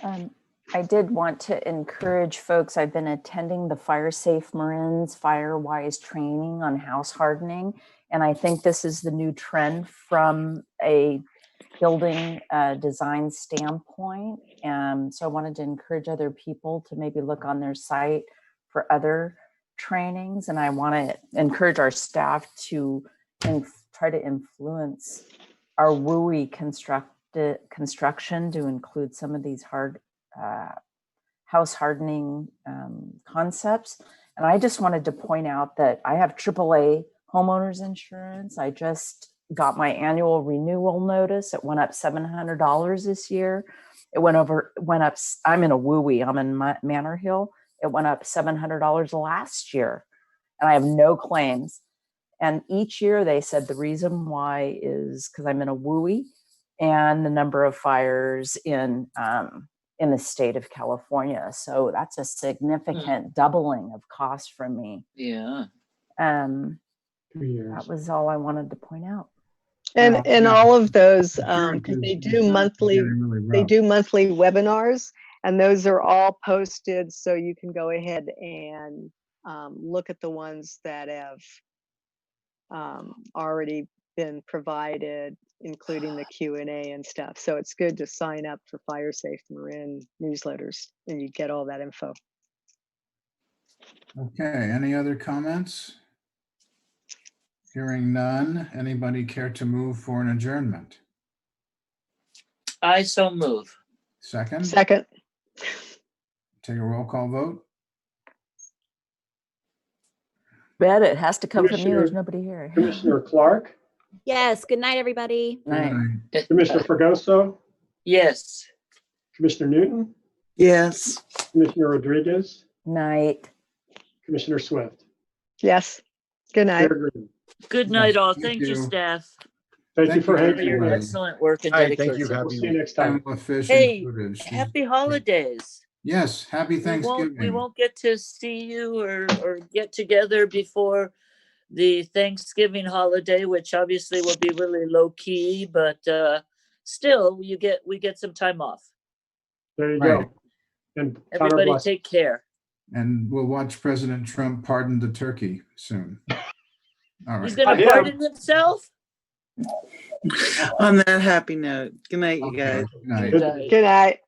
I did want to encourage folks. I've been attending the Fire Safe Marin's FireWise training on house hardening, and I think this is the new trend from a building design standpoint. So I wanted to encourage other people to maybe look on their site for other trainings, and I want to encourage our staff to try to influence our WUI construction to include some of these house hardening concepts. And I just wanted to point out that I have AAA homeowners insurance. I just got my annual renewal notice. It went up $700 this year. It went up. I'm in a WUI. I'm in Manor Hill. It went up $700 last year, and I have no claims. And each year they said the reason why is because I'm in a WUI and the number of fires in the state of California. So that's a significant doubling of cost for me. Yeah. 2 years. That was all I wanted to point out. And all of those, because they do monthly webinars, and those are all posted, so you can go ahead and look at the ones that have already been provided, including the Q&A and stuff. So it's good to sign up for Fire Safe Marin newsletters, and you get all that info. Okay, any other comments? Hearing none, anybody care to move for an adjournment? I so move. Second, Second. take a roll call vote. Bet it has to come from you. There's Commissioner- nobody here. Commissioner Clark, Yes, good night, everybody. Right. Commissioner Fregoso, Yes. Commissioner Newton, Yes. Commissioner Rodriguez, Night. Commissioner Swift. Yes. Good night. Chair Green. Good night, all. Thank Thank you, you. staff, Thank you for for hanging your with us. excellent work and All right, dedication. thank you. We'll Happy see you next time. Pamela Fish Hey, included. She's happy great. holidays. Yes, happy We Thanksgiving. won't get to see you or get together before the Thanksgiving holiday, which obviously will be really low key, but still we get some time off. There you Right. go. And count our Everybody blessings. take care. And we'll watch President Trump pardon the turkey soon. All He's right. gonna pardon himself? On that happy note, good night, you guys. Okay, good night. Good- Good night.